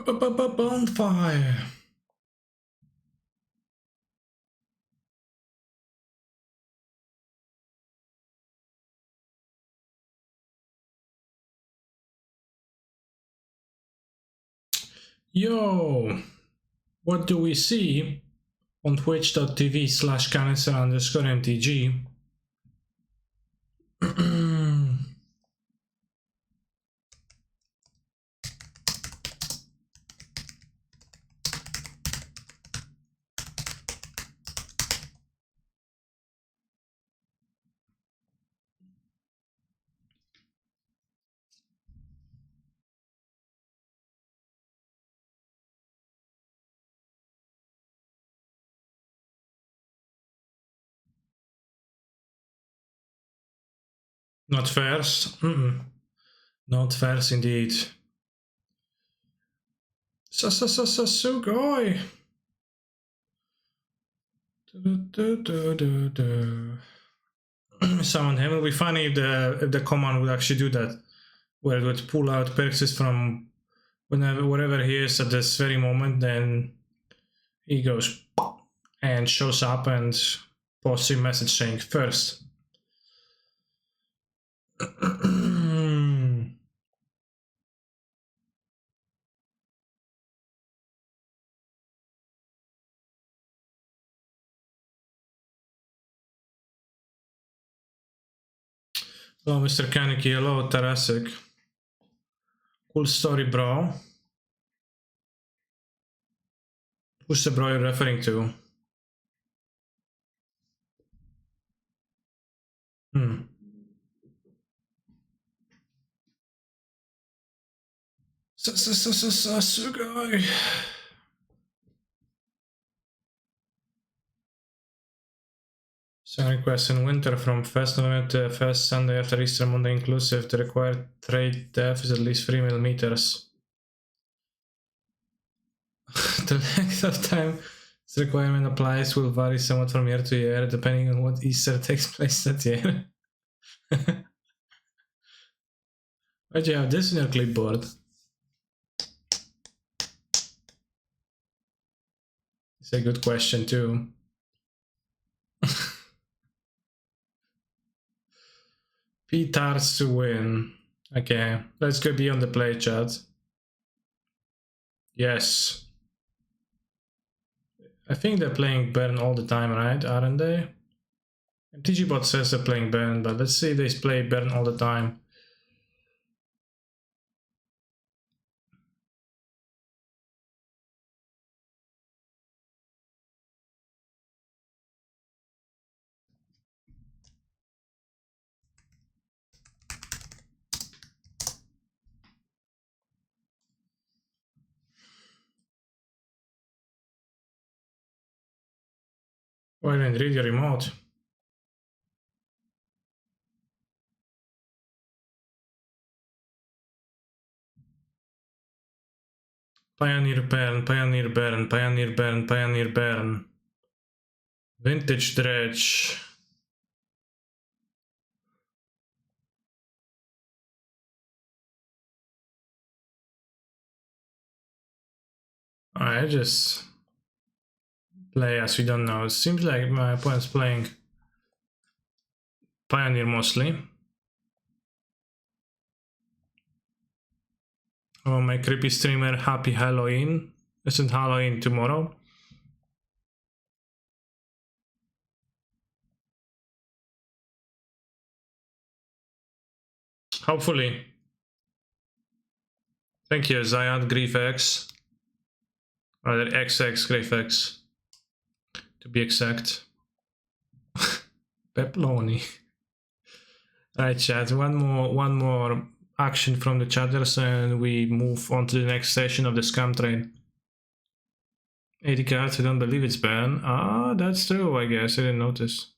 Bonfire. Yo, what do we see on twitch.tv/canister_mtg? Not fairs. Not fairs indeed. Sugoi. Someone, it would be funny if the command would actually do that, where it would pull out Perixis from wherever he is at this very moment, then he goes and shows up and posts a message saying first. Hello, Mr. Kaneki. Hello, Tarasik. Cool story, bro. Who's the bro you're referring to? Sugoi. Send request in winter from first November to first Sunday after Easter Monday inclusive. The required trade depth is at least 3 millimeters. The length of time this requirement applies will vary somewhat from year to year, depending on what Easter takes place that year. Why'd you have this in your clipboard? It's a good question too. P-Tarts to win. Okay, let's go beyond the play chat. Yes. I think they're playing Bern all the time, right? Aren't they? MTGBot says they're playing Bern, but let's see if they play Bern all the time. Why didn't read your remote? Pioneer Bern, Pioneer Bern, Pioneer Bern, Pioneer Bern. Vintage Dredge. I just play as we don't know. It seems like my opponent's playing Pioneer mostly. Oh, my creepy streamer, happy Halloween. Isn't Halloween tomorrow? Hopefully. Thank you, Zayad GriefX. Rather XX GriefX, to be exact. Peploni. Alright, chat. One more action from the chatters, and we move on to the next session of the scam train. 80 cards. I don't believe it's banned. Ah, that's true. I guess I didn't notice.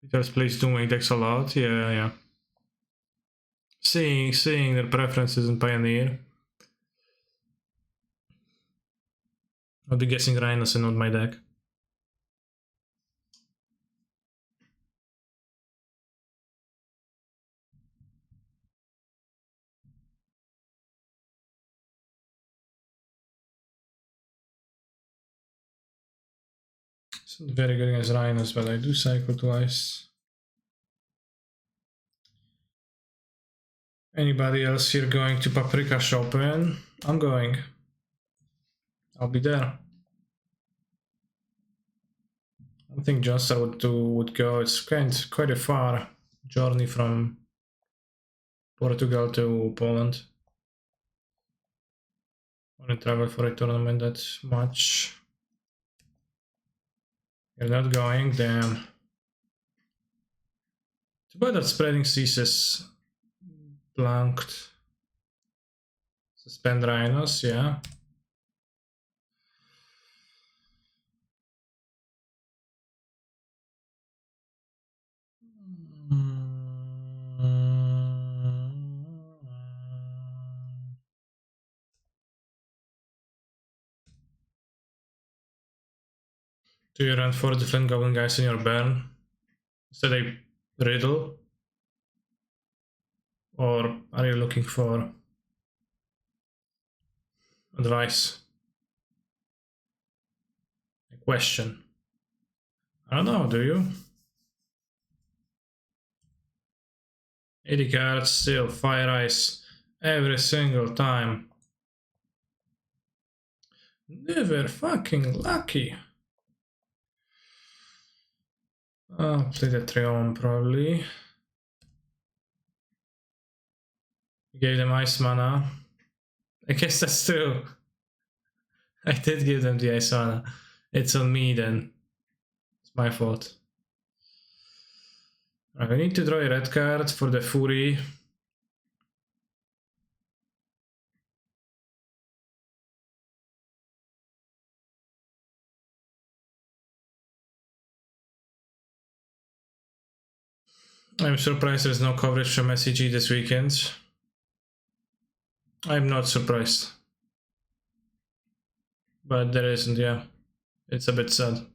Because plays Doom decks a lot. Yeah. Seeing their preferences in Pioneer. I'll be guessing Rhinos and not my deck. It's not very good against rhinos, but I do cycle twice. Anybody else here going to Paprika shopping? I'm going. I'll be there. I don't think Johnstar would go. It's quite a far journey from Portugal to Poland. I want to travel for a tournament that much. You're not going, damn. Too bad that spreading ceases. Blanked. Suspend rhinos, yeah. Do you run 4 different goblin guys in your burn? Is that a riddle? Or are you looking for advice? A question? I don't know, do you? 80 cards, still fire ice every single time. Never fucking lucky. Play the Treon probably. Gave them ice mana. I guess that's true. I did give them the ice mana. It's on me then. It's my fault. Alright, we need to draw a red card for the Fury. I'm surprised there's no coverage from SCG this weekend. I'm not surprised. But there isn't, yeah. It's a bit sad.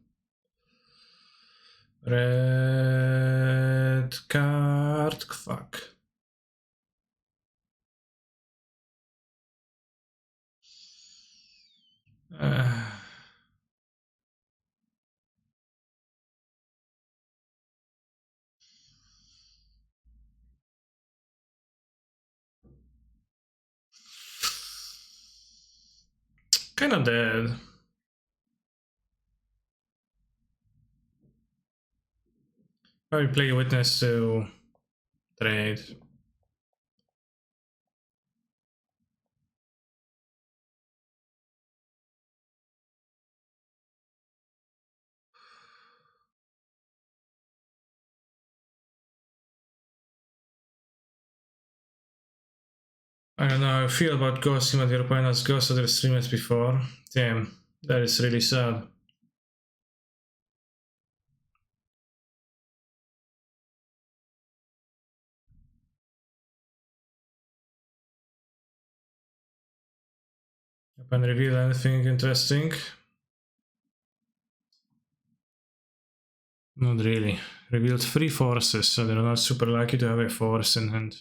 Red card, fuck. Kinda dead. Probably play Witness to trade. I don't know how I feel about ghosting what your opponent has ghosted their streamers before. Damn, that is really sad. Can reveal anything interesting? Not really. Revealed 3 forces, so they're not super lucky to have a force in hand.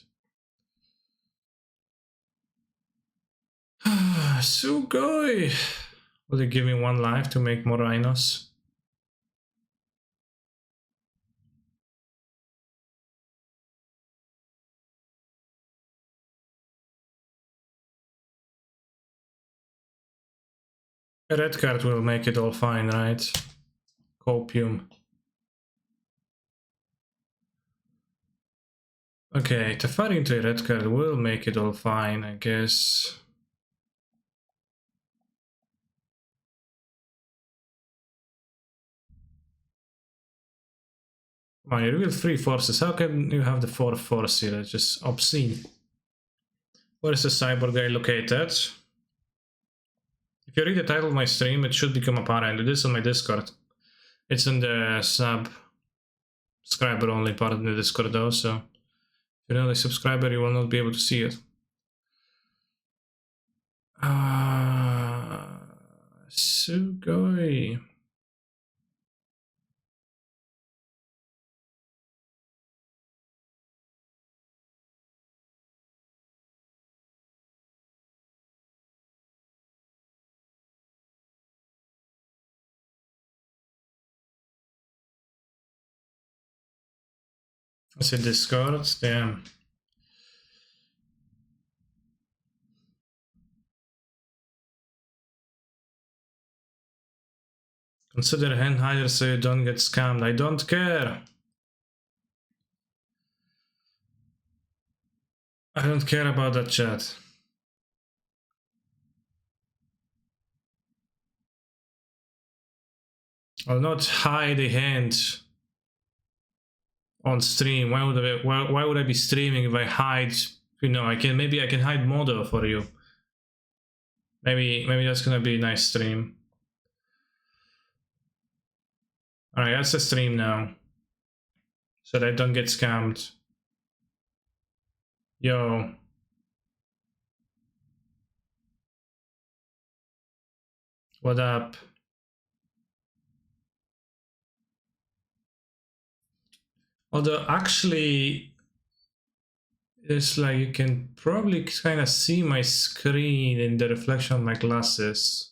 Sugoi! Will they give me 1 life to make more rhinos? A red card will make it all fine, right? Copium. Okay, Tefari into a red card will make it all fine, I guess. Come on, you reveal 3 forces. How can you have the 4th force here? It's just obscene. Where is the cyborg guy located? If you read the title of my stream, it should become apparent. It is on my Discord. It's in the subscriber only part of the Discord though, so if you're not a subscriber, you will not be able to see it. Sugoi. Is it Discord? Damn. Consider hand hider so you don't get scammed. I don't care. I don't care about that chat. I'll not hide a hand on stream. Why would I be streaming if I hide? You know, maybe I can hide model for you. Maybe that's gonna be a nice stream. All right, that's a stream now, so that I don't get scammed. Yo. What up? Although actually, it's like you can probably kind of see my screen in the reflection of my glasses.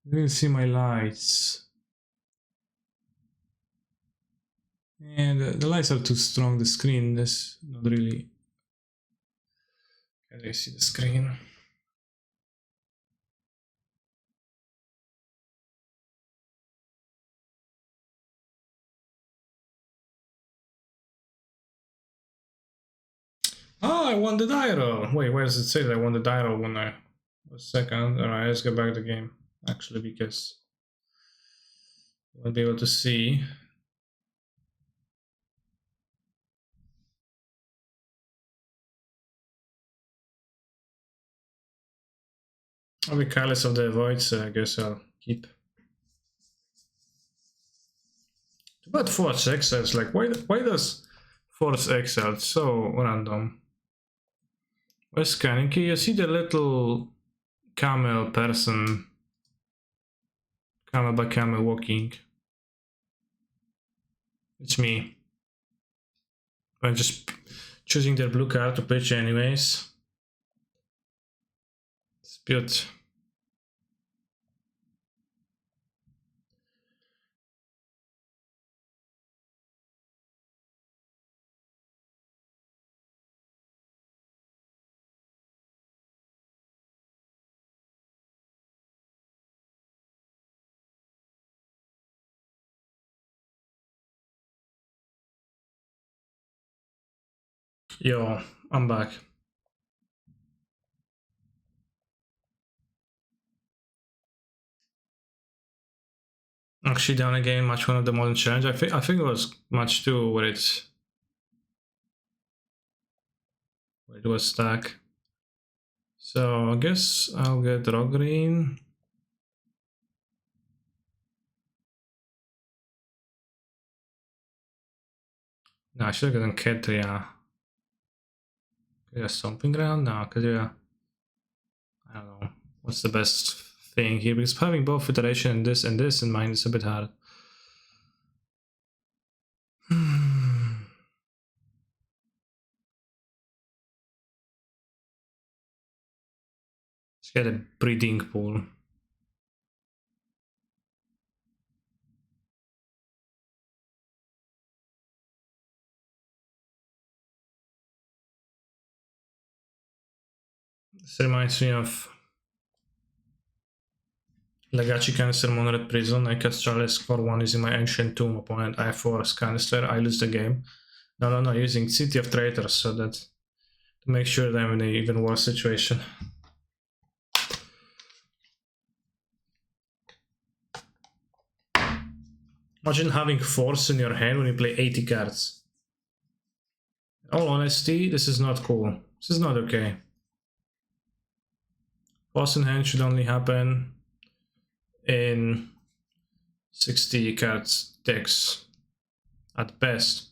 You can see my lights. And the lights are too strong, the screen is not really... Can you see the screen? Oh, I won the die roll. Wait, where does it say that I won the die roll when I... A second. Alright, let's go back to the game. Actually, because you won't be able to see. I'll be careless of the void, so I guess I'll keep. But Force Exiles, like, why does Force Exile? It's so random. Where's scanning? Can you see the little camel person? Camel by camel walking. It's me. I'm just choosing their blue card to pitch anyways. Dispute. Yo, I'm back. Actually down again, match 1 of the modern challenge. I think it was match 2 where it was stuck. So I guess I'll get raw green. No, I should have gotten Ketria. Could have Stomping Ground? No, could I don't know. What's the best thing here? Because having both iteration and this in mind is a bit hard. Let's get a breeding pool. This reminds me of Legacy Canister Monored Prison. I cast Charles score 1 using my Ancient Tomb opponent. I force Canister, I lose the game. No, using City of Traitors so that to make sure that I'm in an even worse situation. Imagine having Force in your hand when you play 80 cards. In all honesty, this is not cool. This is not okay. Force in hand should only happen in 60 cards decks at best.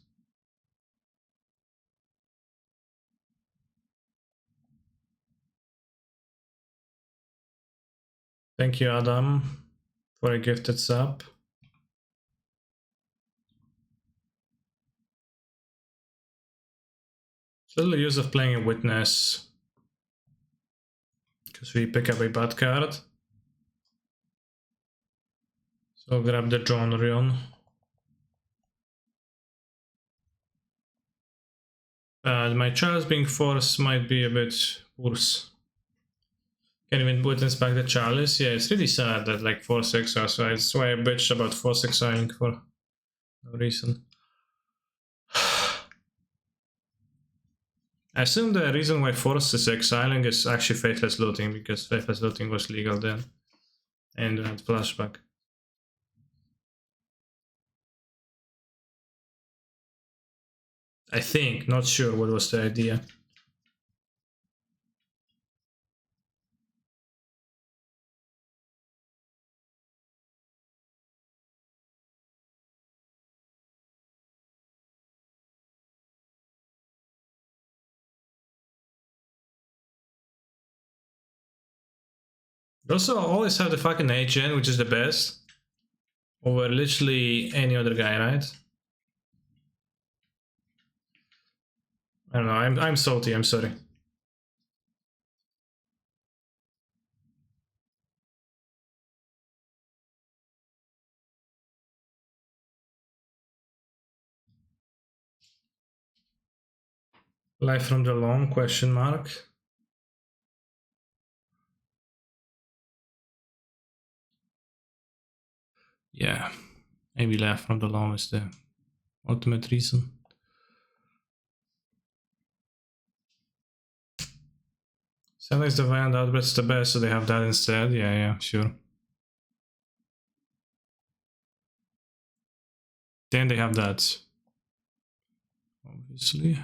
Thank you, Adam, for a gifted sub. So the use of playing a Witness, because we pick up a bad card. So grab the Yorion. My chalice being forced might be a bit worse. Can even witness back the chalice? Yeah, it's really sad that like force exile, so that's why I bitched about force exiling for no reason. I assume the reason why force is exiling is actually faithless looting, because faithless looting was legal then. And had flashback. I think, not sure what was the idea. You also always have the fucking HN, which is the best, over literally any other guy, right? I don't know, I'm salty, I'm sorry. Life from the long, question mark. Yeah, maybe life from the long is the ultimate reason. Sometimes the Violent Outbreath's the best, so they have that instead. Yeah, sure. Then they have that. Obviously.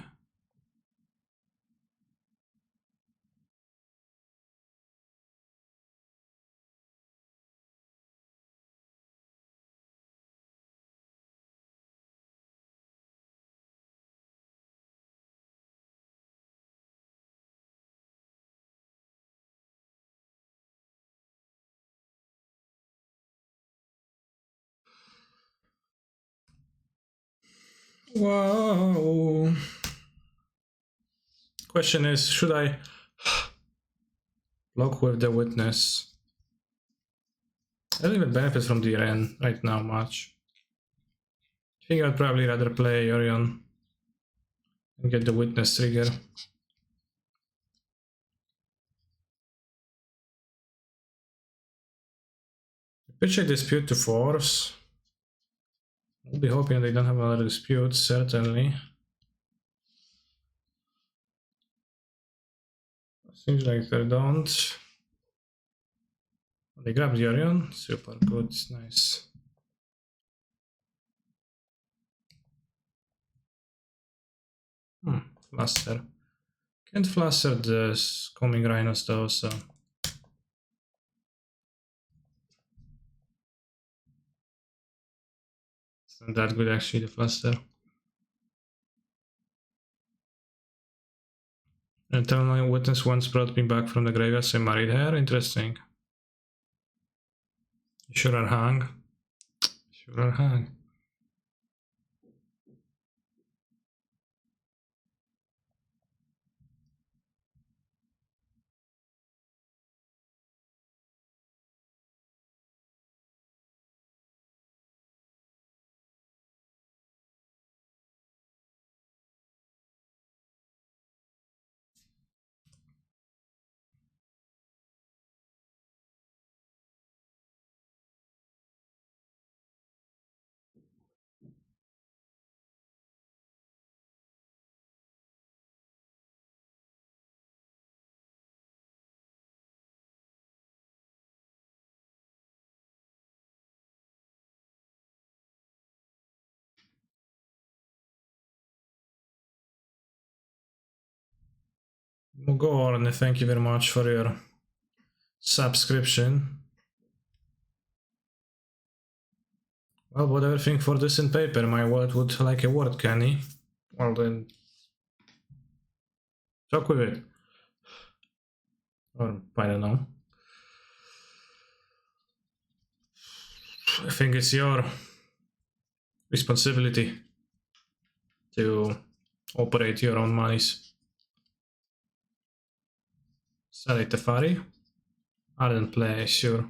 Whoa. Question is, should I block with the witness? I don't even benefit from the Ren right now much. I think I'd probably rather play Yorion and get the witness trigger. Pitch a dispute to force. I'll be hoping they don't have another dispute, certainly. Seems like they don't. They grabbed Yorion. Super good, nice. Fluster. Can't fluster the coming rhinos though, so. It's not that good actually, the fluster. Eternal Witness once brought me back from the graveyard, so I married her. Interesting. You sure are hung. Sure are hung. Go on, thank you very much for your subscription. Well, whatever thing for this in paper, my wallet would like a word, Kenny. Well then, talk with it. Or, I don't know. I think it's your responsibility to operate your own monies. Sorry, Tafari. I didn't play, sure.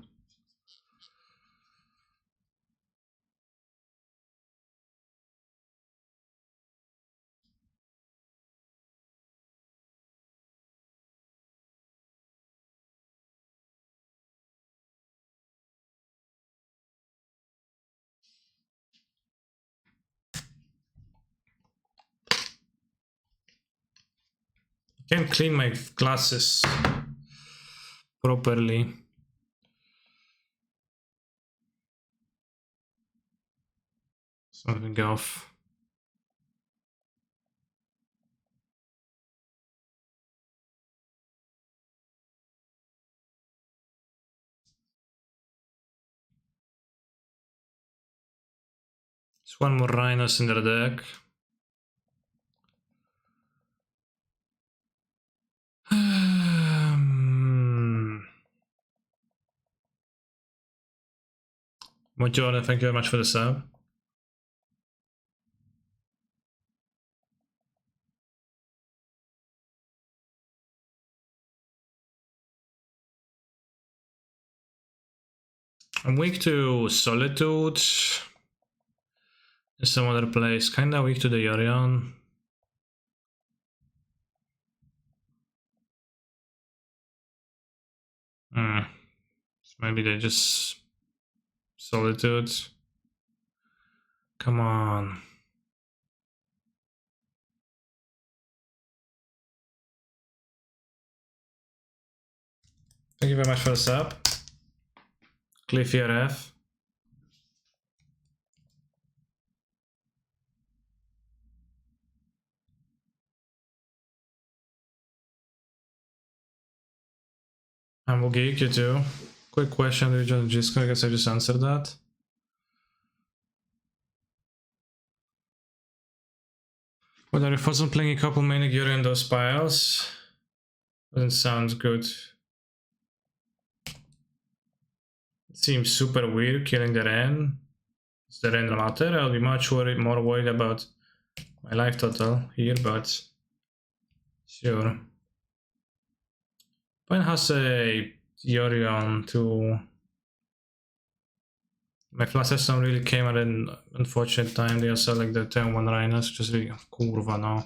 Can't clean my glasses properly. Something off. There's one more Rhinos in their deck. Jordan, thank you very much for the sub. I'm weak to Solitude. There's some other place. Kinda weak to the Yorion. Maybe they just Solitude. Come on. Thank you very much for the sub. Cliffy RF. And we'll geek you too. Quick question, Gisco, I guess I just answered that. Whether if I wasn't playing a couple Manic Yuri in those piles, doesn't sound good. It seems super weird killing the Ren. It's the Ren latter. I'll be much more worried about my life total here, but sure. Pine has a Yorion to... My flash system really came at an unfortunate time. They also like the 10-1 Rhinos, which is really kurwa, no.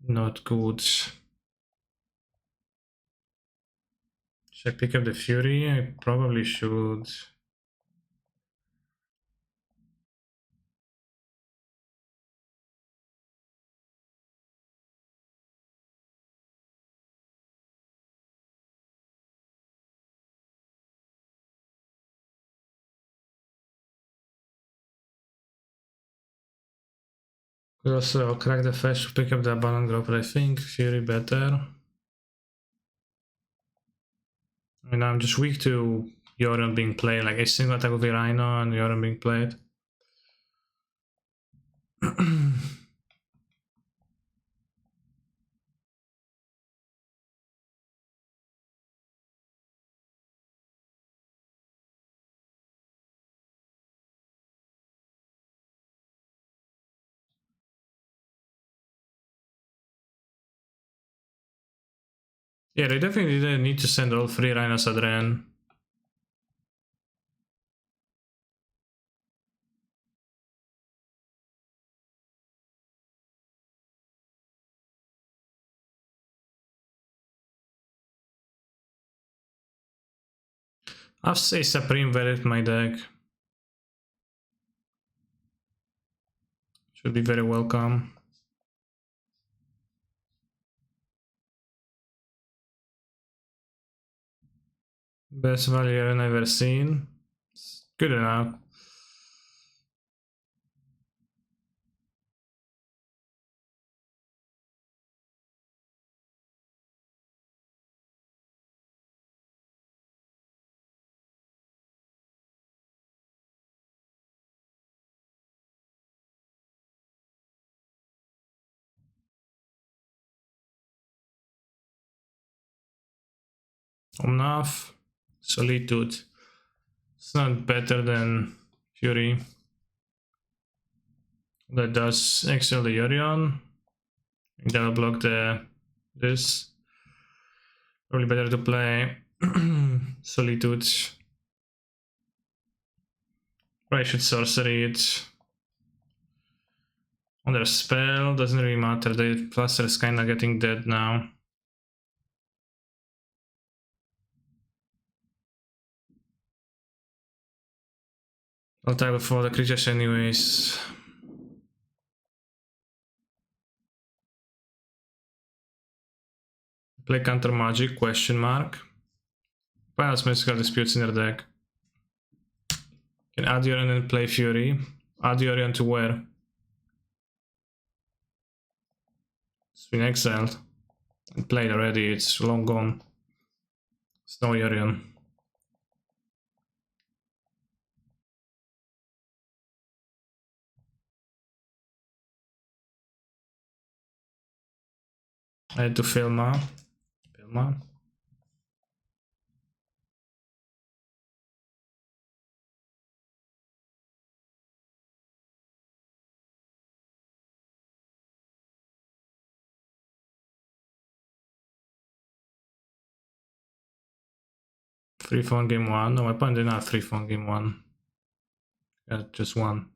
Not good. Should I pick up the Fury? I probably should. Could also crack the fetch to pick up the abandoned grove, but I think Fury better. I mean, I'm just weak to Yorion being played, like a single attack with the Rhino and Yorion being played. Yeah, they definitely didn't need to send all 3 Rhinos at Ren. I have a Supreme Verit in my deck. Should be very welcome. Best value I've ever seen. It's good enough. Enough. Solitude. It's not better than Fury. That does exile the Yorion. That'll block this. Probably better to play Solitude. Probably should sorcery it. On their spell, doesn't really matter. The cluster is kinda getting dead now. I'll tag with all the creatures anyways. Play counter magic, question mark. Piles mystical disputes in their deck. Can add Yorion and play Fury. Add Yorion to where? It's been exiled. And played already, it's long gone. It's no Yorion. I had to Filma. 3-4 game 1. No, my opponent didn't have 3-4 game 1. Got just one.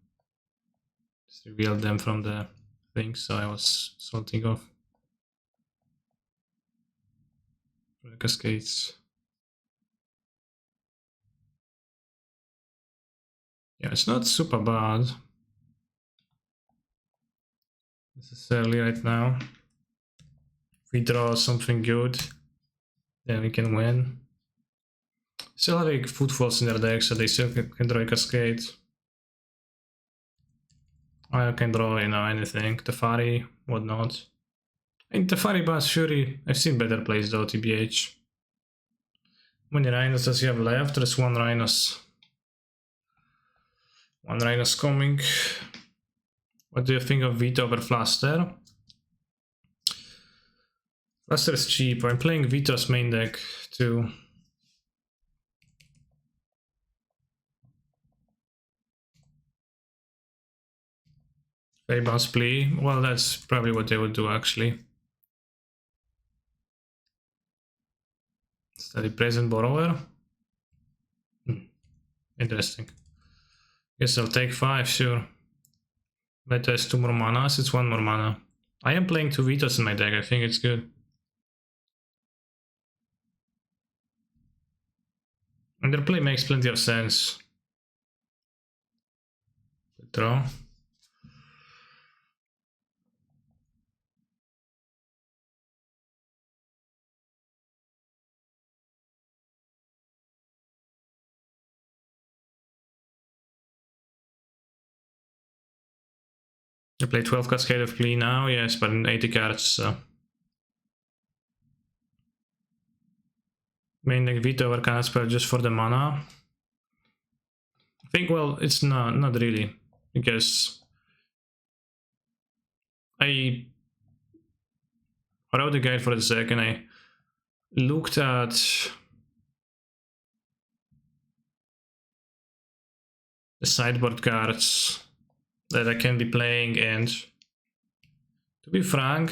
Just revealed them from the thing, so I was salting off. The cascades. Yeah, it's not super bad necessarily right now. If we draw something good, then we can win. Still have like footfalls in their deck, so they still can draw a cascade. I can draw, you know, anything. Teferi, whatnot. In Teferi, Bass, Fury, I've seen better plays though, TBH. How many Rhinos does he have left? There's one Rhinos. One Rhinos coming. What do you think of Vito over Fluster? Fluster is cheap. I'm playing Vito's main deck too. Bounce plea. Well, that's probably what they would do actually. Study present borrower. Interesting. Guess I'll take 5, sure. Vito has 2 more mana, so it's 1 more mana. I am playing 2 Vitos in my deck, I think it's good. And their play makes plenty of sense. Draw. I play 12 Cascade of Plea now, yes, but in 80 cards, so. Main deck Vito over Cana spell just for the mana. I think, well, it's not really, because I wrote the guide for the deck and I looked at the sideboard cards that I can be playing, and to be frank,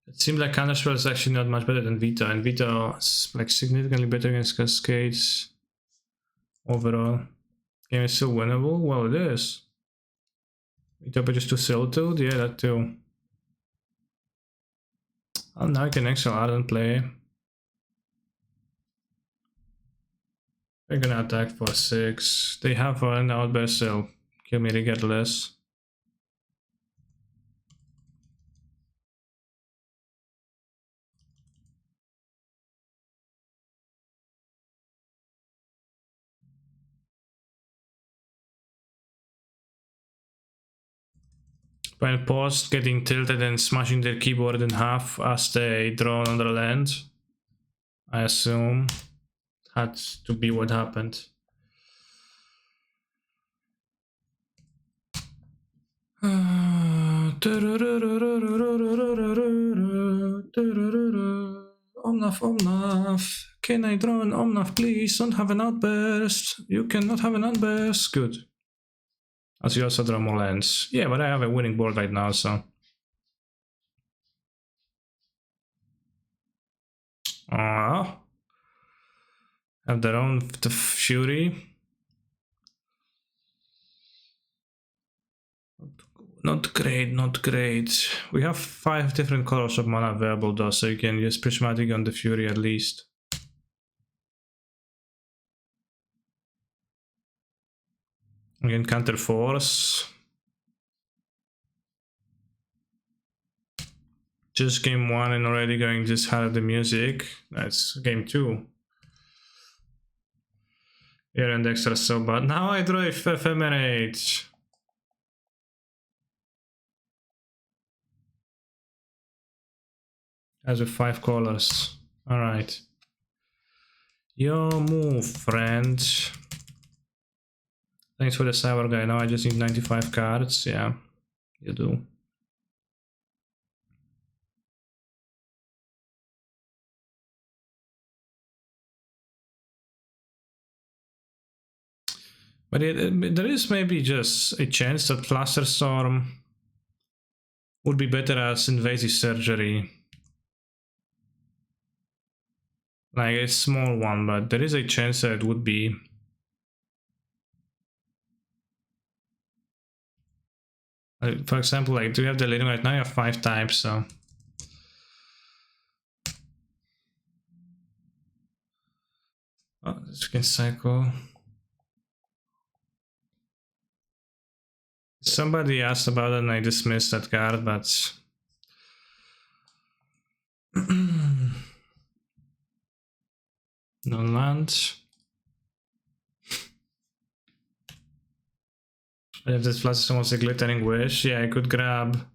it seems like Counterspell is actually not much better than Vito, and Vito is like significantly better against Cascades overall. Game is still winnable? Well, it is. Vito just to Siltwood? Yeah, that too. Oh, now I can exile Ardent play. They're gonna attack for 6. They have an outburst, so kill me regardless. When paused, getting tilted and smashing their keyboard in half as they draw another land. I assume had to be what happened. Omnath. Can I draw an Omnath, please? Don't have an outburst. You cannot have an outburst. Good. As you also draw more lands. Yeah, but I have a winning board right now, so. Have their own Fury. Not great, not great. We have 5 different colors of mana available though, so you can use Prismatic on the Fury at least. You can counter Force. Just game 1 and already going this hard at the music. That's game 2. Yorion decks are so bad. Now I draw ephemerate. As with 5 colors. Alright. Your move, friend. Thanks for the cyber guy. Now I just need 95 cards. Yeah, you do. But there is maybe just a chance that Flusterstorm would be better as invasive surgery. Like a small one, but there is a chance that it would be. For example, like, do you have the leading right now? You have 5 types, so. Oh, this can cycle. Somebody asked about it and I dismissed that card, but. Non-land. I have this plus almost a glittering wish. Yeah, I could grab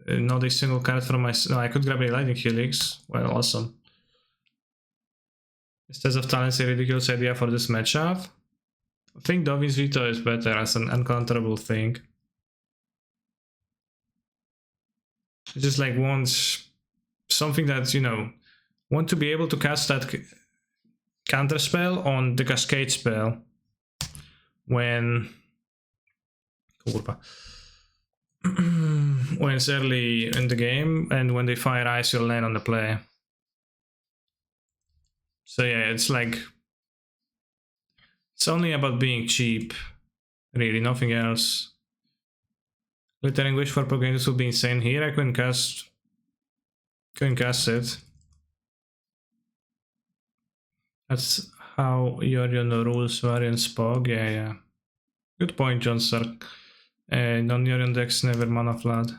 not a single card from my. No, I could grab a lightning helix. Well, awesome. Instead of talents, a ridiculous idea for this matchup. I think Dovin's Veto is better as an uncounterable thing. It just like wants something that, you know, want to be able to cast that counter spell on the cascade spell when when it's early in the game and when they fire ice you'll land on the play. So yeah, it's like it's only about being cheap, really, nothing else. Glittering Wish for Progenitors would be insane here. I couldn't cast it. That's how Yorion rules variant Spog. Yeah. Good point, John Stark. Non-Yorion decks never mana flood.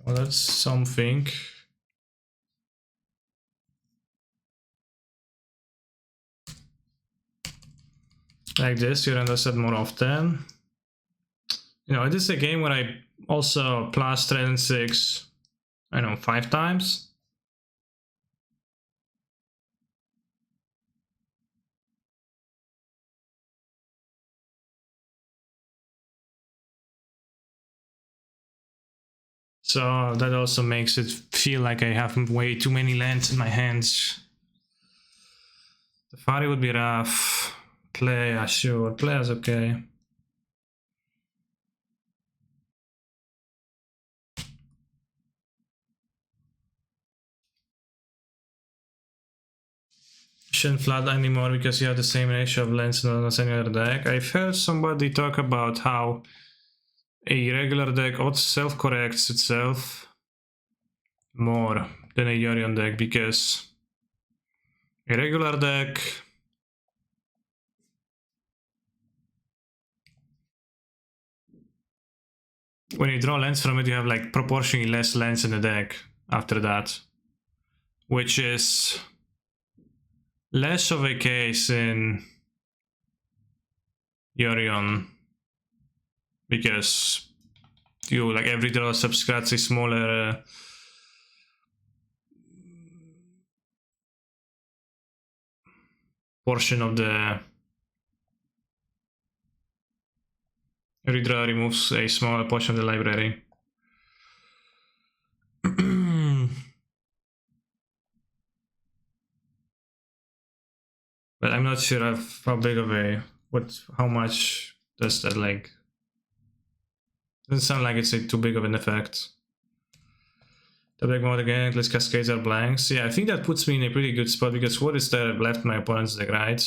Well, that's something. Like this, Yorion does that more often. You know, this is a game where I also plus 3 and 6, I don't know, 5 times. So that also makes it feel like I have way too many lands in my hands. The Fari would be rough. Play, yeah, sure. Play is okay. Shouldn't flood anymore because you have the same ratio of lands as any other deck. I've heard somebody talk about how a regular deck self-corrects itself more than a Yorion deck because a regular deck when you draw lands from it, you have like proportionally less lands in the deck after that, which is less of a case in Yorion because you like every draw subtracts a smaller portion of the every draw removes a smaller portion of the library. But I'm not sure of how big of a how much does that like doesn't sound like it's too big of an effect. The black mode again, list cascades are blanks. Yeah, I think that puts me in a pretty good spot because what is there left my opponent's deck, right?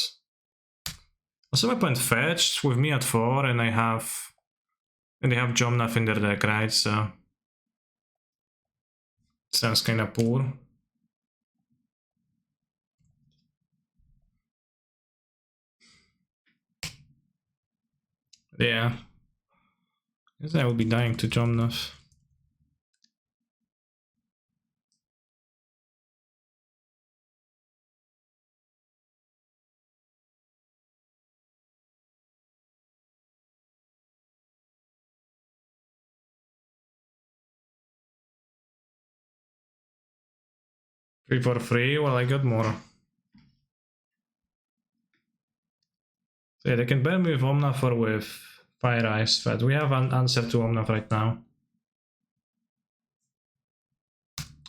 Also my opponent fetched with me at 4 and they have Jomnath in their deck, right? So sounds kinda poor. Yeah. I guess I will be dying to Jomnov. Three for free? Well, I got more. So yeah, they can ban me with Omnath or with Fire Ice, but we have an answer to Omnath right now.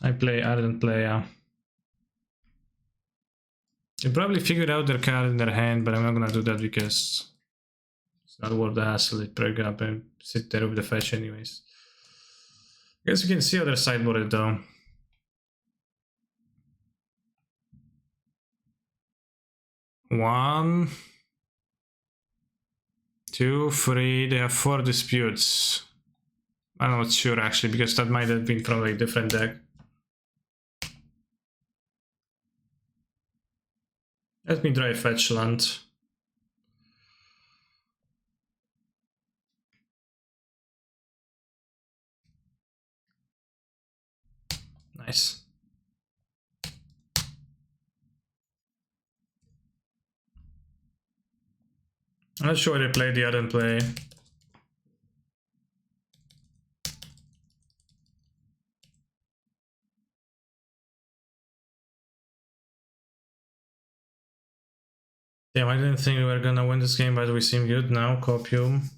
I didn't play, They probably figured out their card in their hand, but I'm not gonna do that because it's not worth the hassle. It's probably gonna sit there with the fetch anyways. I guess we can see how they're sideboarded though. 1, 2, 3. They have 4 disputes. I'm not sure actually, because that might have been from a different deck. Let me try fetch land. Nice. I'm not sure they played the other play. Damn, I didn't think we were gonna win this game, but we seem good now. Copium.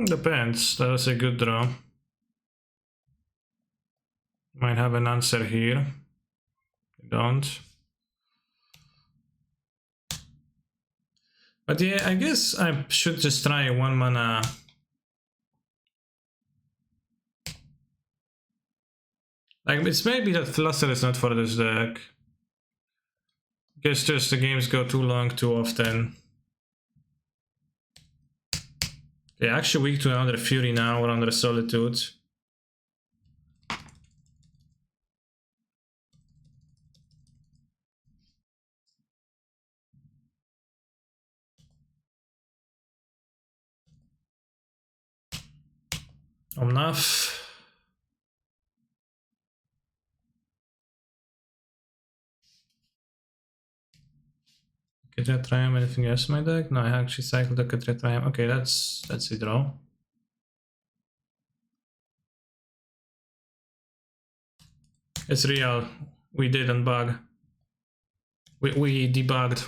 Depends. That was a good draw. Might have an answer here. Don't. But yeah, I guess I should just try 1 mana. Like, it's maybe that Fluster is not for this deck. Guess just the games go too long too often. Yeah, actually weak to another Fury now or under Solitude. Enough. Kedra Triumph, anything else in my deck? No, I actually cycled the Kedra Triumph. Okay, that's a draw. It's real. We didn't bug. We debugged.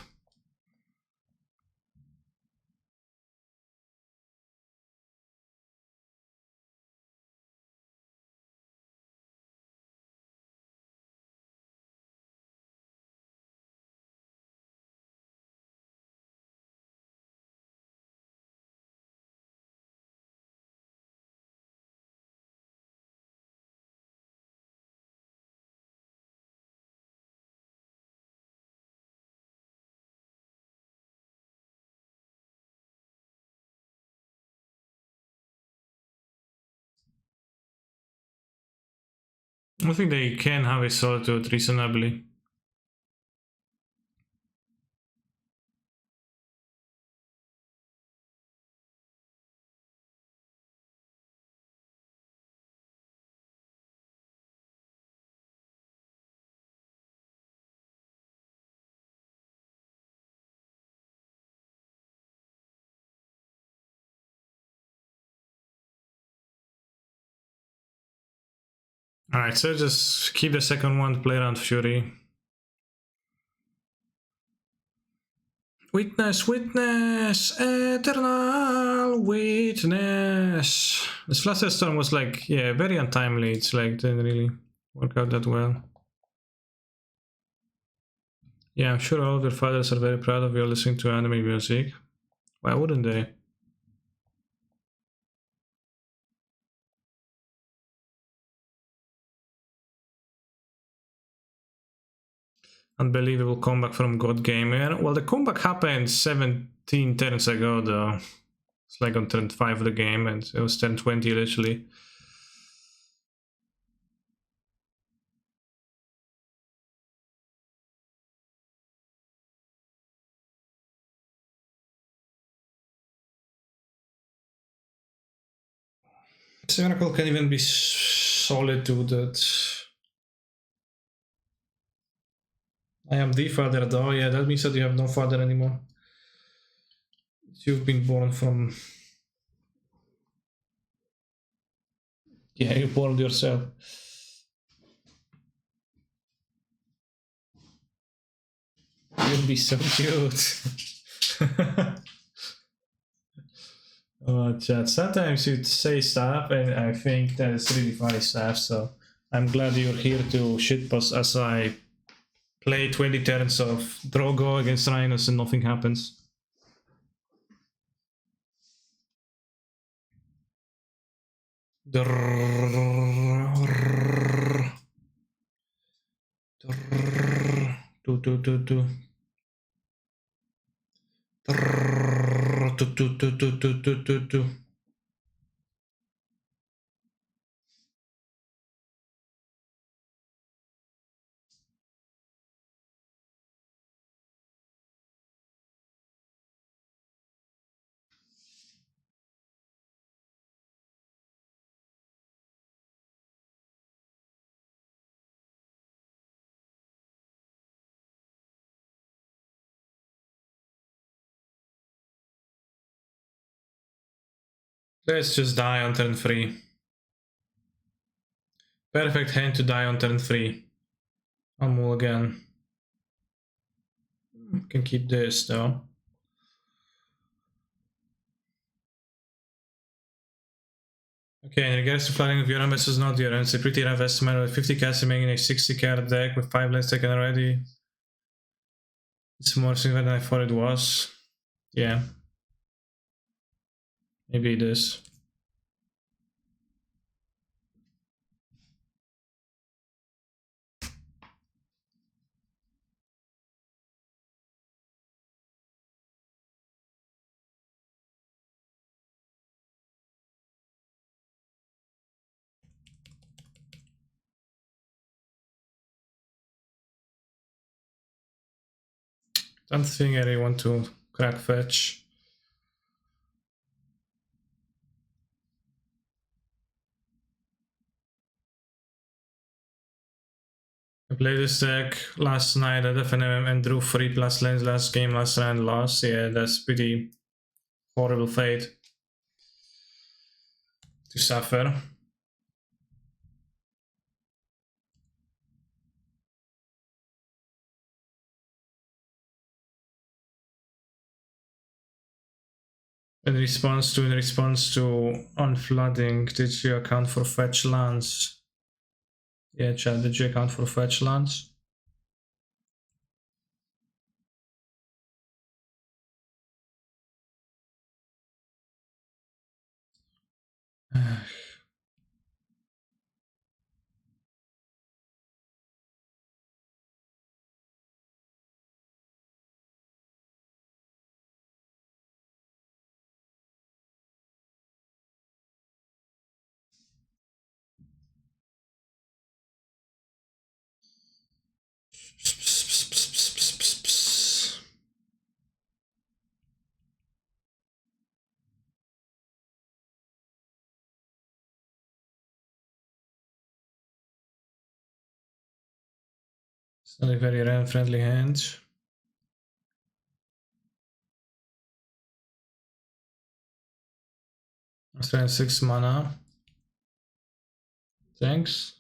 I think they can have a Solitude reasonably. Alright, so just keep the second one, play around Fury. Witness, witness, eternal witness. This Fluster Storm was like, yeah, very untimely. It's like, didn't really work out that well. Yeah, I'm sure all of your fathers are very proud of you listening to anime music. Why wouldn't they? Unbelievable comeback from God Gamer. Well, the comeback happened 17 turns ago, though. It's like on turn 5 of the game, and it was turn 20 literally. Miracle can even be solid to that. I am the father though, yeah, that means that you have no father anymore. You've been born from... Yeah, you born yourself. You'd be so cute. Oh, chat. Sometimes you say stuff and I think that is really funny stuff, so I'm glad you're here to shitpost as I play 20 turns of Drogo against Rhinos and nothing happens. Let's just die on turn 3. Perfect hand to die on turn 3. I'll move again. Can keep this though. Okay, in regards to flooding of Yorion versus not Yorion, it's a pretty rough estimate with 50 cards making a 60 card deck with 5 lands taken already. It's more significant than I thought it was. Yeah. Maybe it is. Don't think I really want to crack fetch. I played this deck last night at FNM and drew 3+ lands last game, last round, lost. Yeah, that's pretty horrible fate to suffer. In response to unflooding, did you account for fetch lands? Yeah, chat, did you account for fetch lands? It's not a very friendly hand. I spent 6 mana. Thanks.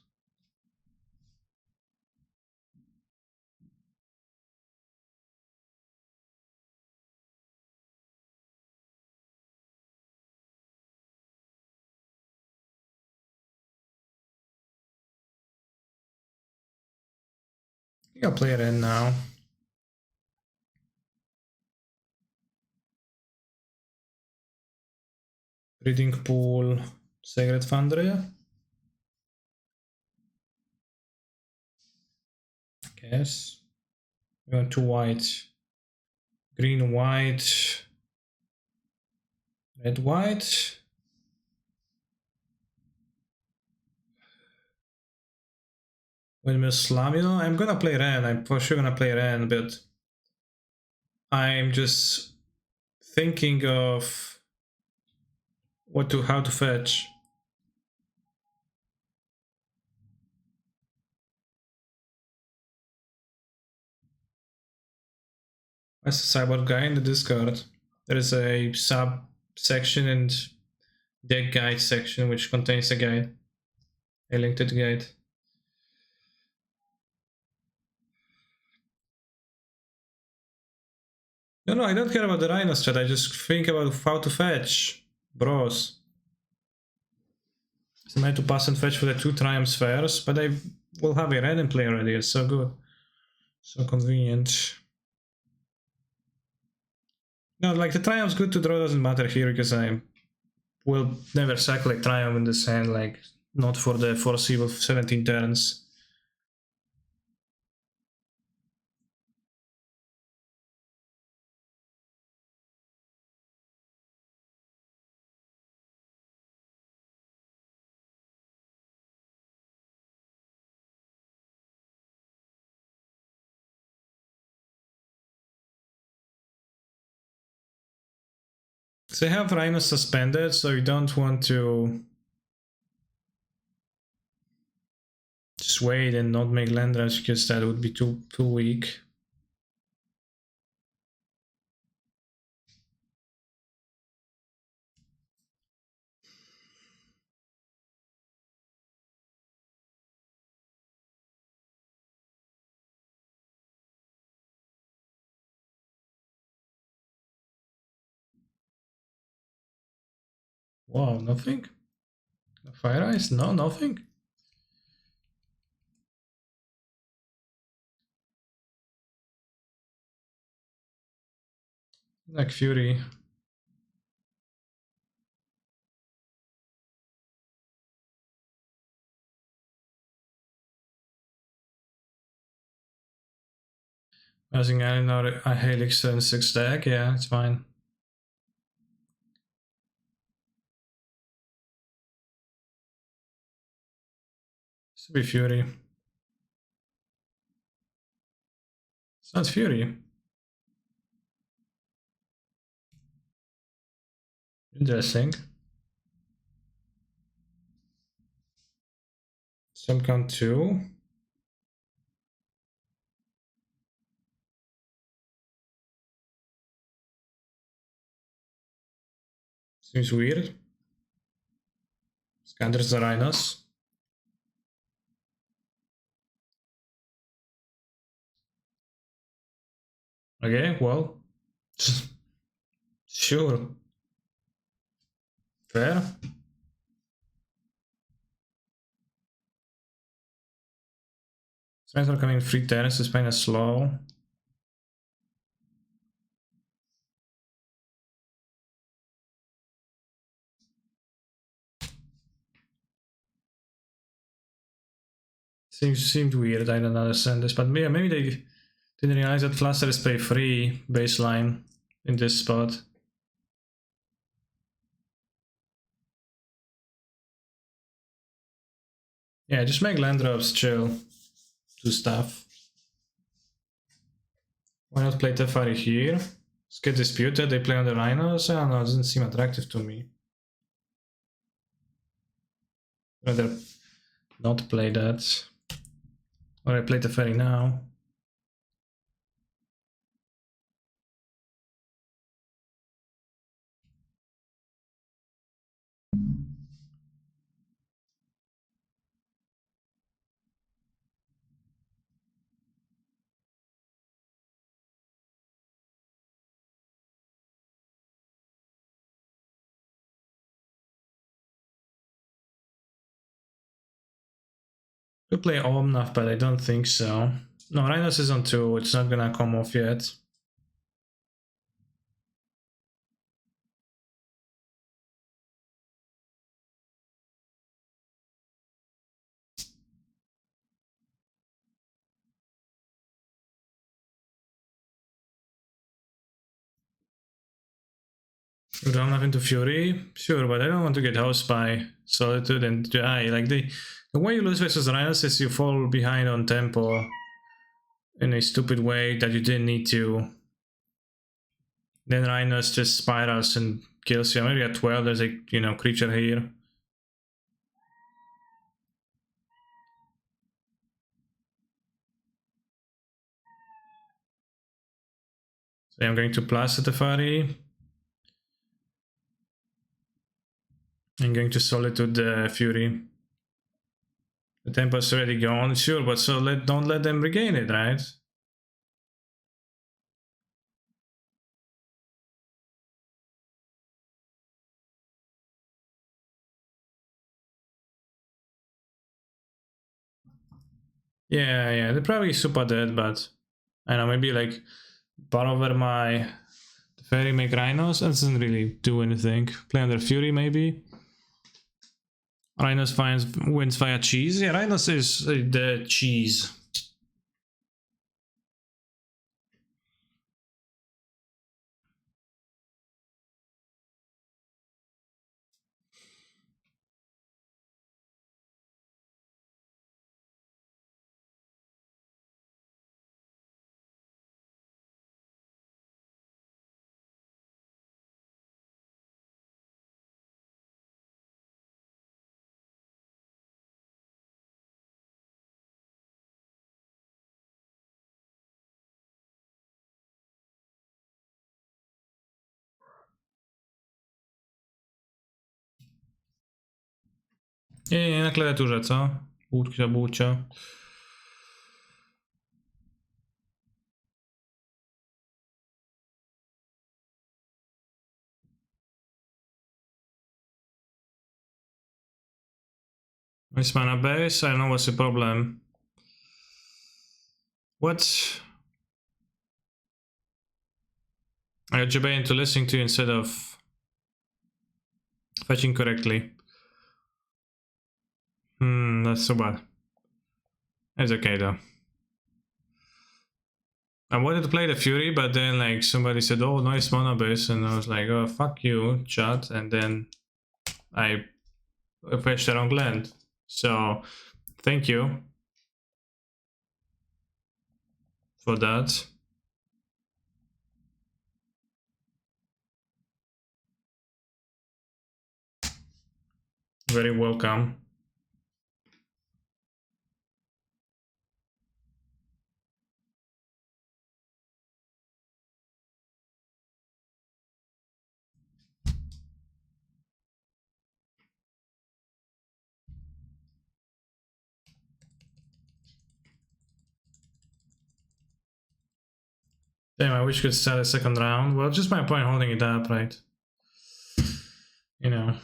I think I'll play it in now. Breeding Pool, Sacred Foundry. Guess. We want 2 white. Green, white. Red, white. Windmill Slam, you know, I'm gonna play red. I'm for sure gonna play red, but I'm just thinking of how to fetch. As a cyborg guy in the Discord, there is a sub section and deck guide section which contains a guide, a link to the guide. No, I don't care about the Rhino strat, I just think about how to fetch, bros. So I meant to pass and fetch for the 2 Triumph Spheres, but I will have a red in play already, it's so good. So convenient. No, like the Triumph's good to draw doesn't matter here because I will never sack like Triumph in this hand, like not for the foreseeable 17 turns. They have Rhino suspended, so you don't want to just wait and not make land rush because that would be too weak. Wow, nothing? Fire Ice? No, nothing? Like Fury. Using another a Helix and 6 deck, yeah, it's fine. This will be Fury. It's not Fury. Interesting. Some count 2. Seems weird. Scatters the Rhinos. Okay, well. Sure. Fair. Signs are coming 3 turns, is kinda slow. Seemed weird, I don't understand this, but yeah, maybe they didn't realize that Fluster is pay free baseline in this spot. Yeah, just make land drops chill. Do stuff. Why not play Teferi here? Let's get disputed, they play on the Rhinos? I don't know, it doesn't seem attractive to me. Rather not play that. Or I play Teferi now. Could play Omnath, but I don't think so. No, Rhinos is on 2, it's not gonna come off yet. Would Omnath into Fury? Sure, but I don't want to get housed by Solitude and die. Like the way you lose versus Rhinos is you fall behind on tempo in a stupid way that you didn't need to. Then Rhinos just spirals and kills you. Maybe at 12 there's a creature here. So I'm going to plus the Fari. I'm going to Solitude the Fury. The tempo's already gone, sure, but so don't let them regain it, right? Yeah, they're probably super dead, but I don't know, maybe like bar over my Fairy make Rhinos. That doesn't really do anything. Play under Fury, maybe. Rhinos wins via cheese. Yeah, Rhinos is the cheese. Nie, na klawiaturze, co? Bucia. It's mana base, I don't know what's the problem. What? I got Jabay into listening to you instead of fetching correctly. That's so bad. It's okay though. I wanted to play the Fury, but then like somebody said, "Oh, nice mana base," and I was like, "Oh, fuck you, chat," and then I fetched the wrong land. So, thank you for that. Very welcome. Damn, I wish we could start a second round. Well, just my point holding it up, right? You know.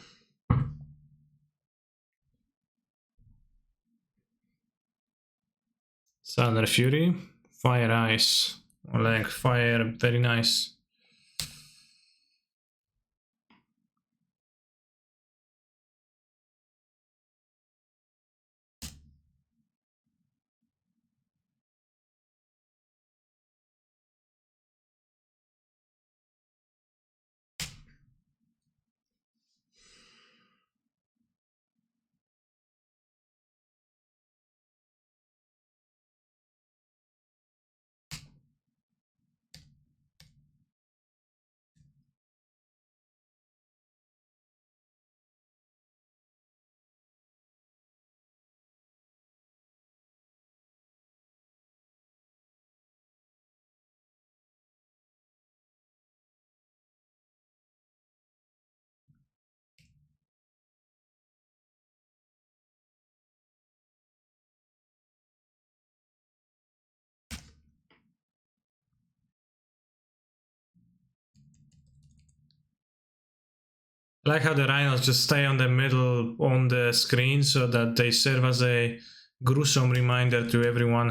Thunder Fury, Fire Ice, like fire, very nice. I like how the rhinos just stay on the middle on the screen so that they serve as a gruesome reminder to everyone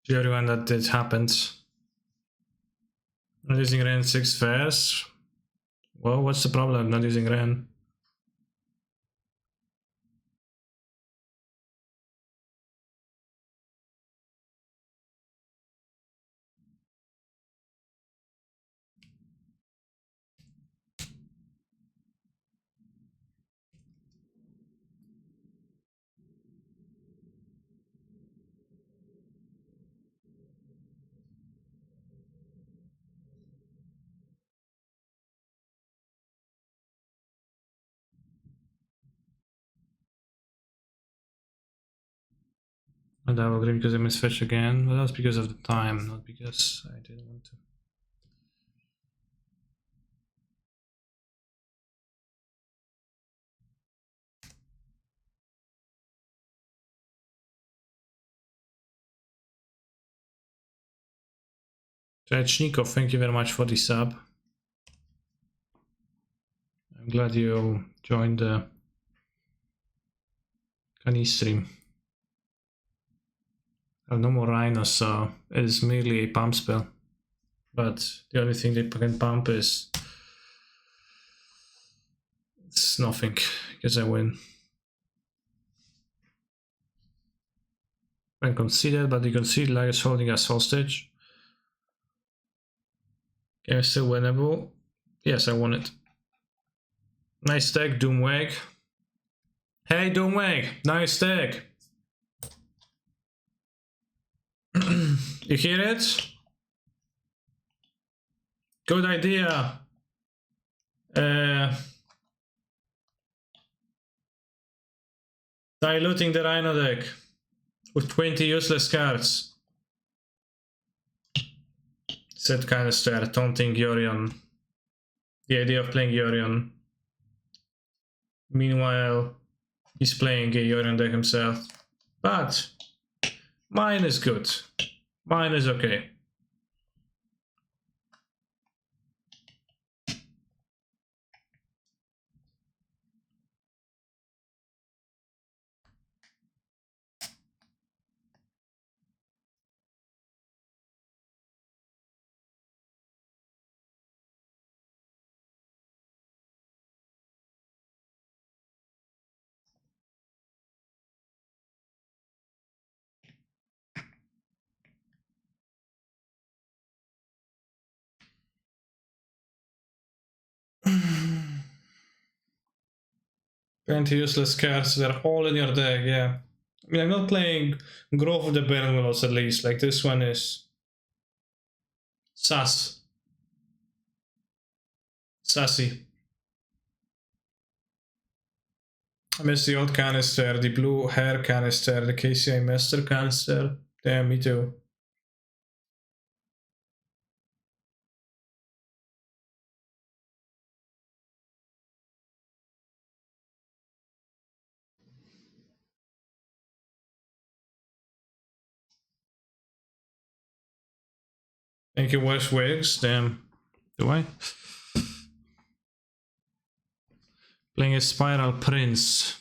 that it happens. Not using Ren 6 fairs. Well, what's the problem not using Ren? I double green because I missed fetch again, but that's because of the time, not because I didn't want to. Dredge, thank you very much for the sub. I'm glad you joined the Kani stream. I have no more rhinos, so it is merely a pump spell. But the only thing they can pump is... it's nothing, because I win. When conceded, but the conceded lag is holding us hostage. Game is still winnable. Yes, I won it. Nice tag, Doomwag. Hey, Doomwag, nice tag. You hear it? Good idea. Diluting the Rhino deck with 20 useless cards. Set canister, taunting Yorion. The idea of playing Yorion. Meanwhile, he's playing a Yorion deck himself. But mine is good. Mine is okay. Plenty useless cards, they're all in your deck, yeah. I mean, I'm not playing Grove of the Burn Willows at least, like this one is... sus. Sassy. I miss the old canister, the blue hair canister, the KCI Master canister. Damn, me too. Thank you, West Wigs. Damn. Do I? Playing a Spiral Prince.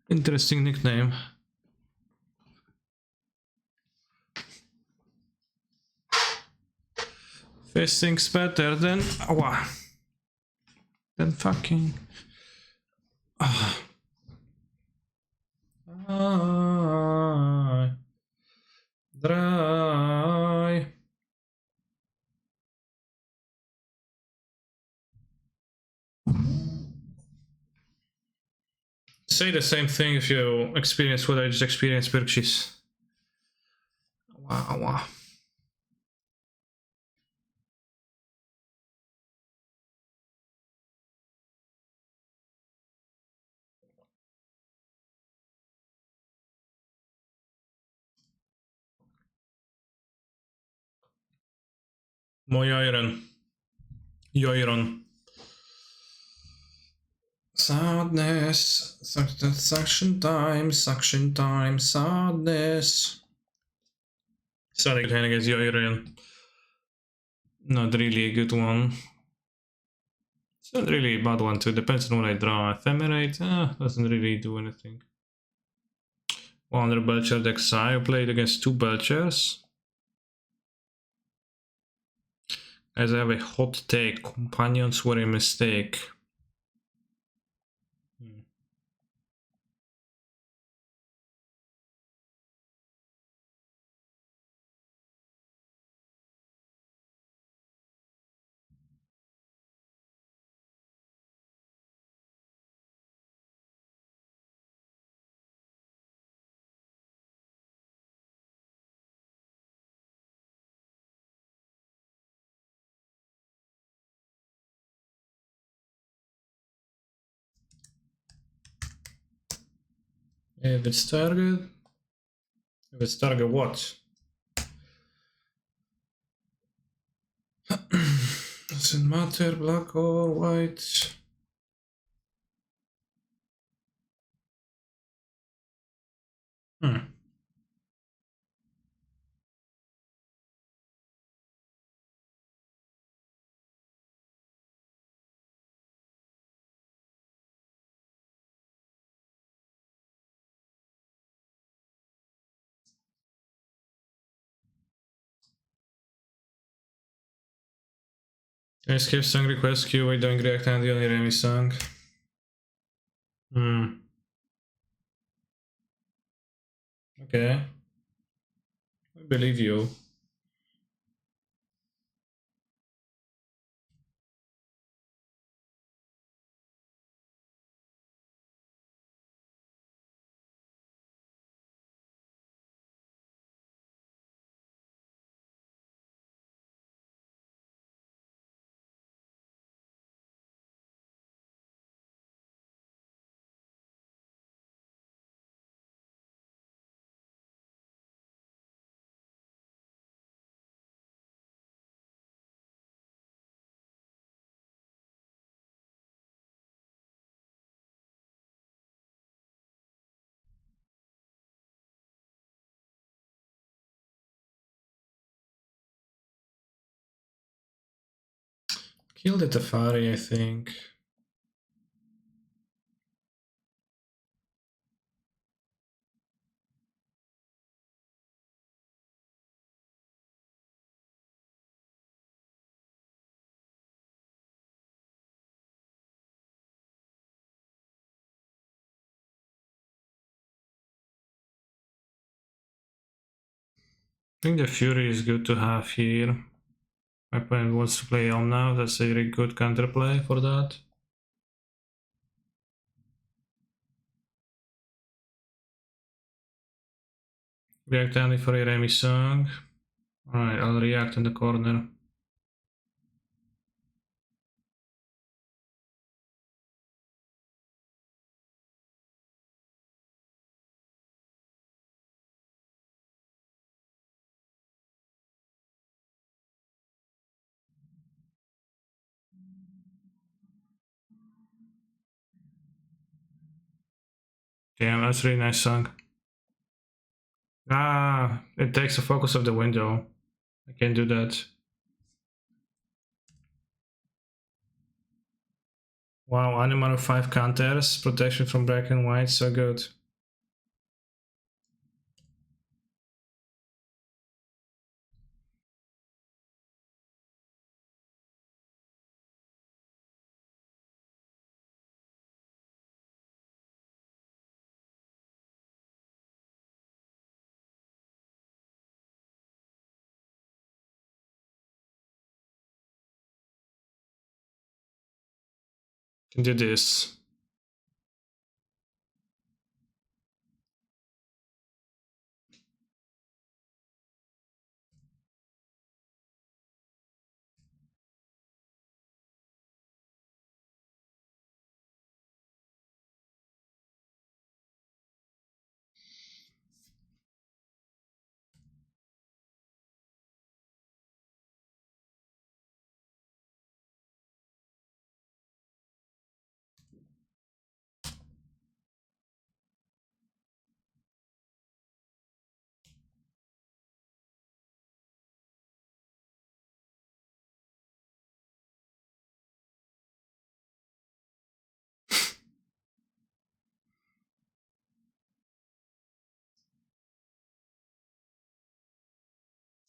Interesting nickname. First thing's better than... oh, than fucking... Dry. Say the same thing if you experience what I just experienced, Berkshis. Wow. Yorion. Sadness. Suction time, sadness. Sorry, good hand against Yorion. Not really a good one. It's not really a bad one too, depends on what I draw. Ephemerate, doesn't really do anything. 100 Belcher deck Sai, I played against 2 Belchers. As I have a hot take, companions were a mistake. If it's target, If it's target what? Doesn't matter, black or white. Can I skip song request queue by doing react on the only Remy song? Okay. I believe you. Kill the Tafari, I think. I think the Fury is good to have here. My opponent wants to play Elm now, that's a very good counterplay for that. React only for a Remy song. Alright, I'll react in the corner. Damn, that's a really nice song. Ah, it takes the focus of the window. I can't do that. Wow, Animal 5 counters, protection from black and white, so good. Can do this.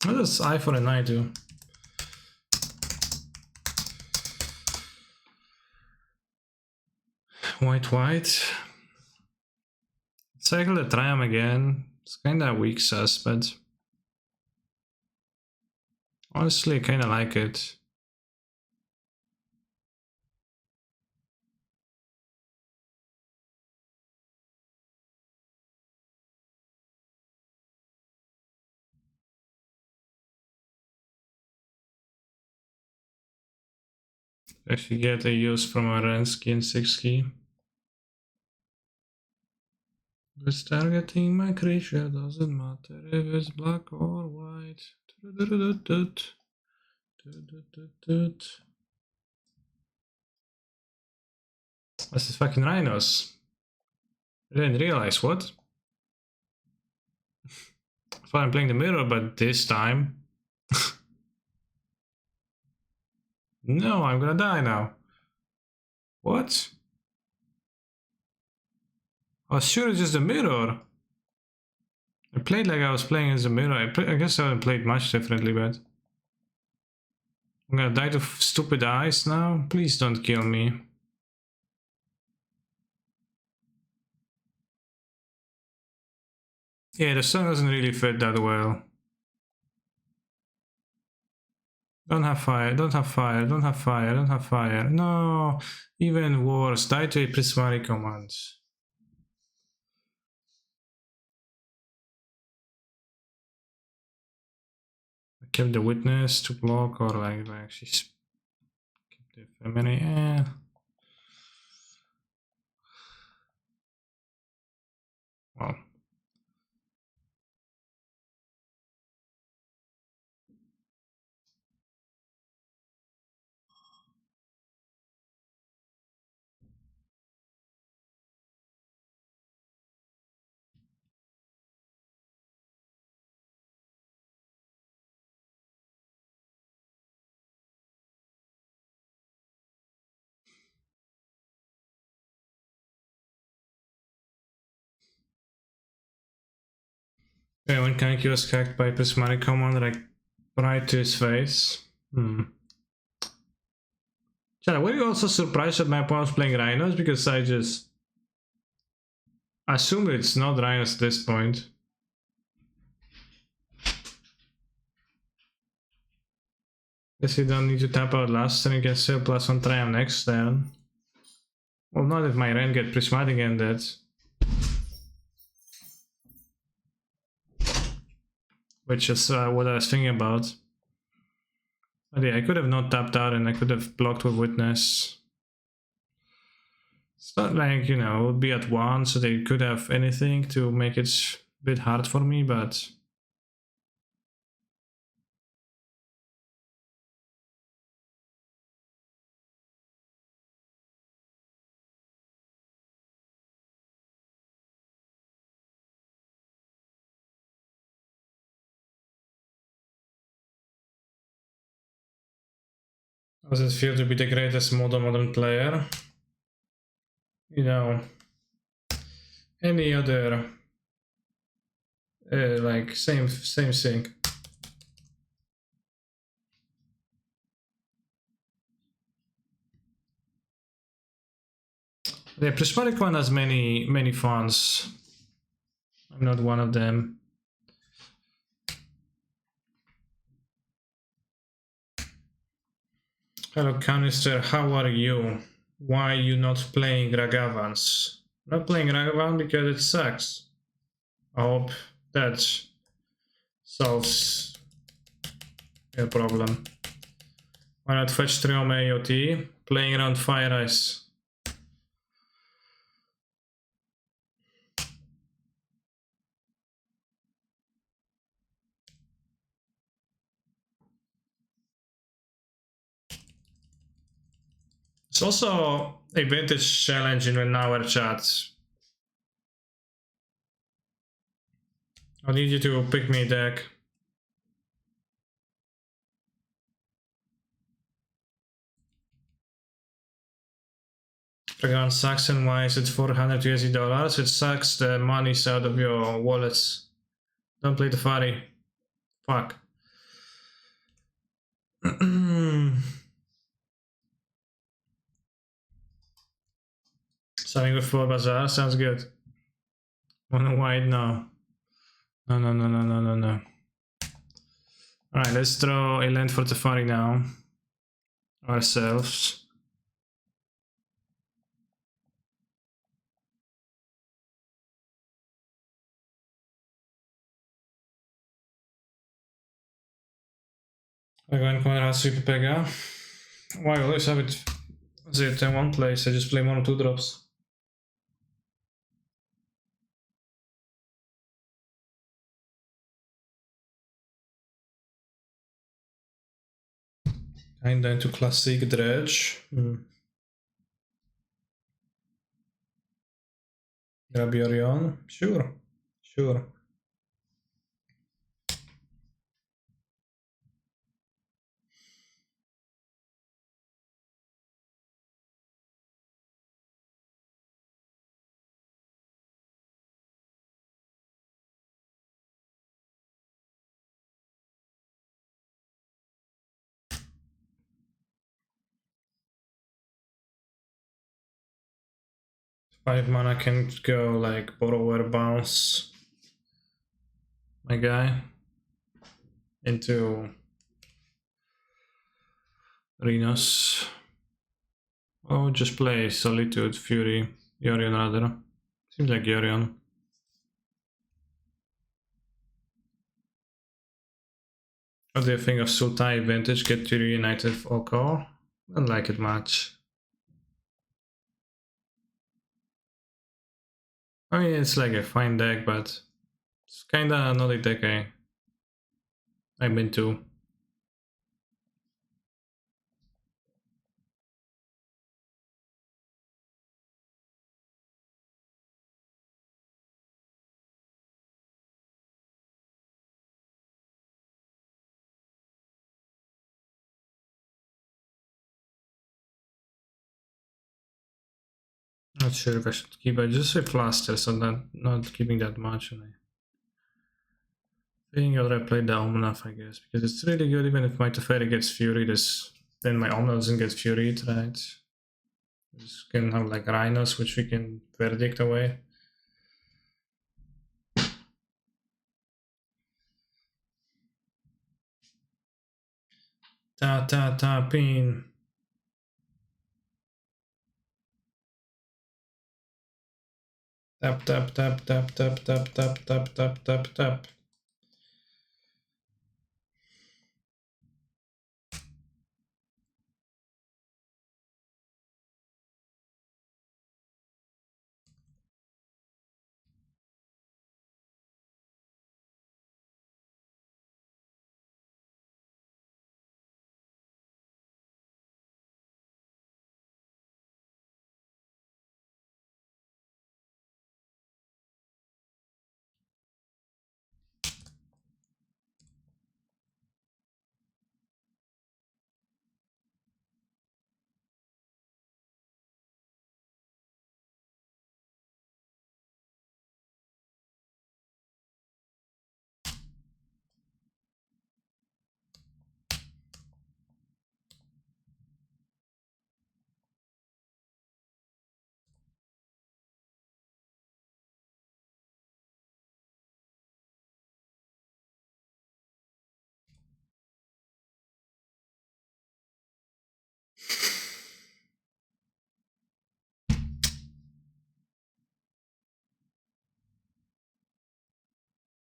What does I for an I do? White, white. Cycle the Triumph again. It's kinda weak sus, but honestly, I kinda like it. If you get a use from a Rensky and 6 key. It's targeting my creature, doesn't matter if it's black or white. This is fucking rhinos. I didn't realize what. I thought I'm playing the mirror, but this time. No, I'm gonna die now. What? I was sure it's just a mirror. I played like I was playing as a mirror. I guess I haven't played much differently, but... I'm gonna die to stupid eyes now? Please don't kill me. Yeah, the sun doesn't really fit that well. Don't have fire, don't have fire, don't have fire, don't have fire. No! Even worse, die to a prismatic command. I kept the witness to block, or like she's kept the feminine. Yeah. Well. Okay, when Kaneki was hacked by prismatic command, like right to his face. Chad, were you also surprised that my opponent was playing rhinos? Because I just assumed it's not rhinos at this point. Guess you don't need to tap out last turn, you can still +1 triumph next turn. Well, not if my Ren get prismatic ended. Which is what I was thinking about. But yeah, I could have not tapped out and I could have blocked with witness. It's not like, you know, it would be at 1, so they could have anything to make it a bit hard for me, but... How does it feel to be the greatest modern player? You know, any other like same thing. The prismatic one has many fans. I'm not one of them. Hello Canister, how are you? Why are you not playing Ragavans? Not playing Ragavan because it sucks. I hope that solves your problem. Why not fetch Triome AOT? Playing around Fire Ice. It's also a vintage challenge in our chat. I need you to pick me a deck. Dragon sucks, and why is it $400 US? It sucks the money's out of your wallets. Don't play the Fari. Fuck. Starting with 4 Bazaar sounds good. Mono white, no. No. Alright, let's draw a land for Teferi now. Ourselves. I go and corner has Super Pega. Why I always have it in one place? I just play 1 or 2 drops. Kinda into classic Dredge. Grab Yorion. Sure. Sure. Five mana can go like borrower bounce my guy into arenas. Oh, just play Solitude, Fury, Yorion rather. Seems like Yorion. What do you think of Sultai Vintage? Get to reunited for core? Don't like it much. I mean, it's like a fine deck, but it's kinda not a deck I've been to. Not sure if I should keep it. Just say Flaster, so not keeping that much. And I think I'll replay the Omnath, I guess, because it's really good. Even if my Teferi gets Fury, then my Omnath doesn't get Furied, right? Just can have like Rhinos, which we can verdict away. Pin. Tap.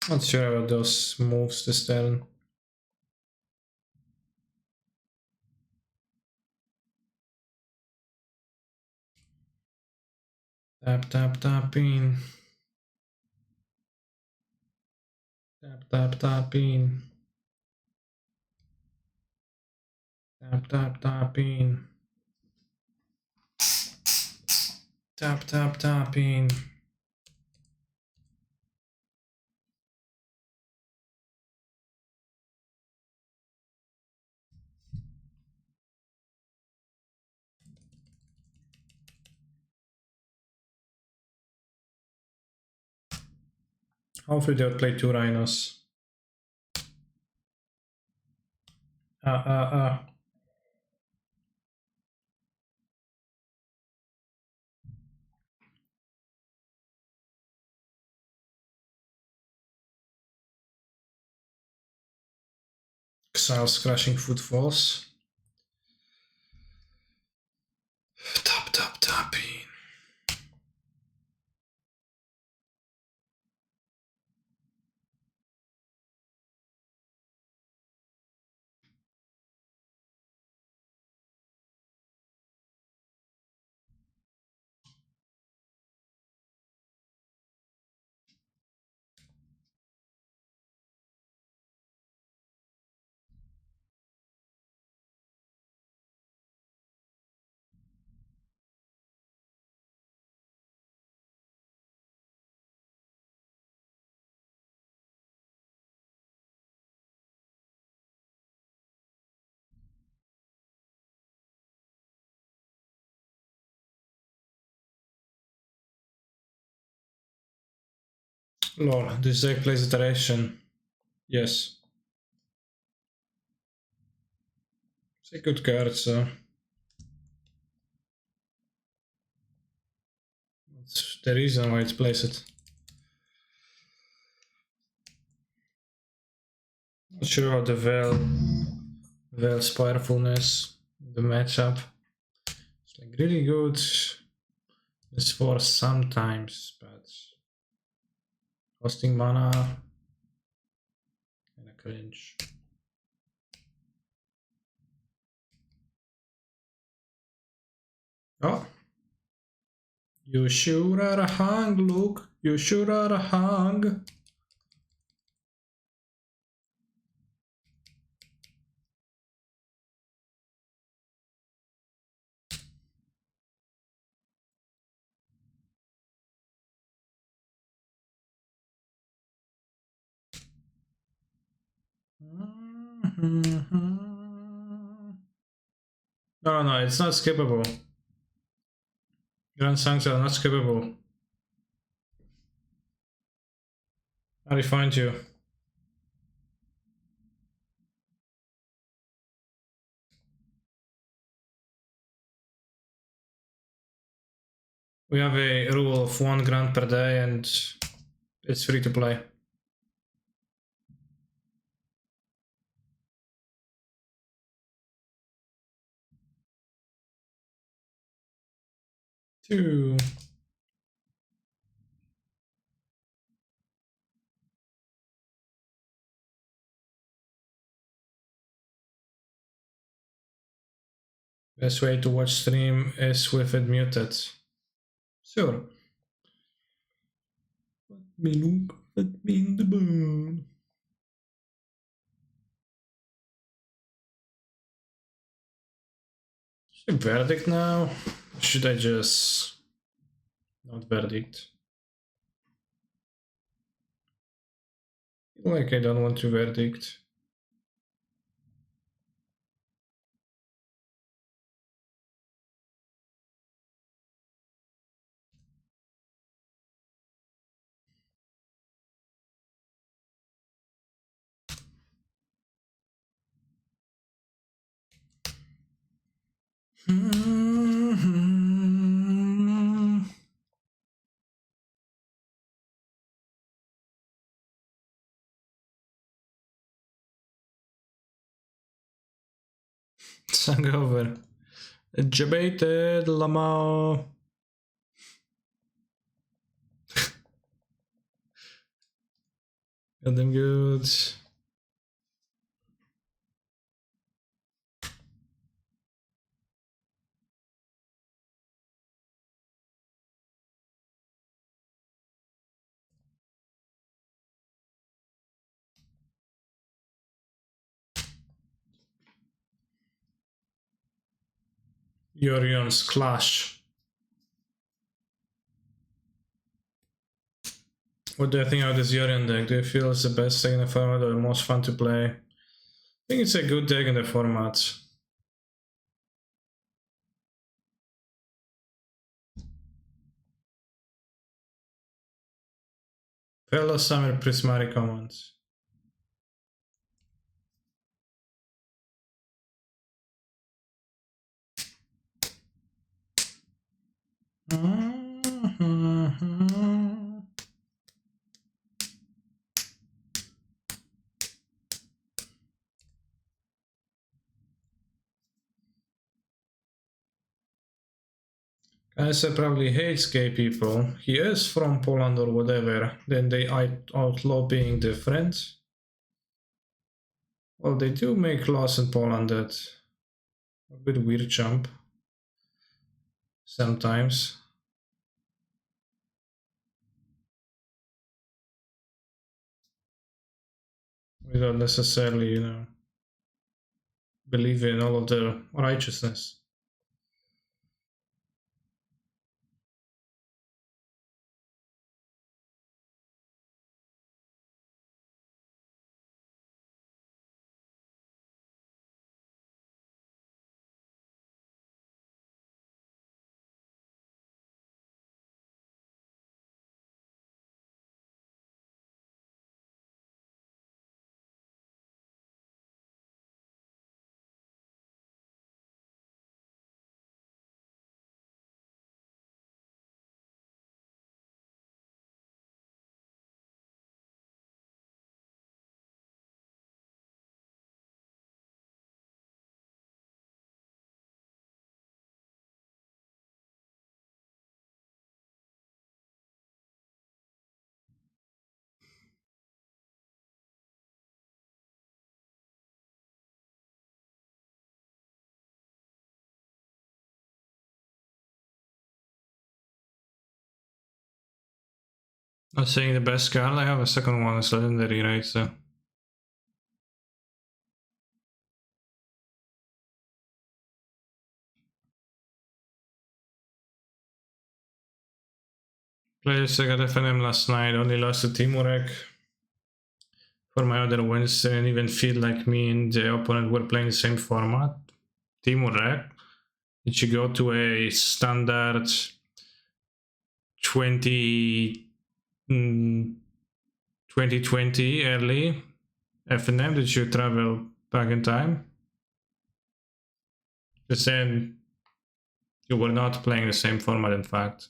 Not sure about those moves this turn. Tapping. Tapping. Tapping. Tapping. Hopefully they'll play two Rhinos. Exiles crashing footfalls. Tapping. Lol, this deck plays iteration. Yes. It's a good card, so. That's the reason why it plays it. Not sure how the Veil's powerfulness, the matchup. It's like really good. It's for sometimes, but costing mana and a cringe. Oh, you sure are a hung, Luke. You sure are a hung. No, it's not skippable. Grand songs are not skippable. How do you find you? We have a rule of 1 grand per day and it's free to play. Two. Best way to watch stream is with it muted. Sure. Let me look, let me in the bone. Should I verdict now? Should I just not verdict? Like I don't want to verdict. Sang over. Debated Lamau. Got them good. Yorion's Clash. What do you think of this Yorion deck? Do you feel it's the best deck in the format or the most fun to play? I think it's a good deck in the format. Fellow Summer Prismari comments. Kaiser probably hates gay people. He is from Poland or whatever. Then they outlaw being different. Well, they do make laws in Poland that are a bit weird jump. Sometimes. Without necessarily, believe in all of the righteousness. I'm saying the best card I have, a second one is legendary, right? So played Sega FNM last night, only lost to Timurek. For my other wins, didn't even feel like me and the opponent were playing the same format. Timurek, did you go to a standard 2020 early FNM? Did you travel back in time? Just saying you were not playing the same format, in fact.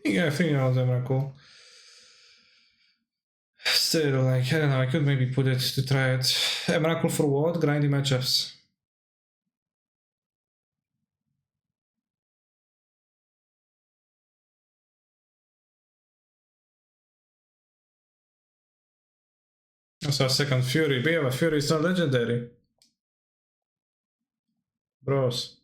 Yeah, I think all of them are cool. Still, like, I don't know, I could maybe put it to try it. Emrakul for what? Grindy matchups. Also, a second Fury. But yeah, but Fury is not legendary. Bros.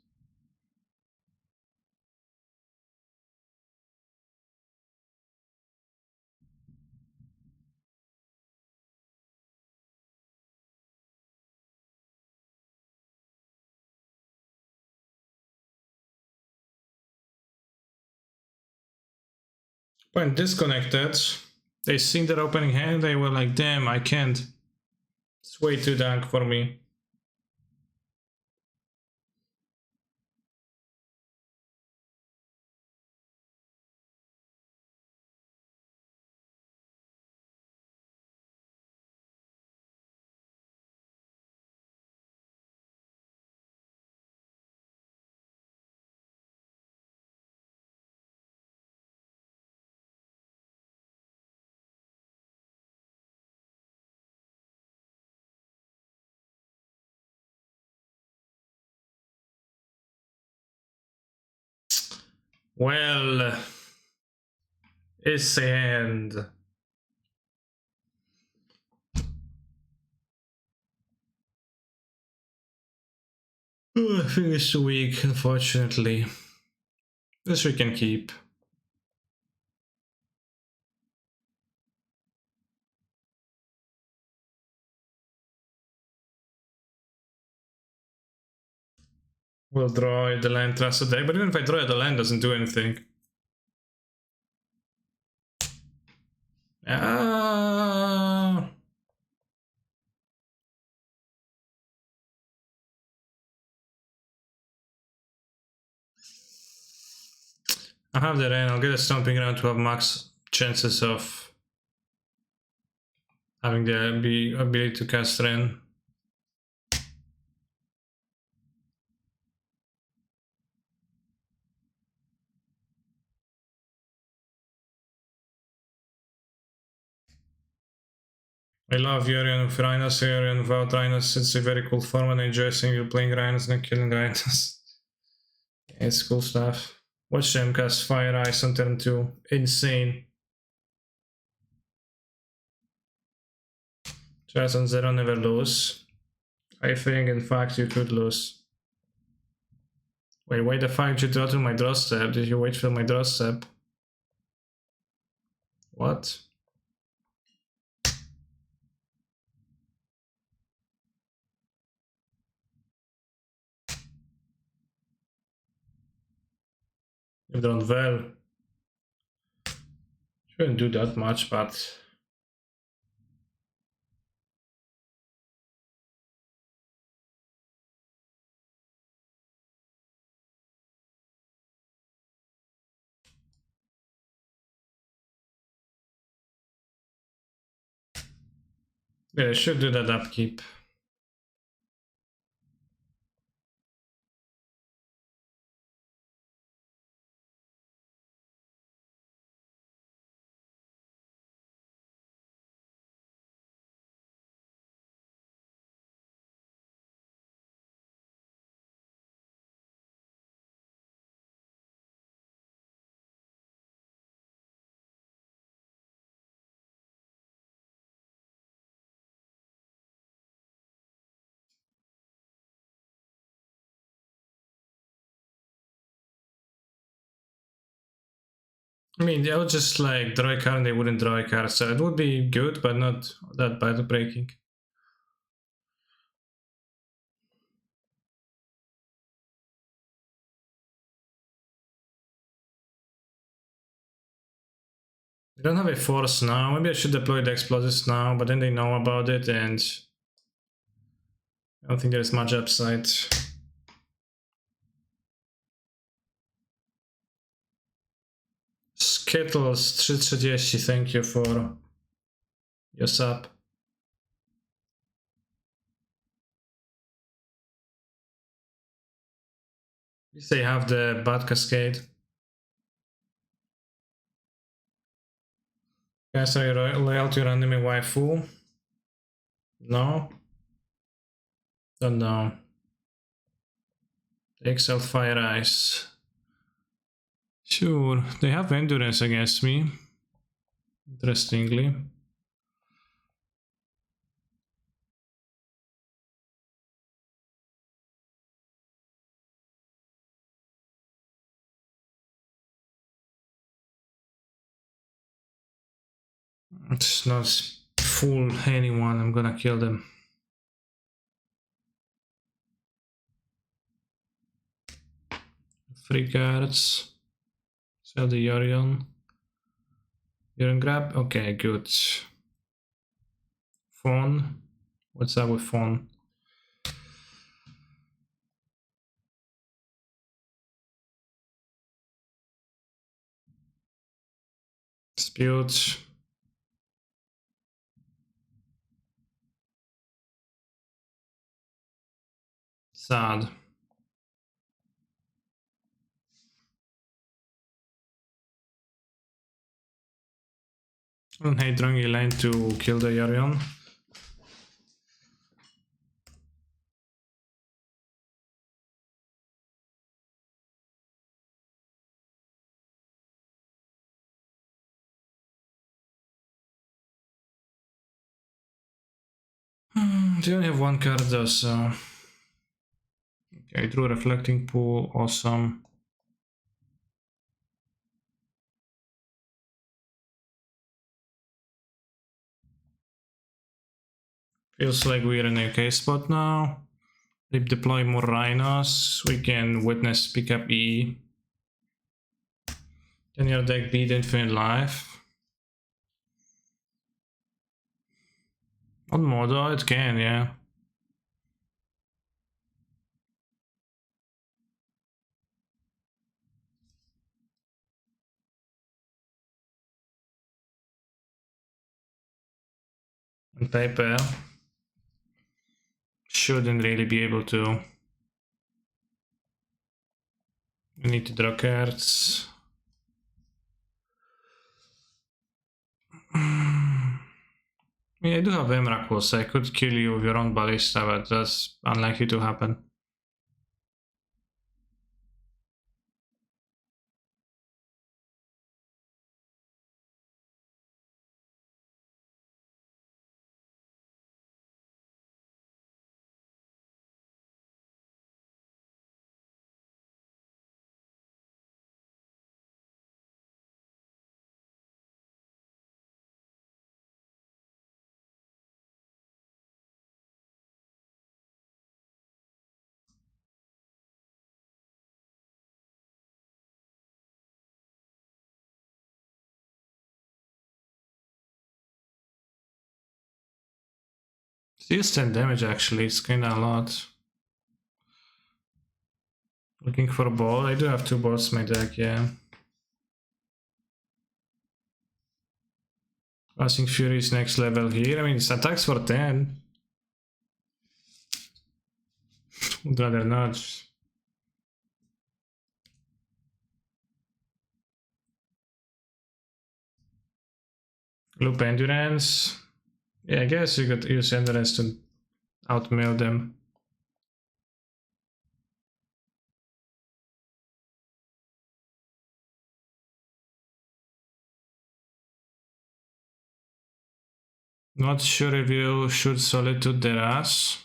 When disconnected, they seen their opening hand, they were like, damn, I can't. It's way too dank for me. Well, it's the end. I finished the week, unfortunately. This we can keep. We'll draw the land twice a day, but even if I draw it, the land doesn't do anything. Ah. I have the rain, I'll get a stomping ground to have max chances of having the ability to cast rain. I love Yorion with Rhinos, Yorion without Rhinos. It's a very cool form and I enjoy seeing you playing Rhinos and killing Rhinos. It's cool stuff. Watch them cast Fire Ice on turn 2. Insane. Chance on 0 never lose. I think in fact you could lose. Wait, why the fuck did you draw to my draw step? Did you wait for my draw step? What? You've done well. Shouldn't do that much, but yeah, I should do that upkeep. I mean, I would just like draw a card and they wouldn't draw a card, so it would be good, but not that battle breaking. They don't have a force now. Maybe I should deploy the explosives now, but then they know about it and I don't think there's much upside. Skittles 330, thank you for your sub. At least they have the Bat Cascade. Guys, are you loyal to your anime waifu? No? Don't know. They excel Fire Ice. Sure, they have endurance against me. Interestingly. It's not fool anyone, I'm gonna kill them. Three cards. Sell the Yorion. Yorion grab? Okay, good. Phone. What's up with phone? Dispute. Sad. I don't hate drawing a line to kill the Yorion. They only have one card though, so... Okay, I drew Reflecting Pool, awesome. Feels like we're in a okay spot now. They deploy more rhinos, we can witness pick up E. Then your deck beat Infinite Life. On Modo, it can, yeah. On paper, shouldn't really be able to. We need to draw cards. I mean, I do have Emrakul, so I could kill you with your own Ballista, but that's unlikely to happen. It's 10 damage actually, it's kinda a lot. Looking for a ball, I do have 2 balls in my deck, yeah. Passing Fury is next level here, I mean it's attacks for 10. Would rather not. Loop Endurance. Yeah, I guess you could use Endurance to outmill them. Not sure if you should Solitude their ass.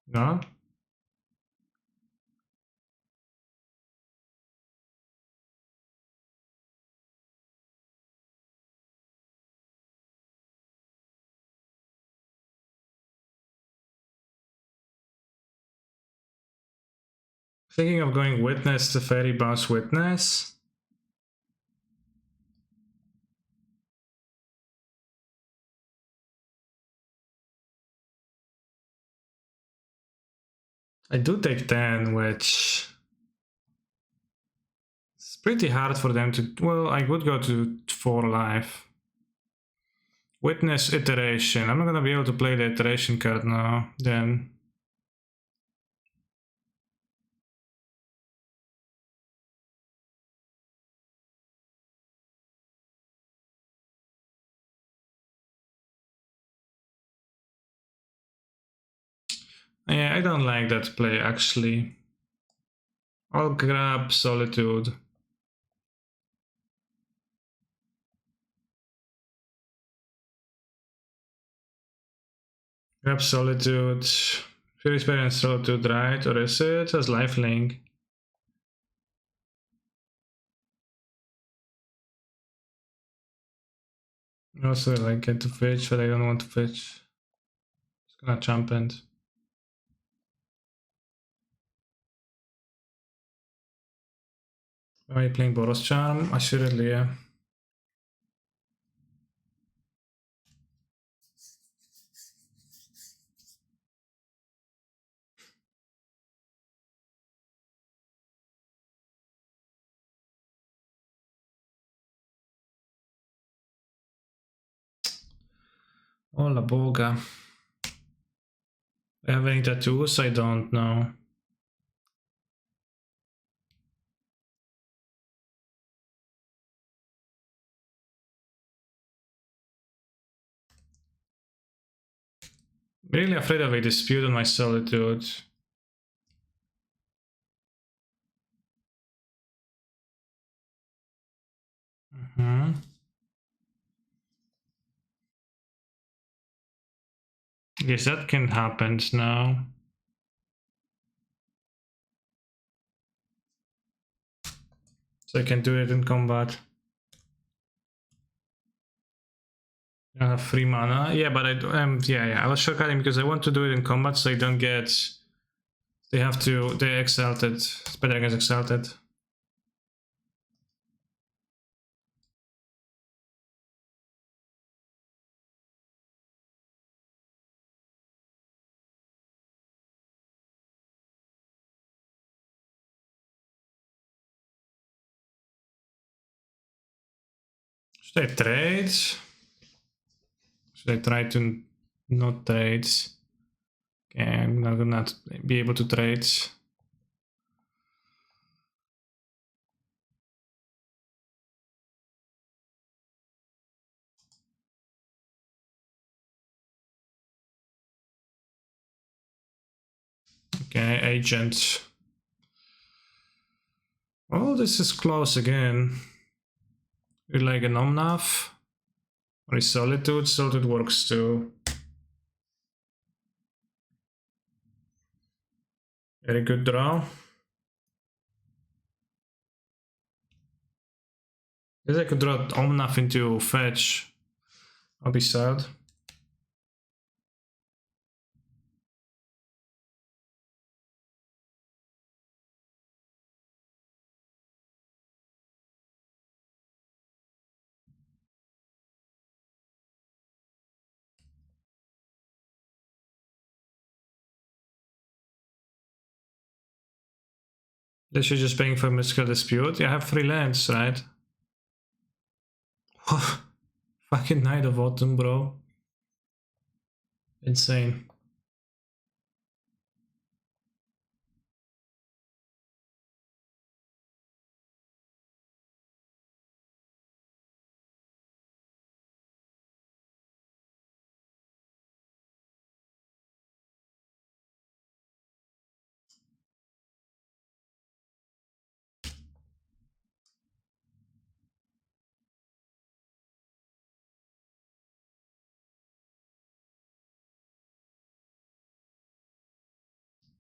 No? Thinking of going Witness to Fairy Bounce Witness. I do take 10, which it's pretty hard for them to... Well, I would go to 4 life. Witness Iteration. I'm not gonna be able to play the Iteration card now, then. Yeah, I don't like that play, actually. I'll grab Solitude. Grab Solitude. Fury Spirit and Solitude, right? Or is it as lifelink? Also, like, get to fetch, but I don't want to fetch. It's gonna jump end. Are you playing Boros Charm? Assuredly, yeah. Oh la boga. I have any tattoos? I don't know. Really afraid of a dispute on my Solitude. Yes, that can happen now. So I can do it in combat. I have 3 mana. Yeah, but I I was shortcutting because I want to do it in combat so I don't get... They exalted. It's better against exalted. Should I trade? Should I try to not trade? Okay, I'm not gonna be able to trade. Okay, agent. Oh, this is close again. You like an Omnath? Or is Solitude? Solitude works too. Very good draw. Guess I could draw Omnath into fetch. I'll be sad. This is just paying for Mystical Dispute. Yeah, I have 3 lands, right? Fucking Knight of Autumn, bro. Insane.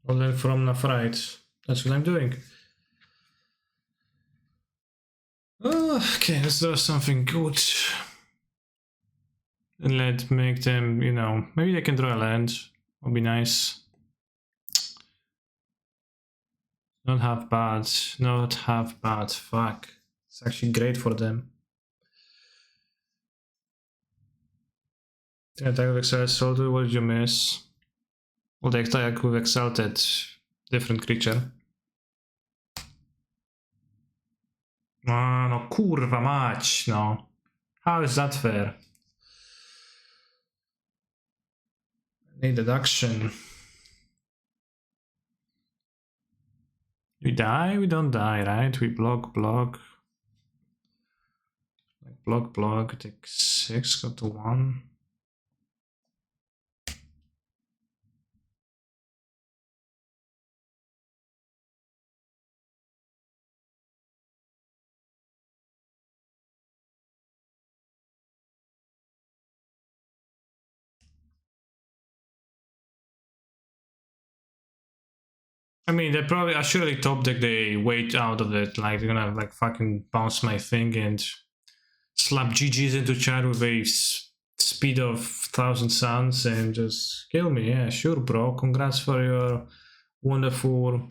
I'll learn from Nafrite. That's what I'm doing. Okay, let's do something good. And let's make them, you know, maybe they can draw a land. Would be nice. Not half bad. Not half bad. Fuck. It's actually great for them. The attack with Excel Soldier, what did you miss? Well, the attack with Exalted, different creature. No kurwa mać, no. How is that fair? Need deduction. We die? We don't die, right? We block. Block, take 6, go to 1. I mean, they probably, I surely top deck they wait out of it. Like, they're gonna like fucking bounce my thing and slap GGs into chat with a speed of 1,000 suns and just kill me. Yeah, sure, bro. Congrats for your wonderful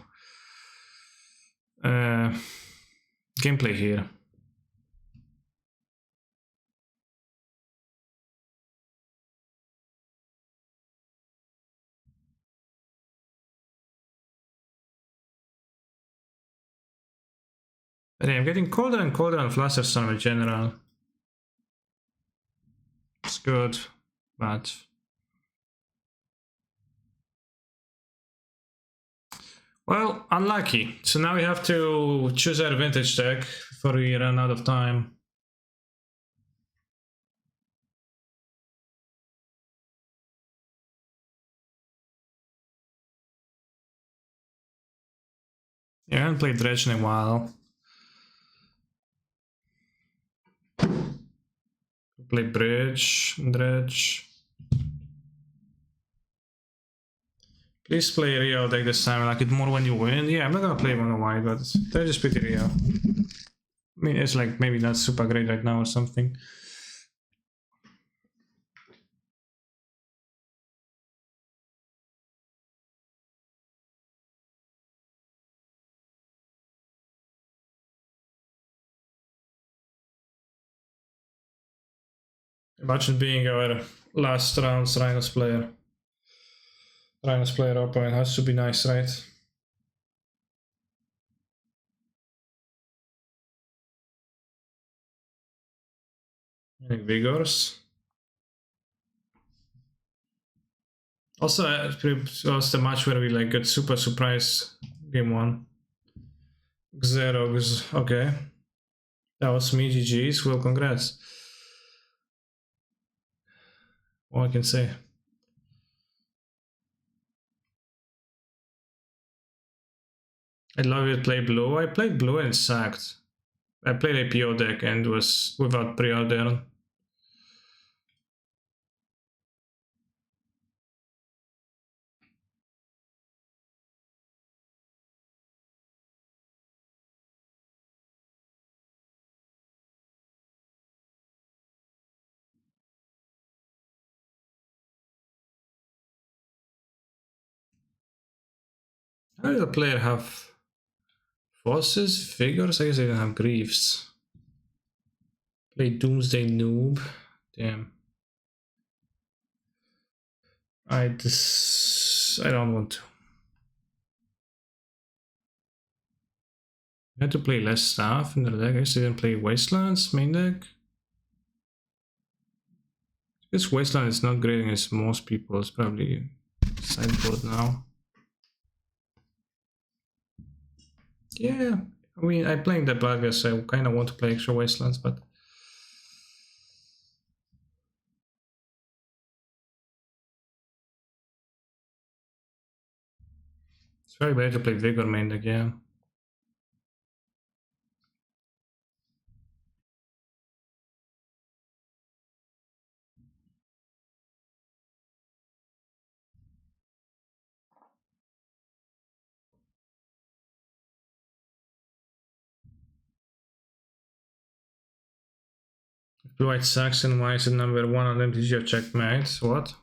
gameplay here. But yeah, I'm getting colder and colder on Flusterstorm in general. It's good, but well, unlucky. So now we have to choose our vintage deck before we run out of time. Yeah, I haven't played Dredge in a while. Play Dredge. Please play Rio deck this time. I like it more when you win. Yeah, I'm not gonna play Mono White, but Dredge is pretty Rio. I mean, it's like maybe not super great right now or something. Imagine being our last round's Rhinos player. Rhinos player opponent has to be nice, right? Any Vigors. Also, it was the match where we like got super surprised game 1. Xerox, okay. That was me, GG's. Well, congrats. All I can say. I love it. Play blue. I played blue and sacked. I played a PO deck and was without pre-order. How does a player have bosses, figures? I guess they don't have griefs. Play Doomsday Noob. Damn. I don't want to. I had to play less stuff in the deck. I guess I didn't play Wastelands main deck. This Wasteland is not great against most people. It's probably sideboard now. Yeah, I mean, I'm playing the bug, so I kind of want to play extra Wastelands, but it's very better to play Vigor main deck, yeah. Blue White sucks and why is it number 1 on them? Did you checkmate? What?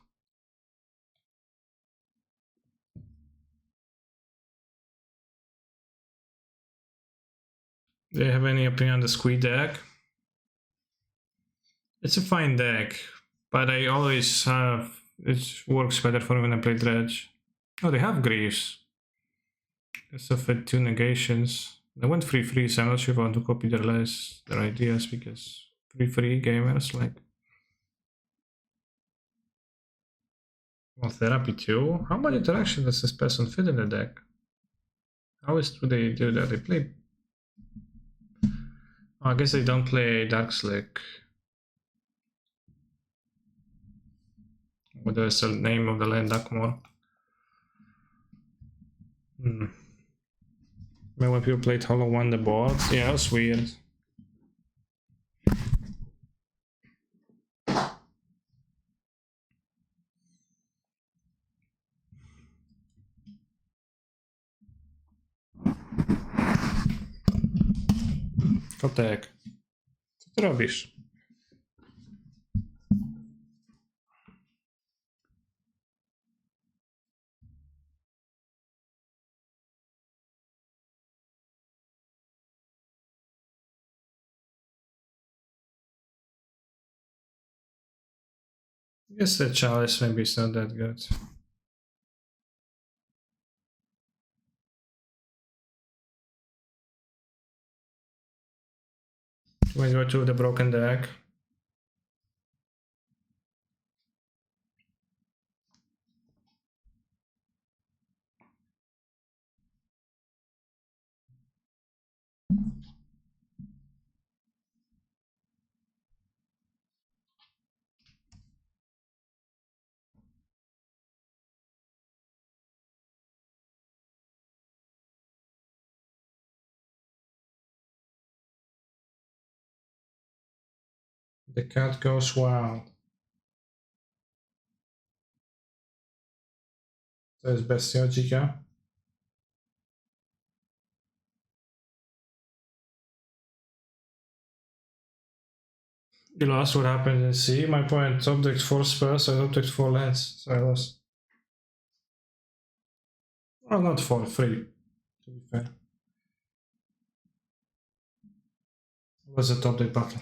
Do you have any opinion on the Squid deck? It's a fine deck, but I always have... It works better for me when I play Dredge. Oh, they have Greaves. Because of it, 2 negations. They went 3-3, so I'm not sure if I want to copy their ideas, because 3-3 gamers, like... Well, Therapy 2? How much interaction does this person fit in the deck? How do they do that? They play... Oh, I guess they don't play Dark Slick. What is the name of the land? Duckmore? Maybe when people played Hollow 1 the board? Yeah, that was weird. Kotek, co ty robisz? I guess the chalice maybe is not that good. When you go to the broken deck. The cat goes wild. To jest bestia dzika. You lost. What happened in C? My point, top decked 4 spells, I top decked 4 lands, so I lost. Well, not 4, 3, to be fair. It was a top deck battle.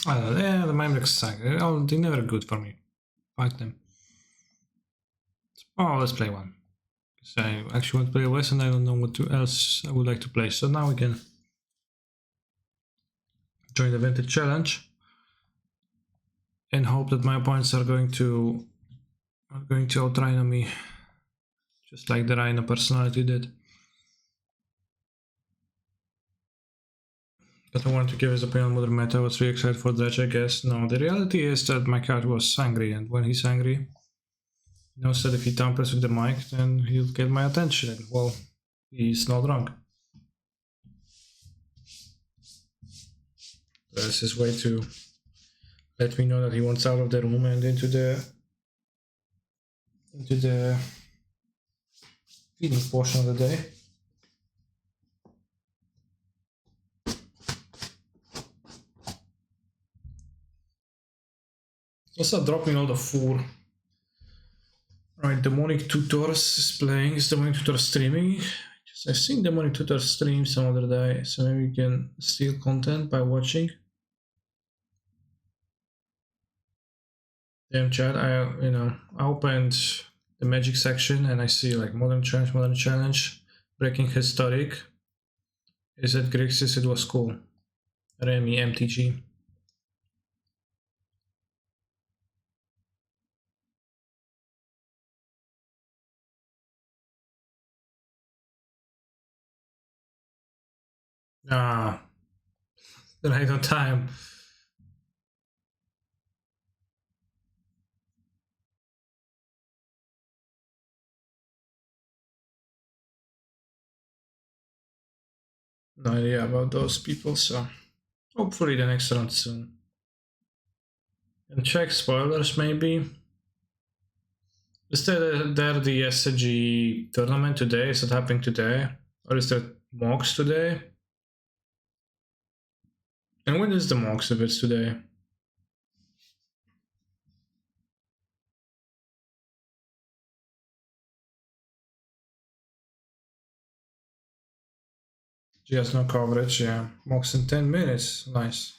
I don't know, yeah, the Mimics suck. They're never good for me. Fuck them. Oh, let's play one. So I actually want to play a West and I don't know what else I would like to play. So now we can join the Vintage Challenge and hope that my opponents are going to out-rhino me, just like the Rhino personality did. But I want to give his opinion on modern meta. I was really excited for Dredge, I guess. No, the reality is that my cat was angry, and when he's angry, he knows that if he tampers with the mic, then he'll get my attention. Well, he's not drunk. That's his way to let me know that he wants out of the room and into the feeding portion of the day. Also dropping all the food. Right, Demonic Tutors is playing. Is Demonic Tutor streaming? I've seen Demonic Tutor stream some other day, so maybe we can steal content by watching. Damn chat, I opened the magic section and I see like modern challenge, breaking historic. Is it Grixis? It was cool. Remy MTG. Ah, right on time. No idea about those people, so hopefully the next round soon. And check spoilers maybe. Is there the SCG tournament today? Is it happening today? Or is there mocks today? And when is the mocks if it's today? She has no coverage, yeah. Mocks in 10 minutes, nice.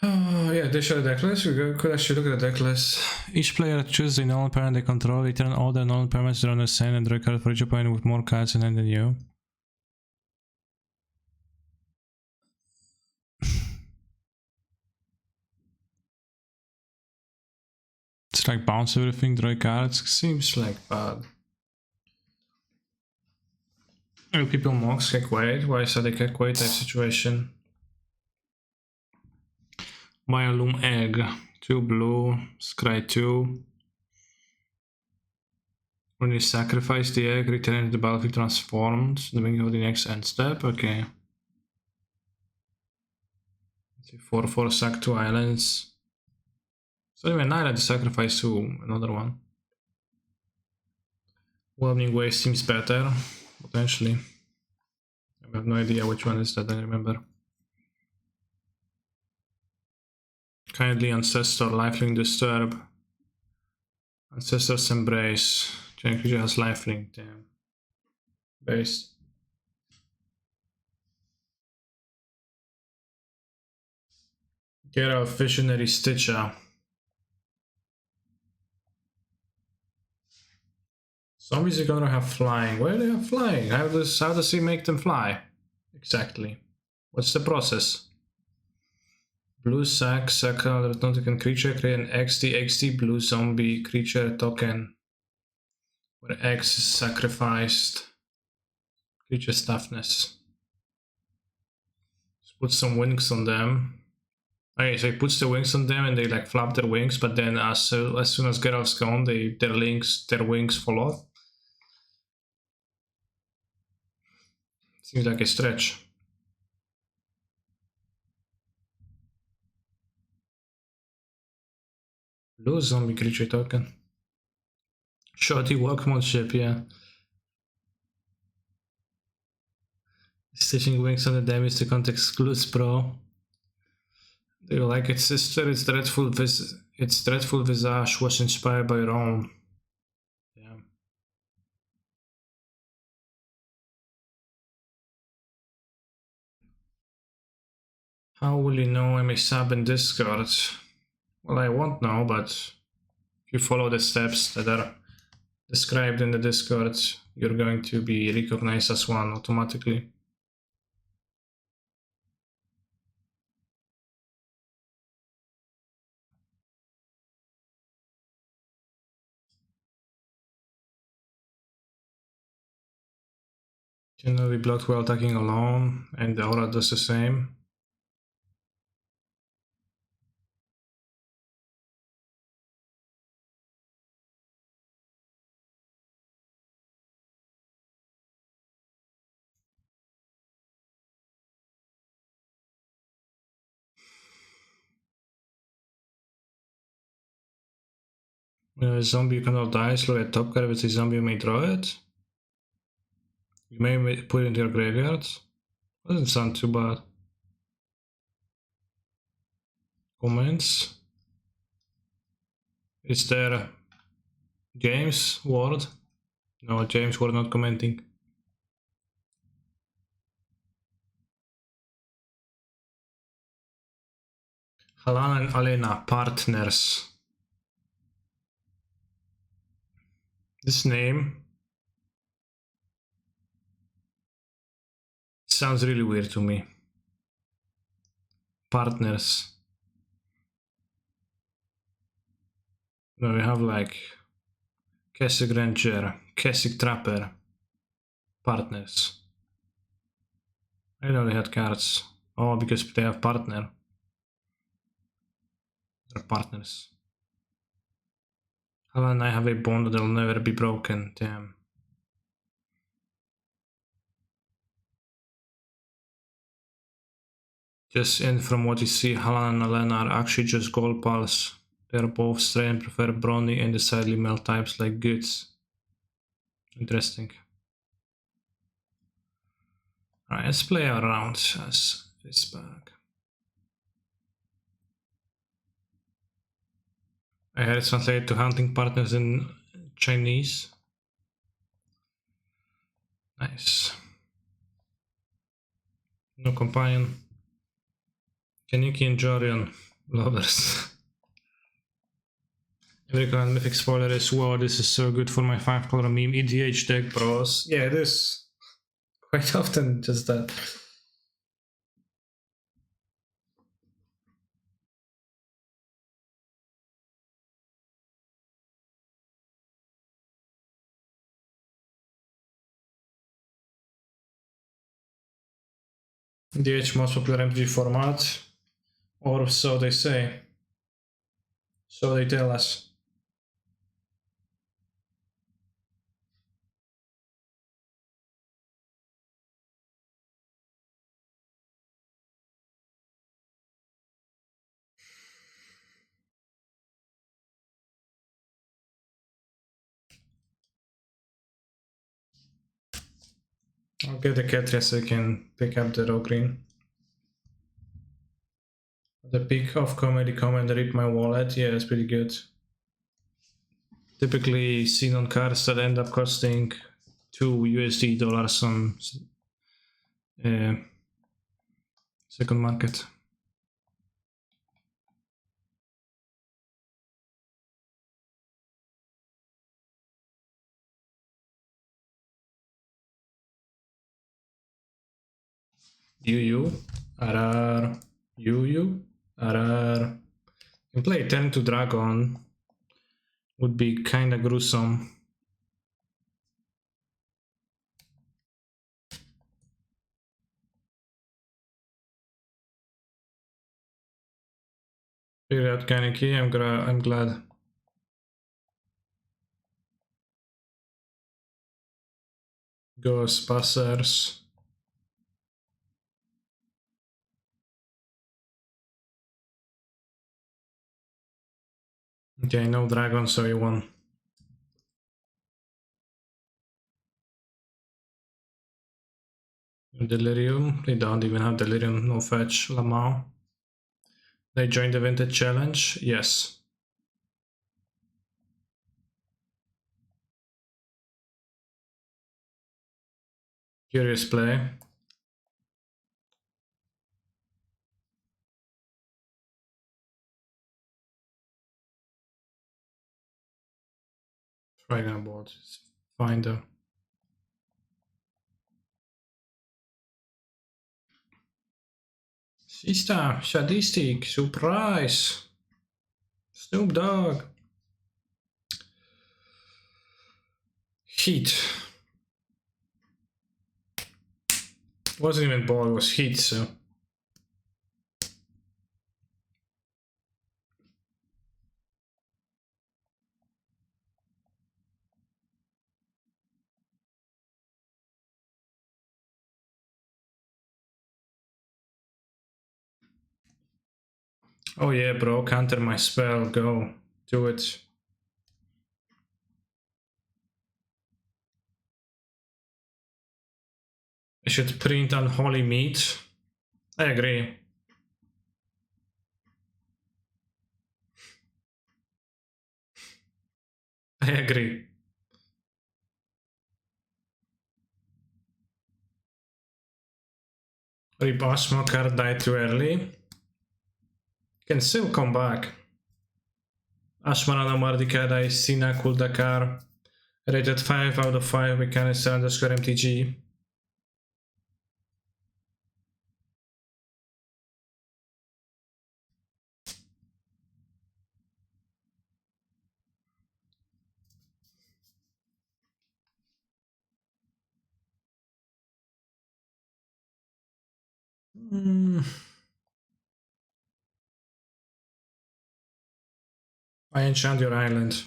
Oh, yeah, they show the deck list. We could actually look at the deck list. Each player chooses a null parent they control. Return all their null parents on the sand and draw a card for each opponent with more cards in hand than you. It's like bounce everything, draw cards. Seems like bad. Will people mocks Kek-Wait? Why is that a Kek-Wait type situation? Bioloom Egg. 2 blue, scry 2. When you sacrifice the egg, return it to the battlefield transformed. The beginning of the next end step. Okay. 4/4 sack 2 islands. So even an island to sacrifice to another one. Whelming Wave seems better, potentially. I have no idea which one is that, I remember. Kindly Ancestor, Lifelink Disturb. Ancestor's Embrace. Giant creature has Lifelink, damn. Base. Get out Visionary Stitcher. Zombies are gonna have flying. Why do they have flying? How does he make them fly? Exactly. What's the process? Blue sack another token creature, create an XD blue zombie creature token where X is sacrificed. Creature toughness. Just put some wings on them. Okay, so he puts the wings on them and they like flap their wings, but then as soon as Geralt's gone, their wings fall off. Seems like a stretch. Blue zombie creature token. Shorty Walkmon ship, yeah. Stitching wings on the damage to context clues, bro. Do you like its sister? Its dreadful visage was inspired by your own. Yeah. How will you know I'm a sub in Discord? Well, I won't know, but if you follow the steps that are described in the Discord, you're going to be recognized as one automatically. Generally blocked while attacking alone, and the aura does the same. A zombie cannot die, slowly at top card with a zombie you may draw it. You may put it into your graveyard. Doesn't sound too bad. Comments. Is there James Ward? No, James Ward not commenting. Halan and Alena, partners. This name sounds really weird to me. Partners. No, we have like Keswick Ranger, Keswick Trapper. Partners. I know they had cards. Oh, because they have partner. They're partners. Halan and I have a bond that'll never be broken. Damn. Just in from what you see, Halan and Alena are actually just gold pals. They are both straight and prefer brawny and decidedly male types like goods. Interesting. Alright, let's play around as this bag. I had it translated to hunting partners in Chinese. Nice. No companion. Kaniki and Yorion, lovers. Every current mythic spoiler is, wow, this is so good for my 5-color meme EDH deck, bros. Yeah, it is. Quite often just that. EDH most popular MTG format, or so they say. So they tell us. I'll get the Ketria so I can pick up the raw green. The peak of comedy comment rip my wallet, yeah, it's pretty good. Typically seen on cards that end up costing $2 on second market. RR, RR. Can play turn to dragon. Would be kinda gruesome. Figure out Kaneki, I'm glad. Ghostbusters. Okay, no dragon, so you won. Delirium. They don't even have Delirium. No fetch. Lamau. They joined the Vintage Challenge. Yes. Curious play. Dragon Bolt. Fine though. Sista, sadistic, surprise. Snoop Dogg. Heat. Wasn't even ball, it was heat, so. Oh yeah, bro, counter my spell, go. Do it. I should print Unholy Meat. I agree. I agree. Rip Asmo card died too early. Can still come back. Ashmarana Mardikada is Sina Kuldakar. Rated 5 out of 5 with Canister underscore MTG. I enchant your island.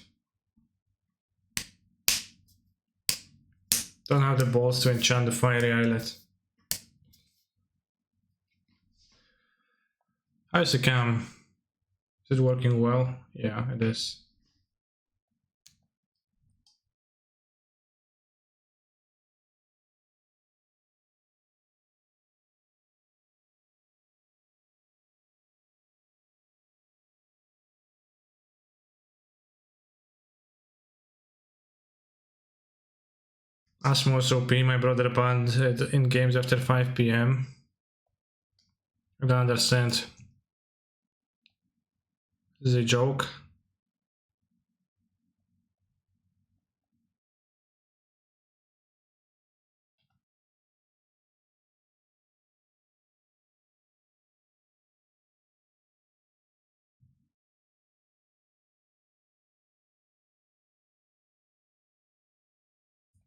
Don't have the balls to enchant the fiery islet. How's the cam? Is it working well? Yeah, it is. Asmos OP, my brother banned in games after 5 PM. I don't understand. This is a joke.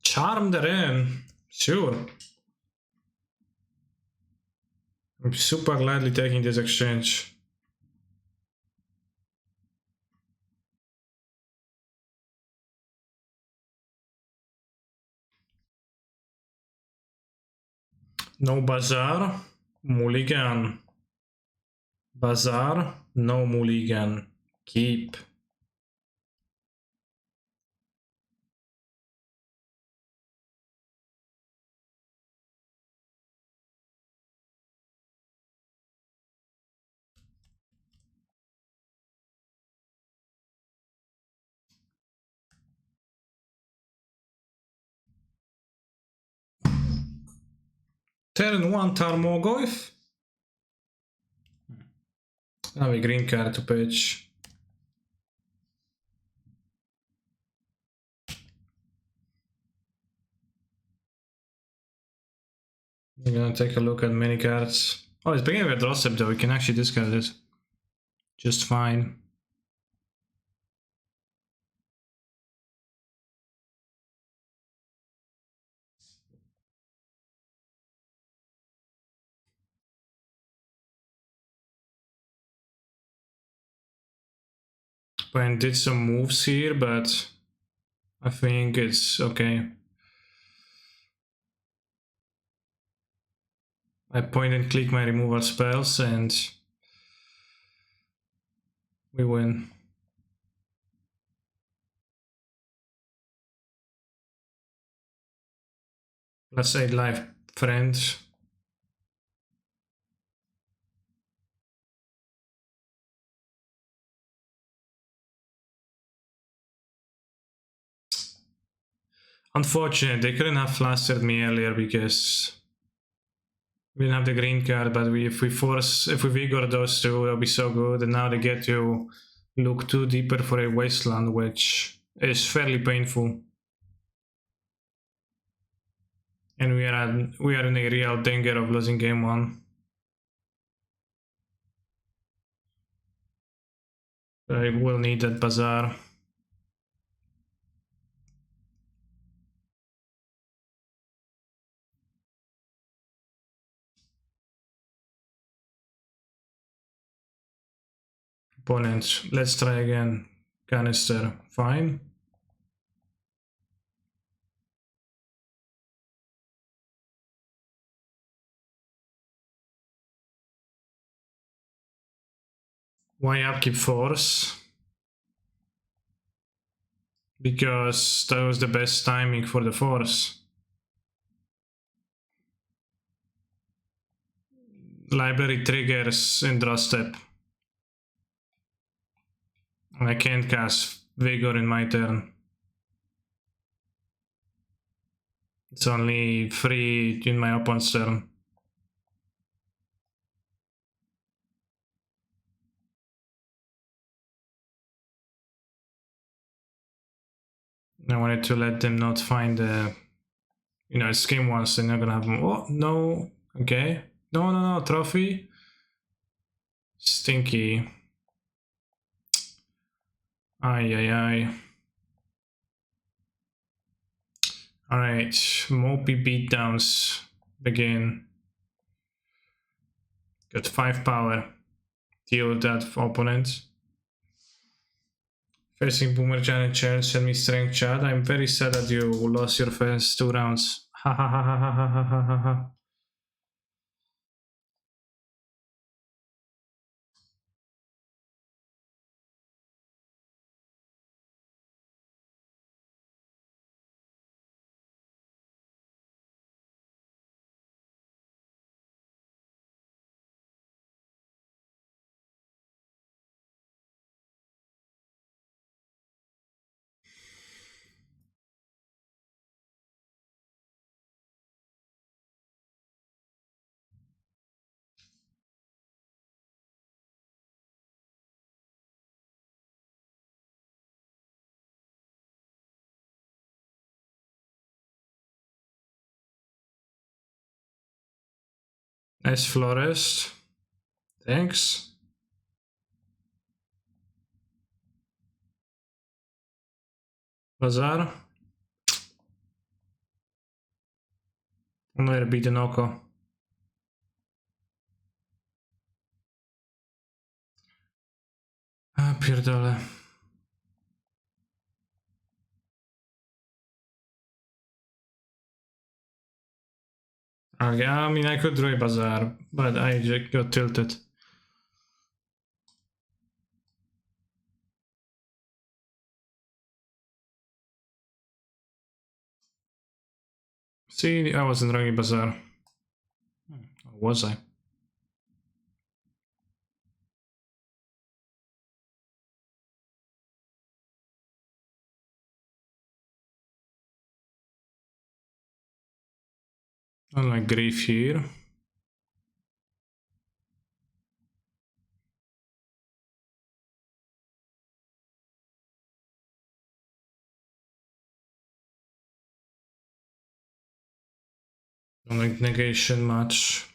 Charm the Ram. Sure. I'm super gladly taking this exchange. No bazaar, mulligan. Bazaar, no mulligan. Keep. Turn 1 Tarmogoyf. Now a green card to pitch. We're gonna take a look at mini cards. Oh, it's beginning with Drossip though, we can actually discard it. Just fine. Ben did some moves here, but I think it's okay. I point and click my removal spells and we win. +8 life, friends. Unfortunate, they couldn't have flustered me earlier because we didn't have the green card, but if we vigor those two, it'll be so good. And now they get to look too deeper for a wasteland, which is fairly painful. And we are in a real danger of losing game 1. I will need that bazaar. Opponent, let's try again. Canister, fine. Why upkeep force? Because that was the best timing for the force. Library triggers in draw step. And I can't cast Vigor in my turn. It's only 3 in my opponent's turn. I wanted to let them not find the... You know, it's game 1, so they're not gonna have... Oh, no. Okay. No, trophy. Stinky. Ay. Alright, mopey beatdowns begin. Got 5 power. Deal with that for opponent. Facing Boomer Giant Challenge, send me strength chat. I'm very sad that you lost your first 2 rounds. Ha ha ha ha ha ha ha ha ha. Nice Florist. Thanks. Bazaar. Non era beaten Oko. A pierdolę. Okay, I mean I could draw a Bazaar, but I just got tilted. See, I wasn't drawing a Bazaar. Or was I? Unlike Grief here. Don't like negation much.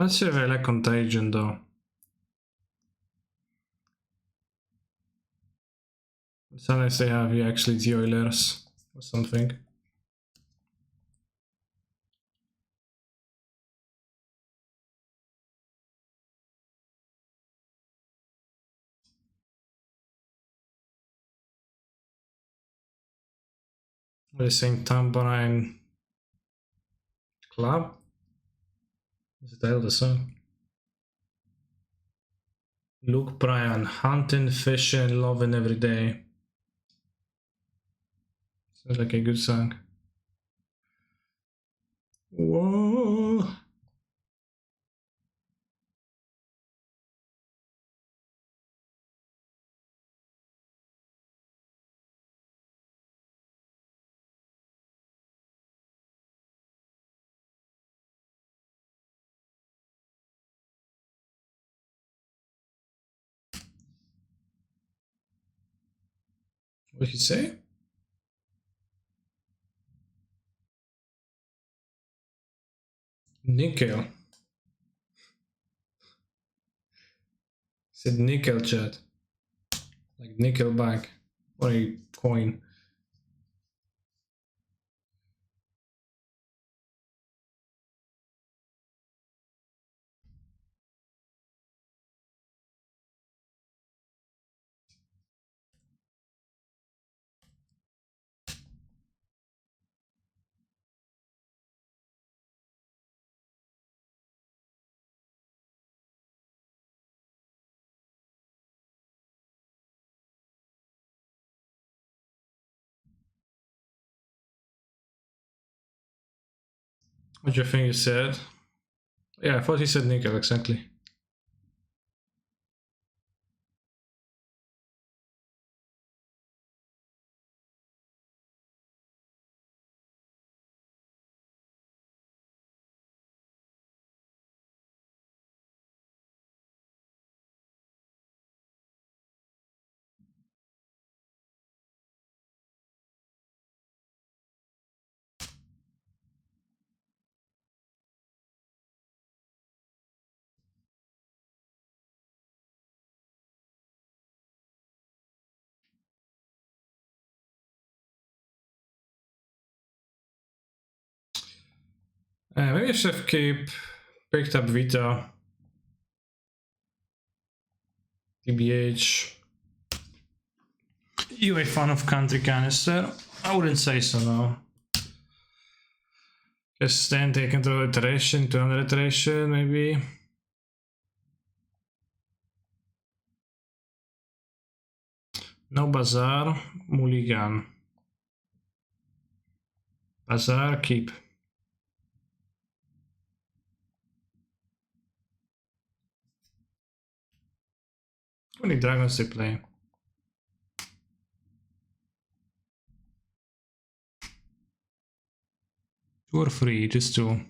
Let's see if I like Contagion though. Unless they have actually the Oilers or something. They're saying Tambourine Club? Is the title of the song? Luke Bryan, hunting, fishing, loving every day. Sounds like a good song. Whoa. What did he say? Nickel. He said nickel, chat. Like nickelback. Or a coin. What do you think he said? Yeah, I thought he said nickel, exactly. Maybe Chef Cape picked up Vita. TBH. You a fan of country canister? I wouldn't say so, no. Just then taken to iteration, to another iteration, maybe. No Bazaar, Mulligan. Bazaar, keep. How many dragons they play? 2 or 3, just 2.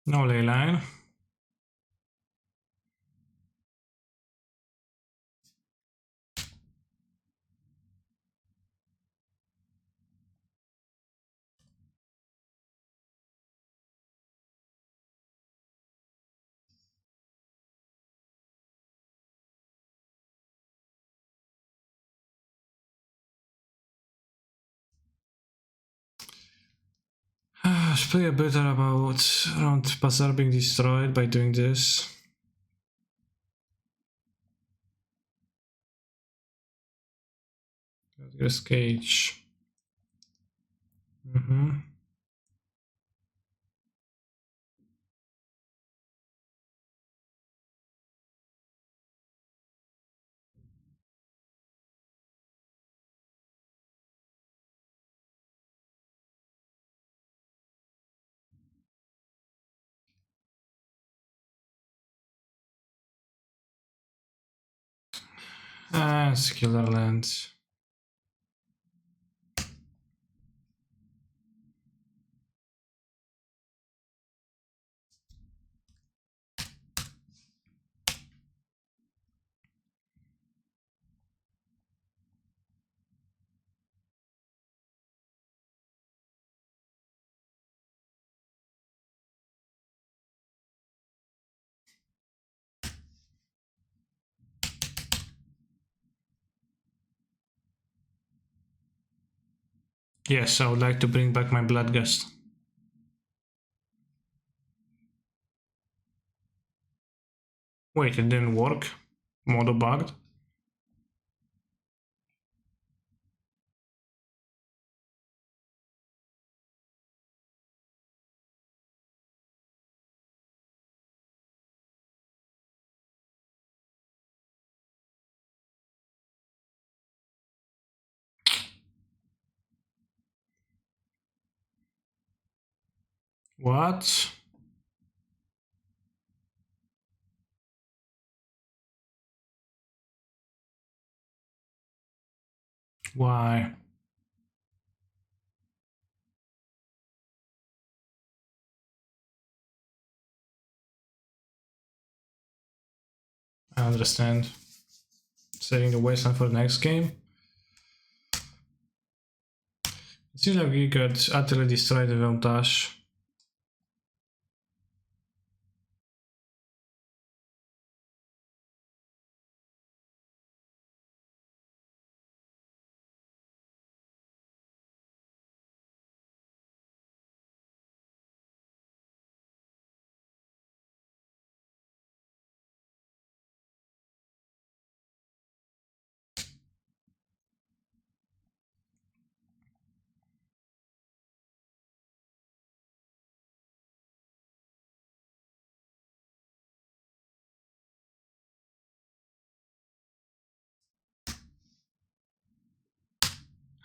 No ley line. I should play a better about around Bazaar being destroyed by doing this. Here's Cage. Skiller land. Yes, I would like to bring back my Bloodgust. Wait, it didn't work? Modo bugged? What? Why? I understand. Saving the wasteland for the next game. It seems like we got utterly destroyed the Vantage.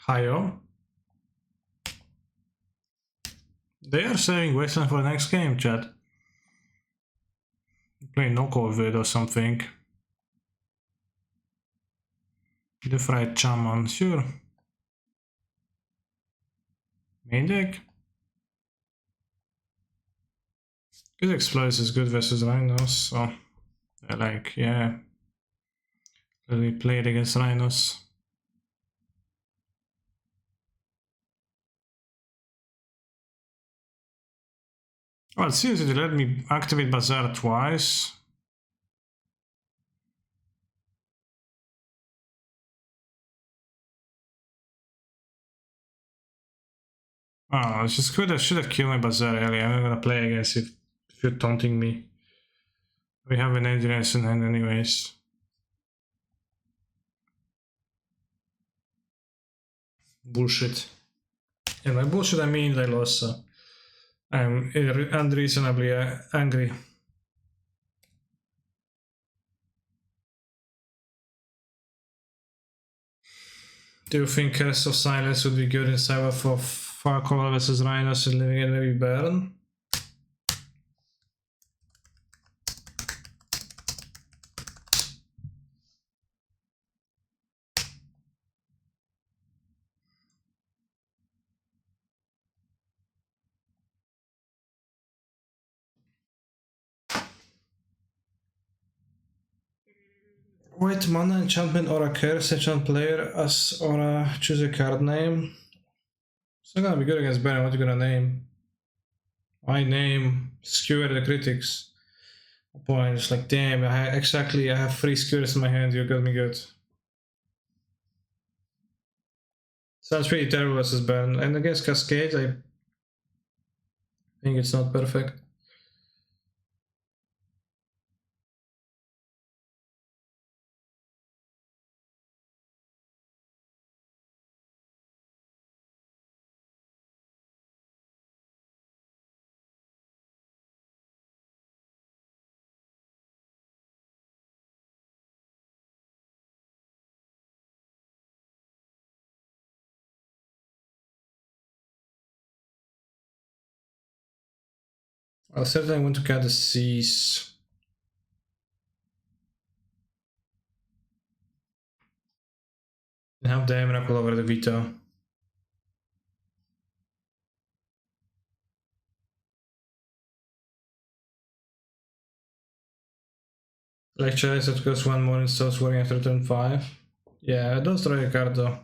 Hiyo. They are saving wasteland for the next game, chat. Play no COVID or something. The fried shaman, sure. Main deck. Good exploits is good versus rhinos, so like, yeah. We played against rhinos. Well, seriously, they let me activate Bazaar twice. Oh, I just should have killed my Bazaar earlier. I'm not gonna play against it if you're taunting me. We have an endurance in hand anyways. Bullshit. And by bullshit I mean I lost. I'm unreasonably angry. Do you think Curse of Silence would be good in Cyber for Farcola versus Rhinos and living in maybe Baron? Wait, mana enchantment or a curse enchant player as or a choose a card name. It's not gonna be good against Baron. What are you gonna name? I name Skewer the Critics. Points like damn, I have 3 skewers in my hand, you got me good. Sounds pretty terrible versus Baron. And against Cascade, I think it's not perfect. I certainly want to cut the Seas. And have the Miracle over the Veto. Like Chalice that goes 1 more and starts working after turn 5. Yeah, don't draw a card though.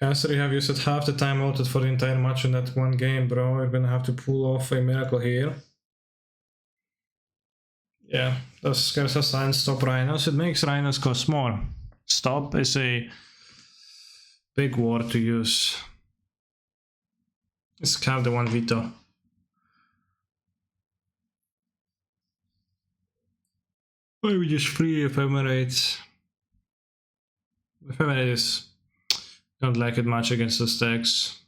Caster, you have used half the time allotted for the entire match in that one game, bro. You're gonna have to pull off a miracle here. Yeah, does Curse of Silence stop Rhinos? It makes Rhinos cost more. Stop is a big war to use. Let's have the one veto. Maybe just free ephemerates. Ephemerate don't like it much against the stacks,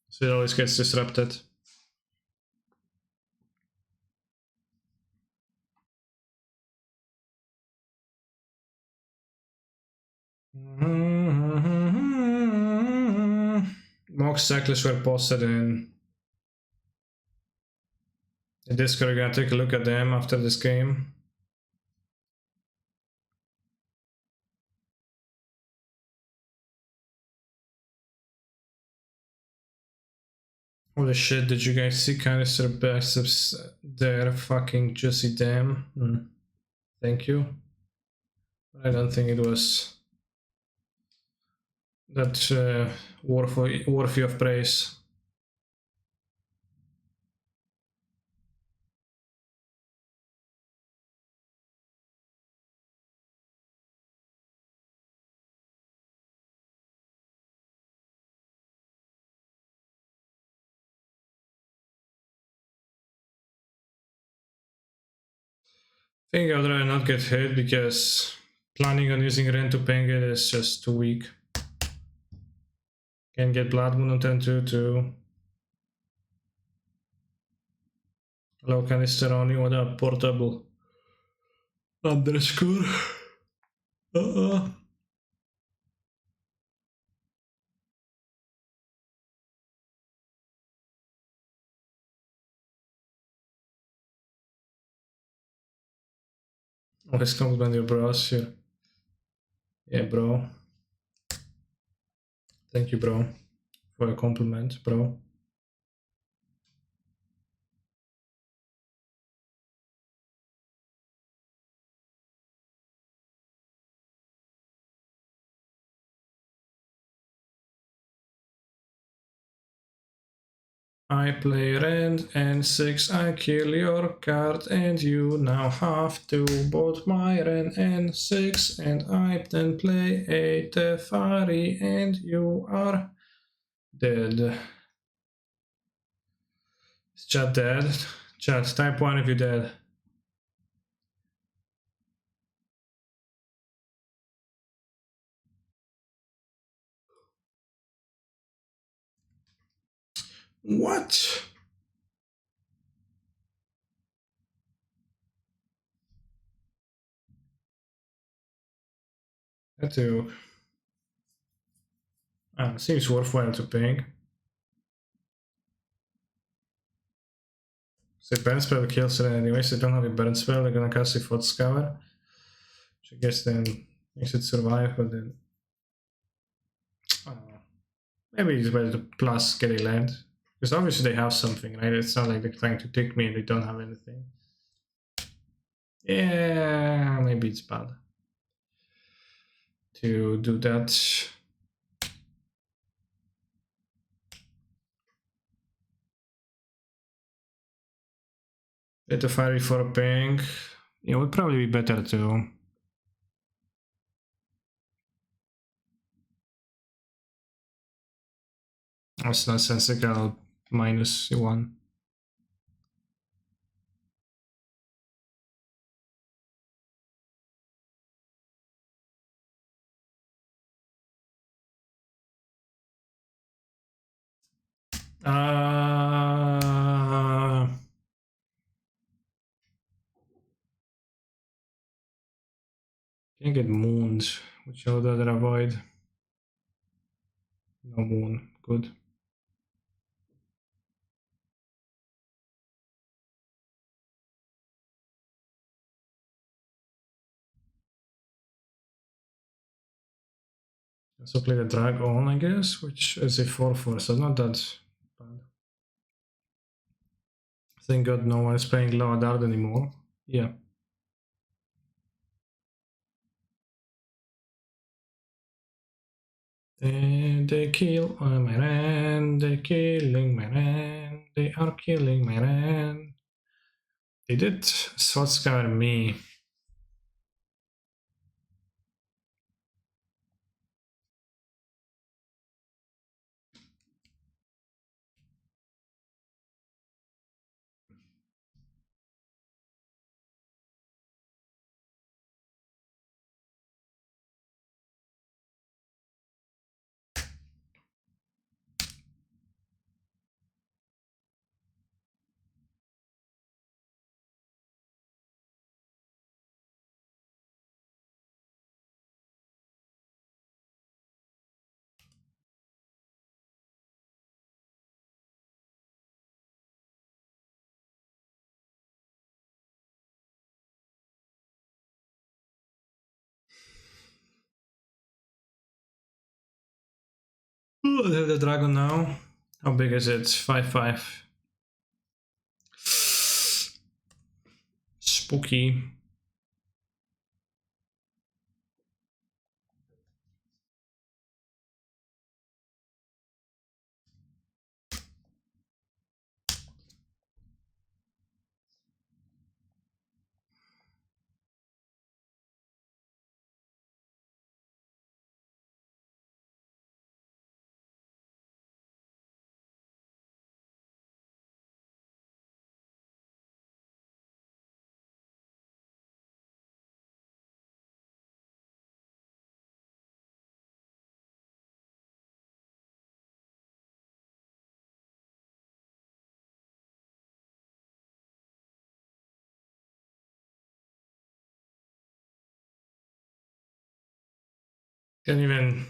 so it always gets disrupted. Mock cyclists were posted in the Discord. We're gonna take a look at them after this game. Holy shit, did you guys see canister biceps there? Fucking juicy damn. Thank you. I don't think it was that worthy of praise. I think I'd rather not get hit because planning on using Ren to ping it is just too weak. Can get Blood Moon on turn 2 too. Hello Canisteroni, what up? Portable underscore. Always compliment your bros here. Yeah, bro. Thank you, bro, for a compliment, bro. I play Ren N6, I kill your card, and you now have to both my Ren N6, and I then play a Tefari, and you are dead. Is chat dead? Chat, type 1 if you're dead. What? That too. Seems worthwhile to ping. So burn spell kills it anyway, so they don't have a burn spell, they're gonna cast it for Scour. Which I guess then makes it survive, but then I don't know. Maybe it's better to plus get a land. Because obviously they have something, right? It's not like they're trying to take me and they don't have anything. Yeah, maybe it's bad to do that. Get a fiery for a ping. It would probably be better to. That's nonsensical. -1. Can get mooned, which I would rather avoid. No moon, good. Also play the drag on, I guess, which is a 4/4, so not that bad. Thank God no one is playing Lower Dart anymore. Yeah. They kill my Ren, they're killing my Ren, they are killing my Ren. They did sword scour me. I have the dragon now. How big is it? 5-5. Spooky. Can even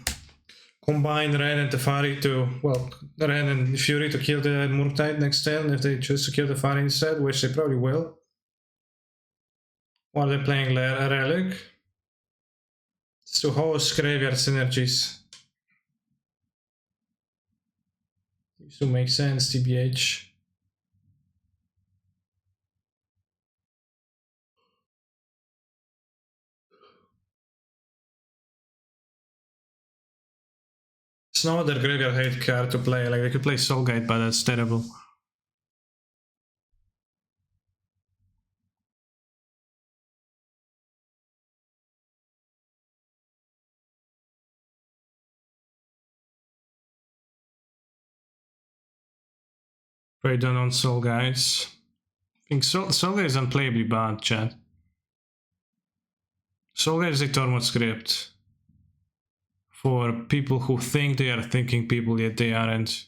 combine Ren and Teferi to, well, Ren and Fury to kill the Murktide next turn if they choose to kill Teferi instead, which they probably will. Or they're playing Relic. It's to host graveyard synergies. Seems to make sense, TBH. It's no other graveyard hate card to play, like they could play Soul Guide, but that's terrible. Play done on Soul Guides. I think Soul Guide is unplayably bad, chat. Soul Guide is a Tormod script for people who think they are thinking people, yet they aren't.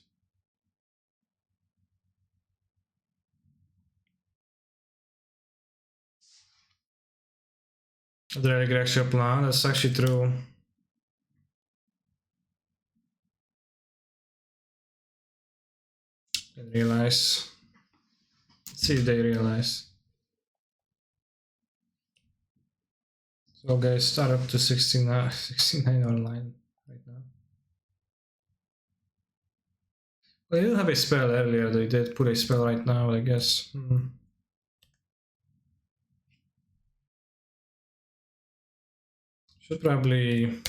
Dredge actual plan, that's actually true. Didn't realize. Let's see if they realize. So guys, start up to 69 online right now. Well, they didn't have a spell earlier, they did put a spell right now, I guess. Should probably...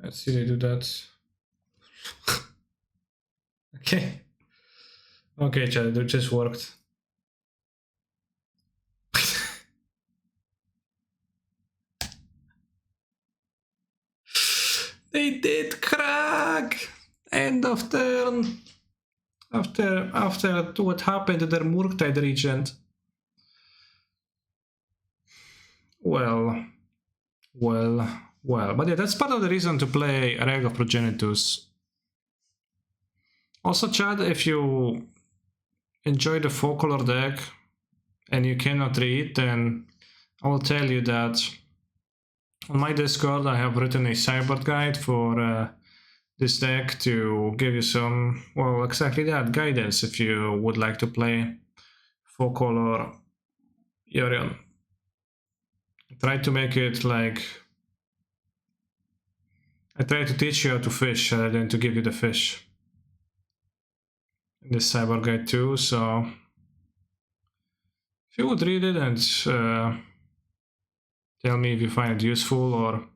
Let's see, they do that. Okay. Okay, chat, it just worked. They did crack! End of turn! After what happened to their Murktide regent. Well. But yeah, that's part of the reason to play Reg of Progenitus. Also, Chad, if you enjoy the Folklore deck and you cannot read, then I will tell you that on my Discord I have written a sideboard guide for this deck to give you some, well, exactly that, guidance if you would like to play Folklore Yorion. Try to make it like... I try to teach you how to fish rather than to give you the fish. In this cyber guide too, so if you would read it and tell me if you find it useful or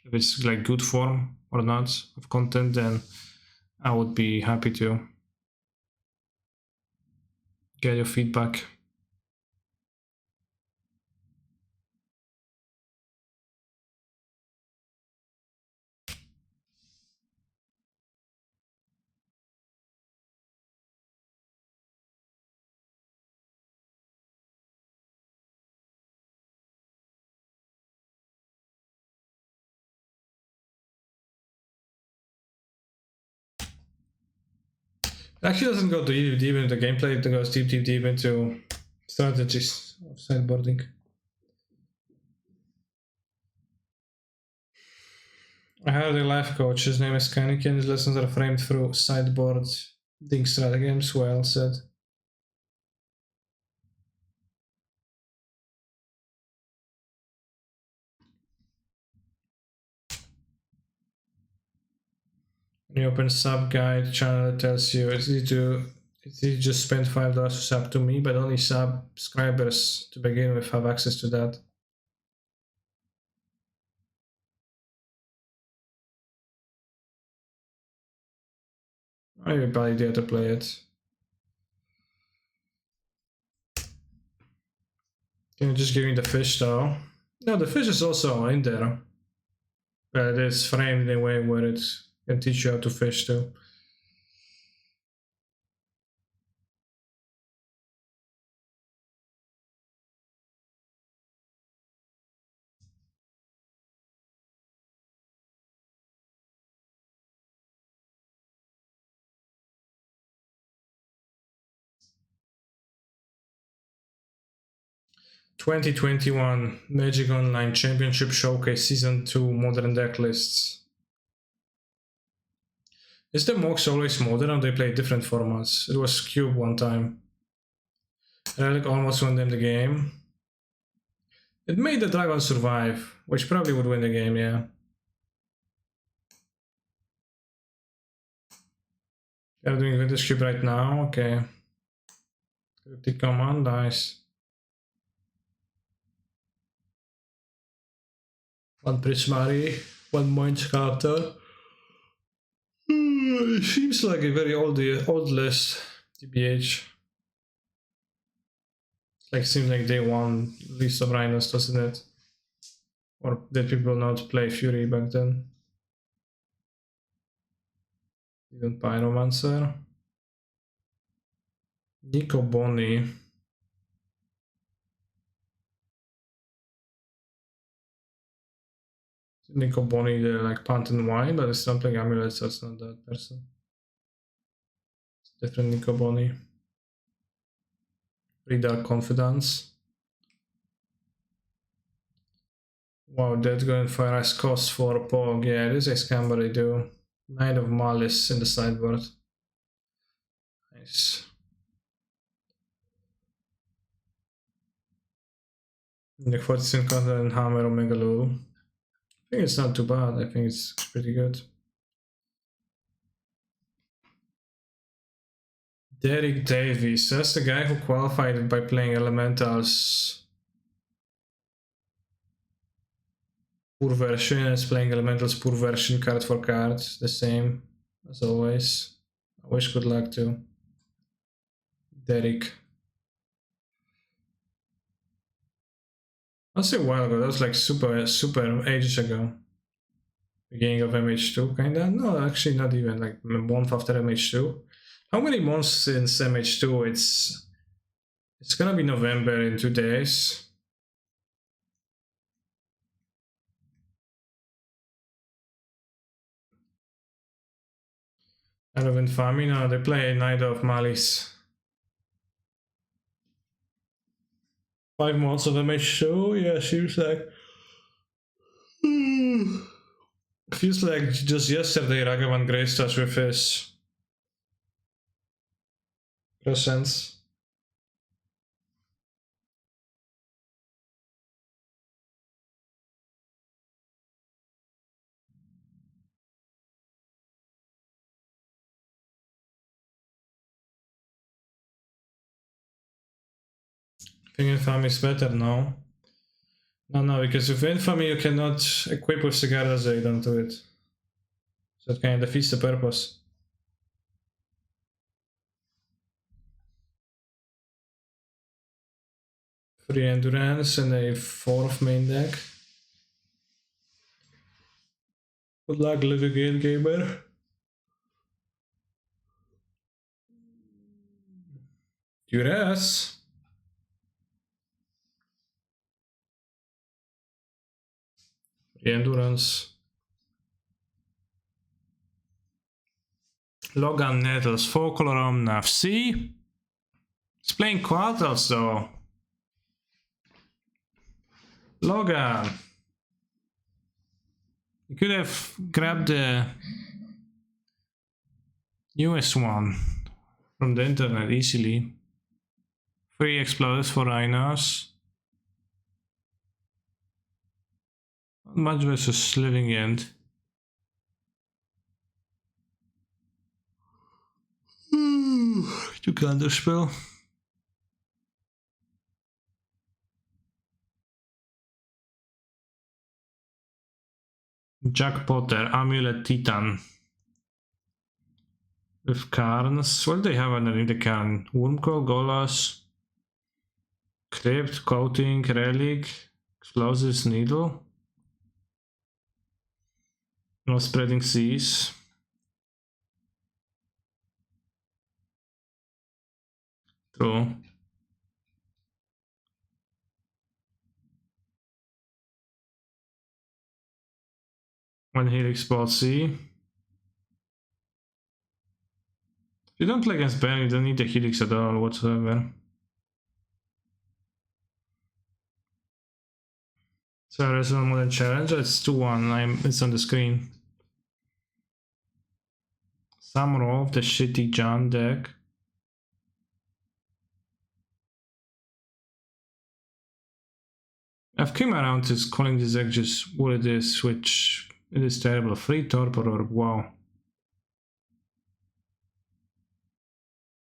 if it's like good form or not of content, then I would be happy to get your feedback. It actually doesn't go deep into gameplay, it goes deep into strategies of sideboarding. I hired a life coach, his name is Kaneki, and his lessons are framed through sideboarding strategies, well said. When you open sub guide channel, it tells you it's easy to just spend $5 to sub to me, but only subscribers to begin with have access to that. Everybody dare to play it. Can you just give me the fish though? No, the fish is also in there. But it's framed in a way where it can teach you how to fish too. "2021 Magic Online Championship Showcase Season 2 Modern Deck Lists." Is the MOX always modern or they play different formats? It was Cube one time. Relic almost won them the game. It made the Dragon survive, which probably would win the game, yeah. They're doing Vintage Cube right now, okay. Cryptic Command, nice. One Prismari, one Mind Sculptor. It seems like a very old list, TBH. Like, seems like day one list of Rhinos, doesn't it? Or did people not play Fury back then? Even Pyromancer. Nico Boni. Nico Boni, the like Pant and Wine, but it's not like Amulet, so it's not that person. It's different Nico Boni. Dark Confidence. Wow, Dead Going Fire Ice cost for Pog. Yeah, it is a scam, but I do. Knight of Malice in the sideboard. Nice. The 40 Content and Hammer Omega Lulu. I think it's not too bad. I think it's pretty good. Derek Davies. That's the guy who qualified by playing Elementals. Poor version is playing Elementals poor version card for card. The same as always. I wish good luck to Derek. That's a while ago. That was like super ages ago. Beginning of MH2, kinda? No, actually not even, like a month after MH2. How many months since MH2? It's gonna be November in 2 days. Out of Infamy, no, they play Knight of Malice. 5 months of MH2? Yeah, seems like... Feels like just yesterday Ragavan graced us with his presence. I think Infamy is better now. No, because with Infamy you cannot equip with Cigarra Zaid onto it. So it kind of defeats the purpose. Free Endurance and a 4th main deck. Good luck, Little Game Gamer. Duress. Free Endurance. Logan Nettles, Folklore Omnath. See? It's playing Quartals though. Logan. You could have grabbed the newest one from the internet easily. 3 Exploders for Rhinos. Not much versus Living End. To counterspell. Jack Potter, Amulet Titan. With Carns. What do they have underneath the Carn? Wormcoil, Golas, Crypt, Coating, Relic, Explosives, Needle. No Spreading Seas. True. One Helix Policy. If you don't play against Ben, you don't need the Helix at all whatsoever. So Resonant Modern Challenge, it's 2-1, it's on the screen. Some roll of the shitty John deck. I've came around to calling this deck just what it is, which it is terrible. Free Torpor Orb, wow.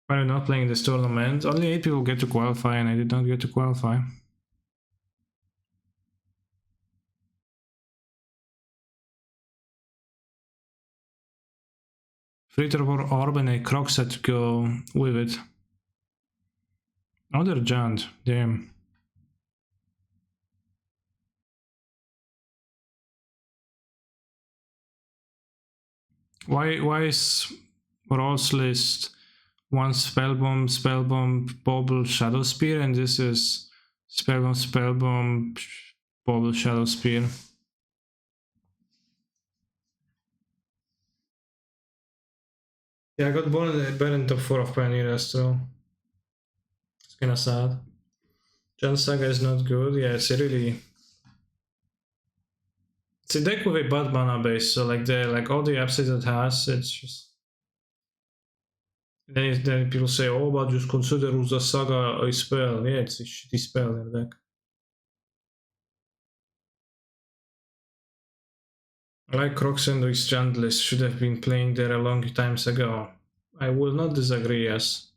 Why are you not playing this tournament? Only 8 people get to qualify and I did not get to qualify. Free Torpor Orb and a Croc set to go with it. Another Giant, damn. Why is Raw's list one Spellbomb, Bauble, Shadow Spear, and this is Spellbomb, Bauble, Shadow Spear? Yeah, I got burned in top 4 of Pioneer, so it's kinda sad. Jan Saga is not good. Yeah, it's a deck with a bad mana base, so like all the upsets it has, it's just. Then people say, oh, but just consider Urza Saga a spell. Yeah, it's a shitty spell in the deck. I like Crocsandrix Chandless should have been playing there a long times ago. I will not disagree, yes.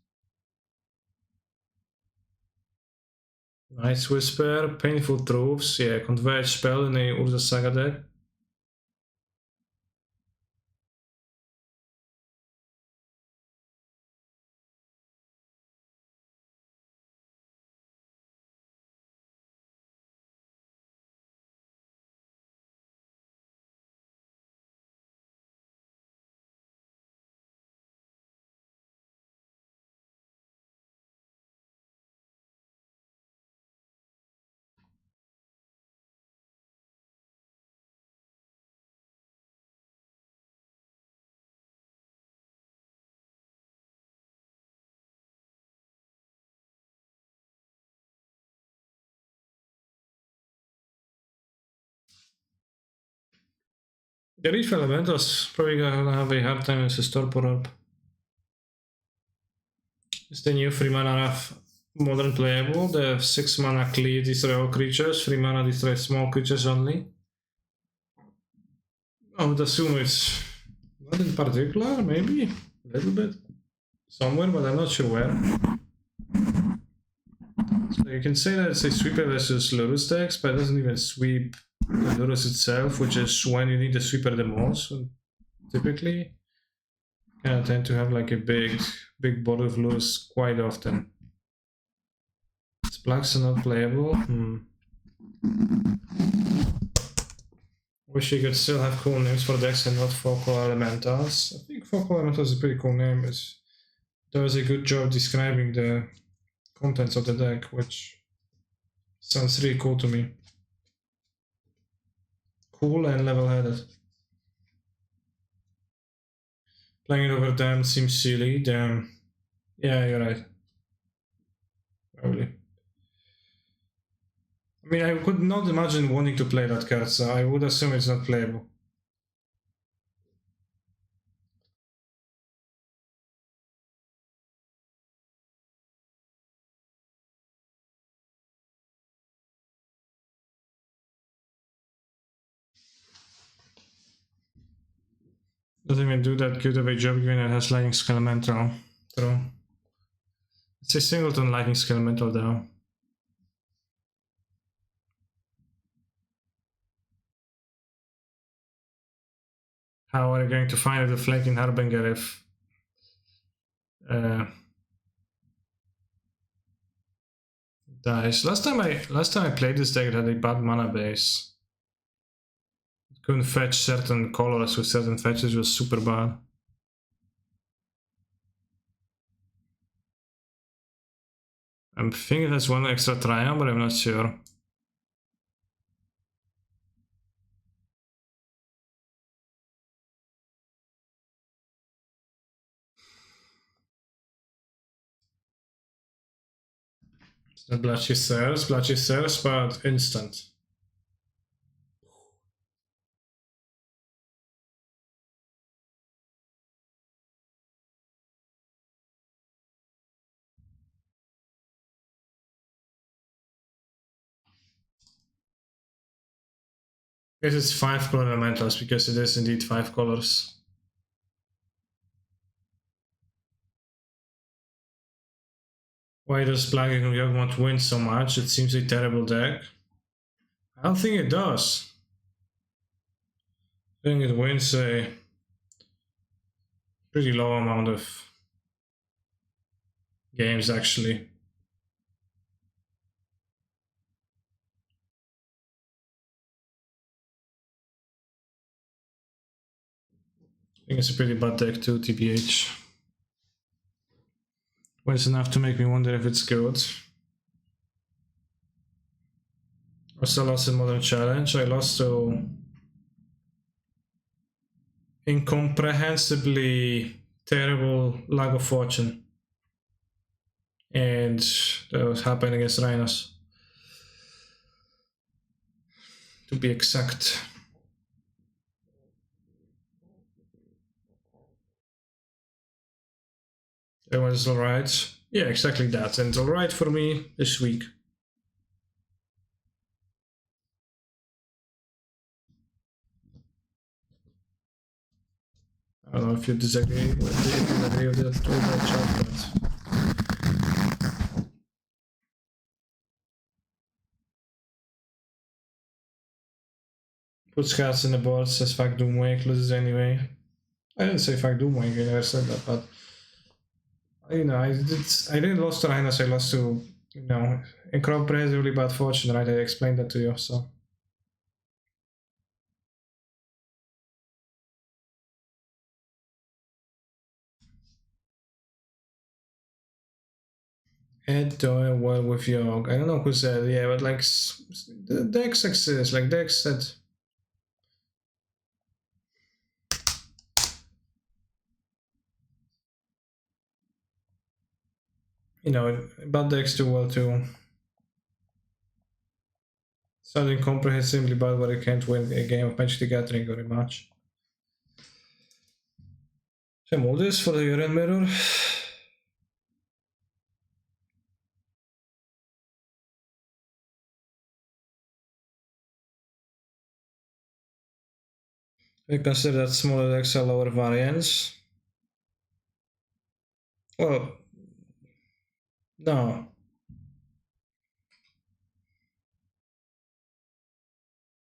Nice Whisper, Painful Truths, yeah, Converge spell in a Urza Saga deck. The Reef Elemental's probably gonna have a hard time with the Torpor Orb. It's the new 3 mana Wrath modern playable. The 6 mana clear destroy all creatures, 3 mana destroy small creatures only. I would assume it's not in particular, maybe a little bit somewhere, but I'm not sure where. So you can say that it's a sweeper versus Lurus decks, but it doesn't even sweep the Lurus itself, which is when you need the sweeper the most. So typically, kind of tend to have like a big body of Lurus quite often. Splags are not playable. Wish you could still have cool names for decks and not Focal Elementals. I think Focal Elementals is a pretty cool name. It does a good job describing the contents of the deck, which sounds really cool to me. Cool and level-headed. Playing it over them seems silly. Damn. Yeah, you're right. Probably. I mean, I could not imagine wanting to play that card, so I would assume it's not playable. Doesn't even do that good of a job given it has Lightning Skelemental. True. It's a singleton lightning skill mental though. How are you going to find the flanking Harbinger if dies? Last time I played this deck, it had a bad mana base. It couldn't fetch certain colors with certain fetches, was super bad. I'm thinking it has one extra triumph, but I'm not sure. Blotchy Thirst, but instant. Guess it's 5 color elementals because it is indeed 5 colors. Why does Black and Yogmont win so much? It seems a terrible deck. I don't think it does. I think it wins a pretty low amount of games actually. I think it's a pretty bad deck too, TBH. But it's enough to make me wonder if it's good. I also lost in Modern Challenge. I lost to incomprehensibly terrible Lag of Fortune. And that was happening against Rhinos. To be exact. It was alright. Yeah, exactly that. And alright for me this week. I don't know if you disagree with that chat, but puts cards in the board, says fuck Doomwake, loses anyway. I didn't say fuck Doomwake, I never said that, but you know, I didn't lose to Rhinos, I lost to, you know, incomprehensibly bad fortune, right? I explained that to you, so. Ed doing well with Yog. I don't know who said, yeah, but like the Dex exists, like Dex said. You know, bad Dex do well too. Something comprehensively bad where you can't win a game of Magic the Gathering very much. Some orders for the Yorion mirror. I consider that smaller decks are lower variance. Well, no.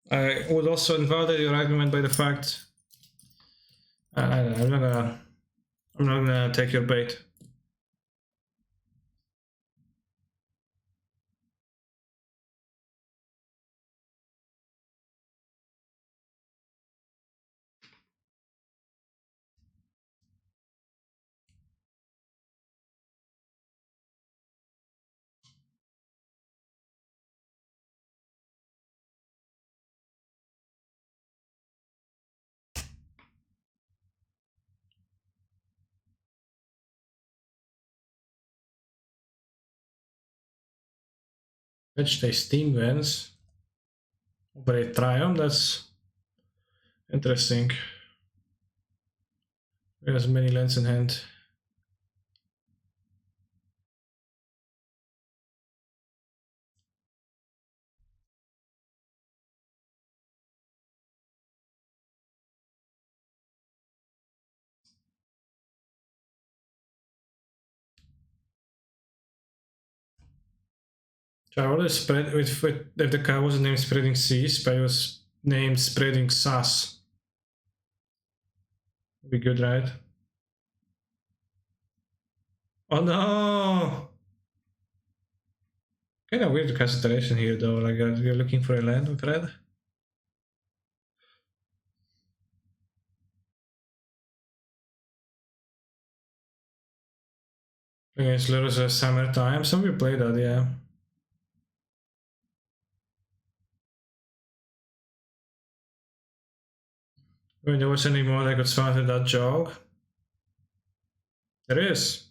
I would also invalidate your argument by the fact I'm not gonna take your bait. Which they Steam wins. But a Triumph, that's interesting. He has many lands in hand. So I always spread if the car wasn't named Spreading Seas, but it was named Spreading Sus. Be good, right? Oh no! Kind of weird concentration here, though. Like you're looking for a land with red. Against Lurus Summertime. Some people play that, yeah. I mean, there was any more I could start with that joke. There is.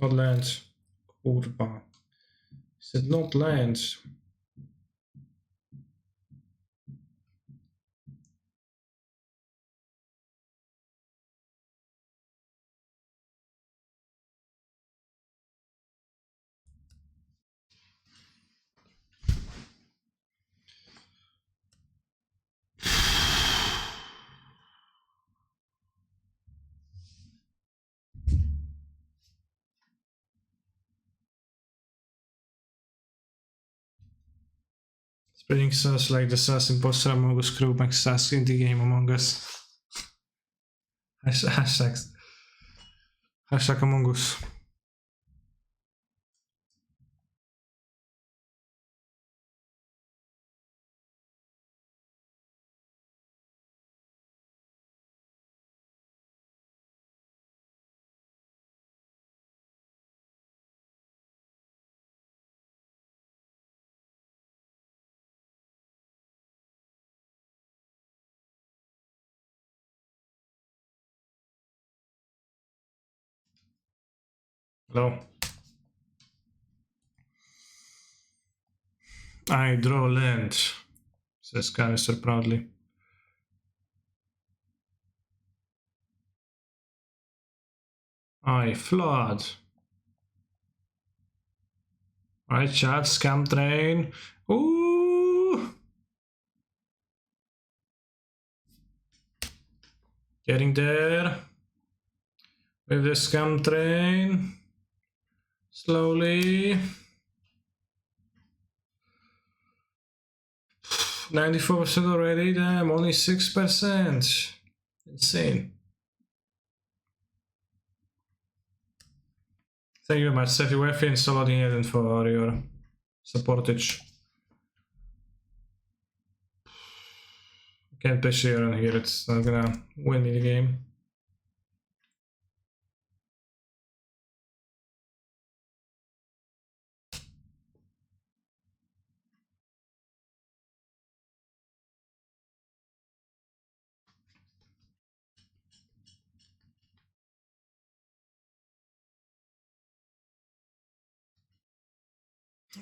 Not lands. Kurwa. Is it not lands? Spreading sus like the sus imposter Among Us crew makes sus in the game Among Us. Hashtags. Hashtag Among Us. Hello. I draw land, says Canister proudly. I flood. Alright, chat, scam train. Ooh! Getting there. With the scam train. Slowly. 94% already, damn, only 6%. Insane. Thank you very much, Steffi Weffi and Solodin Eden for your supportage. Can't play Yorion here, it's not gonna win me the game.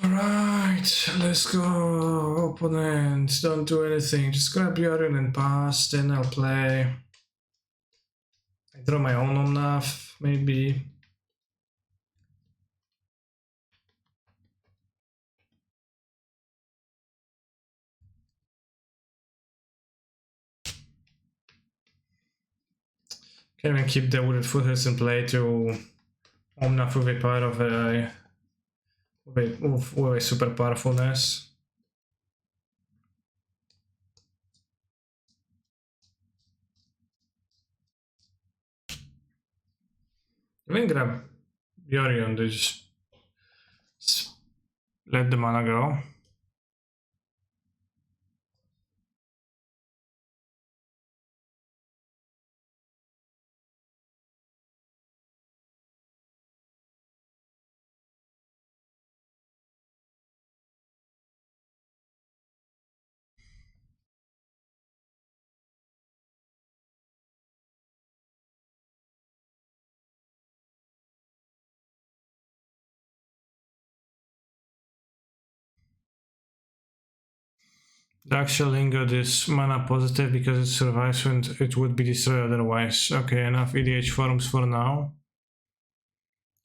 Alright, let's go. Opponents, don't do anything. Just grab Yorion and pass, then I'll play. I draw my own enough, maybe. Can even keep the wooded foothills in play to Omnath with a power of a with a super powerfulness. Even grab Yorion, they just let the mana go. The actual ingot is mana positive because it survives when it would be destroyed otherwise. Okay, enough EDH forums for now.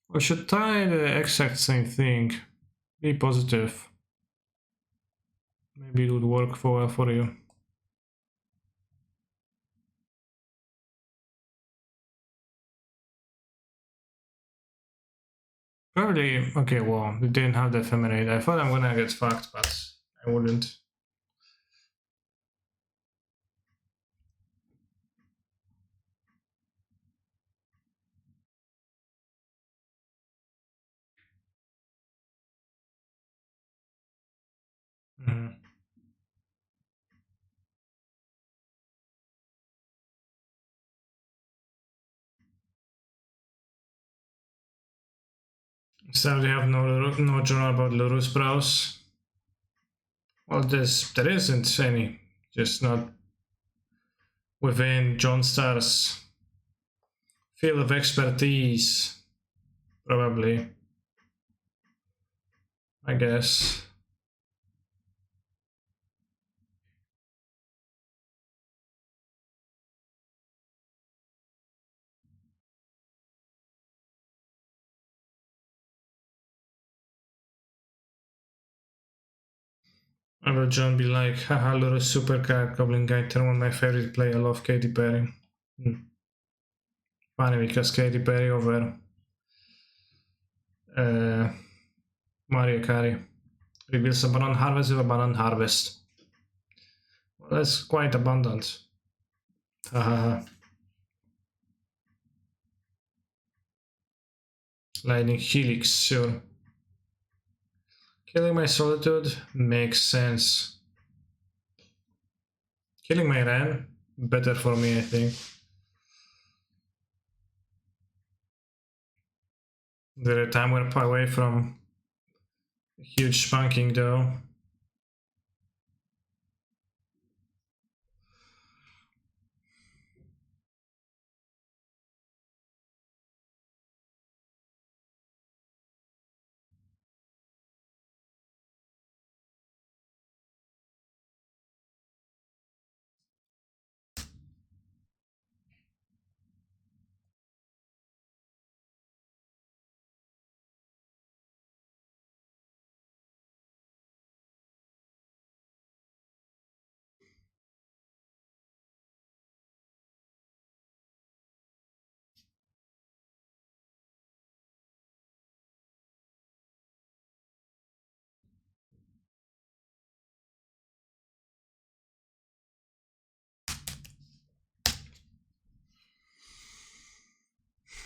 We should try the exact same thing. Be positive. Maybe it would work for you. Probably, okay, well, we didn't have the ephemerate. I thought I'm gonna get fucked, but I wouldn't. Mm-hmm. So they have no journal about Lurus Browse. Well, there isn't any, just not within John Star's field of expertise, probably. I guess. I will John be like, haha, Lurus Supercard, Goblin Guy, turn on my favorite play, I love Katy Perry. Funny because Katy Perry over Mario Kart reveals a banana harvest with a banana harvest. Well, that's quite abundant. Haha. Lightning Helix, sure. Killing my Solitude makes sense. Killing my Ren, better for me, I think. The time we're away from huge spanking though.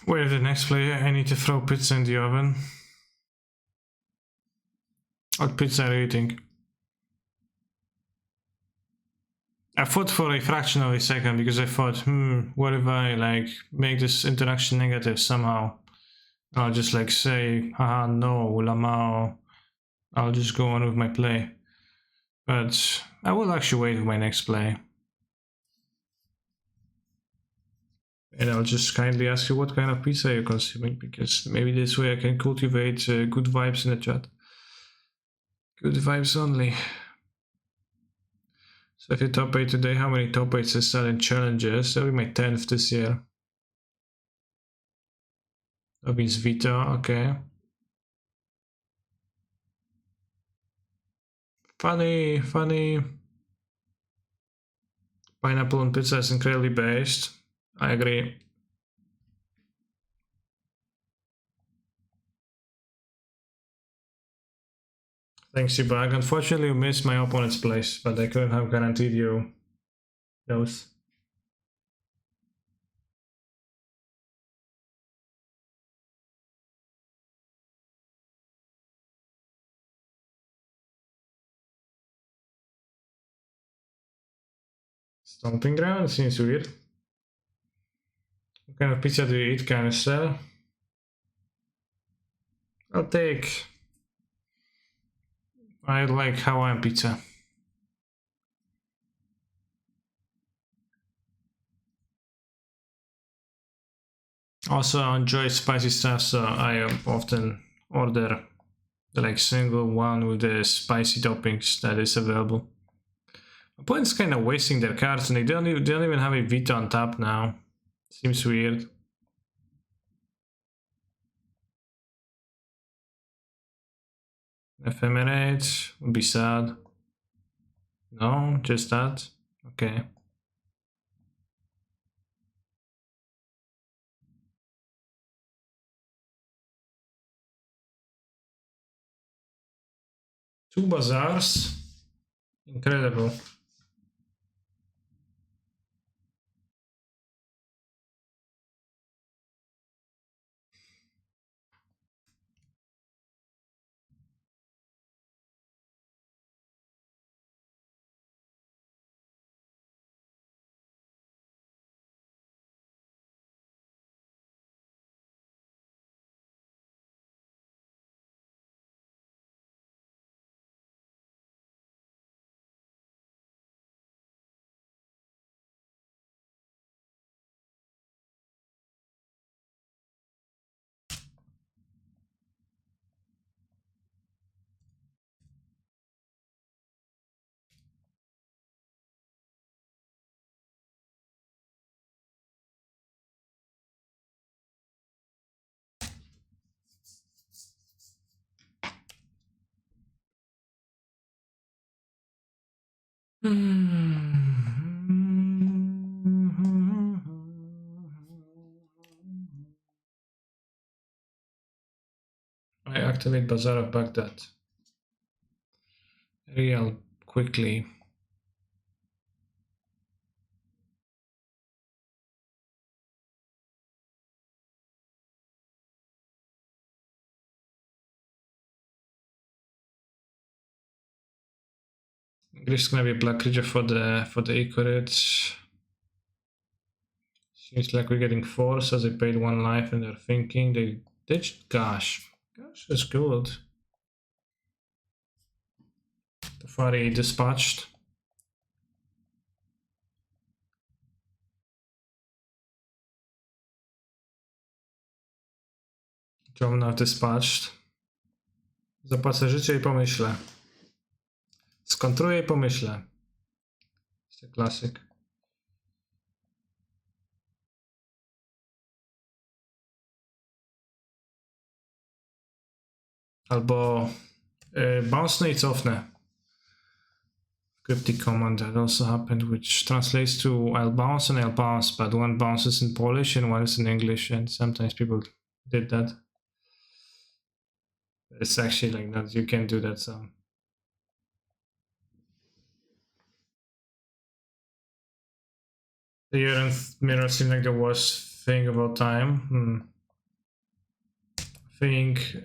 Wait, the next player, I need to throw pizza in the oven. What pizza are you eating? I thought for a fraction of a second because I thought, what if I like make this interaction negative somehow? I'll just like say, haha, no, Lamao. I'll just go on with my play. But I will actually wait for my next play. And I'll just kindly ask you what kind of pizza you're consuming, because maybe this way I can cultivate good vibes in the chat. Good vibes only. So if you top 8 today, how many top 8s is that in challenges? That'll be my 10th this year. That means Vita, okay. Funny, funny. Pineapple on pizza is incredibly based. I agree. Thanks, you back. Unfortunately, you missed my opponent's place, but I couldn't have guaranteed you those. Stomping ground seems weird. What kind of pizza do you eat, canister? I'll take. I like Hawaiian pizza. Also, I enjoy spicy stuff, so I often order the like single one with the spicy toppings that is available. Opponent's kind of wasting their cards, and they don't even have a Vita on top now. Seems weird. Ephemerate would be sad. No, just that. Okay. 2 bazaars. Incredible. I activate Bazaar of Baghdad. Real quickly. This is gonna be a black creature for the Icarus. Seems like we're getting 4, so they paid 1 life and they're thinking they ditched Gosh. Gosh is good. The Fari dispatched. Jomna dispatched. Zapłacę życie i pomyślę. Skontruję i pomyślę. It's a classic. Albo bounce i cofnę. Cryptic command that also happened, which translates to I'll bounce and I'll bounce, but one bounces in Polish and one is in English, and sometimes people did that. It's actually like that, you can do that, so. The Yorion mirror seemed like the worst thing of all time. I think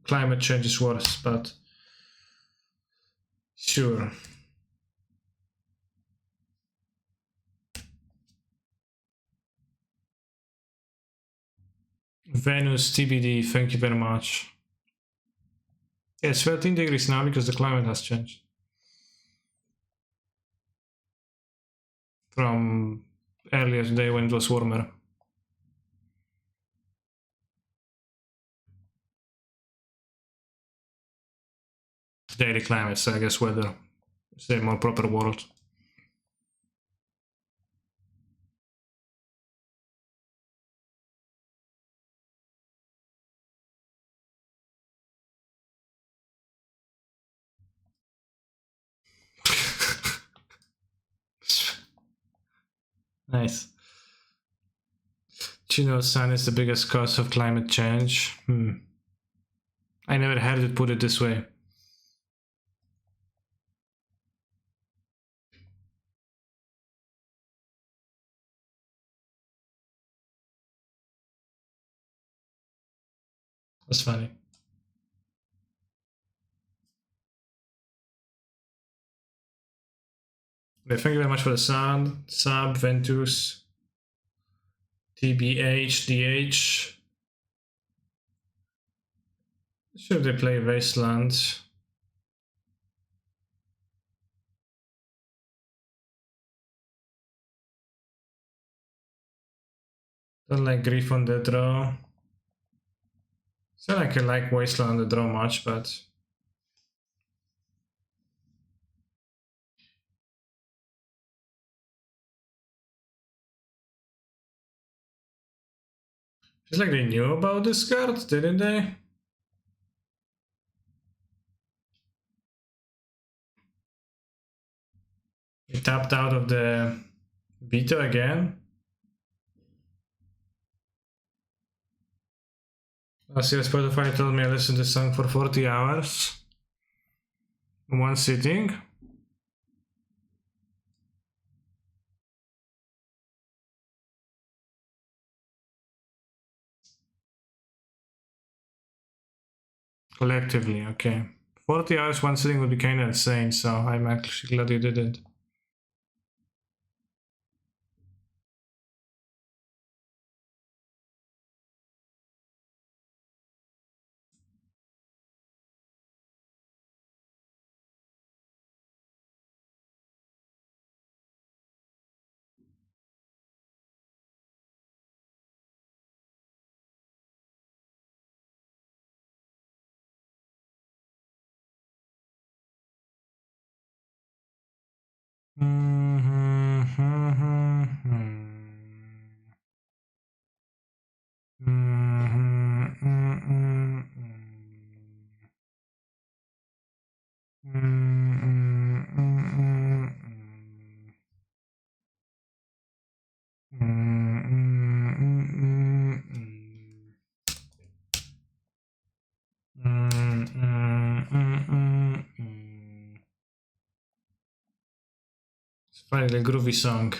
climate change is worse, but sure. Venus TBD, thank you very much. Yeah, it's 13 degrees now because the climate has changed. From earlier today when it was warmer. Daily climate, so I guess weather is a more proper word. Nice. Do you know sun is the biggest cause of climate change? I never heard it put it this way. That's funny. Okay, thank you very much for the sub Ventus, TBH, DH. Should they play Wasteland? Don't like Grief on the draw. It's not like I like Wasteland on the draw much, but it's like they knew about this card, didn't they? He tapped out of the veto again. Last year Spotify told me I listened to this song for 40 hours. In one sitting. Collectively, okay. 40 hours one sitting would be kind of insane, so I'm actually glad you did it. It's finally a groovy song.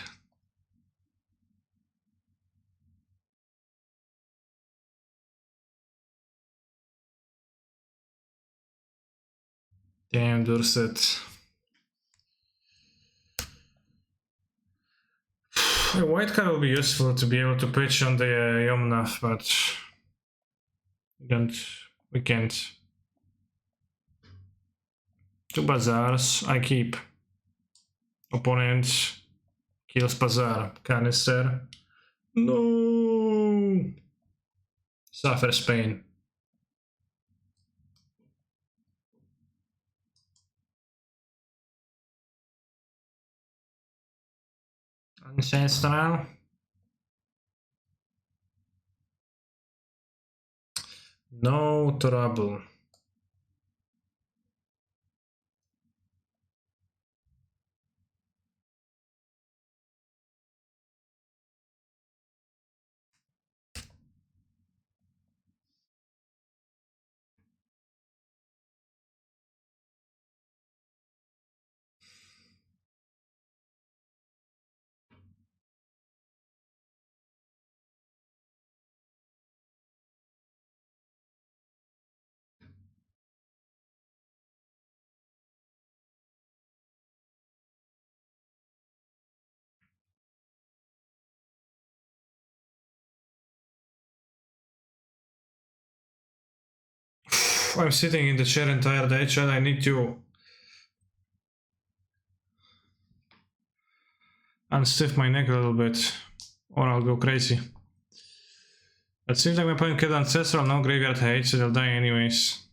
Damn, Dorset. A white card will be useful to be able to pitch on the Yomnath, but we can't. Two bazaars, I keep. Opponent kills bazaar, canister. No! Suffers pain. Ancestral. No trouble. I'm sitting in the chair entire day, Chad. I need to unstiff my neck a little bit, or I'll go crazy. It seems like my opponent killed Ancestral, no graveyard hate, so they'll die anyways.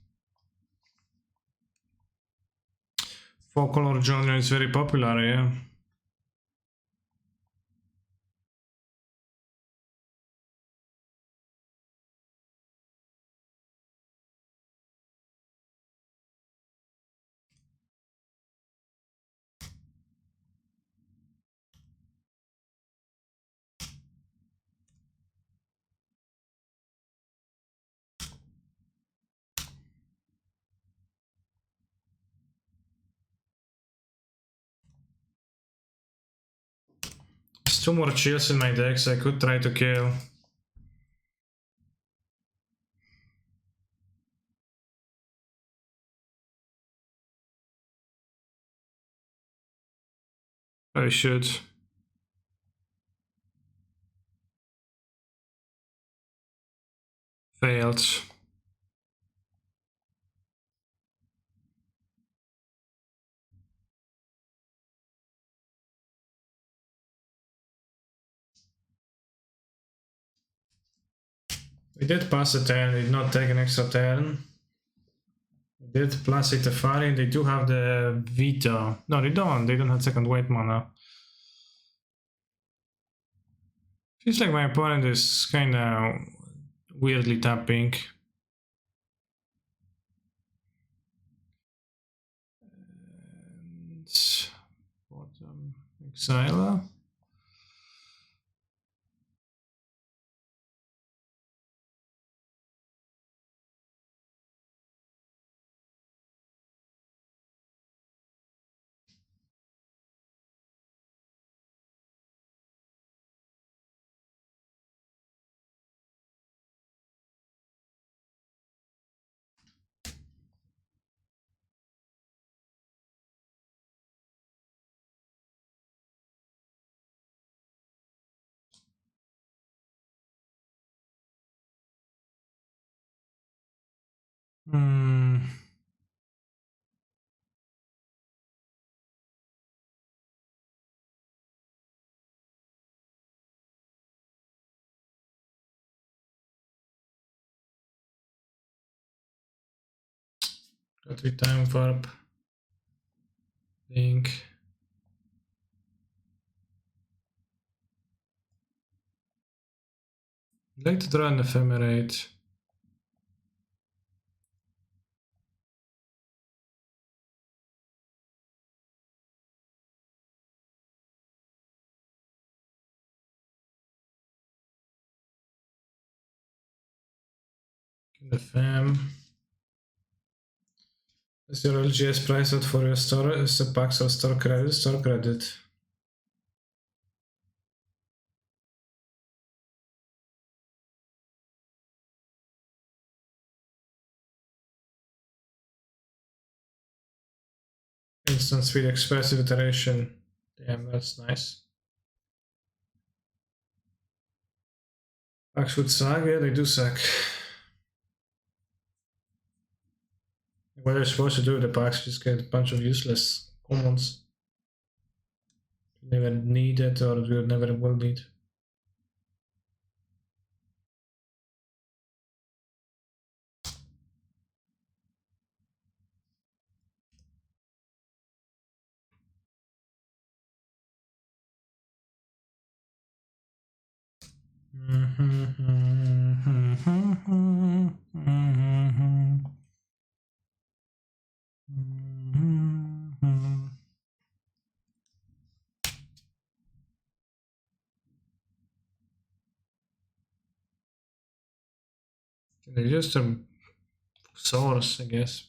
4-color genre is very popular, yeah. There's 2 more chills in my deck, so I could try to kill. I should. Failed. We did pass a turn, we did not take an extra turn. We did plus a Tefari, they do have the veto. No, they don't have second white mana. Feels like my opponent is kinda weirdly tapping. And bottom Exile. Battery time warp. Link. I'd like to draw an ephemerate. The fam. Is your LGS price out for your store? Is the packs or store credit? Store credit. Instant speed expressive iteration. Damn, that's nice. Packs would suck, yeah, they do suck. What they're supposed to do with the packs, just get a bunch of useless commons. Never need it or you never will need. They just a source, I guess.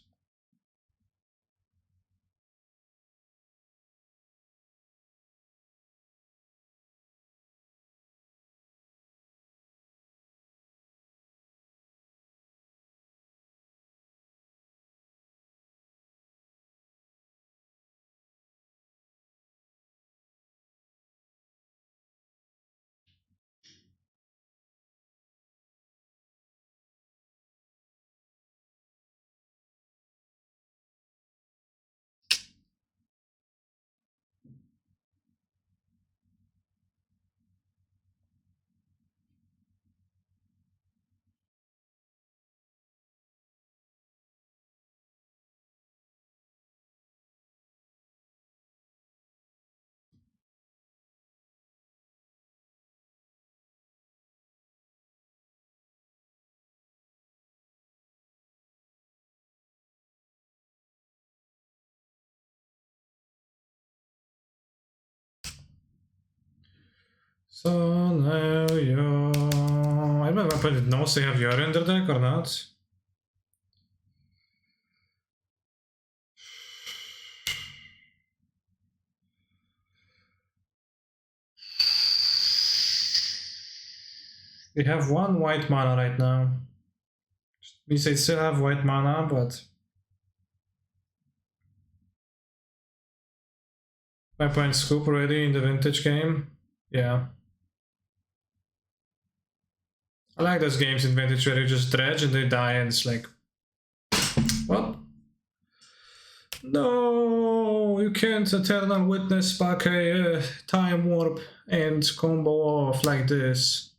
So now you... I don't know if it knows they have Yorion in their deck or not. They have one white mana right now. Means they still have white mana, but 5-point scoop already in the vintage game. Yeah. I like those games in vintage where you just dredge and they die and it's like, what? No, you can't Eternal Witness back a time warp and combo off like this.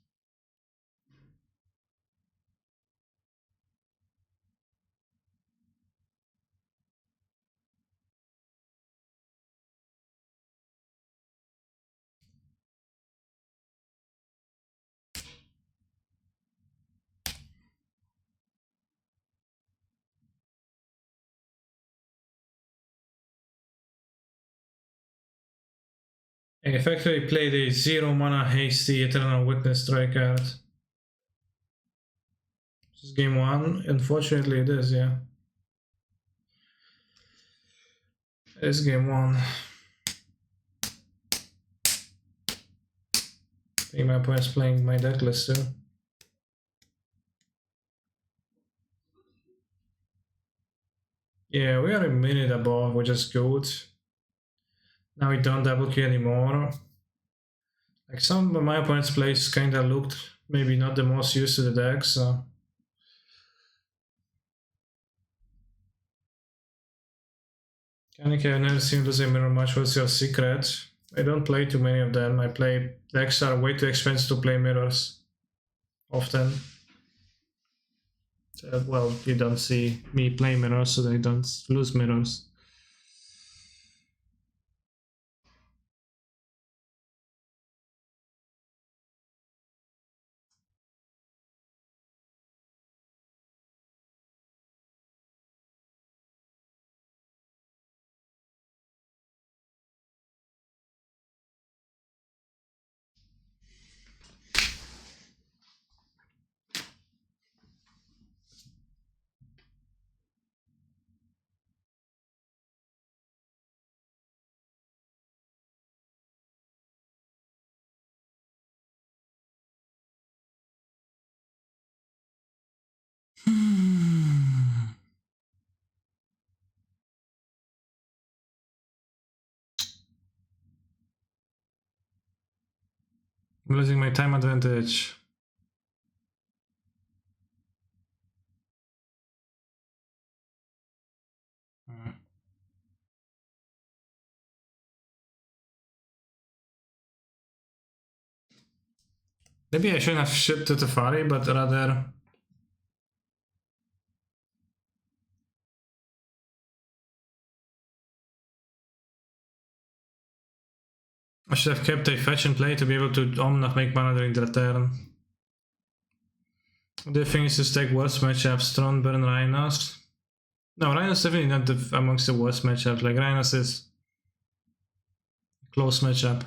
I effectively played a 0 mana hasty Eternal Witness strike card. This is game 1. Unfortunately, it is, yeah. It is game 1. I think my opponent's playing my deck list too. Yeah, we are a minute above, which is good. Now we don't double key anymore. Like some of my opponent's plays kinda looked maybe not the most used to the deck, so Kanik, I've never seen losing mirror match. What's your secret? I don't play too many of them. I play decks are way too expensive to play mirrors often. So, well, you don't see me play mirrors, so they don't lose mirrors. I'm losing my time advantage. Maybe I shouldn't have shipped to Tefari, but rather... I should have kept a fetch in play to be able to not make mana during the turn. The thing is to take worst matchups, Tron, Burn, Rhinos. No, Rhinos definitely not amongst the worst matchups. Like, Rhinos is close matchup.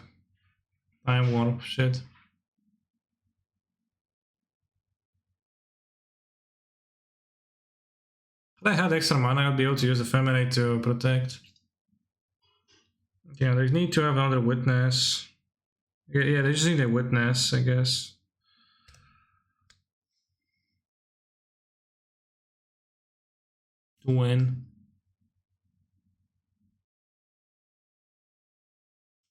Time Warp, shit. If I had extra mana, I'd be able to use the Feminate to protect. Yeah, they need to have another Witness. Yeah, they just need a Witness, I guess. To win.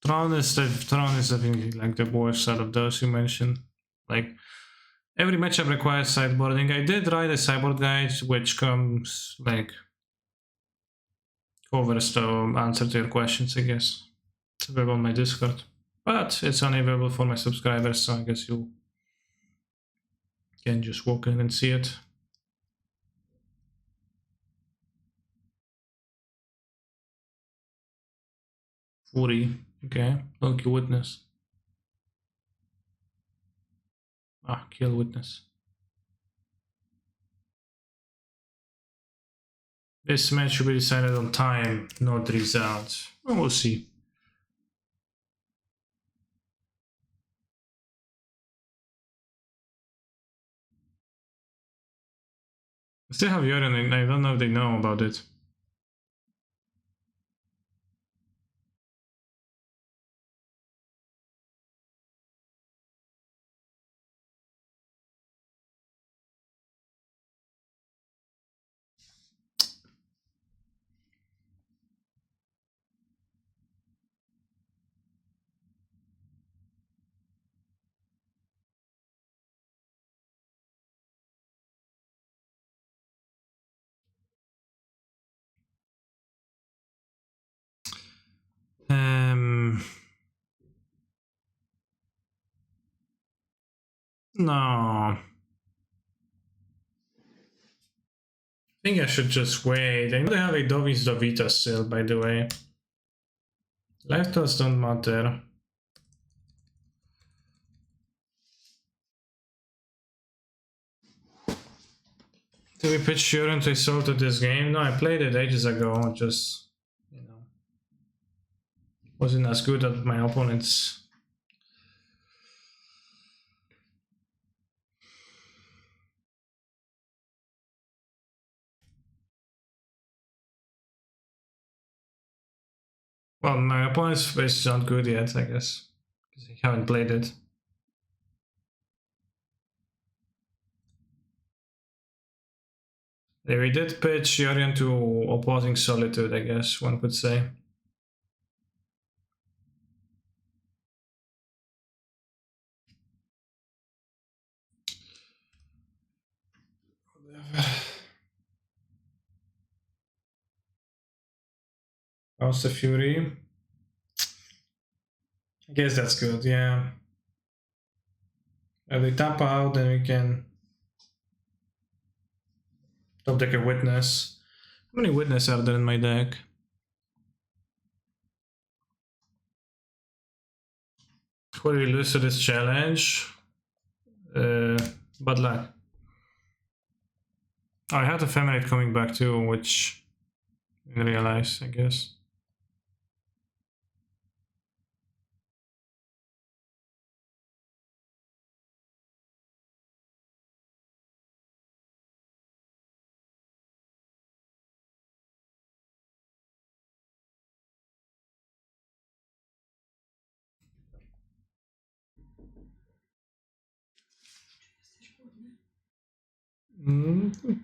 Tron is definitely like the worst out of those you mentioned. Like, every matchup requires sideboarding. I did write a sideboard guide, which comes, like, covers the answer to your questions, I guess. It's available on my Discord. But it's only available for my subscribers, so I guess you can just walk in and see it. Fury, okay. Donkey Witness. Ah, kill Witness. This match should be decided on time, not results. Well, we'll see. I still have Yorion, and I don't know if they know about it. No. I think I should just wait. I know they have a Dovis Dovita still, by the way. Leftos don't matter. Did we pitch Yorion to Assault to this game? No, I played it ages ago, just, you know, wasn't as good as my opponents. Well, my opponent's is not good yet, I guess, because I haven't played it. Yeah, we did pitch Yorion to opposing Solitude, I guess one could say. House of Fury. I guess that's good, yeah. If they tap out, then we can top deck a Witness. How many Witness are there in my deck? Will we lose to this challenge? Bad luck. Oh, I had Ephemerate coming back too, which I didn't realize, I guess.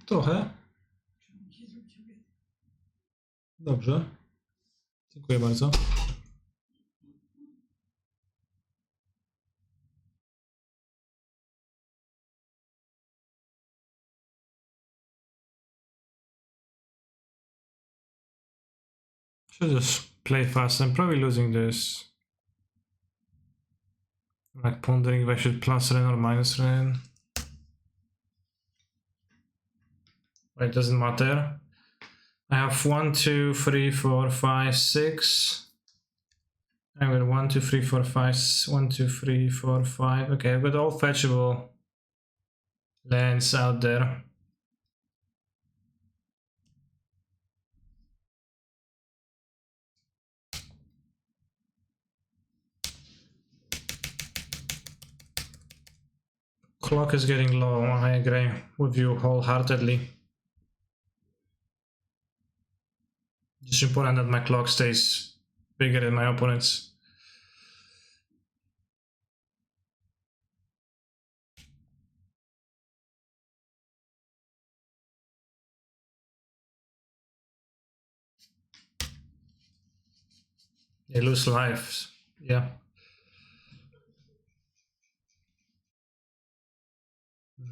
Trochę. Dobrze. Dziękuję bardzo. Should just play fast. I'm probably losing this. I'm like pondering if I should plus Ren or minus Ren. But it doesn't matter. I have 1, 2, 3, 4, 5, 6. I got 1, 2, 3, 4, 5, 1, 2, 3, 4, 5. Okay, I've got all fetchable lands out there. Clock is getting low. I agree with you wholeheartedly. It's important that my clock stays bigger than my opponent's. They lose lives. Yeah.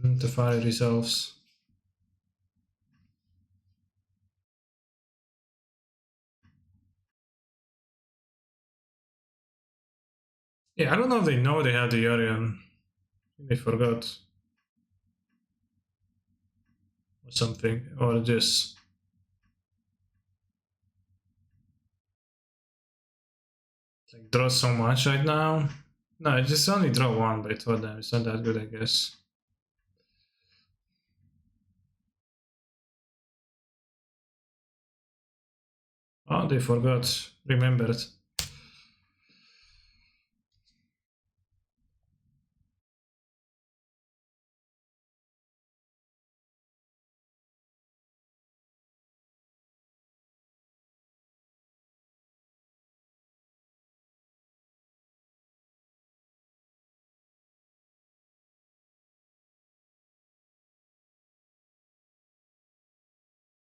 The fire resolves. Yeah, I don't know if they know they have the Yorion. They forgot. Or something. Or just... like draw so much right now. No, I just only draw one by 2 of them. It's not that good, I guess. Oh, they forgot. Remembered.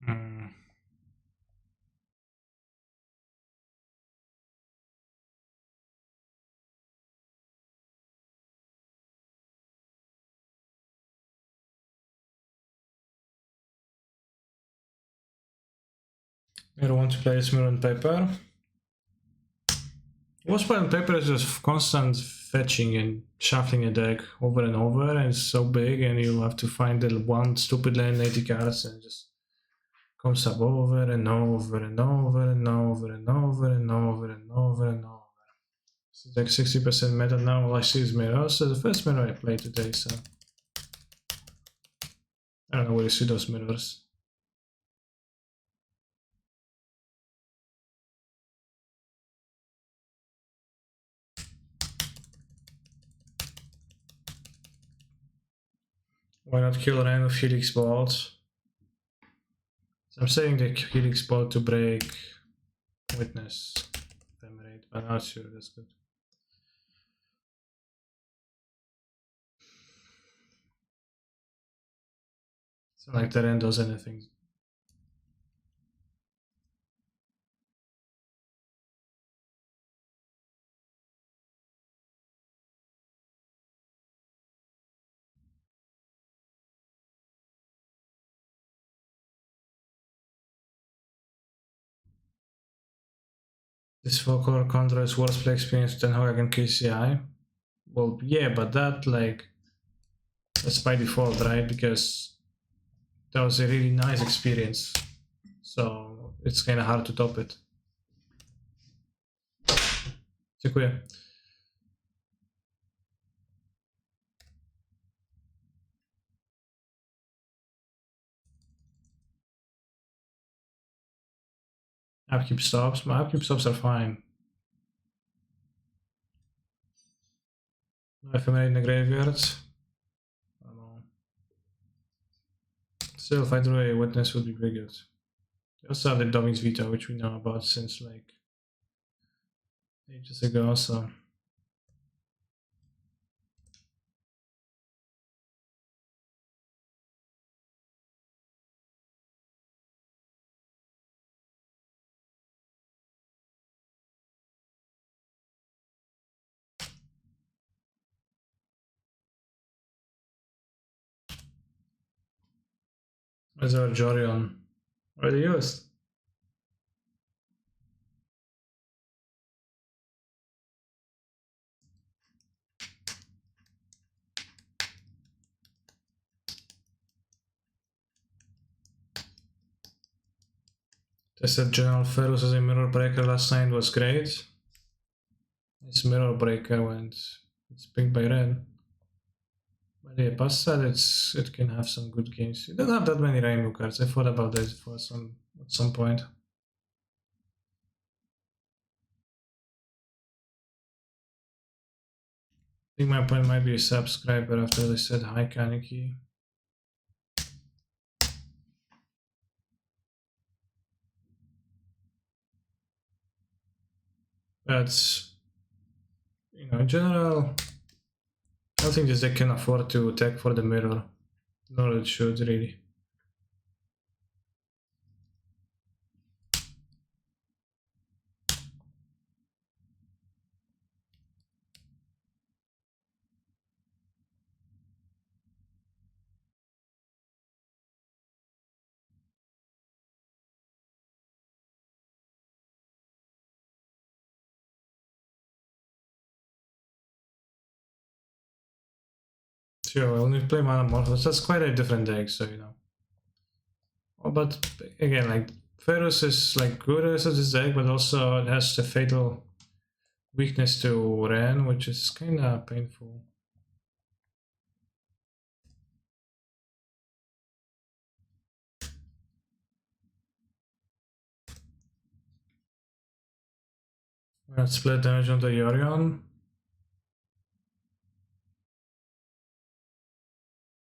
Hmm. I don't want to play Mirror and Paper. What's on paper is just constant fetching and shuffling a deck over and over, and it's so big, and you have to find the one stupid land 80 cards, and it just comes up over and over and over and over and over and over and over and over. So it's like 60% meta now. All I see is mirrors. So the first mirror I played today, so I don't know where you see those mirrors. Why not kill Ren with Helix Bolt? So I'm saving the Helix Bolt to break Witness Ephemerate, but not sure that's good. It's not like the Ren does anything. This full color control is worse play experience than Hogak and KCI. Well, yeah, but that's by default, right? Because that was a really nice experience. So it's kind of hard to top it. Dziękuję. Upkeep stops. My upkeep stops are fine. No ephemerate in the graveyard. I don't know. Still, if I drew a witness, would be pretty good. I also have the Domin's Veto, which we know about since like ages ago, so. Where's our Yorion? Already used. Tested General Ferus as a mirror breaker last night, was great. This mirror breaker went, it's pink by red. But yeah, past that it can have some good games. You don't have that many rainbow cards. I thought about that at some point. I think my point might be a subscriber after they said hi Kaneki. But you know, in general, I don't think this deck can afford to attack for the mirror. Nor it should really. Sure, I'll need to play Mana Morphos. That's quite a different deck, so you know. Oh, but again, like Ferus is like good as this deck, but also it has the fatal weakness to Ren, which is kind of painful. Let's split damage on the Yorion.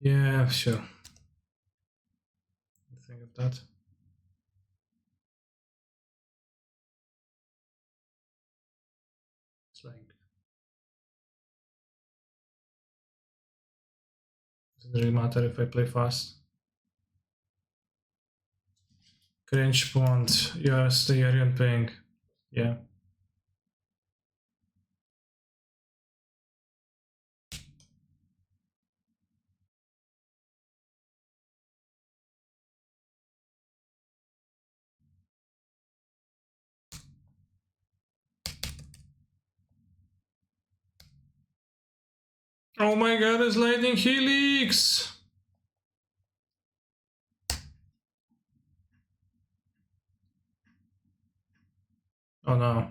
Yeah, sure. Think of that. It's like doesn't really matter if I play fast. Cringe Pond. Yes, the Yorion ping. Yeah. Oh my god, it's lightning helix! Oh no.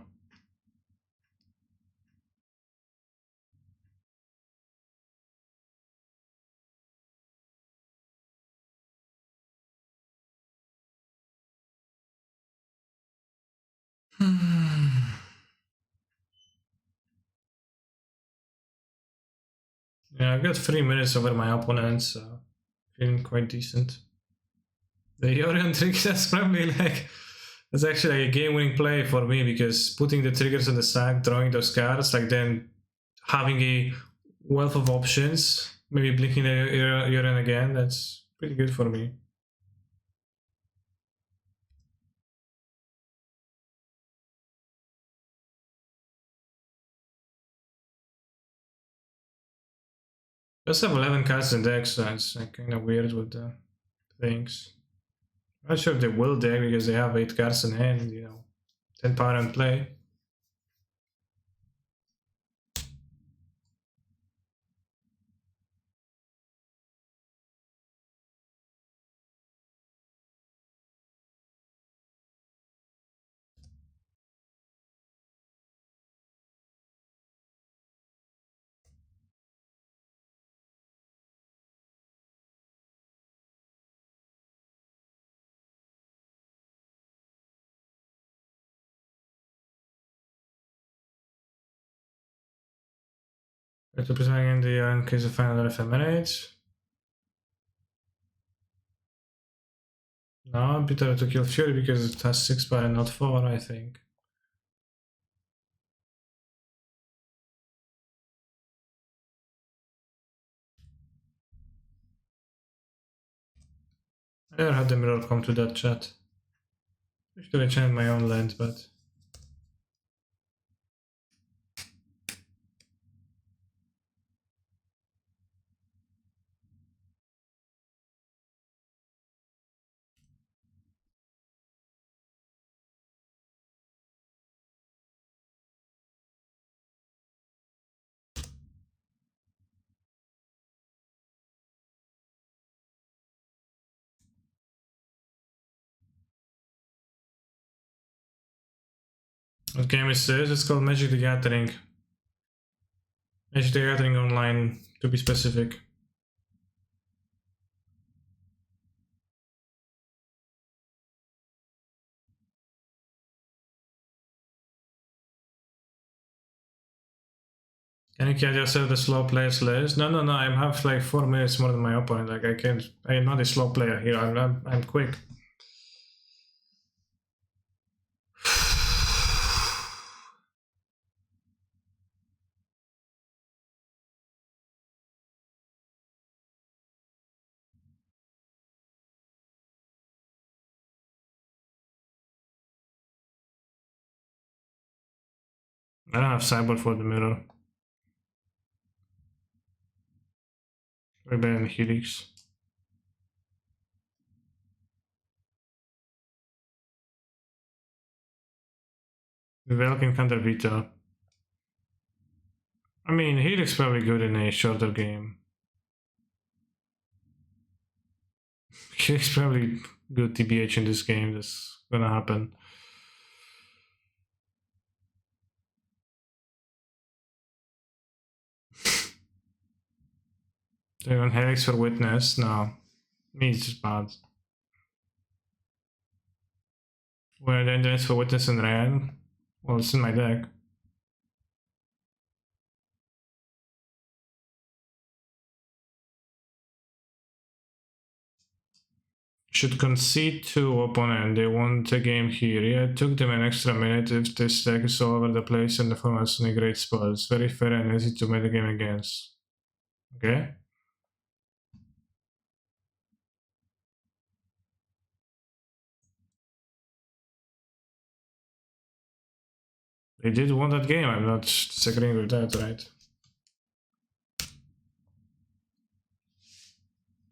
Yeah, I've got 3 minutes over my opponent, so feeling quite decent. The Yorion trick, that's probably like, that's actually like a game-winning play for me, because putting the triggers on the stack, drawing those cards, like then having a wealth of options, maybe blinking the Yorion again, that's pretty good for me. I also have 11 cards in deck, so it's like kind of weird with the things. I'm not sure if they will deck because they have 8 cards in hand, you know, 10 power in play. To present in the in case of final ephemerate. No, better to kill Fury because it has 6 bar and not 4, I think. I never had the mirror come to that chat. I should have changed my own land, but... What game is this? It's called Magic the Gathering. Magic the Gathering Online, to be specific. Can you kill yourself the slow players list? No, I have like 4 minutes more than my opponent. Like I'm not a slow player here. I'm quick. I don't have cyber for the mirror. Way better than Helix. Welcome counter Vita. I mean, Helix probably good in a shorter game. Helix probably good TBH in this game. That's gonna happen. Do you want Helix for Witness? No. Me, it's just bad. Well, then it's for Witness and Red. Well, it's in my deck. Should concede to opponent. They want a game here. Yeah, it took them an extra minute if this deck is all over the place and the format's in a great spot. It's very fair and easy to make the game against. Okay? They did win that game. I'm not disagreeing with that, right?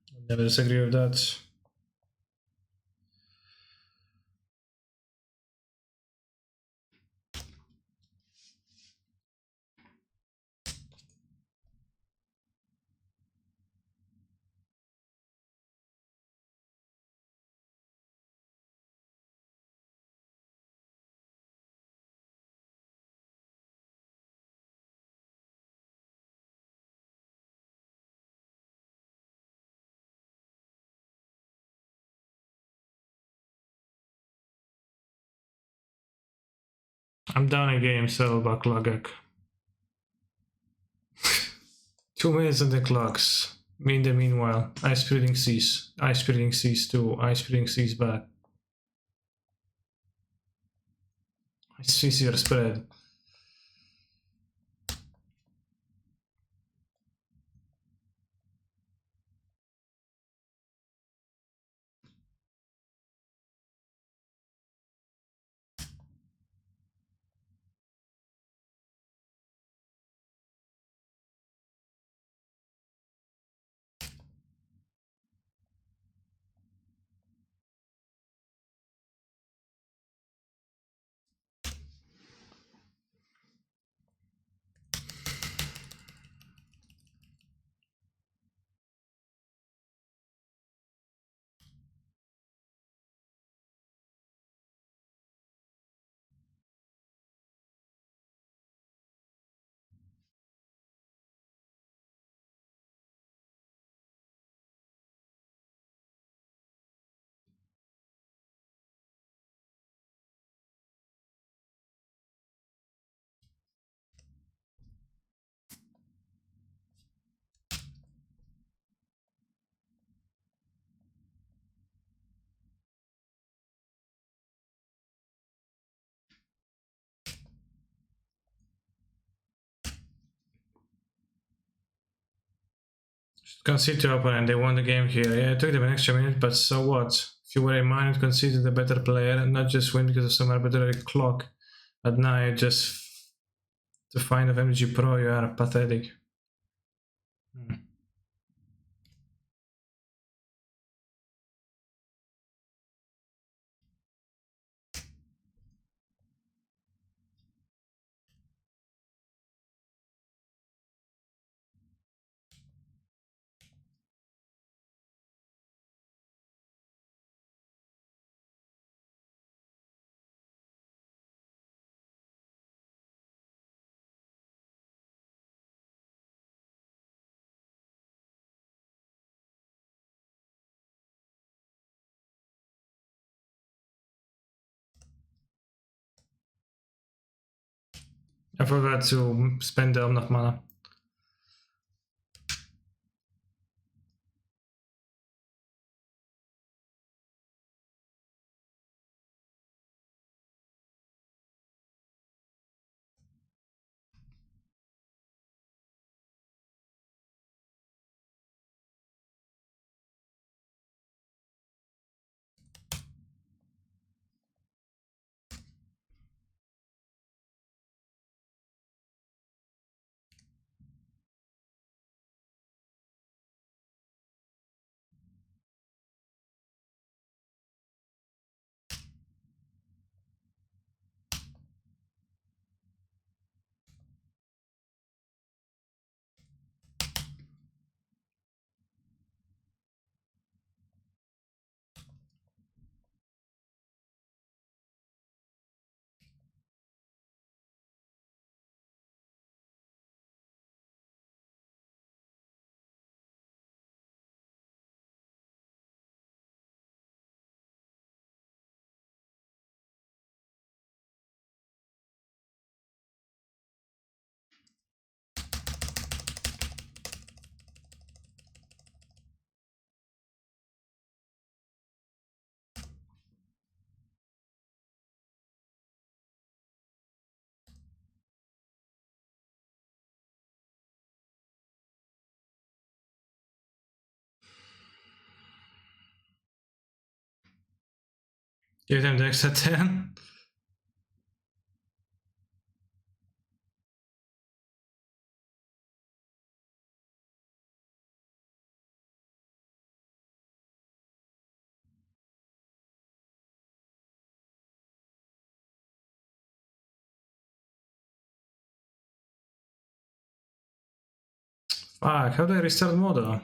I never disagree with that. I'm down a game, so backlogak. 2 minutes on the clocks. In the meanwhile, Ice Spiriting Seas. Ice Spiriting Seas 2. Ice Spiriting Seas back. Ice Seas your spread. Concede to opponent, they won the game here. Yeah, it took them an extra minute, but so what? If you were a minute, conceded the better player, not just win because of some arbitrary clock at night, just to find of MG Pro, you are pathetic. I forgot to spend the Omnath mana. Give them the extra 10. Fuck, how do I restart model?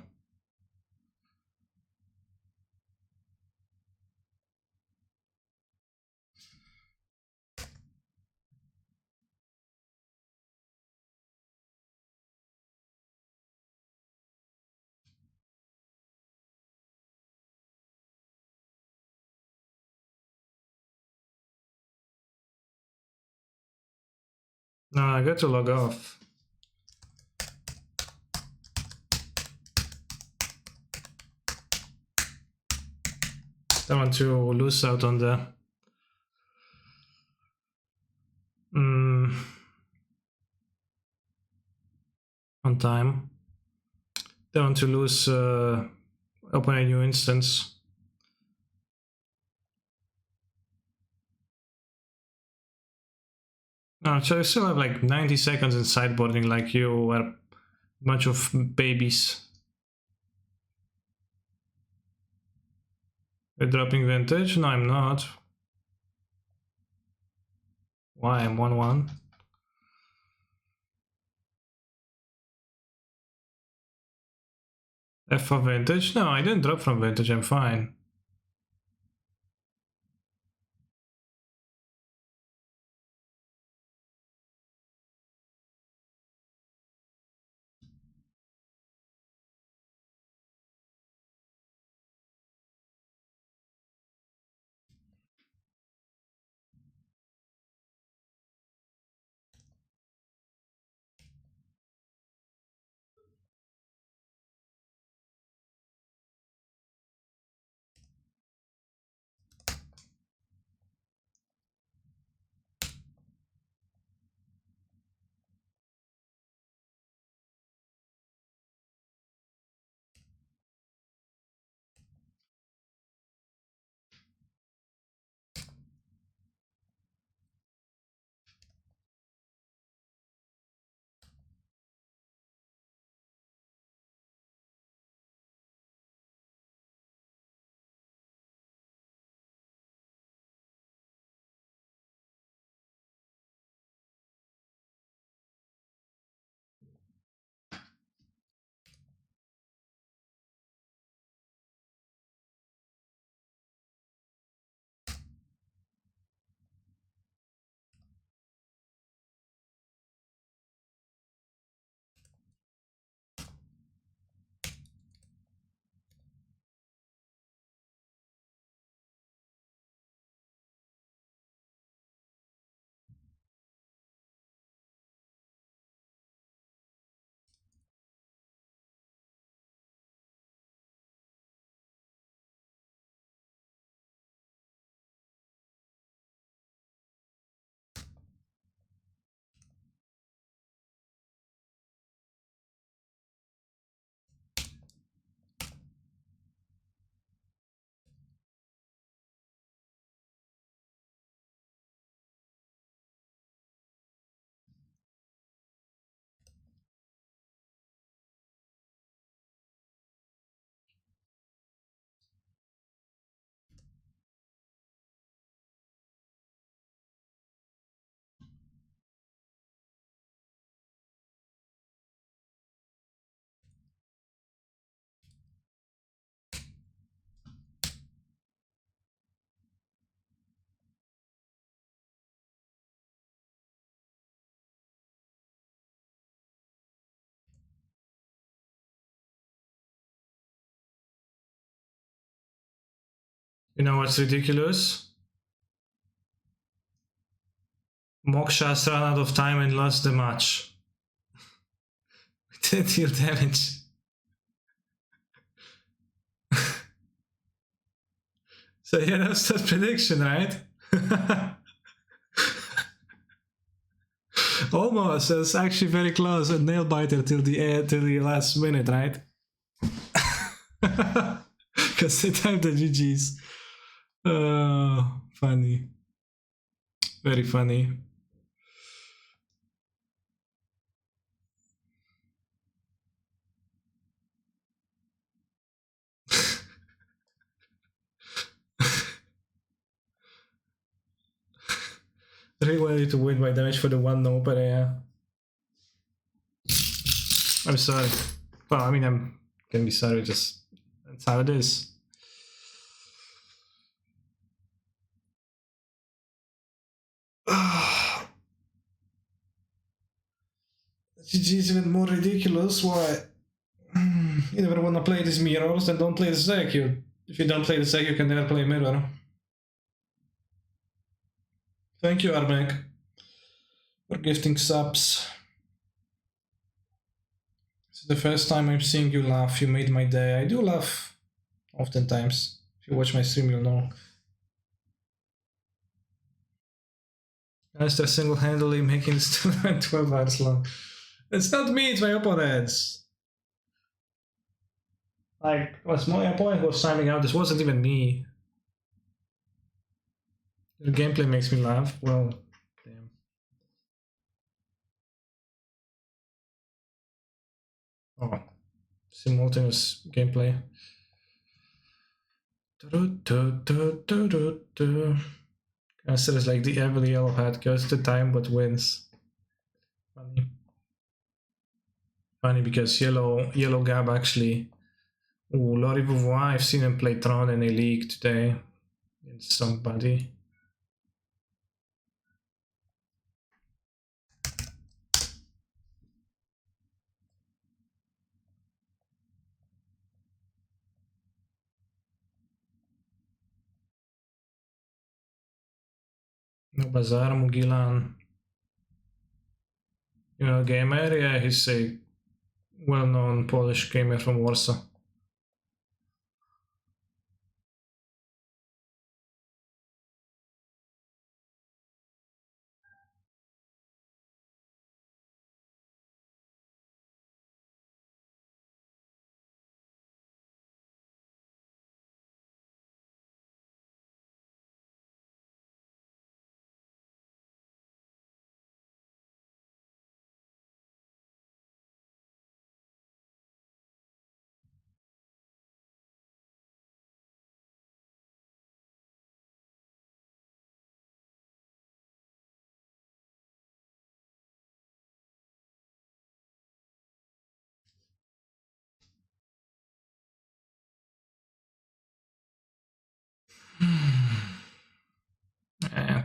No, I got to log off. Don't want to lose out on the on time. Don't want to lose open a new instance. No, so you still have like 90 seconds in sideboarding like you are a bunch of babies. You're dropping vintage? No, I'm not. Why? I'm 1-1. F for vintage? No, I didn't drop from vintage, I'm fine. You know what's ridiculous? Moksha's ran out of time and lost the match. Didn't deal damage. So yeah, that's that prediction, right? Almost. That's actually very close. A nail biter till the last minute, right? Because they timed the GGs. Funny. Very funny. Really wanted to win by damage for the 1-0, but yeah. I'm sorry. Well, I mean, I'm gonna be sorry, just that's how it is. GG's even more ridiculous. Why? You never want to play these mirrors, then don't play the deck. If you don't play the deck, you can never play mirror. Thank you, Armek, for gifting subs. This is the first time I'm seeing you laugh. You made my day. I do laugh oftentimes. If you watch my stream, you'll know. Alistair single-handedly making this tournament 12 hours long. It's not me, it's my opponents. Like, what's my opponent was signing out, this wasn't even me. The gameplay makes me laugh. Well, damn. Oh, simultaneous gameplay. Alistair is like the evil yellow hat, goes to time but wins. Funny. Funny because yellow Gab actually. Ooh, Laurie Beauvoir, I've seen him play Tron in a league today. It's somebody. No Bazar Mugilan. You know, gamer? Yeah, he's a well-known Polish gamer from Warsaw.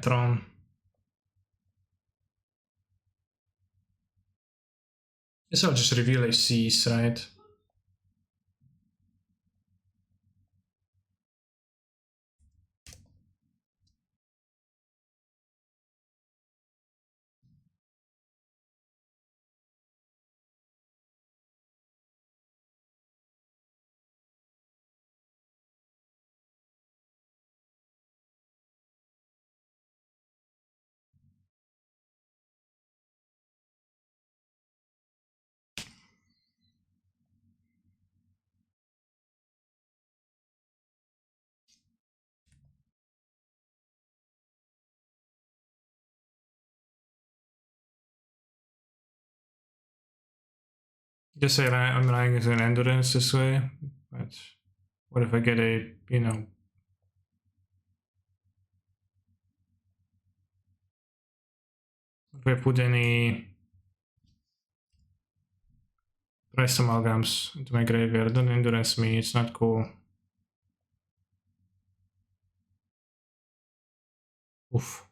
Tron. Guess I'll just reveal a C's, right? Guess I'm running into an endurance this way, but what if I get a, you know... If I put any press amalgams into my graveyard, don't endurance me, it's not cool. Oof.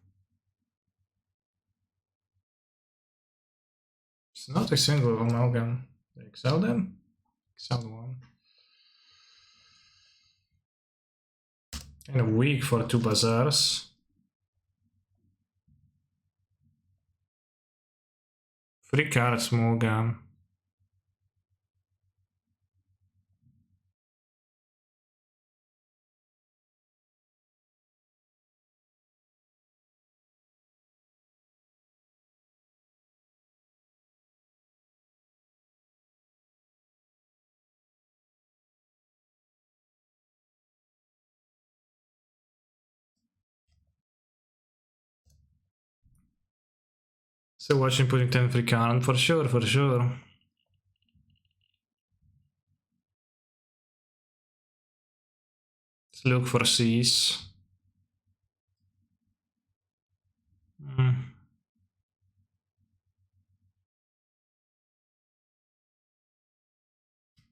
It's not a single amalgam. They excel them? Excel one. And a week for 2 bazaars. Free cards, Morgan. So watching putting 10 free card for sure, for sure. Let's look for C's.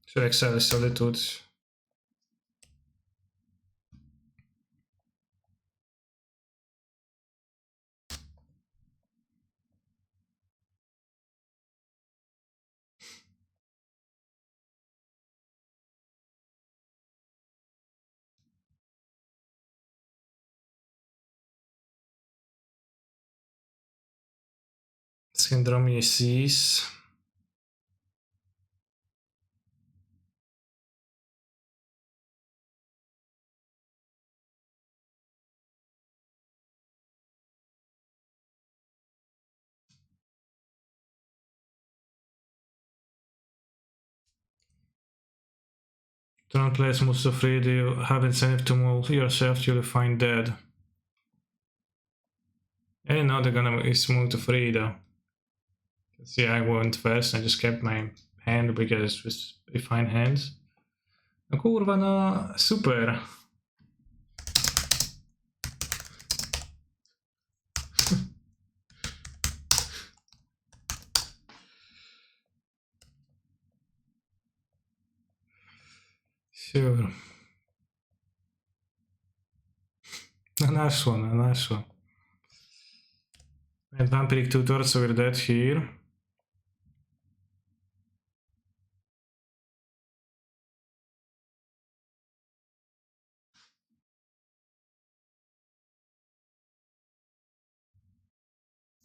Should excel Solitude. Syndrome C's. Do not place moves so free. Do you have incentive to move yourself? You'll find dead. I didn't know they're gonna move to free though. See, I went first. I just kept my hand because it was a fine hands. No kurwa, no super. Sure. A nice one, a nice one. And Vampiric Tutor, so we're dead here.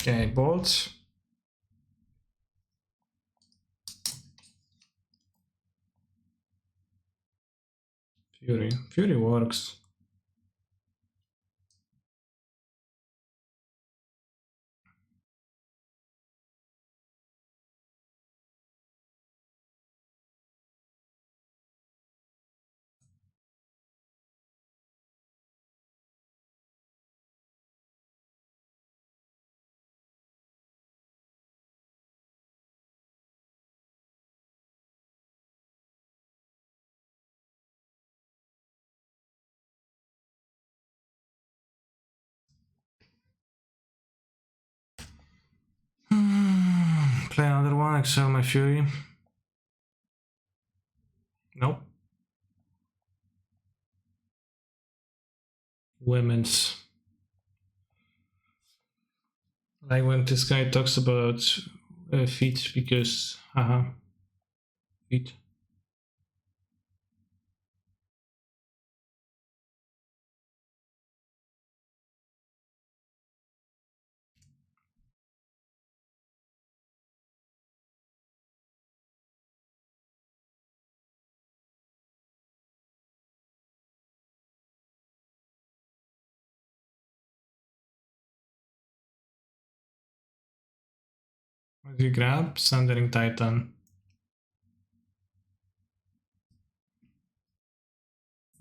Okay, bolts. Fury. Fury works. Play another one, excel my Fury. Nope. Women's. Like when this guy talks about feet because, feet. What do you grab? Sundering Titan.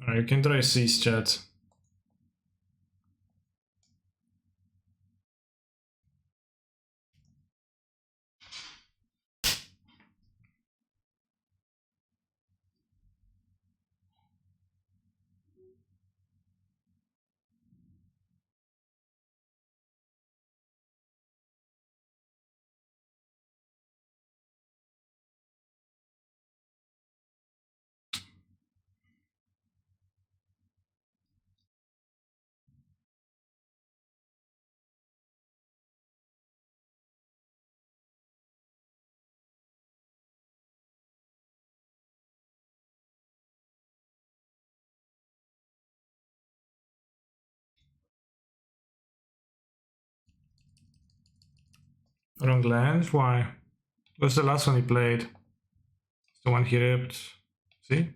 Alright, you can try C's chat. Wrong land? Why? What's the last one he played? The one he ripped. See?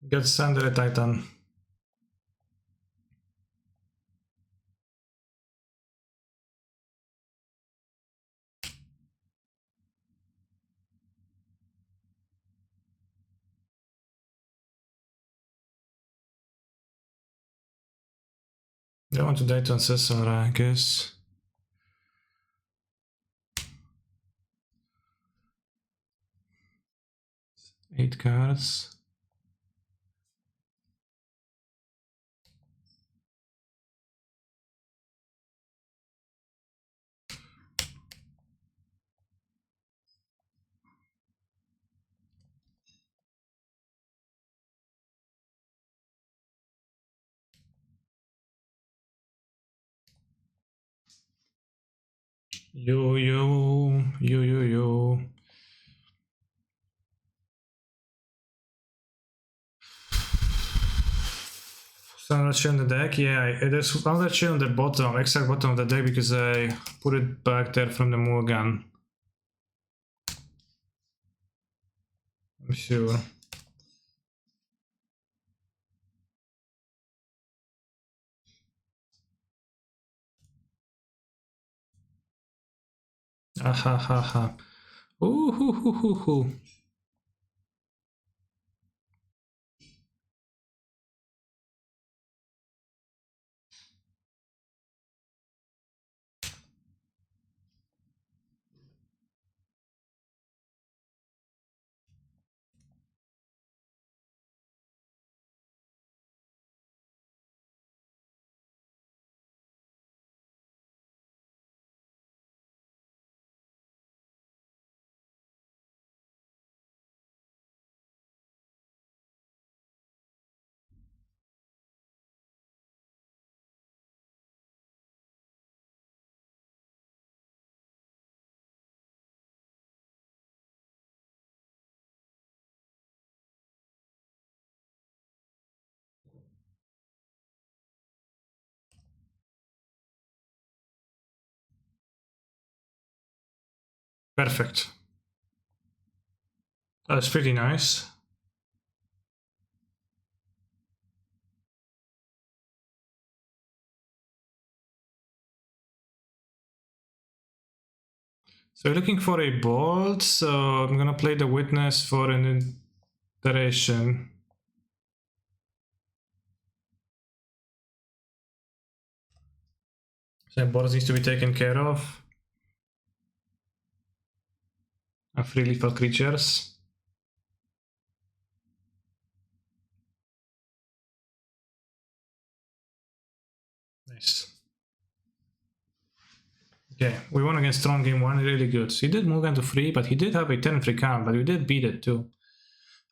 Gets under a Titan. They want to die to Ancestor, I guess. Eight cards. Yo. Another chain on the deck? Yeah, there's another chain on the bottom, exact bottom of the deck, because I put it back there from the mulligan. I'm sure. Ahahaha. Ooh, hoo, hoo, hoo, hoo. Perfect. That's pretty nice. So we're looking for a bolt, so I'm gonna play the Witness for an iteration. So bolt needs to be taken care of. And free lethal creatures. Nice. Okay, we won against Strong game 1, really good. So he did move into 3, but he did have a 10-free count, but we did beat it too.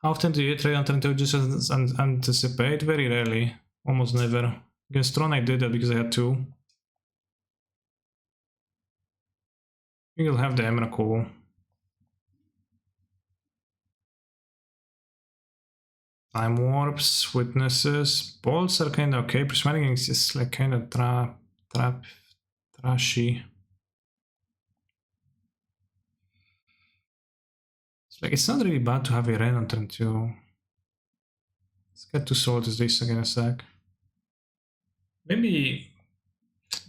How often do you trade on turn 2 just anticipate? Very rarely. Almost never. Against Tron I did that because I had 2. You'll have the Emrakul. Time warps, witnesses, bolts are kinda okay. Prismatic is just like kinda trashy. It's not really bad to have a rain on turn 2. Let's get 2 soldiers this again a sec. Maybe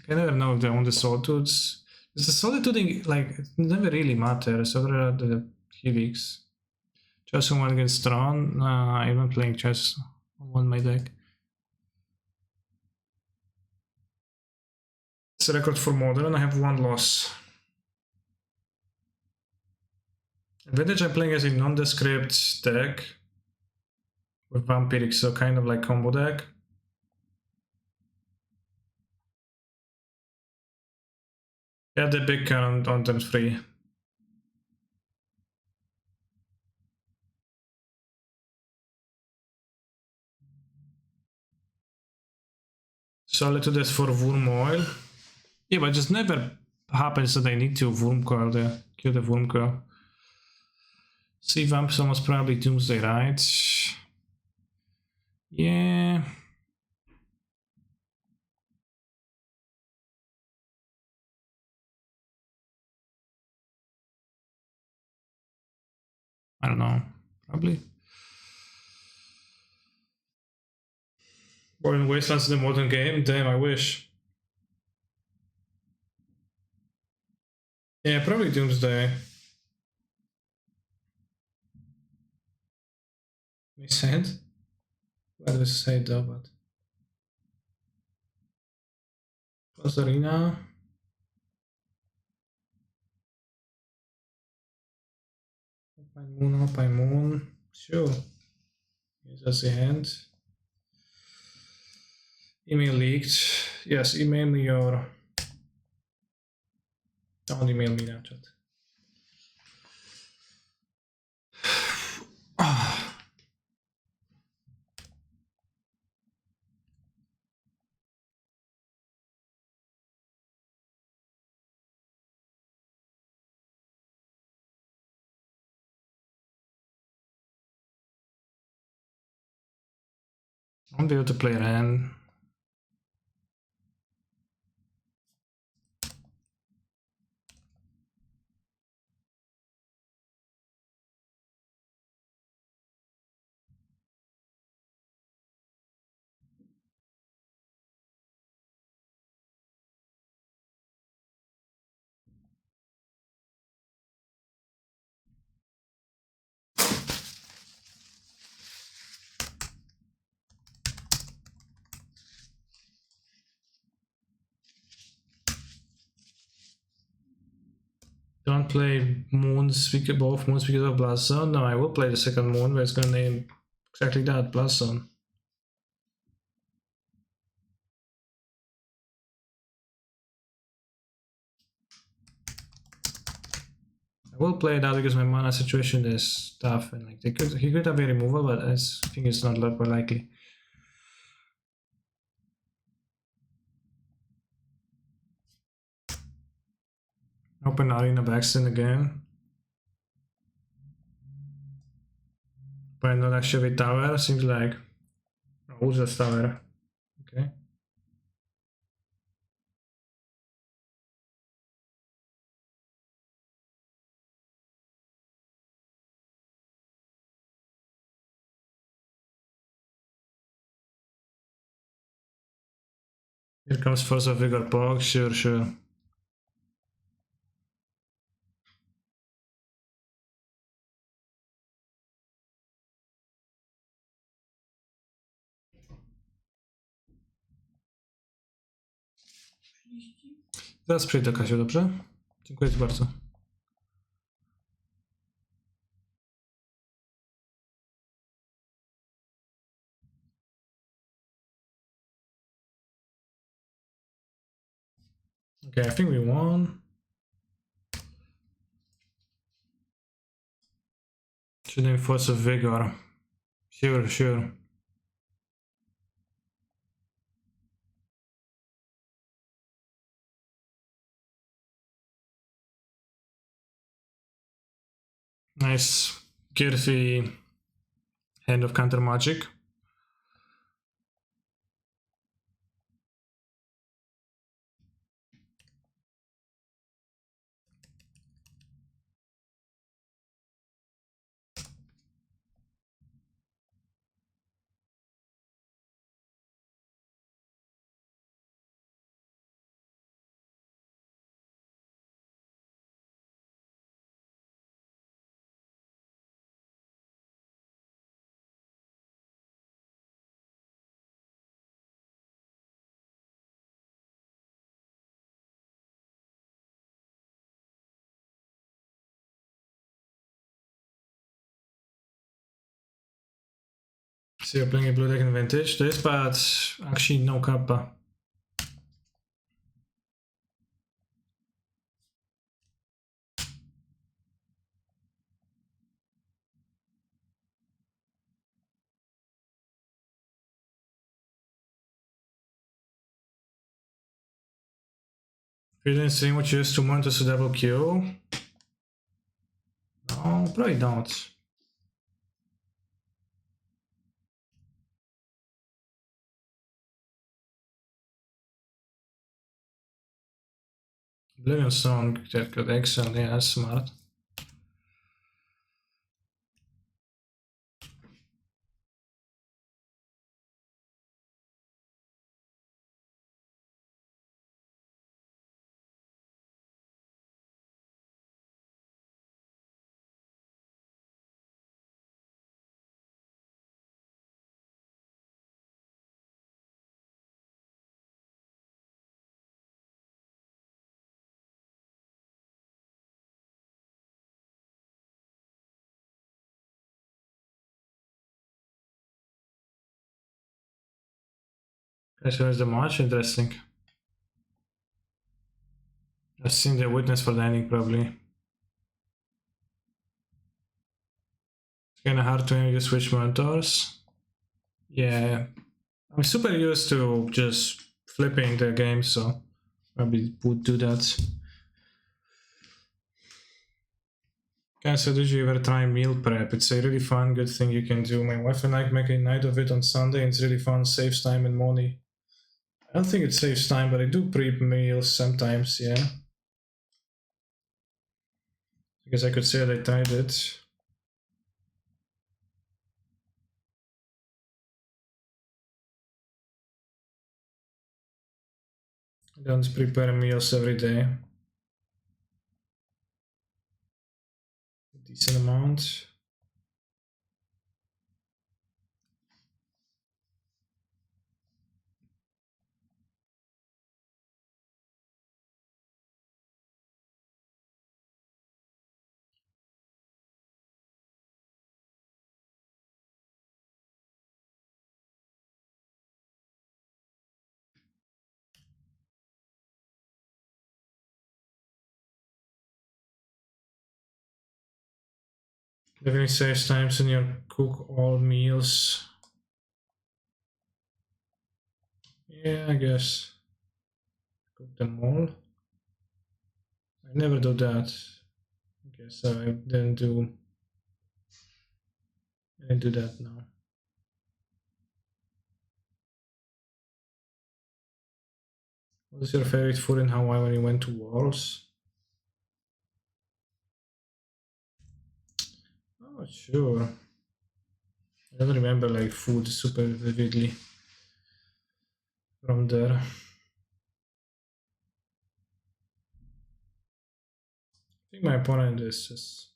I never know if they want the solitudes. Because the solitude like it never really matters other than the Helix. Chess on one against Tron. I'm not playing chess on my deck. It's a record for modern. I have 1 loss. Advantage I'm playing as a nondescript deck with vampiric, so kind of like combo deck. Yeah, the big card on turn 3. Solitude is for Worm Oil. Yeah, but it just never happens that I need to Worm Coil there. Kill the Worm Coil. Sea Vamp is almost probably Doomsday, right? Yeah. I don't know. Probably. Born Wastelands is the modern game? Damn, I wish. Yeah, probably Doomsday. Makes sense. Why do I say that, but... Close Arena. Up by Moon. Sure. Yes, that's the hand. Email leaked. Yes, email me your... Don't email me now, chat. I won't be able to play Ren. Don't play Moons, both Moons because of Blast Zone. No, I will play the second Moon, but it's gonna name exactly that, Blast Zone. I will play that because my mana situation is tough, and like he could have a removal, but I think it's not that likely. Open Arena Backstone again. But not actually tower, seems like. Oh, just tower. Okay. Here comes Force of Vigor Pog, sure. Zaraz przyjdę, Kasiu, dobrze? Dziękuję ci bardzo. Okay, I think we won. Should name Force of Vigor. Sure. Nice, girthy Hand of Counter Magic. So you're playing a blue deck in Vintage. This, but actually no kappa. You didn't stream what you used to want to double kill? No, probably not. Oblivion Song, that could excel, yeah, that's smart. Okay, so is the match interesting? I've seen the witness for the ending probably. It's kinda hard to switch mentors. Yeah, I'm super used to just flipping the game, so probably would do that. Okay, so did you ever try meal prep? It's a really fun, good thing you can do. My wife and I make a night of it on Sunday, and it's really fun, saves time and money. I don't think it saves time, but I do prep meals sometimes, yeah. Because I could say that I tried it. I don't prepare meals every day. A decent amount. Definitely saves times when you cook all meals. Yeah, I guess. Cook them all. I never do that. I guess I didn't do that now. What was your favorite food in Hawaii when you went to Worlds? Oh, sure. I don't remember like food super vividly from there. I think my opponent is just.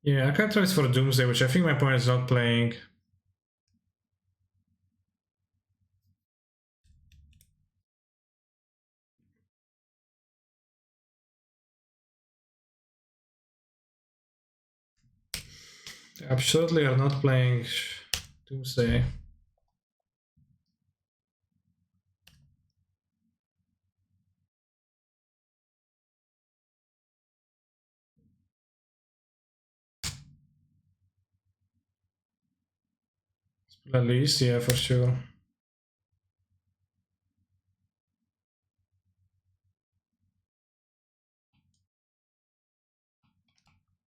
Yeah, I can't try this for Doomsday, which I think my opponent is not playing. They absolutely are not playing Doomsday. At least, yeah, for sure.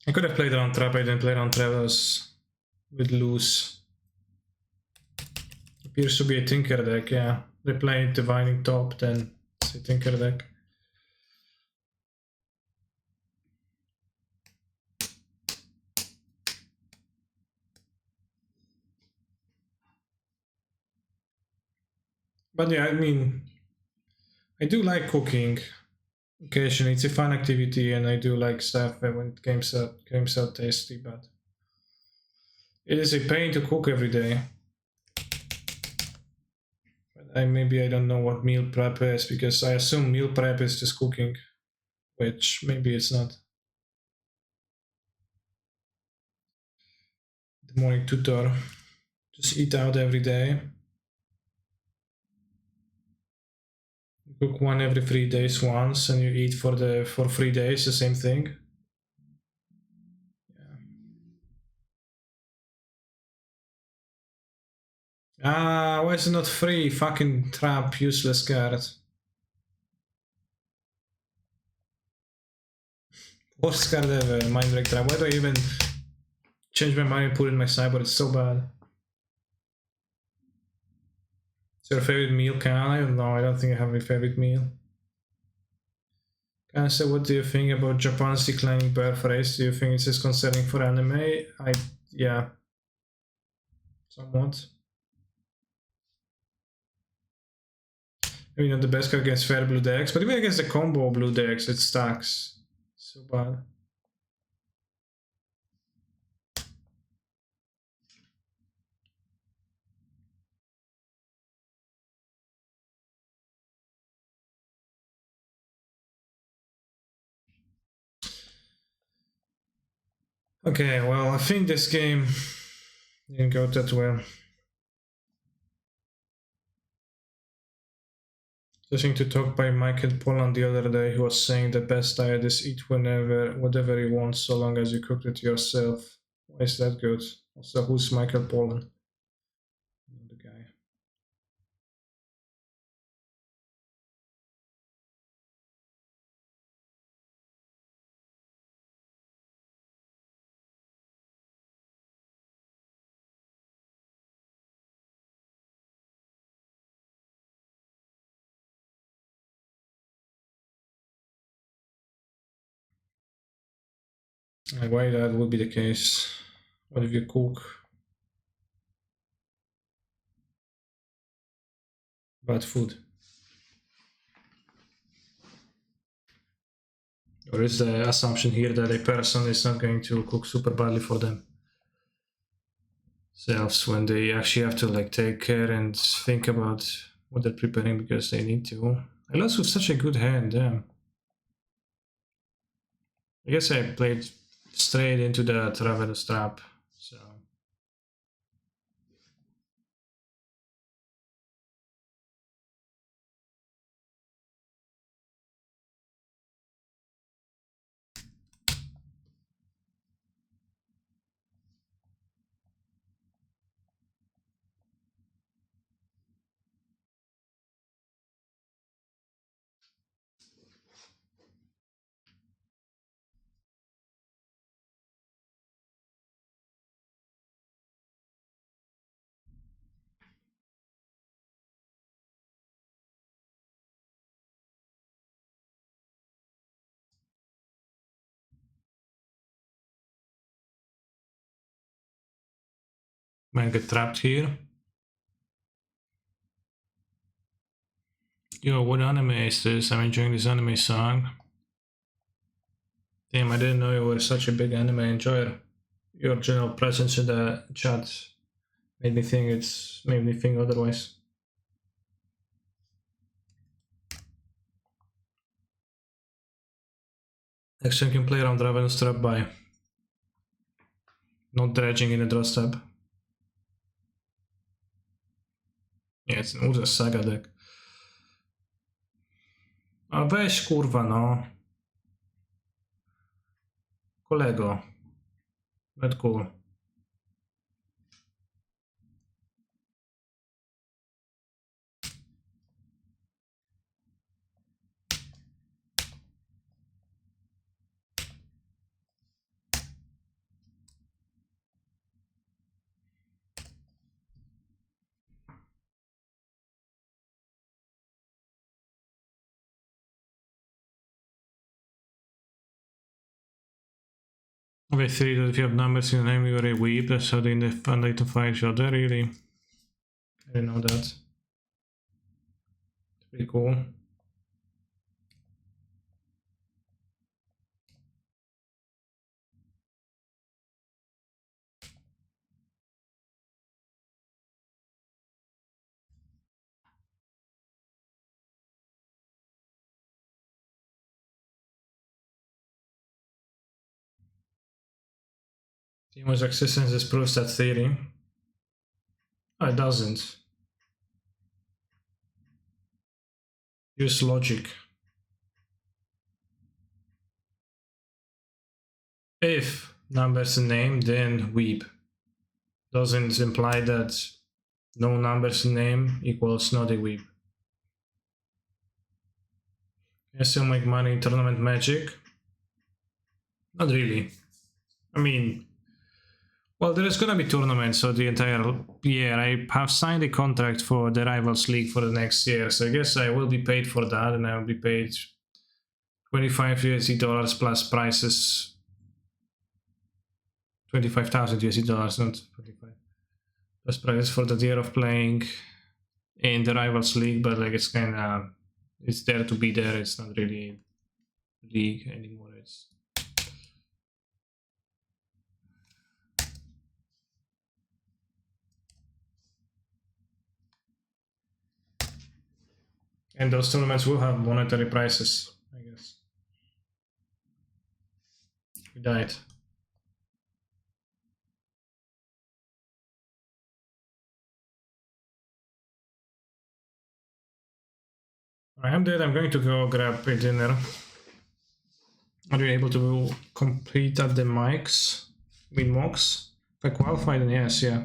I could have played around trap, I didn't play around travels with loose. Appears to be a Tinker deck, yeah. They play Divining Top, then it's a Tinker deck. But yeah, I mean, I do like cooking occasionally. It's a fun activity, and I do like stuff when games out tasty, but it is a pain to cook every day. But maybe I don't know what meal prep is, because I assume meal prep is just cooking, which maybe it's not. The morning tutor. Just eat out every day. You cook one every 3 days once, and you eat for 3 days the same thing. Ah, why is it not free? Fucking trap, useless card. Worst card ever, Mind Break Trap. Why do I even change my mind and put in my sideboard? It's so bad. Is your favorite meal, Can? No, I don't think I have a favorite meal. Can I say, what do you think about Japan's declining birth rates? Do you think it's concerning for anime? Yeah, somewhat. Maybe not the best card against fair blue decks, but even against the combo blue decks, it stacks. So bad. Okay, well, I think this game didn't go that well. Listening to talk by Michael Pollan the other day, who was saying the best diet is eat whatever you want, so long as you cook it yourself. Why is that good? Also, who's Michael Pollan? The guy. Why that would be the case? What if you cook bad food? Or is the assumption here that a person is not going to cook super badly for themselves when they actually have to like take care and think about what they're preparing because they need to? I lost with such a good hand, damn. I guess I played straight into the Traveler's Trap, so... Might get trapped here. Yo, what anime is this? I'm enjoying this anime song. Damn, I didn't know you were such a big anime enjoyer. Your general presence in the chat made me think otherwise. Next time you can play around Ravenous Trap by not dredging in a draw step. Nie, it's an Urza Saga deck. A weź kurwa no. Kolego. Red cool. Okay, three, that if you have numbers in the name, you are a weeb. That's how they identify each other, really. I didn't know that. Pretty cool. Team's existence disproves that theory. Oh, it doesn't. Use logic. If numbers in name, then weeb. Doesn't imply that No numbers in name equals not a weeb. I still make money in tournament magic. Not really. I mean, well, there is gonna be tournaments for the entire year. I have signed a contract for the Rivals League for the next year, so I guess I will be paid for that, and I will be paid 25 USD dollars plus prices. 25,000 USD dollars, not 25. Plus prices for the year of playing in the Rivals League, but like it's kind of, it's there to be there. It's not really league anymore. It's and those tournaments will have monetary prices, I guess. We died. I'm dead. I'm going to go grab a dinner. Are you able to complete at the mics with mocks? If I qualified, then yes, yeah.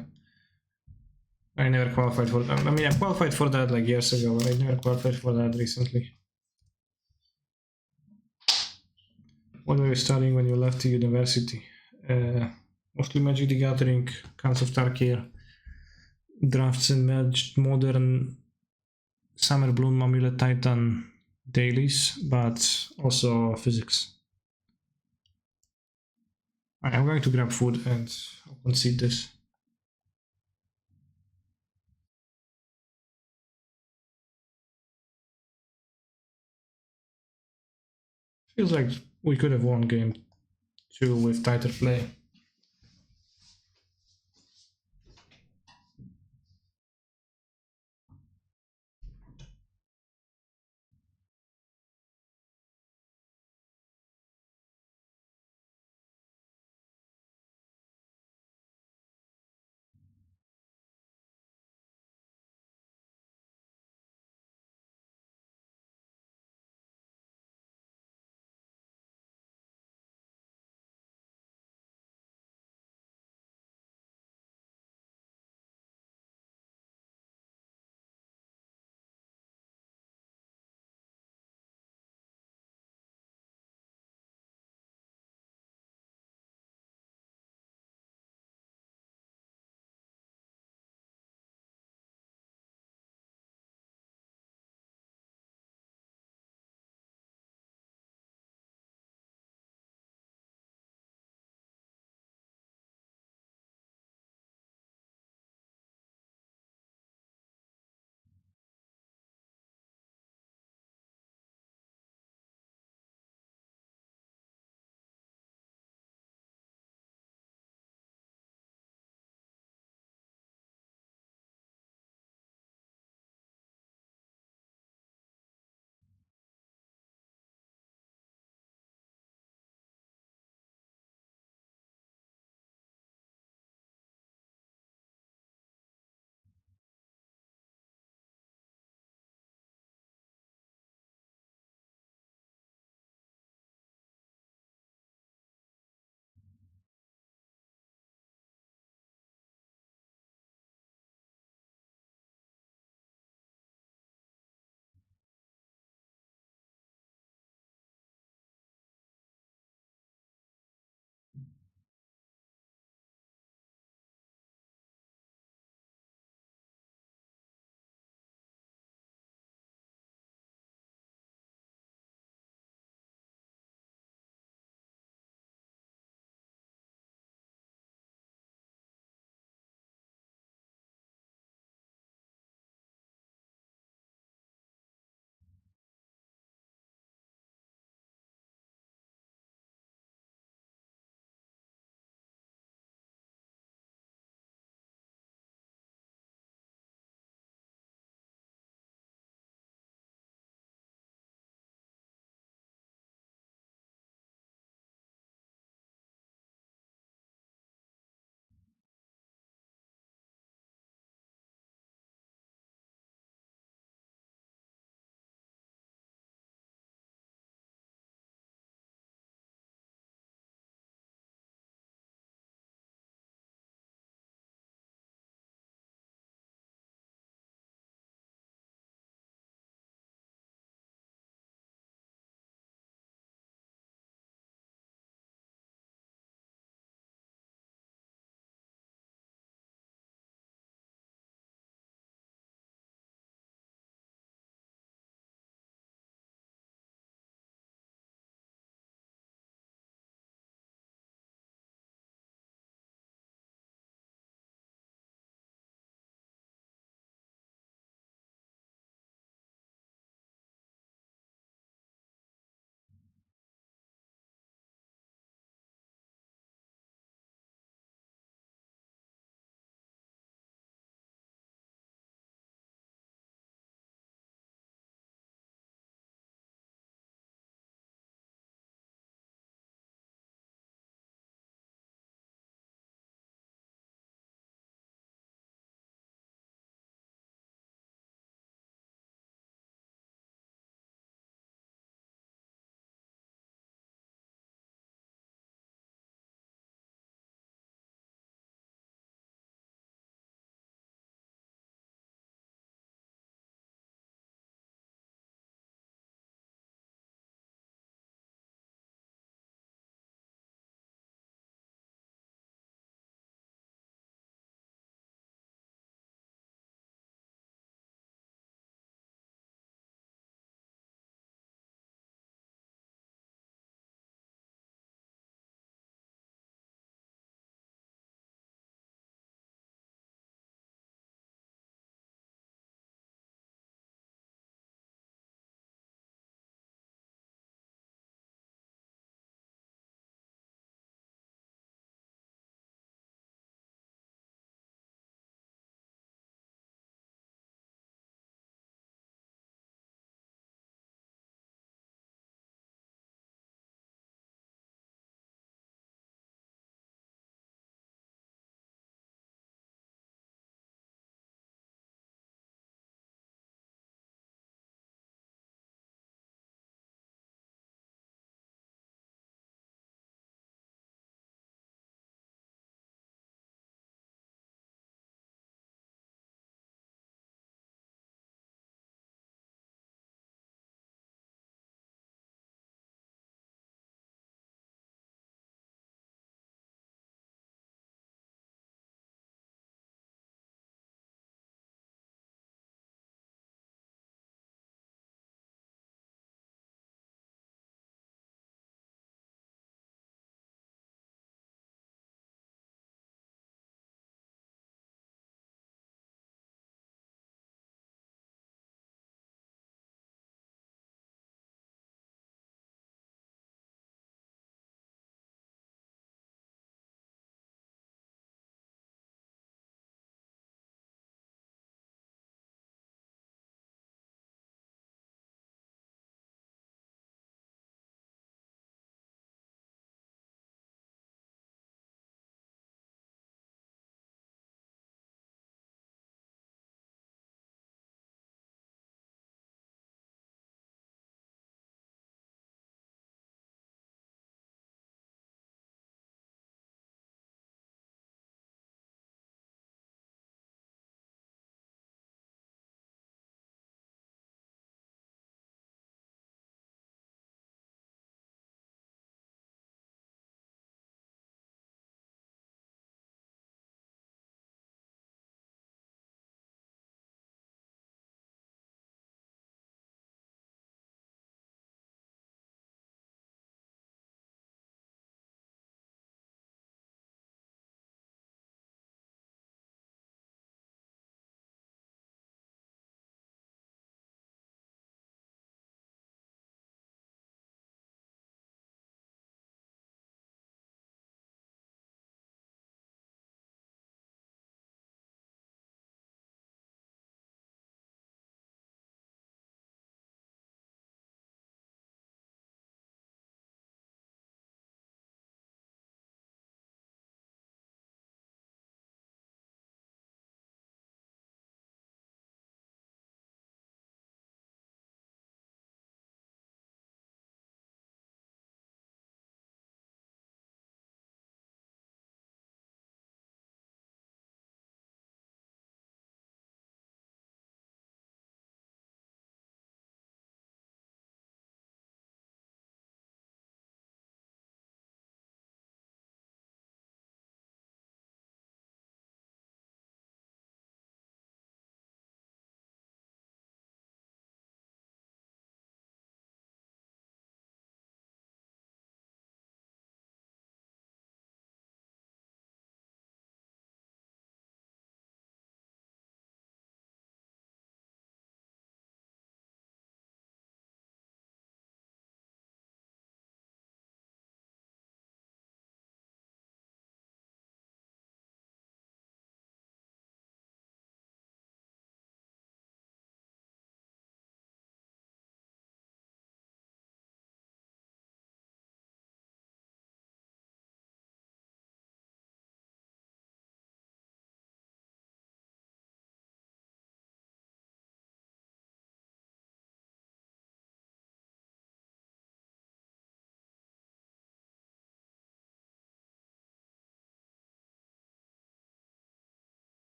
I never qualified for that. I mean, I qualified for that like years ago, but I never qualified for that recently. What were you studying when you left the university? Mostly Magic the Gathering, Khans of Tarkir, Drafts and Modern, Summer Bloom, Amulet Titan dailies, but also physics. I'm going to grab food and I'll concede this. Feels like we could have won game 2 with tighter play.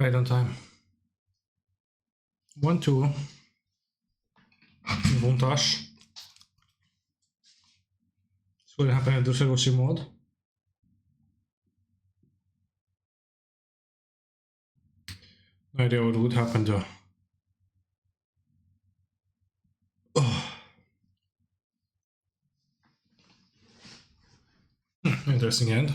Right on time. 1-2. Vontas. What happened at dusegul si mod? No idea what would happen though. Oh. Interesting end.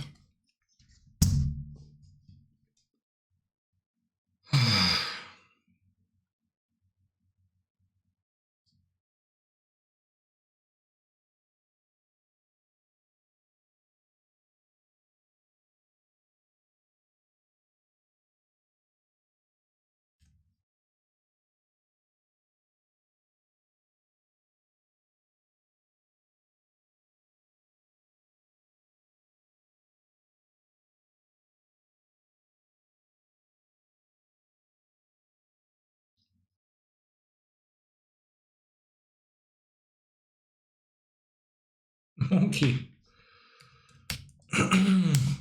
Monkey.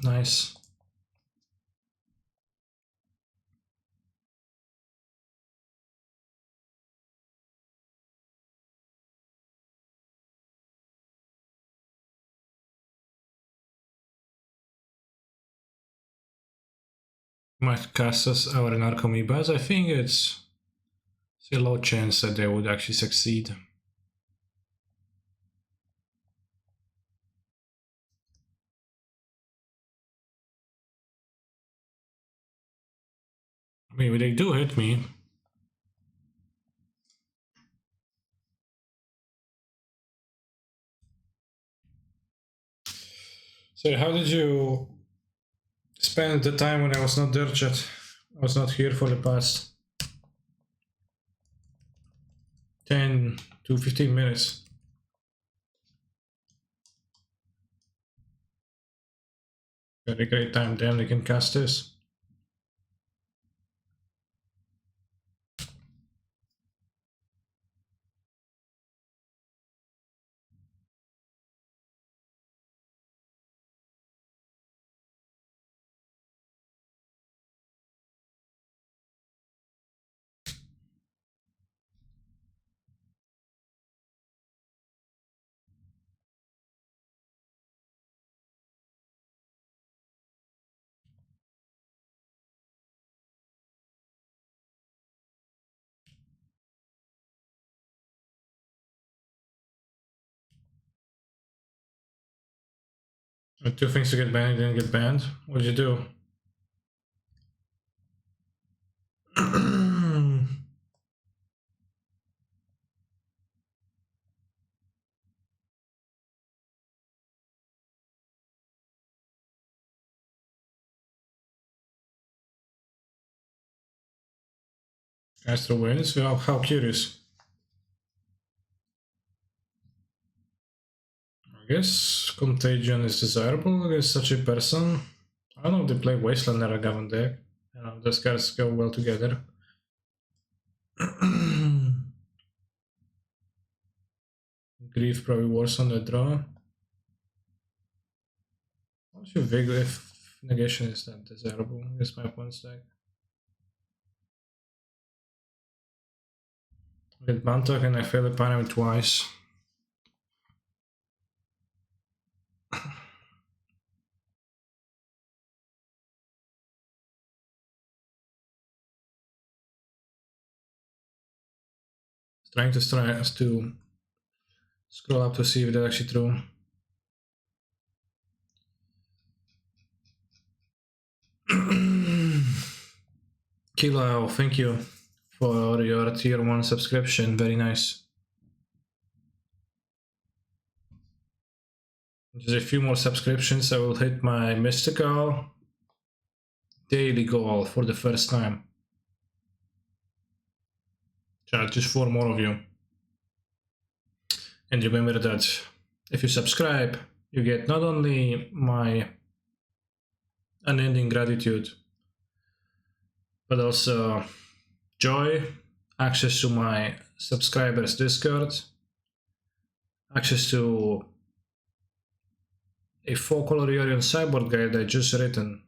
Nice. Might cast us our Narcomoebas. I think it's a low chance that they would actually succeed. Maybe they do hit me. So how did you spend the time when I was not there yet? I was not here for the past 10 to 15 minutes. Very great time. Damn, they can cast this. Two things to get banned, you didn't get banned. What did you do? Astro wins? Well, how curious. I guess Contagion is desirable against such a person. I don't know if they play Wastelander or Gavin deck. Those cards go well together. Grief probably worse on the draw. What's your Vigor if negation is not desirable? I guess my opponent's deck. I get Bantok and I fail the Panam twice. Trying to scroll up to see if that's actually true. Kilo, thank you for your tier 1 subscription, very nice. Just a few more subscriptions, I will hit my mystical daily goal for the first time. Just 4 more of you. And remember that if you subscribe, you get not only my unending gratitude, but also joy, access to my subscribers Discord, access to a folklore Yorion cyborg guide I just written,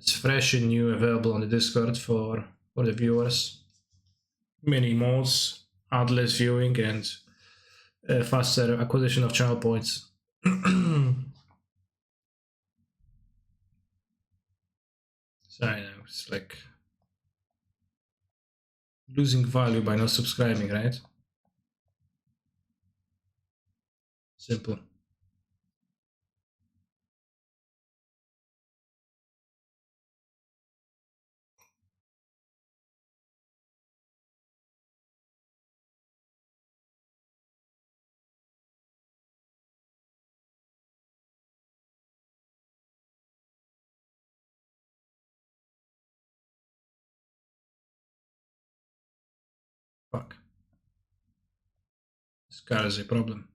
It's fresh and new, available on the Discord for the viewers. Many modes, endless viewing, and faster acquisition of channel points. Sorry, now it's like losing value by not subscribing, right? Simple. Fuck. This car is a problem.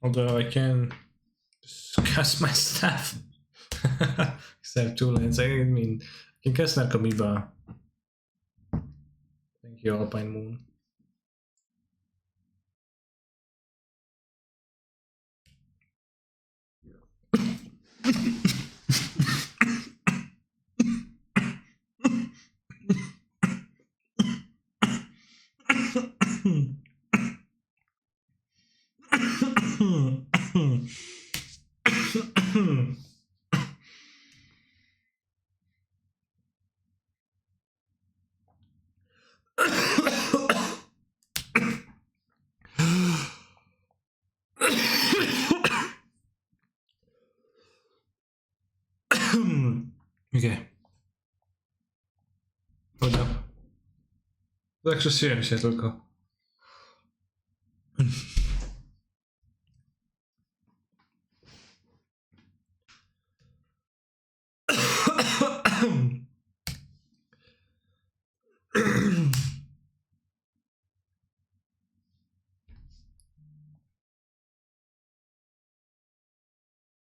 Although I can cast my staff. Except 2 lanes. I mean, I can cast Narcomoeba. Thank you, Alpine Moon. Okay. Dobra. Zakrzesiłem się tylko.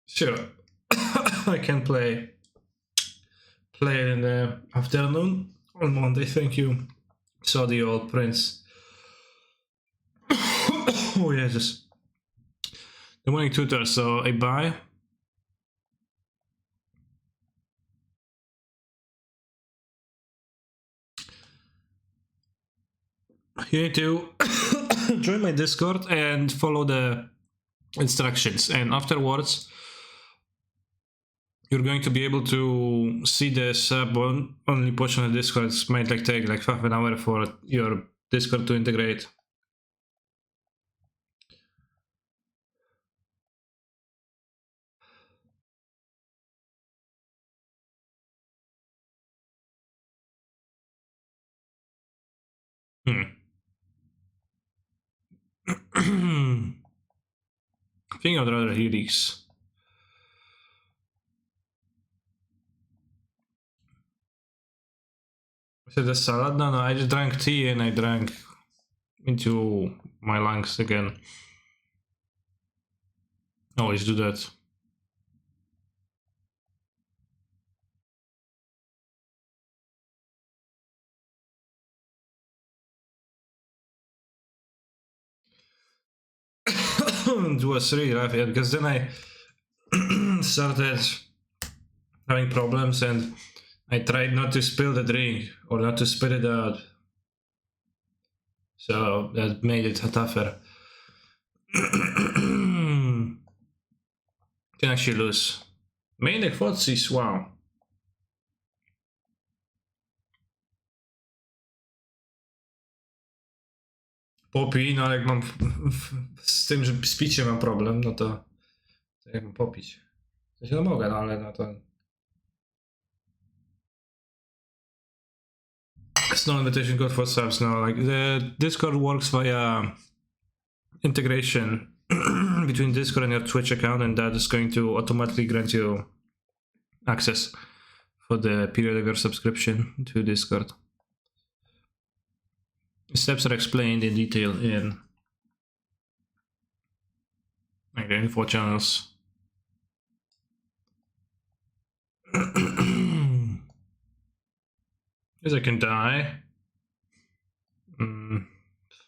Sure. I can play it in the afternoon on Monday. Thank you. Saw the old prince. Oh Jesus. The winning tutor, so I buy. You need to join my Discord and follow the instructions, and afterwards you're going to be able to see the sub only portion of Discord. It might take like half an hour for your Discord to integrate. I think I'd rather hear these. Is it a salad? No, I just drank tea and I drank into my lungs again. Always do that. It was really rough, yeah, because then I started having problems and I tried not to spill the drink or not to spit it out. So that made it tougher. Can actually lose. Main deck Fotsis, wow. Popi, no ale jak mam z tym, że z piciem mam problem, no to jak mam popić? To się no mogę, no ale no to... It's no invitation code for subs, no, like the Discord works via integration between Discord and your Twitch account, and that is going to automatically grant you access for the period of your subscription to Discord. The steps are explained in detail in like the info channels. Because I can die.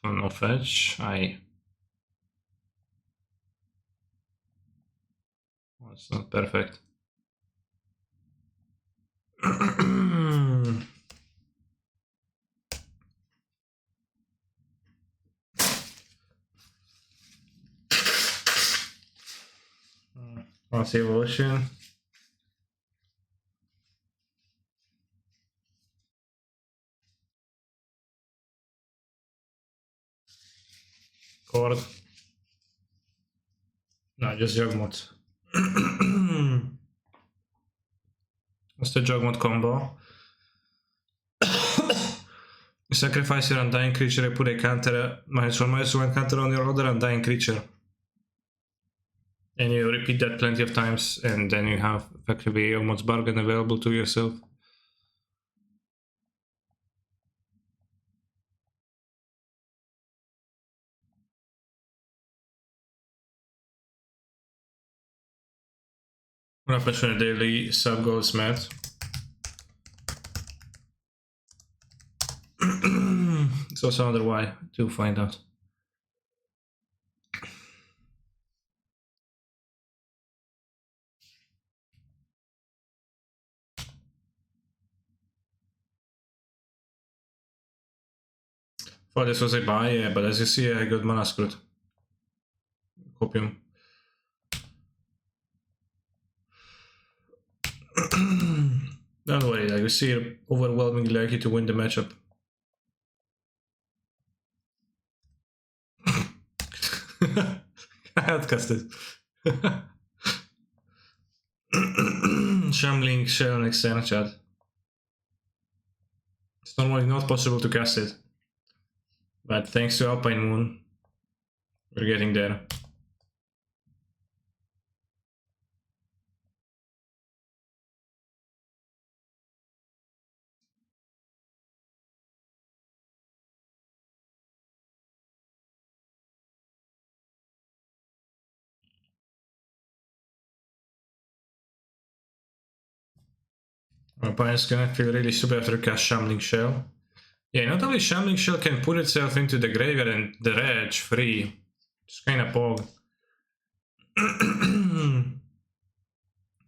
No fetch. it's not perfect. What's the evolution? Cord. No, just Jugmod. What's the Jugmod combo? You sacrifice your undying creature and put a counter, -1/-1 counter on your other undying creature. And you repeat that plenty of times, and then you have effectively almost bargain available to yourself. What happens when a daily sub goes mad? It's also another why to find out. Thought this was a buy, yeah, but as you see, I got mana screwed. Copium. Don't worry, like you see, overwhelmingly likely to win the matchup. I outcasted. Shambling Shell next turn, chat. It's normally not possible to cast it. But thanks to Alpine Moon, we're getting there. My opponent's gonna feel really stupid after cast Shambling Shell. Yeah, not only Shambling Shell can put itself into the graveyard and Dredge free. It's kinda pog. Can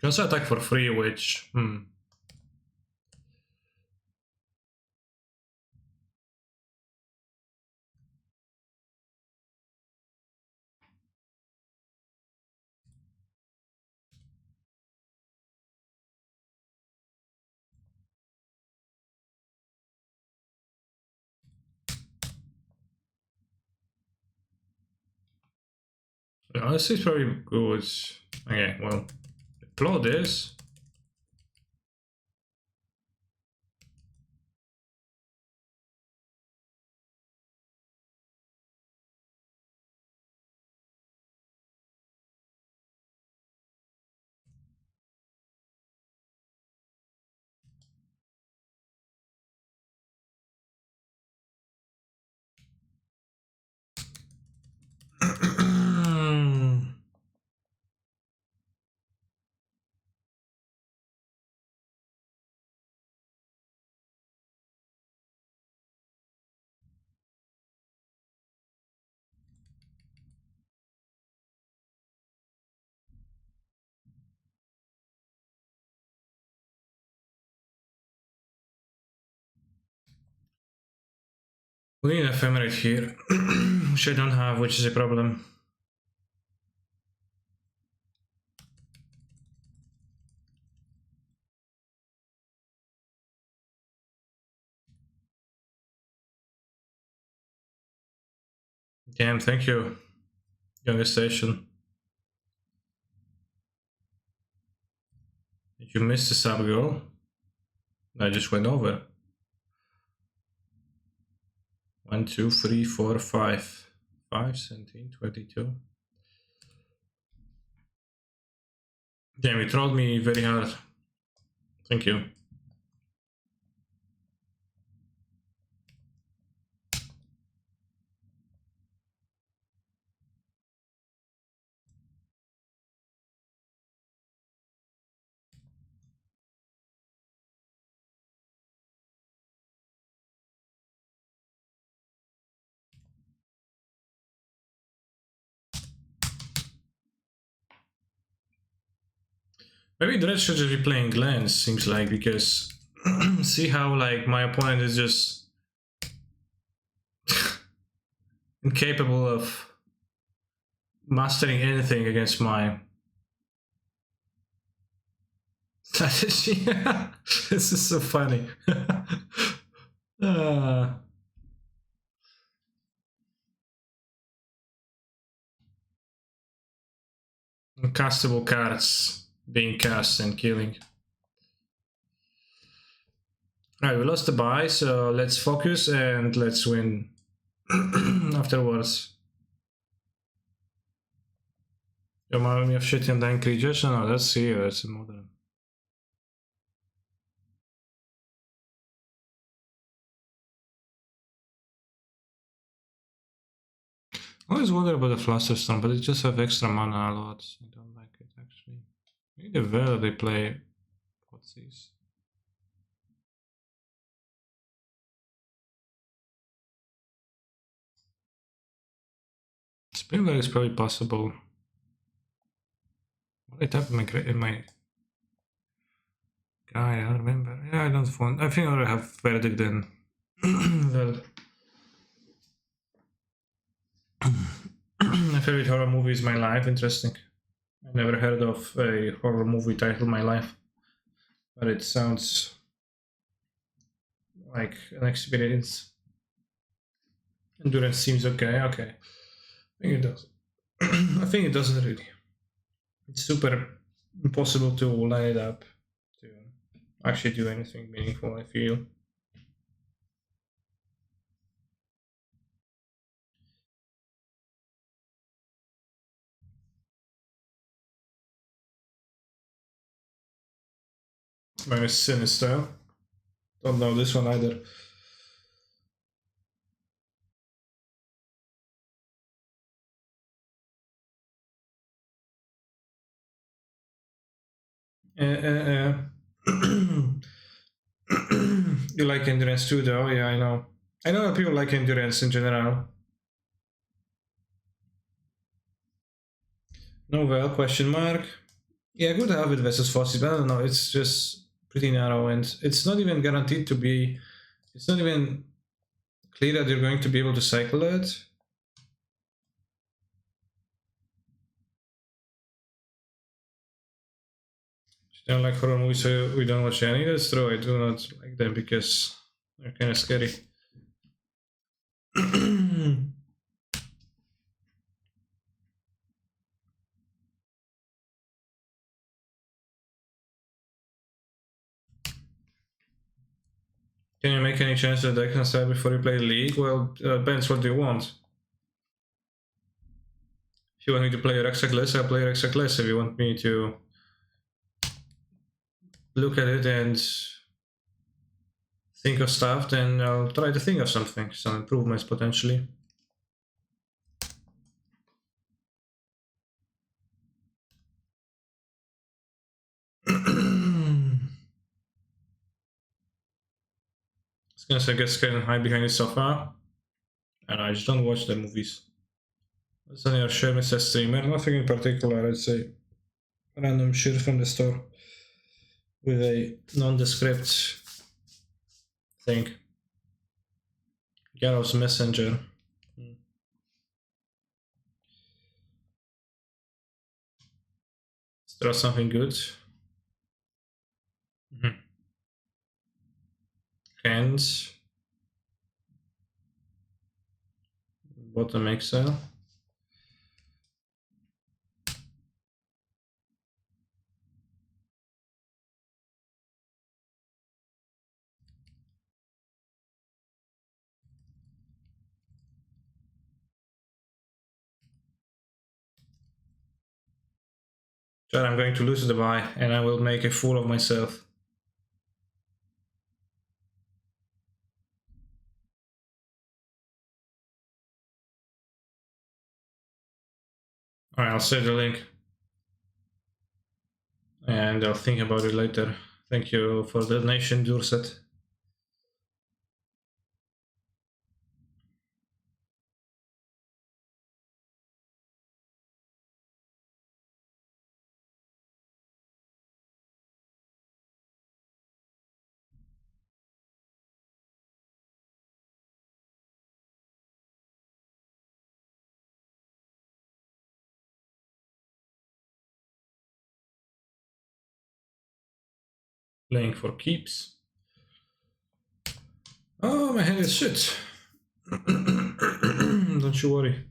also attack for free, which... Yeah, this is probably good. Okay, well, plot this. We need an ephemerate here, which I don't have, which is a problem. Damn, thank you, youngest station. Did you miss the sub goal? I just went over. 1, 2, 3, 4, 5. 5, 17, 22. Damn, you trolled me very hard. Thank you. Maybe Dredge should just be playing Glens, seems like, because see how like my opponent is just incapable of mastering anything against my strategy. This is so funny. uh, Castable cards being cast and killing. Alright, we lost the buy, so let's focus and let's win afterwards. Your army of shitty and dying creatures? No, that's here, that's a modern. I always wonder about the Flusterstorm, but it just have extra mana a lot. I don't like it actually. Maybe the Vela they play. What's this? Springler is probably possible. What did I type in my guy? I don't remember. Yeah, I don't want. I think I already have Verdict then. Well, my favorite horror movie is My Life. Interesting. I never heard of a horror movie titled My Life, but it sounds like an experience. Endurance seems okay. Okay, I think it does. I think it doesn't really. It's super impossible to line it up to actually do anything meaningful, I feel. Minus Sinister. Don't know this one either. You like endurance too, though? Yeah, I know. I know that people like endurance in general. Novel question mark. Yeah, good have it versus Fossil, but I don't know. It's just pretty narrow, and it's not even guaranteed to be. It's not even clear that you're going to be able to cycle it. You don't like horror movies, so we don't watch any. That's true. I do not like them because they're kind of scary. Can you make any change that I can start before you play the league? Well, depends what you want. If you want me to play Rexacless, I'll play Rexacless. If you want me to look at it and think of stuff, then I'll try to think of something, some improvements potentially. It's gonna get scared and hide behind the sofa. And I just don't watch the movies. What's on your shirt, Mr. Streamer? Nothing in particular, I'd say. Random shirt from the store with a nondescript thing. Garrow's Messenger. Is there something good? Hands. Bottom Excel. Sure, I'm going to lose the buy and I will make a fool of myself. Alright, I'll save the link. And I'll think about it later. Thank you for the donation, Durset. playing for keeps. Oh, my hand is shit. Don't you worry.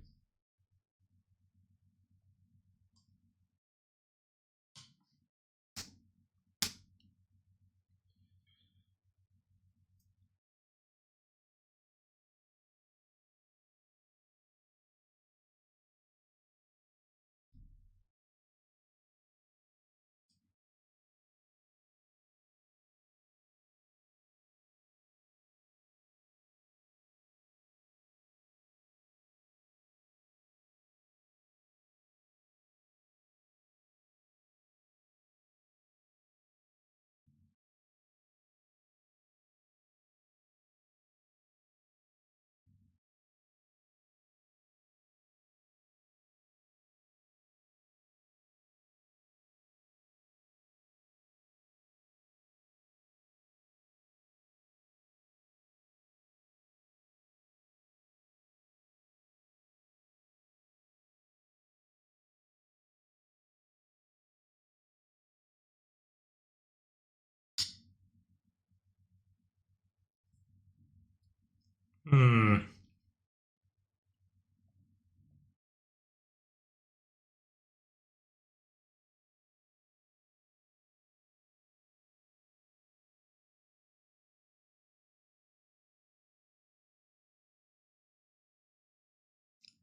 Hmm.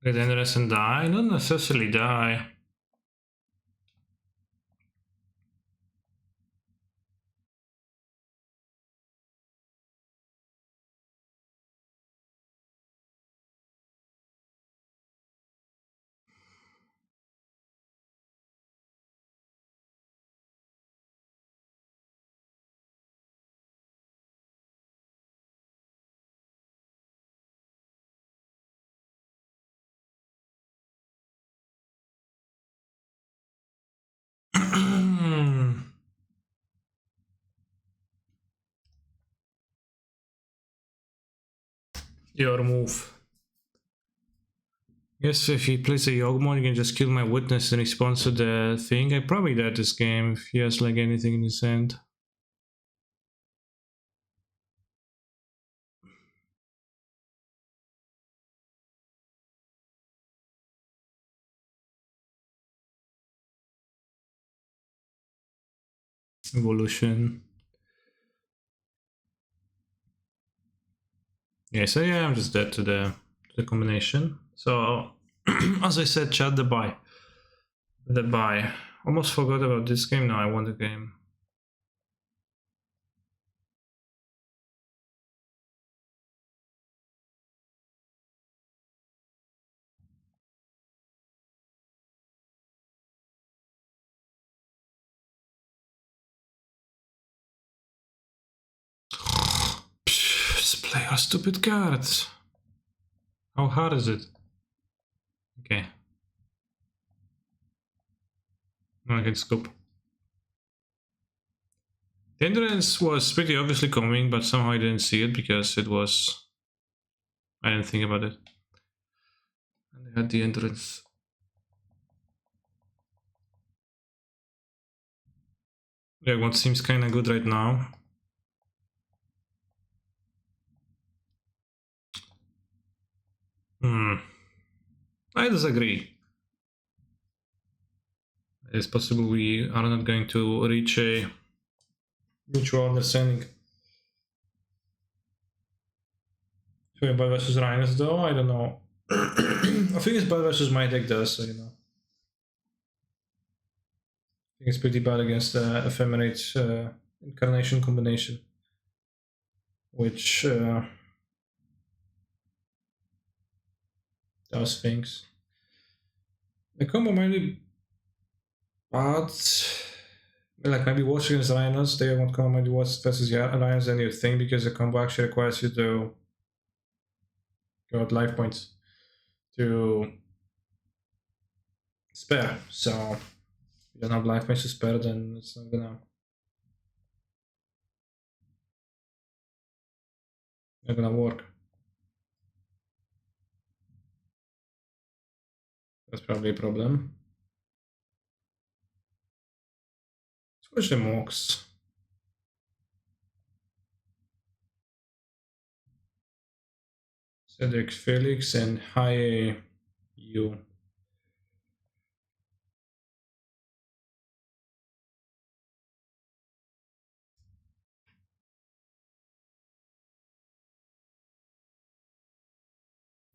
Get endless and die? Not necessarily die. Your move. Yes, if he plays a Yogmon, you can just kill my witness in response to the thing. I probably died this game if he has like anything in his hand. Evolution. Yeah, so yeah, I'm just dead to the combination. So, as I said, chat the buy. The buy. Almost forgot about this game. Now I won the game. Just play our stupid cards. How hard is it? Okay. I can scoop. The endurance was pretty obviously coming, but somehow I didn't see it because it was... I didn't think about it. And they had the endurance. Yeah, what seems kinda good right now. I disagree. It's possible we are not going to reach a mutual understanding. So Bad versus Rhinos though, I don't know. I think it's Bad versus my deck does, so you know. I think it's pretty bad against the Ephemerate Incarnation combination. Which does things. The combo might be bad. Like maybe Watch against Rhinos, they won't combo might be Watch versus Rhinos than you think because the combo actually requires you to go at life points to spare. So if you don't have life points to spare, then it's not gonna work. That's probably a problem. Switch the Mox. Cedric Felix and Haye Yu.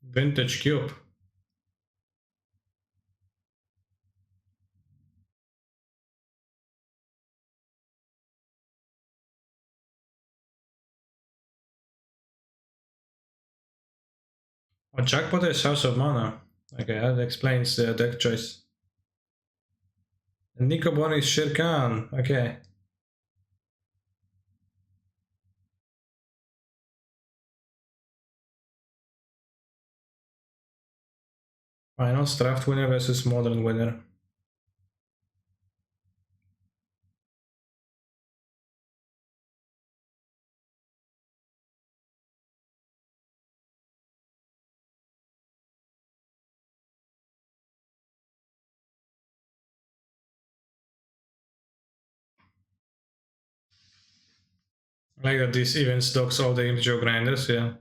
Vintage Cube. Oh, Jackpot is House of Mana. Okay, that explains the deck choice. And Nico Boni is Shere Khan. Okay. Finals draft winner versus modern winner. I like that these events docks all the Imjo grinders, yeah.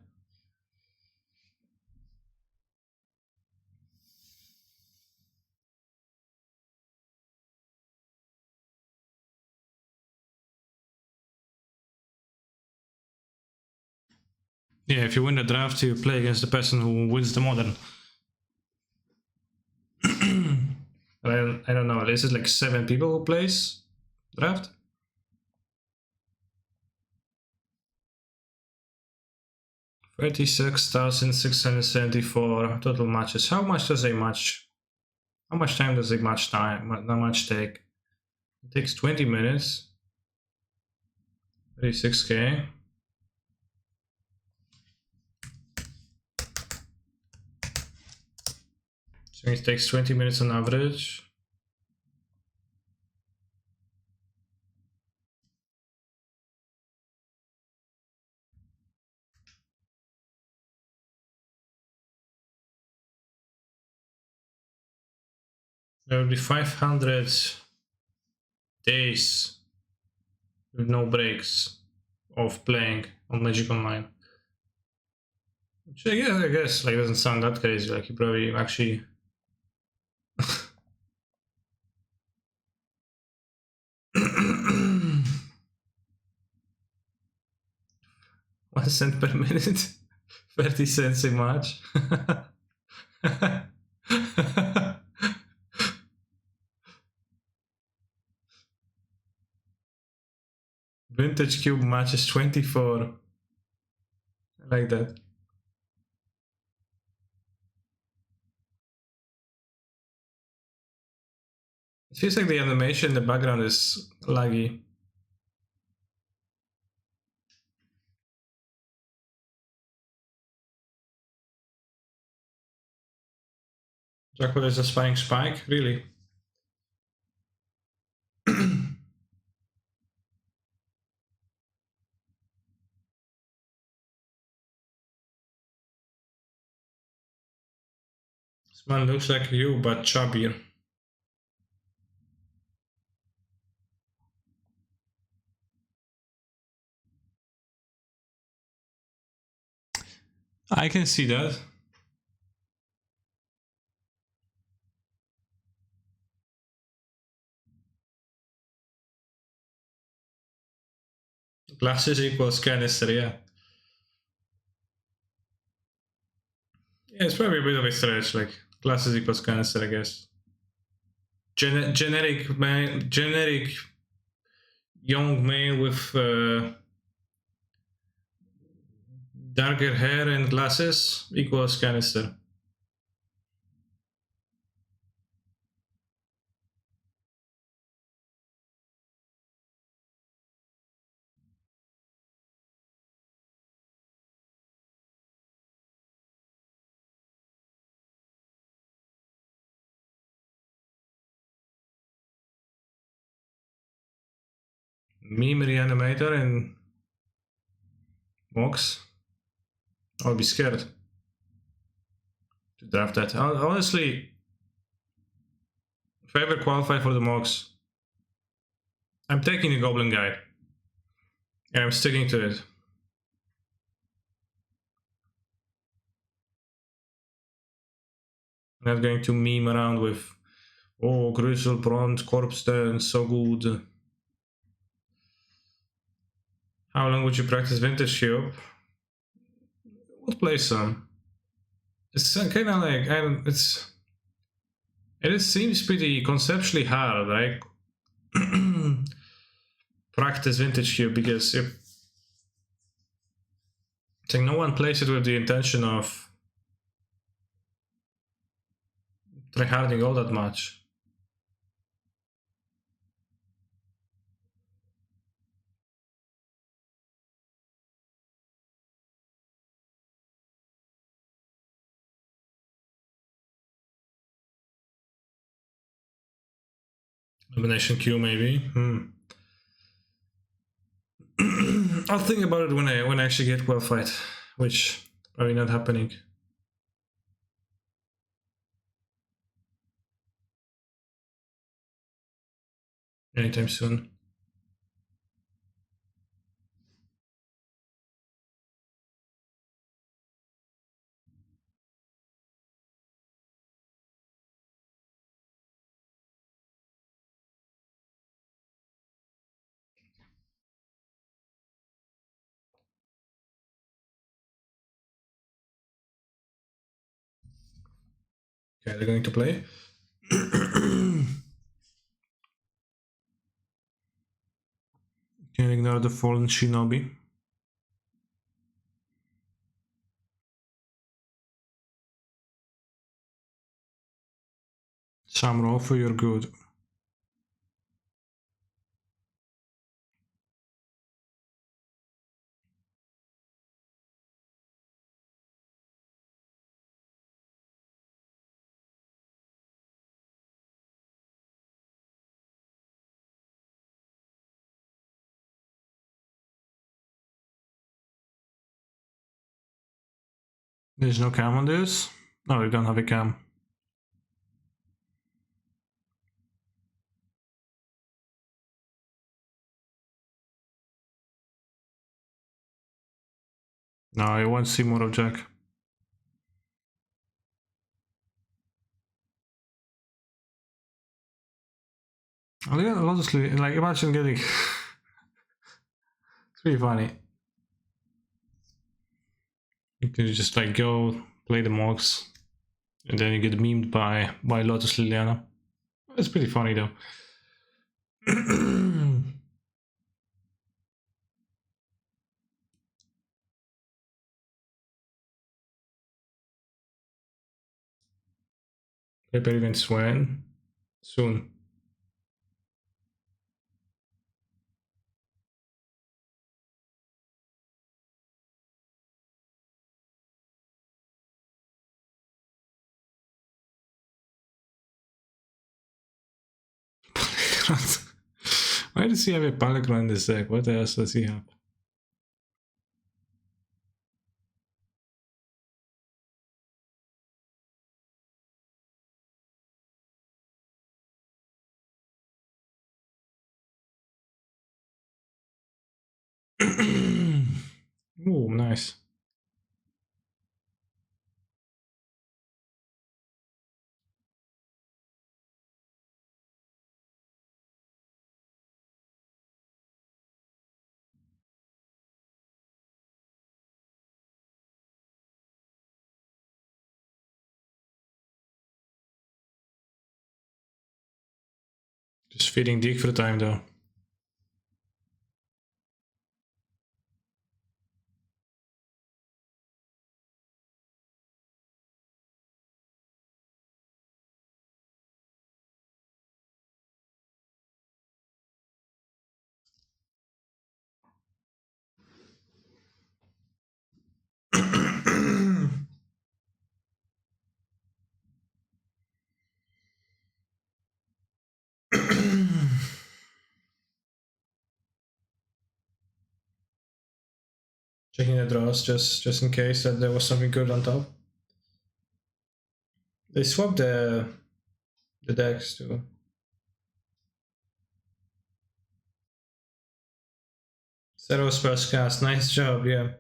Yeah, if you win the draft, you play against the person who wins the modern. I don't know, is it like 7 people who plays draft? $36,674 total matches. How much does a match? How much time does a match time? Not much take. It takes 20 minutes. 36k. So it takes 20 minutes on average. There will be 500 days with no breaks of playing on Magic Online. Which I guess like doesn't sound that crazy. Like you probably actually 1 cent per minute, 30 cents a match. Vintage Cube matches 24. I like that. It feels like the animation in the background is laggy. Jackpot is a spike, really? This man looks like you, but chubbier. I can see that. Glasses equals canister, yeah. Yeah, it's probably a bit of a stretch, like glasses equals canister, I guess. Generic young male with darker hair and glasses equals canister. Meme reanimator and Mox. I'll be scared to draft that. Honestly, if I ever qualify for the Mox, I'm taking the Goblin Guide. And I'm sticking to it. I'm not going to meme around with, oh, Grizzle, Bronze, Corpse Dance, so good. How long would you practice Vintage Cube? Would play some. It's kind of like, it seems pretty conceptually hard, right? Practice Vintage Cube, because if I think no one plays it with the intention of tryharding all that much. Elimination queue, maybe. I'll think about it when I actually get qualified, which probably not happening anytime soon. Okay, they're going to play. Can ignore the fallen shinobi. Samro, for your good. There's no cam on this? No, we don't have a cam. No, I won't see more of Jack. Oh, yeah, honestly, like, imagine getting... It's pretty funny. You can just, like, go play the Mogs, and then you get memed by Lotus Liliana. It's pretty funny, though. Paper events when? Soon. Why does he have a Palicron in this deck? What else does he have? Ooh, nice. Just feeding Dick for the time, though. Checking the draws just in case that there was something good on top. They swapped the decks too. Zero spells cast, nice job, yeah.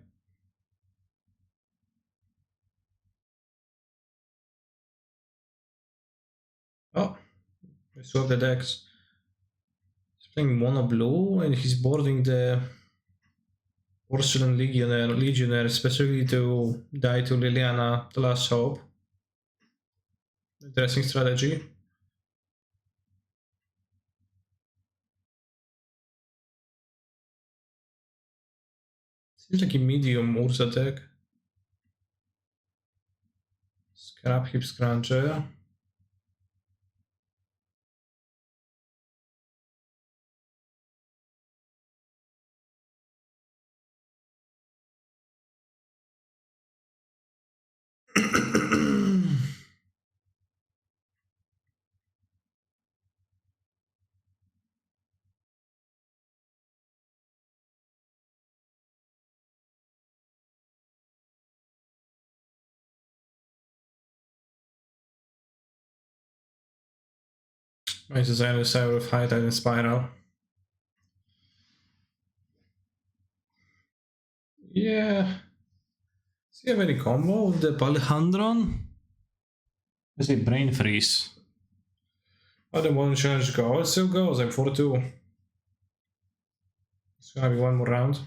swap the decks. He's playing mono blue and he's boarding the Porcelain Legionnaire, specifically to die to Liliana, the last hope. Interesting strategy. Seems like a medium Urza deck. Scrap Heap Scruncher. Nice design of Cyber of High Tide and Spiral. Yeah. Does he have any combo with the Polyhandron? Is it Brain Freeze? Oh, the one challenge go. It still goes. I'm 4-2. It's gonna be one more round.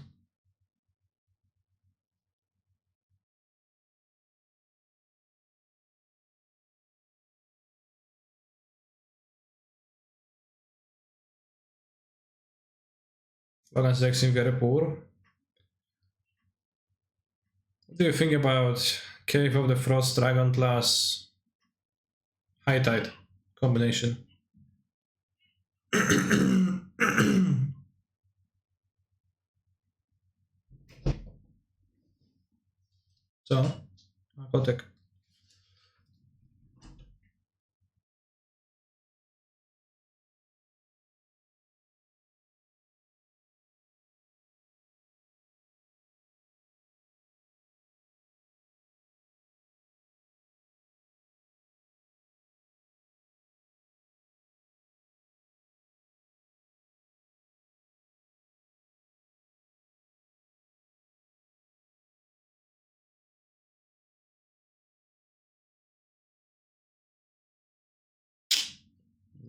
Logan's deck seems very poor. What do you think about Cave of the Frost Dragon plus High Tide combination? So, Kotek.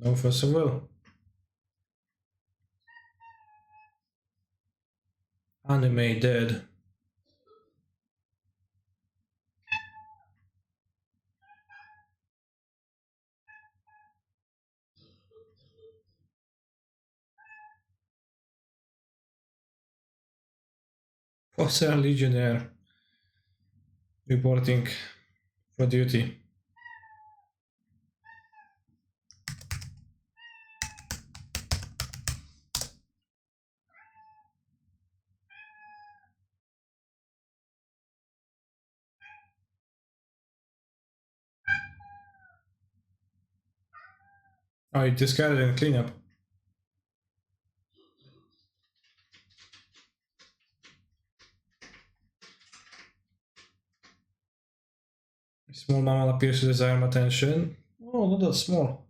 No first of will. Anime dead. Foster Legionnaire reporting for duty. Oh, you discarded and cleanup. Small mammal appears to desire my attention. Oh, not that small.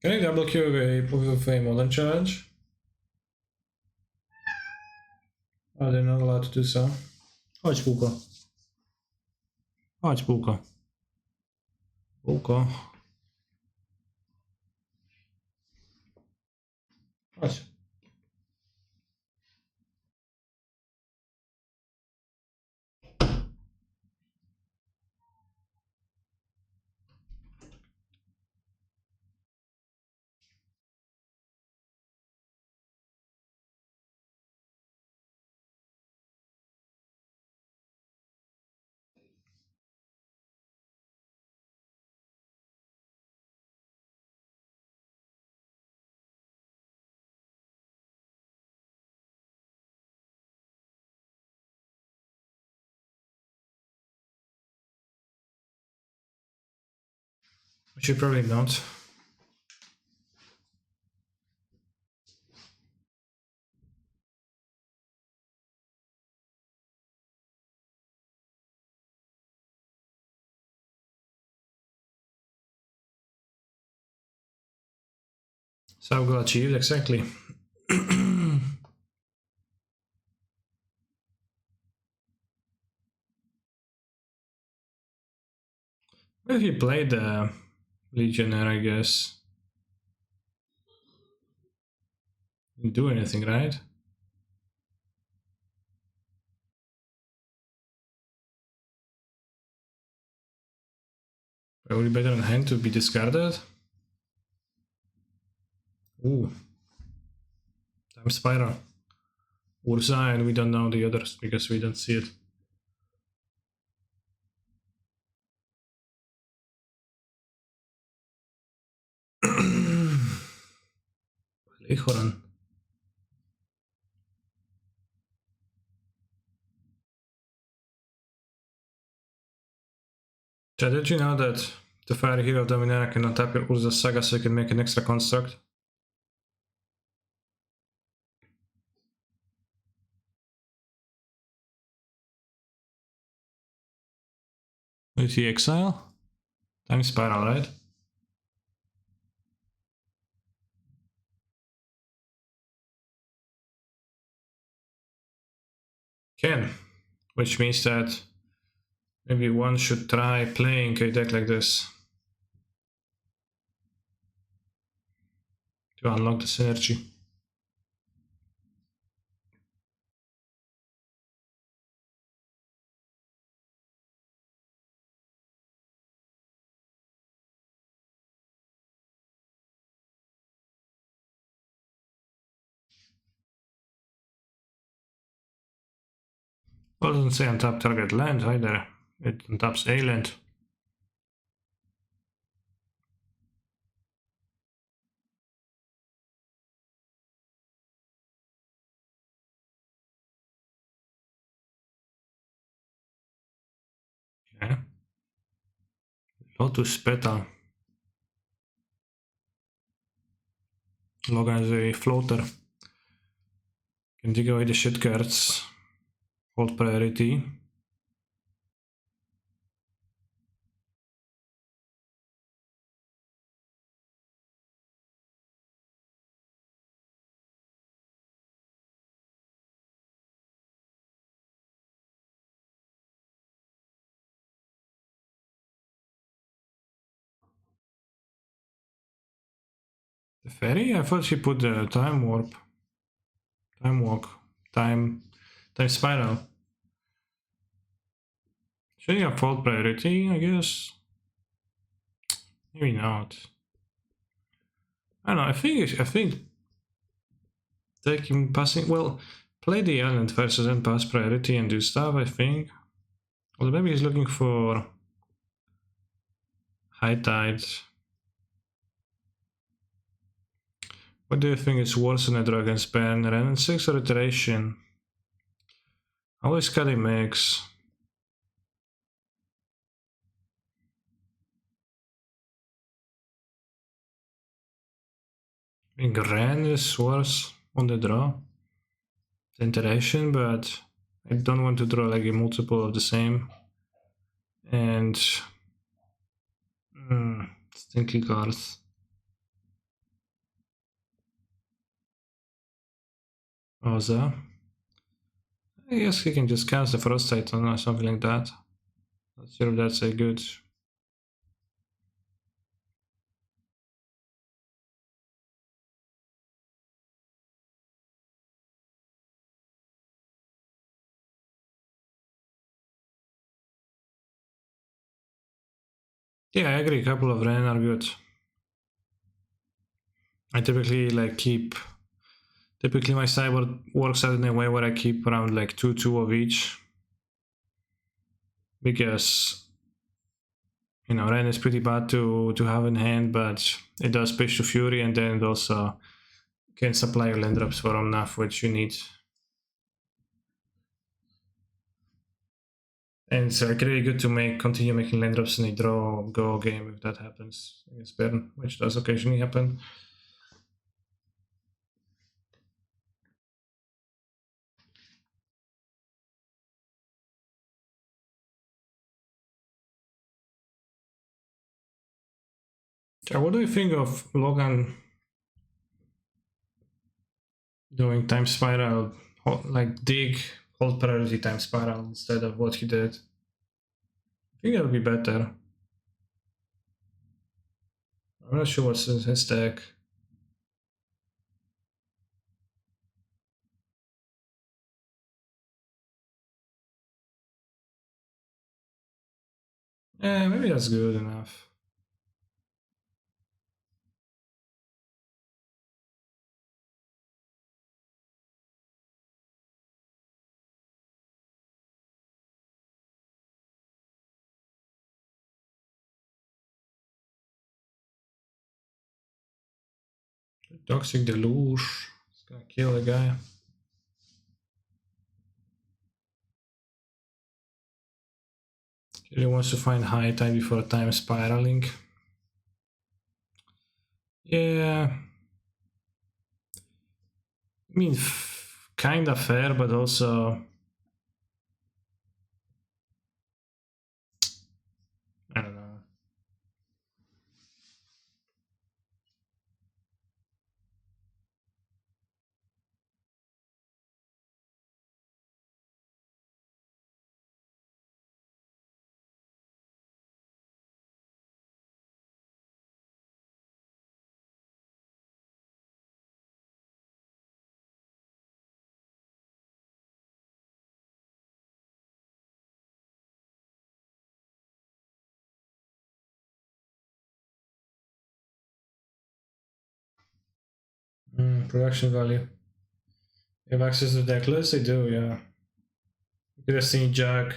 Can I double Q with a modern challenge? Oh, they're not allowed to do so. Chodź, Puko. Chodź, Puko. Puko. Chodź. I should probably not. Sub goal achieved, exactly. If he played the Legionnaire, I guess. Didn't do anything, right? Probably better in hand to be discarded. Ooh. Time Spiral. Urza, and we don't know the others because we don't see it. Lechoran. Chad, did you know that the Fire Hero of Dominaria cannot tap your Urza Saga so you can make an extra construct? Is he exile? Time Spiral, right? Can. Which means that maybe one should try playing a deck like this to unlock the synergy. Well, it doesn't say untap target land either. It untaps a land. Okay. Lotus Petal. Logan is a floater. Can dig away the shit cards. Hold priority. The fairy? I thought she put the time warp. Time walk. Time spiral. Should you have hold priority, I guess? Maybe not. I don't know, I think taking passing, well, play the island versus then pass priority and do stuff, I think. Well, maybe he's looking for high tide. What do you think is worse than a dragon's pen? Ren 6 or iteration? Always cut a mix. I think Ren is worse on the draw. The iteration, but I don't want to draw like a multiple of the same. And stinky cards. Oza. I guess he can just cast the Frost Titan or something like that. Not sure if that's a good. Yeah, I agree. A couple of Ren are good. I typically Typically my sideboard works out in a way where I keep around like 2 of each. Because, you know, Ren is pretty bad to have in hand, but it does pitch to Fury, and then it also can supply your land drops for enough, which you need. And it's like really good to continue making land drops in a draw go game if that happens against Bern, which does occasionally happen. What do you think of Logan doing time spiral, like dig, hold priority time spiral instead of what he did. I think that'll be better. I'm not sure what's his deck. Maybe that's good enough. Toxic Deluge. It's gonna kill the guy. He really wants to find high time before time spiraling. Yeah. I mean, kinda fair, but also... I don't know. Production value. You have access to the deck list? I do, yeah. You could have seen Jack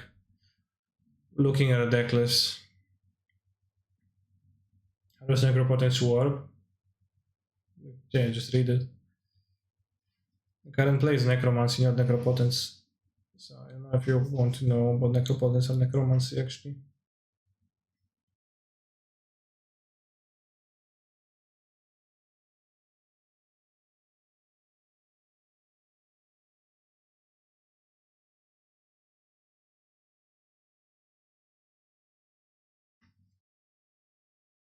looking at a deck list. How does Necropotence work? Yeah, just read it. The current play is Necromancy, not Necropotence. So I don't know if you want to know about Necropotence or Necromancy actually.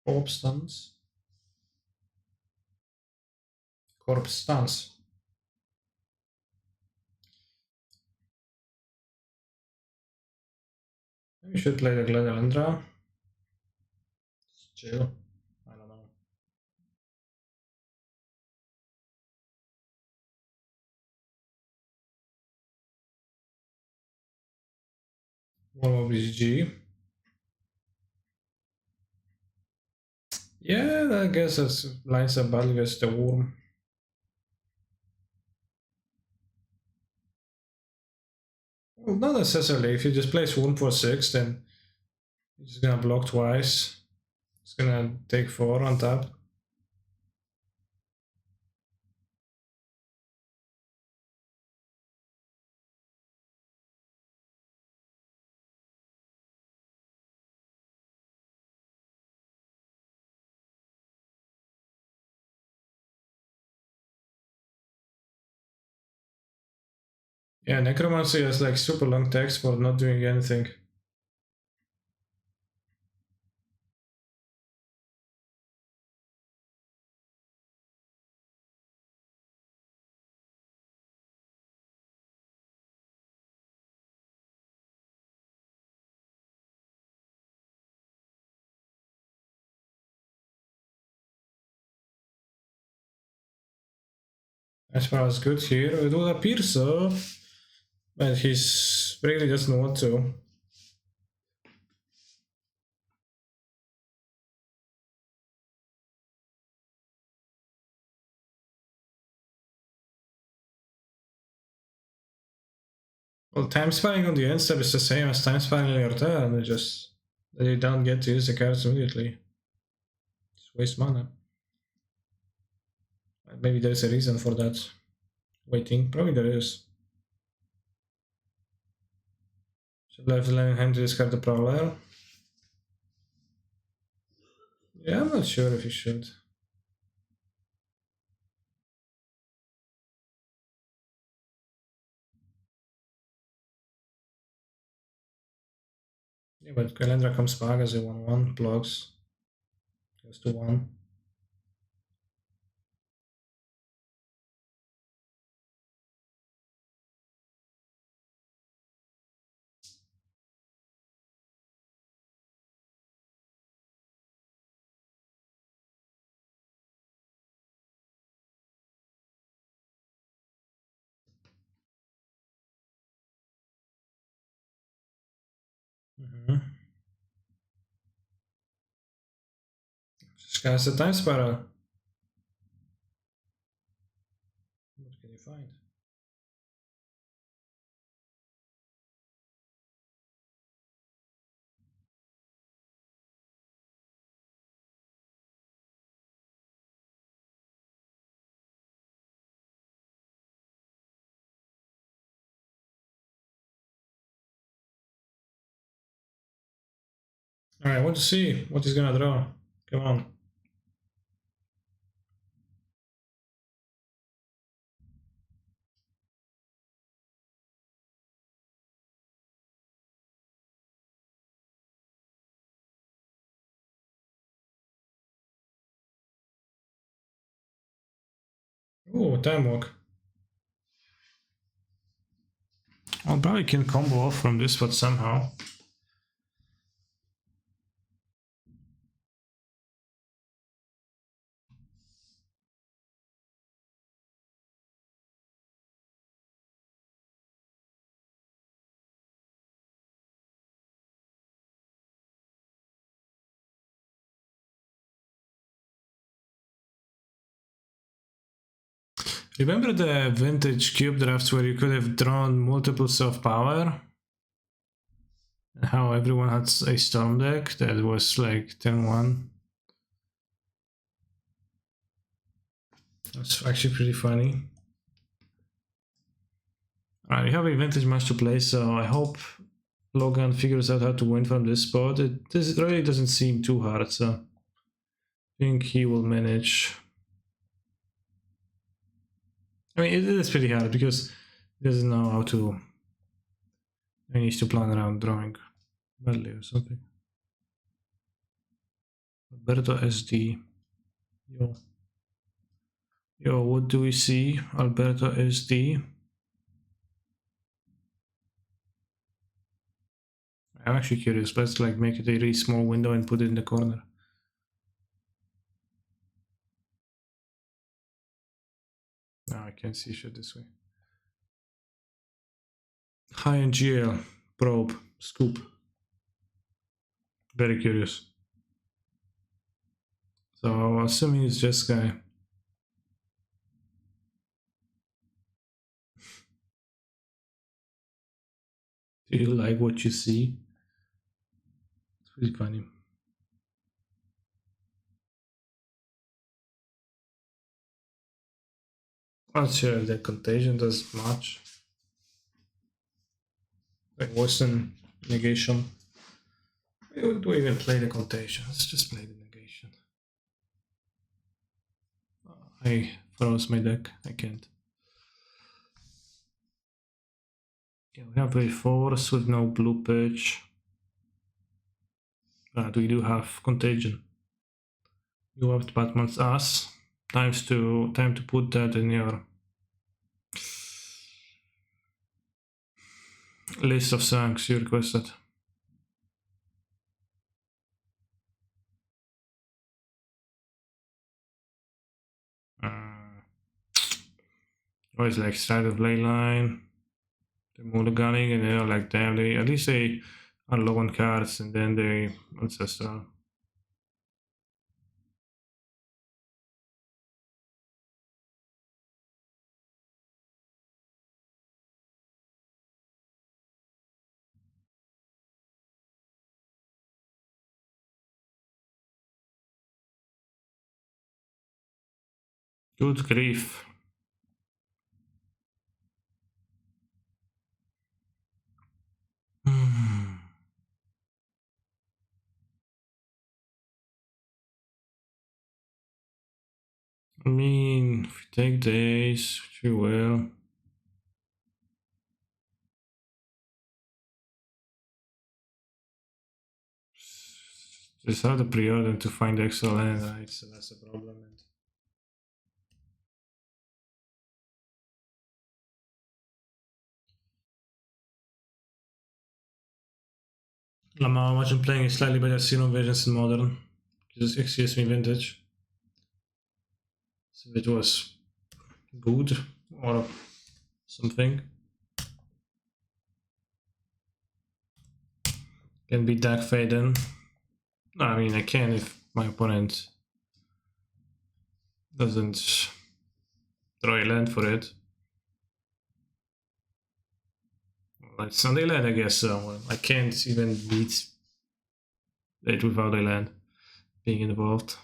Corpse stance. Corpse stance. Maybe you should play the Gladalendra. Chill. I don't know. One more BCG. Yeah, I guess that lines up badly against the worm. Well, not necessarily. If you just play Swarm for 6, then it's gonna block twice. It's gonna take 4 on tap. Yeah, Necromancy has like super long text for not doing anything. As far as good here, it would appear so. But he's really doesn't want to. Well, time spanning on the end step is the same as time spanning on your turn, it's just that you don't get to use the cards immediately. Just waste mana. Maybe there's a reason for that. Waiting, probably there is. Should left the land in hand to discard the Prowler. Yeah, I'm not sure if you should. Yeah, but Kalendra comes back as a 1-1, blocks. Goes to 1. Just cast a time spiral. What can you find? Alright, I want to see what he's gonna draw. Come on. Oh, time walk. I probably can combo off from this spot somehow. Remember the vintage cube drafts where you could have drawn multiples of power? And how everyone had a storm deck that was like 10-1? That's actually pretty funny. Alright, we have a vintage match to play, so I hope Logan figures out how to win from this spot. This really doesn't seem too hard, so I think he will manage. I mean, it is pretty hard because he doesn't know how to. He needs to plan around drawing badly or something. Alberto SD. Yo, what do we see? Alberto SD. I'm actually curious. Let's like make it a really small window and put it in the corner. No, I can't see shit this way. High end GL, probe, scoop. Very curious. So assuming it's just guy. Do you like what you see? It's pretty funny. Not sure if the contagion does much. Like worsen negation. Do we even play the contagion? Let's just play the negation. I froze my deck. I can't. Yeah, we have a force with no blue pitch. But we do have contagion. You have Batman's ass. Time to put that in your list of songs you requested. Always like Stride of Leyline, the mulliganing, and they're like, damn, they at least they are low on cards and then they ancestral. Good grief. I mean, if we take days, which we will. Just have the pre-order to find the extra land, right? So that's a problem. Lama, imagine playing a slightly better Xenon versions in Modern. Just excuse me, Vintage. So it was good or something. Can be Dark Faden. No, I mean I can if my opponent doesn't draw a land for it. Well, it's not a land, I guess, so well, I can't even beat it without a land being involved.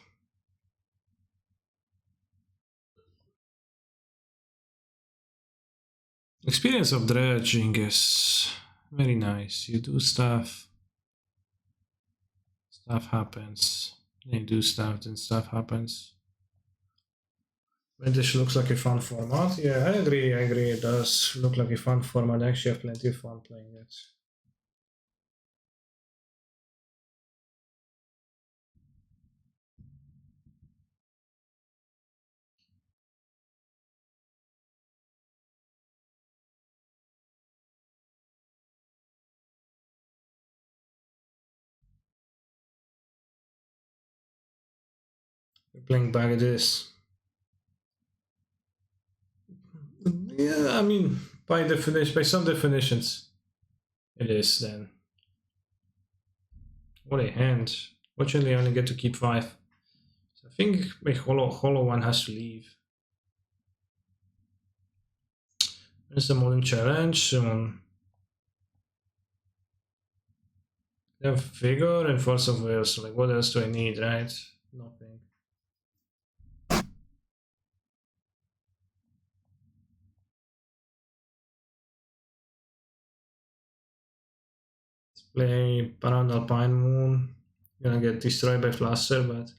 Experience of dredging is very nice. You do stuff, stuff happens. You do stuff, then stuff happens. This looks like a fun format. Yeah, I agree. It does look like a fun format. I actually have plenty of fun playing it. Playing back this. Yeah, I mean, by definition, by some definitions, it is then. What a hand. Fortunately, I only get to keep 5. So I think my hollow one has to leave. There's the modern challenge. They have vigor and force of will. So, like, what else do I need, right? Nothing. Let's play around Alpine Moon. Gonna get destroyed by Fluster, but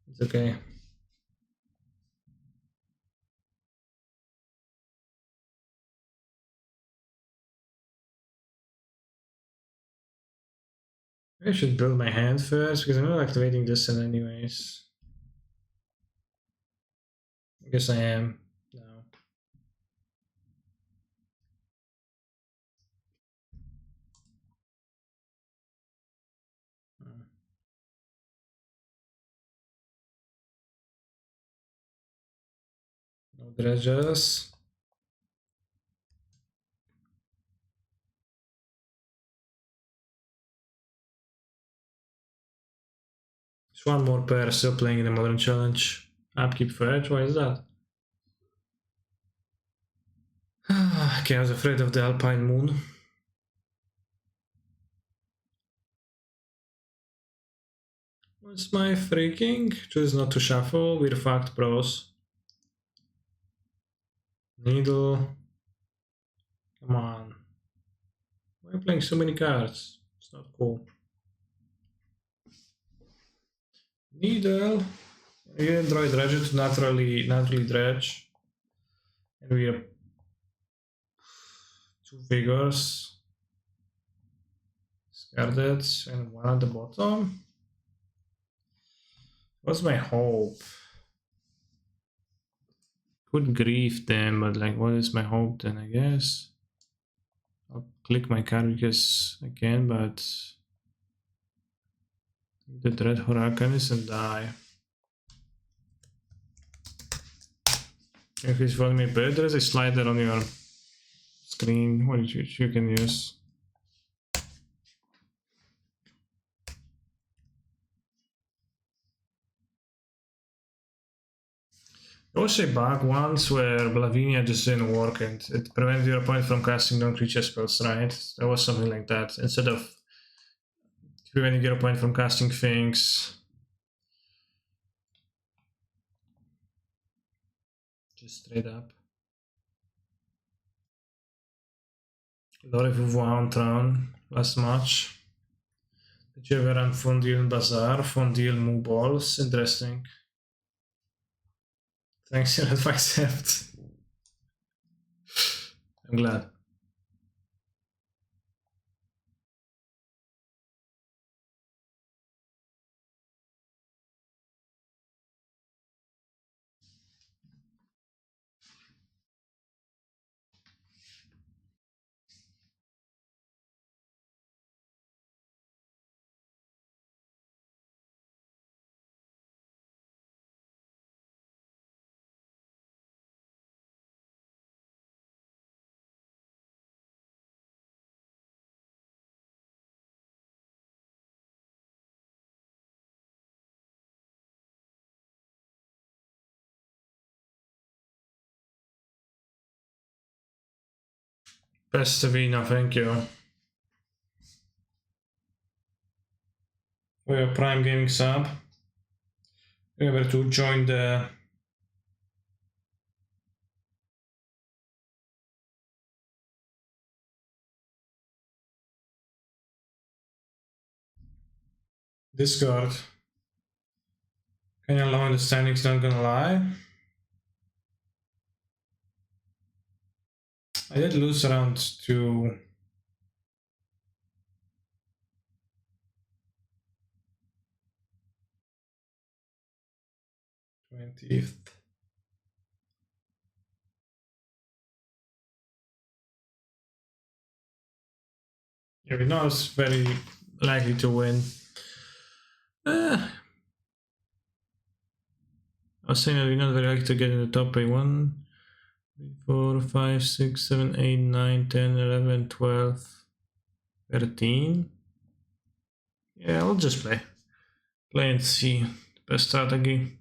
it's okay. I should build my hand first because I'm not activating this in anyways. I guess I am now. No dredges. There's one more pair still playing in the Modern Challenge. Upkeep for Edge, why is that? Okay, I was afraid of the Alpine Moon. What's my freaking? Choose not to shuffle. We're fucked, bros. Needle. Come on. Why am I playing so many cards? It's not cool. Needle. You didn't draw a dredge to naturally dredge. And we have 2 figures. Discarded and 1 at the bottom. What's my hope? Could grief them, but like, what is my hope then? I guess I'll click my card because I can, but the Dread Huracanis and die. If he's following me, but there's a slider on your screen which you can use. There was a bug once where Blavinia just didn't work and it prevented your opponent from casting non-creature spells, right? There was something like that. Instead of preventing your opponent from casting things, just straight up. Lorry on Tron last match. Did you ever run Fondil Bazaar? Fondil Moo Balls? Interesting. Thanks, your advice helped. I'm glad. Pestavina, thank you for your Prime Gaming sub. Remember to join the Discord. Can you allow the standings, not gonna lie? I did lose around to 20th. Yeah, we know it's very likely to win. I was saying that we're not very likely to get in the top 1, 3, 4, 5, 6, 7, 8, 9, 10, 11, 12, 13. Yeah, I'll just play. Play and see. Best strategy.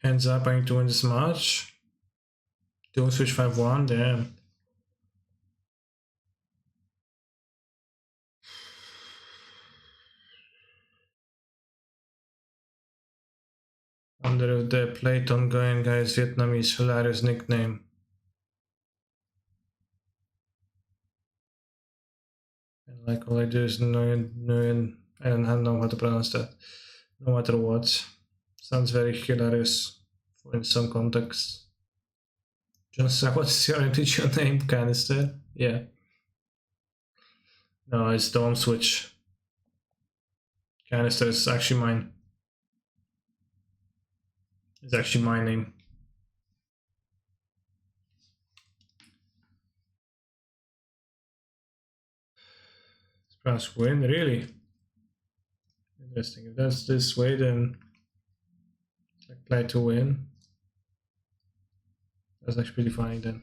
Hands up, I need to win this match. Don't switch 5-1, damn. Wonder if the Playton going guy's Vietnamese hilarious nickname. And like all I do is Nguyen. I don't know how to pronounce that. No matter what. Sounds very hilarious in some context. Just what's your MTG name? Canister? Yeah. No, it's Dome Switch. Canister is actually mine. It's actually my name. Press win, really? Interesting. If that's this way, then it's like play to win. That's actually pretty funny then.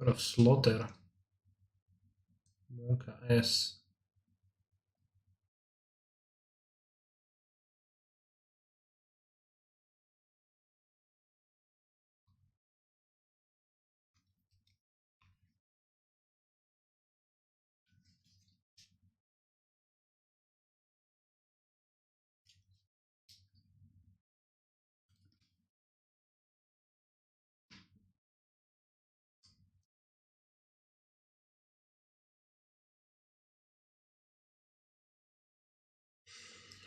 Out of slaughter. Monka S.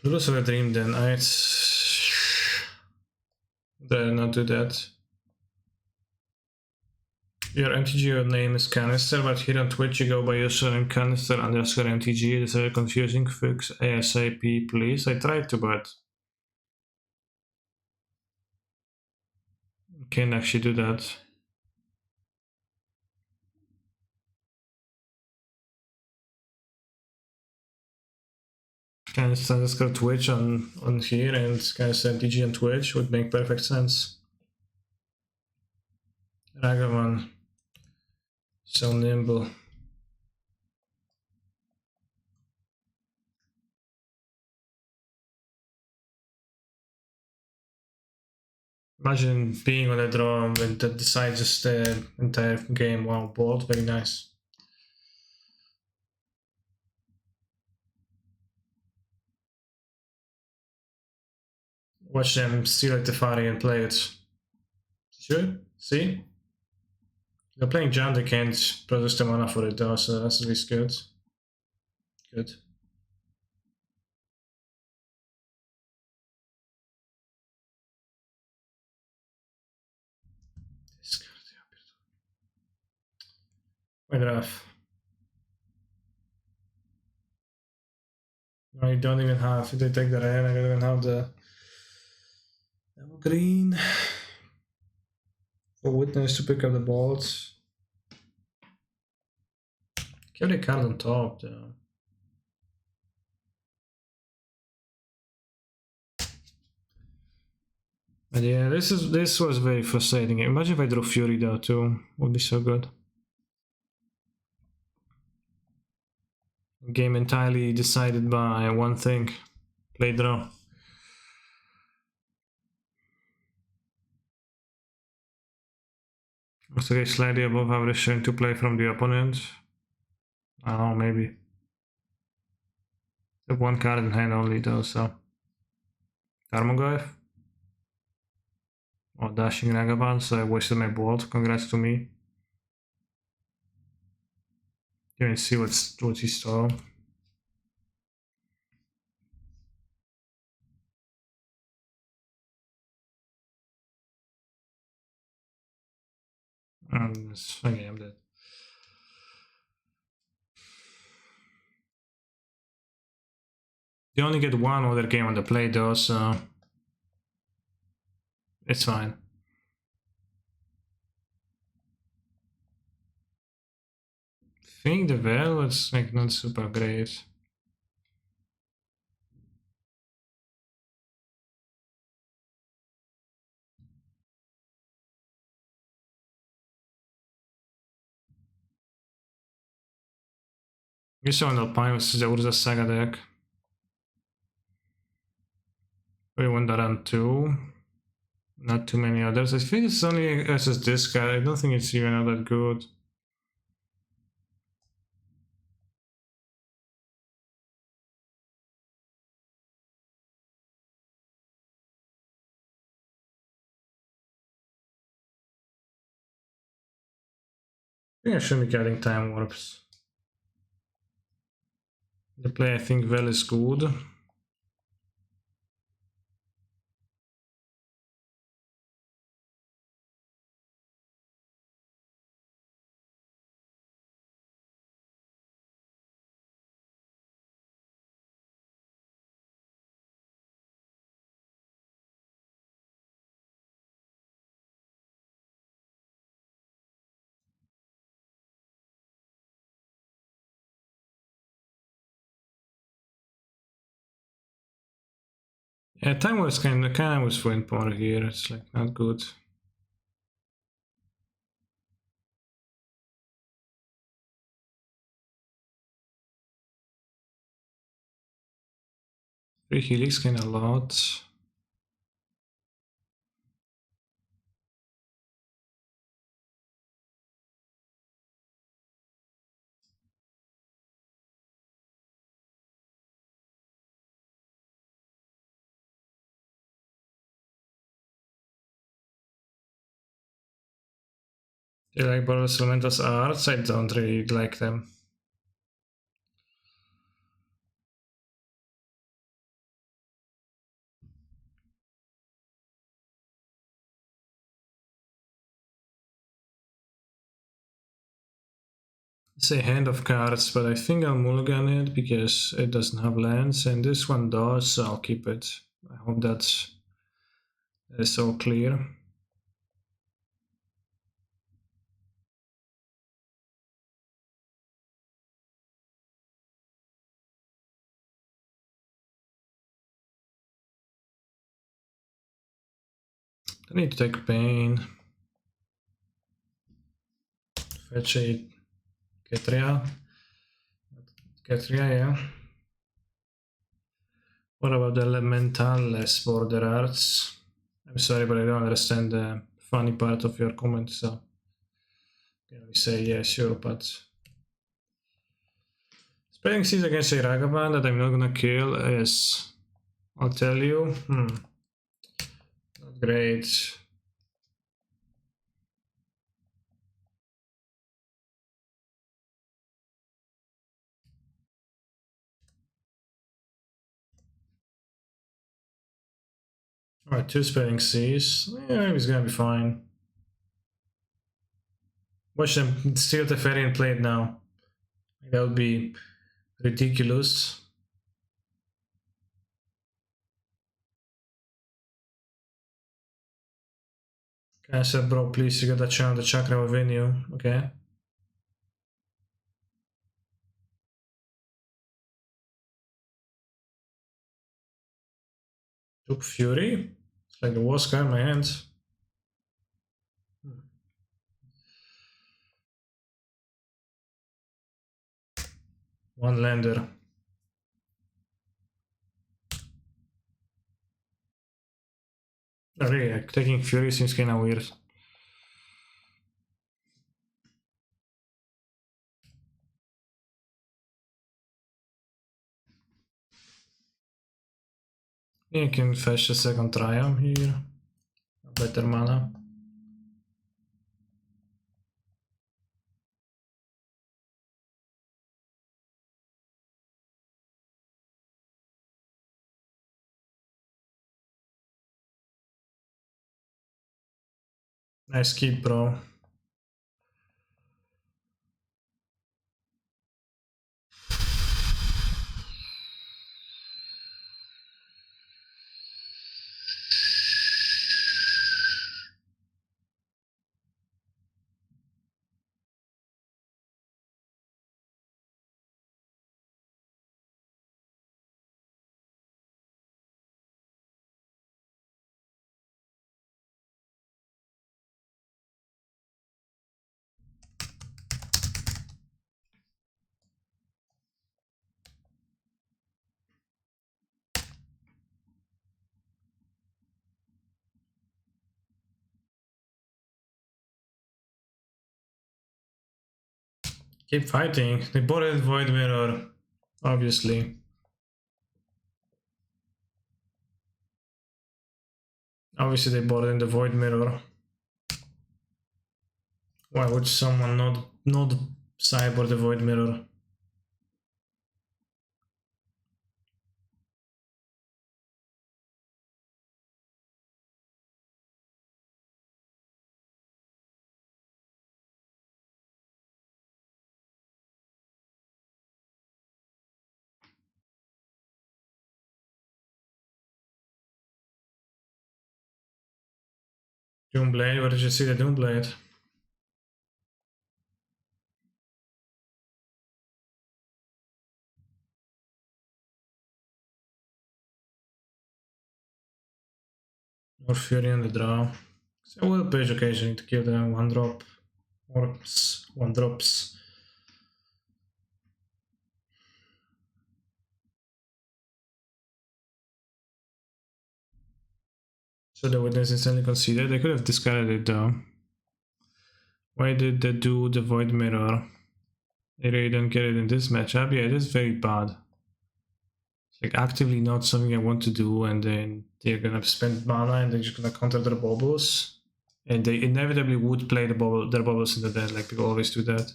Rules of a dream then. I'd rather not do that. Your MTG name is Canister, but here on Twitch you go by username Canister_MTG. It's very confusing. Fix ASAP, please. I tried to, but can't actually do that. Canister Twitch on here and Canister MTG on Twitch would make perfect sense. Ragavan. So nimble. Imagine being on a draw and that decides just the entire game. Wow, bold, very nice. Watch them steal at Tefari and play it. Sure, see? They're playing Jan, they can't produce the mana for it though, so that's at least good. Good. Quite rough. No, you don't even have, if they take the red, I don't even have the double green for Witness to pick up the bolts. Carry card on top though. But yeah, this was very frustrating. Imagine if I drew Fury though too. Would be so good. Game entirely decided by one thing. Play draw. Looks okay, slightly above average showing to play from the opponent. I don't know, maybe. I have one card in hand only though, so. Tarmogoyf. Or Dashing Ragavan, so I wasted my bolt. Congrats to me. You can see what he stole. Okay, I'm dead. You only get one other game on the play though, so it's fine. I think the value is like not super great. You saw on Alpine was the Urza Saga deck. We won that on 2. Not too many others. I think it's only versus this guy. I don't think it's even all that good. I think I should be getting time warps. The play I think Vel is good. Yeah, time was kind of was for power here. It's like not good. Three helix kind of a lot. They like Boros Elemental's arts. I don't really like them. It's a hand of cards, but I think I'll mulligan it because it doesn't have lands, and this one does, so I'll keep it. I hope that is all clear. I need to take pain. Fetch a Ketria. Ketria, yeah. What about the Elemental-less border arts? I'm sorry, but I don't understand the funny part of your comment, so can only say yeah, sure, but Spreading Seas against a Ragavan that I'm not gonna kill is, I'll tell you, not great. Alright, 2 Spreading Seas. Yeah, maybe it's gonna be fine. Watch them steal the ferry and play it now. That would be ridiculous. I said, bro, please, you got that channel, the chakra within you, okay? Took Fury? It's like the worst card in my hands. One lander. Oh, really, like, taking Fury seems kinda weird. You can fetch a second Triumph here. Better mana. Nice keep, bro. Keep fighting. They boarded Void Mirror, obviously. Obviously they boarded the Void Mirror. Why would someone not cyber the Void Mirror? Doomblade, where did you see the Doomblade? Or Fury on the draw. So I will page occasionally to kill the one drop. Orbs, one drops. So the witness instantly conceded. They could have discarded it though. Why did they do the Void Mirror? They really don't get it in this matchup. Yeah, it is very bad. It's like actively not something I want to do, and then they're gonna spend mana and they're just gonna counter their bubbles. And they inevitably would play their bubbles in the dead, like people always do that.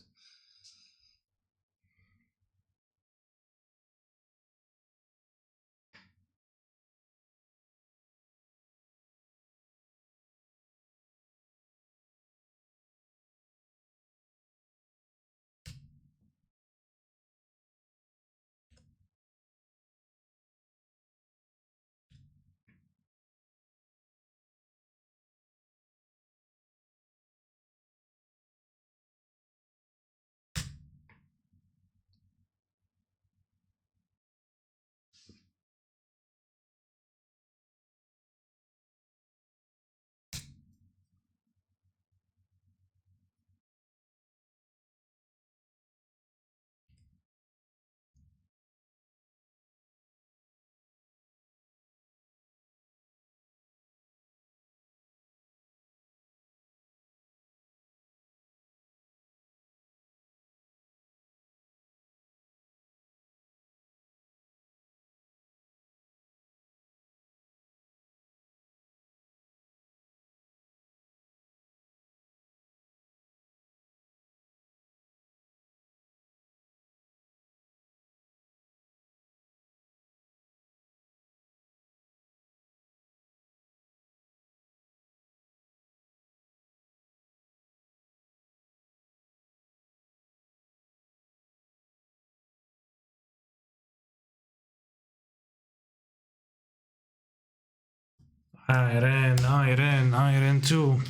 I ran too.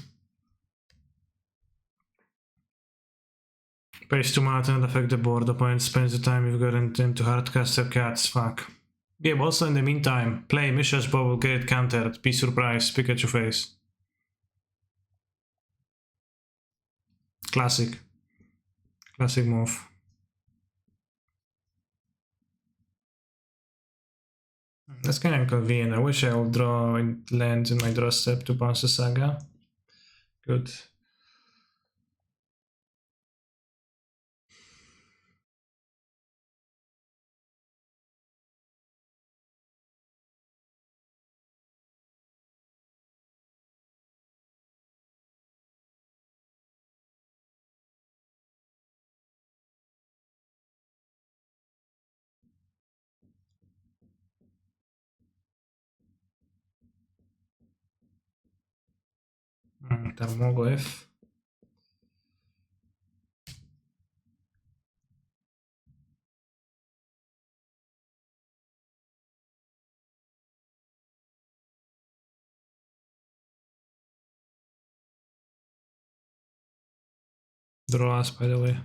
Pays 2 mana to not affect the board. Opponent spends the time you've got into hardcaster cats. Fuck. Yeah, but also in the meantime, play Mishra's Bubble, get it countered. Be surprised, Pikachu face. Classic. Classic move. That's kind of convenient. I wish I would draw lands in my draw step to bounce the Saga. Good. Tarmogoyf. Draw last, by the way.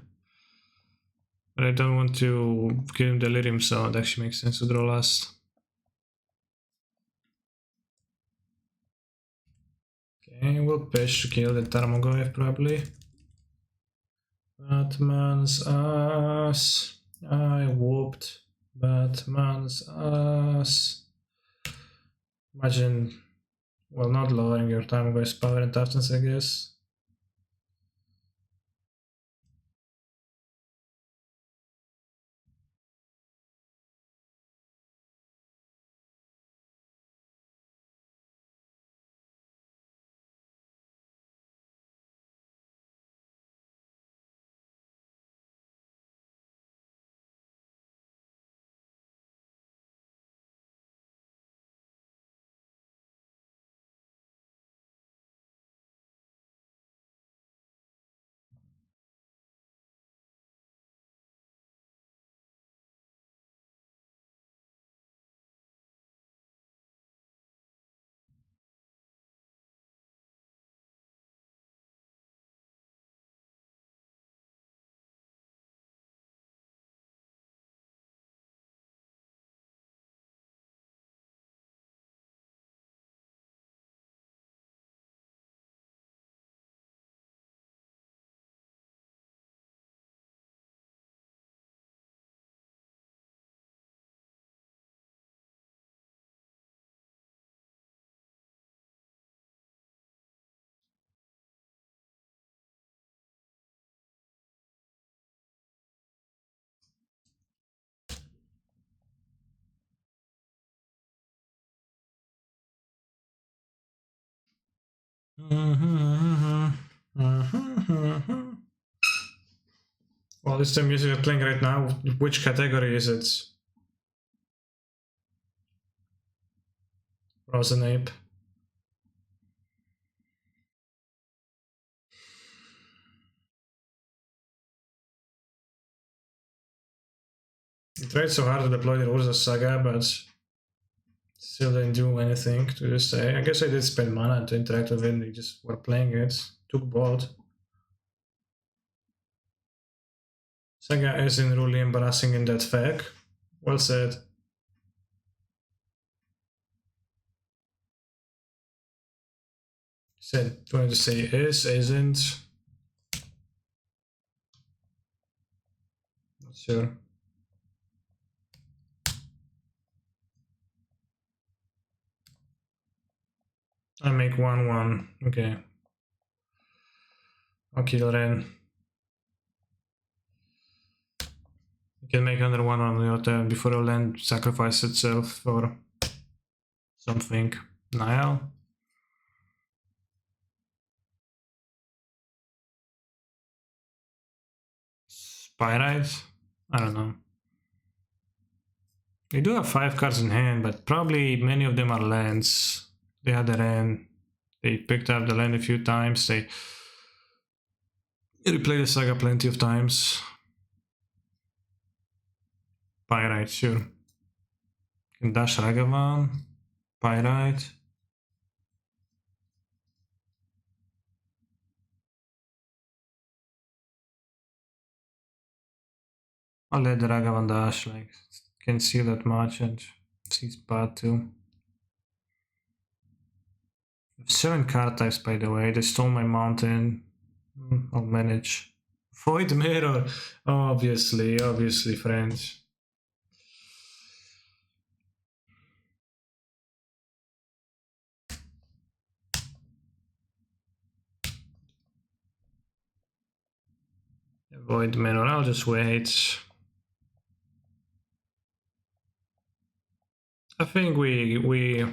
But I don't want to give him Delirium, so it actually makes sense to draw last. Okay, we'll pitch to kill the Tarmogoyf probably. Batman's ass. I whooped Batman's ass. Imagine, well, not lowering your Tarmogoyf's power and toughness, I guess. Well, it's the music I'm playing right now. Which category is it? Frozen Ape. I tried so hard to deploy the Urza Saga, but still didn't do anything to this day. I guess I did spend mana to interact with it, and they just were playing it. Took bolt. Saga isn't really embarrassing in that fact. Well said. Said, going to say is, isn't. Not sure. I make 1/1. Okay. I'll kill Ren. You can make another one on your turn before the land sacrifice itself for something. Niall. Spyrite? I don't know. They do have 5 cards in hand, but probably many of them are lands. They had the Ren. They picked up the land a few times. They replayed the Saga plenty of times. Pyrite, sure. Can dash Ragavan. Pyrite. I'll let the Ragavan dash, like, can't see that much, and she's bad too. 7 card types, by the way. They stole my mountain. I'll manage. Void Mirror! Obviously, friends. Void Mirror, I'll just wait. I think we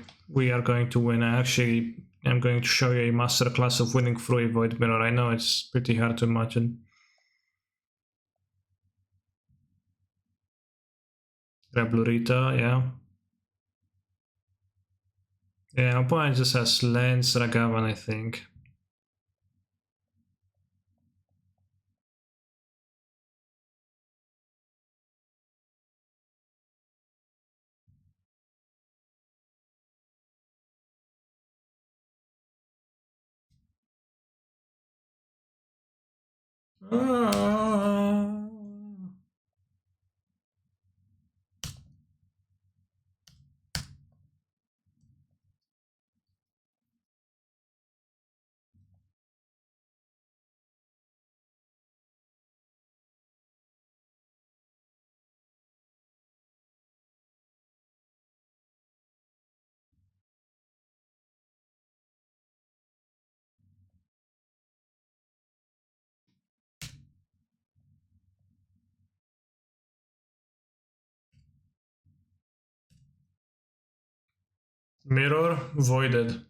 are going to win. Actually, I'm going to show you a masterclass of winning through a Void Mirror. I know it's pretty hard to imagine. Reblurita, yeah. Yeah, opponent just has Lens, Ragavan, I think. Mirror, voided.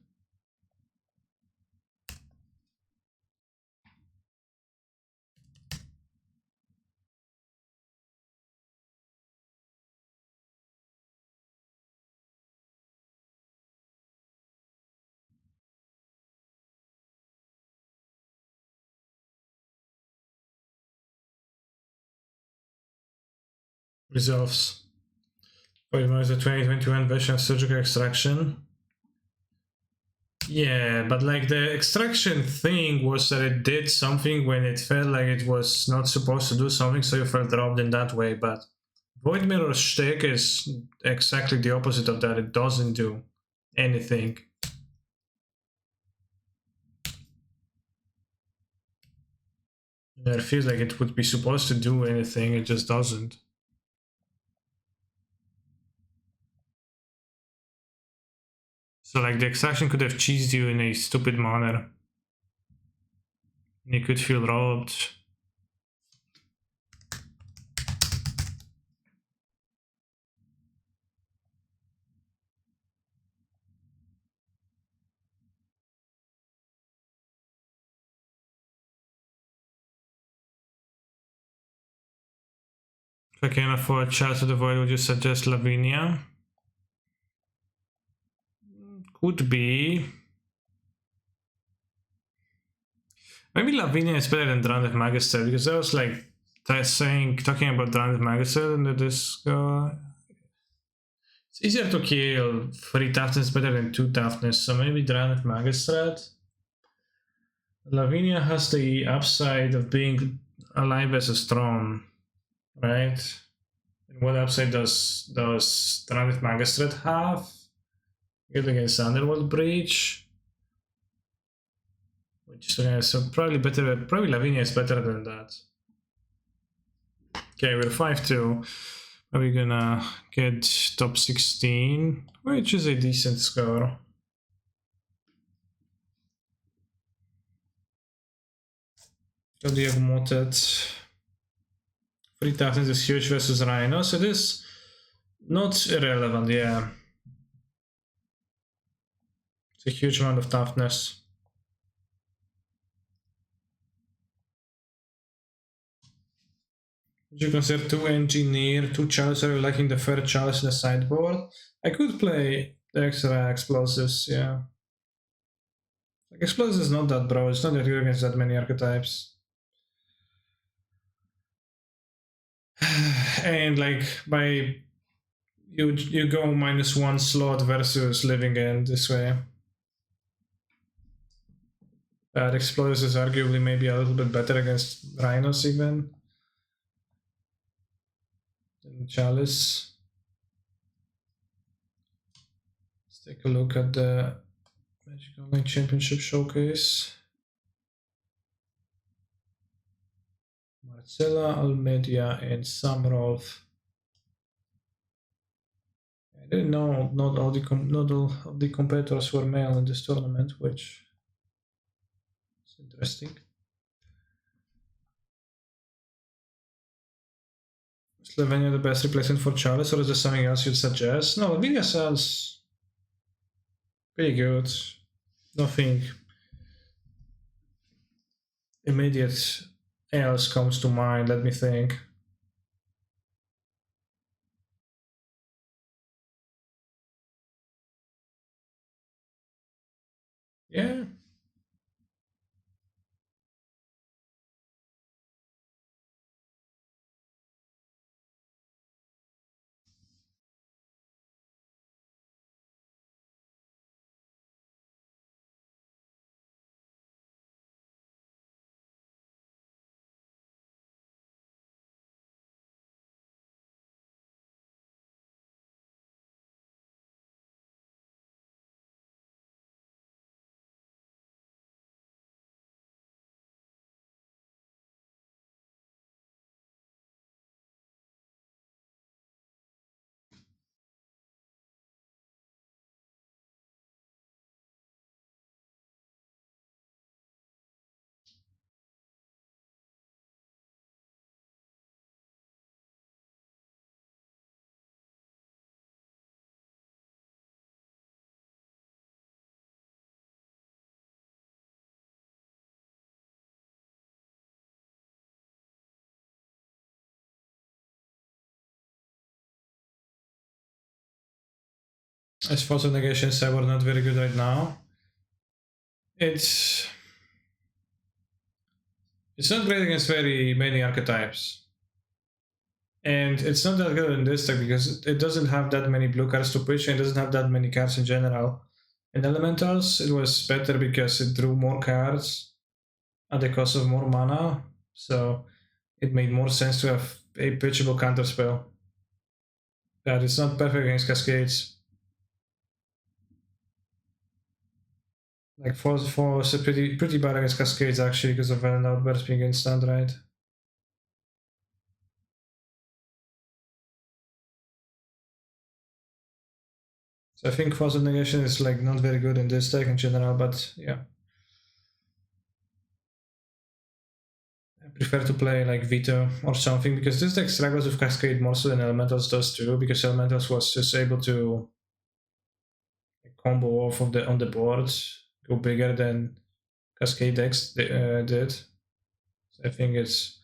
Resolves. Void Mirror is a 2021 version of Surgical Extraction. Yeah, but like the extraction thing was that it did something when it felt like it was not supposed to do something, so you felt robbed in that way. But Void Mirror's shtick is exactly the opposite of that. It doesn't do anything. It feels like it would be supposed to do anything, it just doesn't. So like the extraction could have cheesed you in a stupid manner. You could feel robbed. If I can afford Child to the Void, would you suggest Lavinia? Could be. Maybe Lavinia is better than Drowned Magister, because I was like talking about Drowned Magister in the Discord. It's easier to kill 3 toughness better than 2 toughness, so maybe Drowned Magistrate. Lavinia has the upside of being alive as a strong, right? And what upside does Drowned Magistrate have? Good against Underworld Breach. Which is so probably better. Probably Lavinia is better than that. Okay, we're 5-2. Are we gonna get top 16? Which is a decent score. Zodiac Motet. 3 toughness is huge versus Rhinos. It is not irrelevant, yeah. It's a huge amount of toughness. Would you consider 2 Engineer, 2 Chalice, are you liking the third Chalice in the sideboard? I could play the extra Explosives, yeah. Like, Explosives is not that broad, it's not that good against that many archetypes. And like, by you go -1 slot versus Living End this way. Explosives is arguably maybe a little bit better against Rhinos even. Then Chalice. Let's take a look at the Magic Online Championship Showcase. Marcella, Almedia, and Samrolf. I didn't know not all of the competitors were male in this tournament, which is interesting. Is Slovenia the best replacement for Chalice, or is there something else you'd suggest? No, Lavinia sounds pretty good. Nothing immediate else comes to mind. Let me think. Yeah. As force of negation cyber not very good right now. It's not great against very many archetypes. And it's not that good in this deck because it doesn't have that many blue cards to pitch and it doesn't have that many cards in general. In Elementals, it was better because it drew more cards at the cost of more mana, so it made more sense to have a pitchable counterspell. But it's not perfect against Cascades. Like Force is pretty bad against Cascades actually because of Violent Outburst being instant, right? So I think Force of Negation is like not very good in this deck in general, but yeah. I prefer to play like Veto or something because this deck struggles with Cascade more so than Elementals does too, because Elementals was just able to combo off of on the board, go bigger than Cascade decks did. So I think it's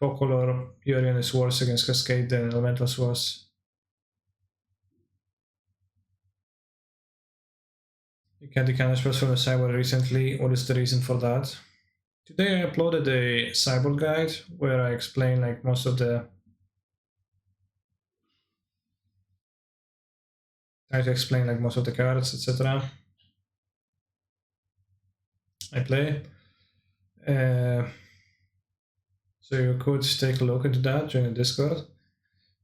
4-color Yorion is worse against Cascade than Elementals was. You can't decant spells from the sideboard recently. What is the reason for that? Today I uploaded a sideboard guide where I explain like most of the cards, etc. I play. So you could take a look into that during the Discord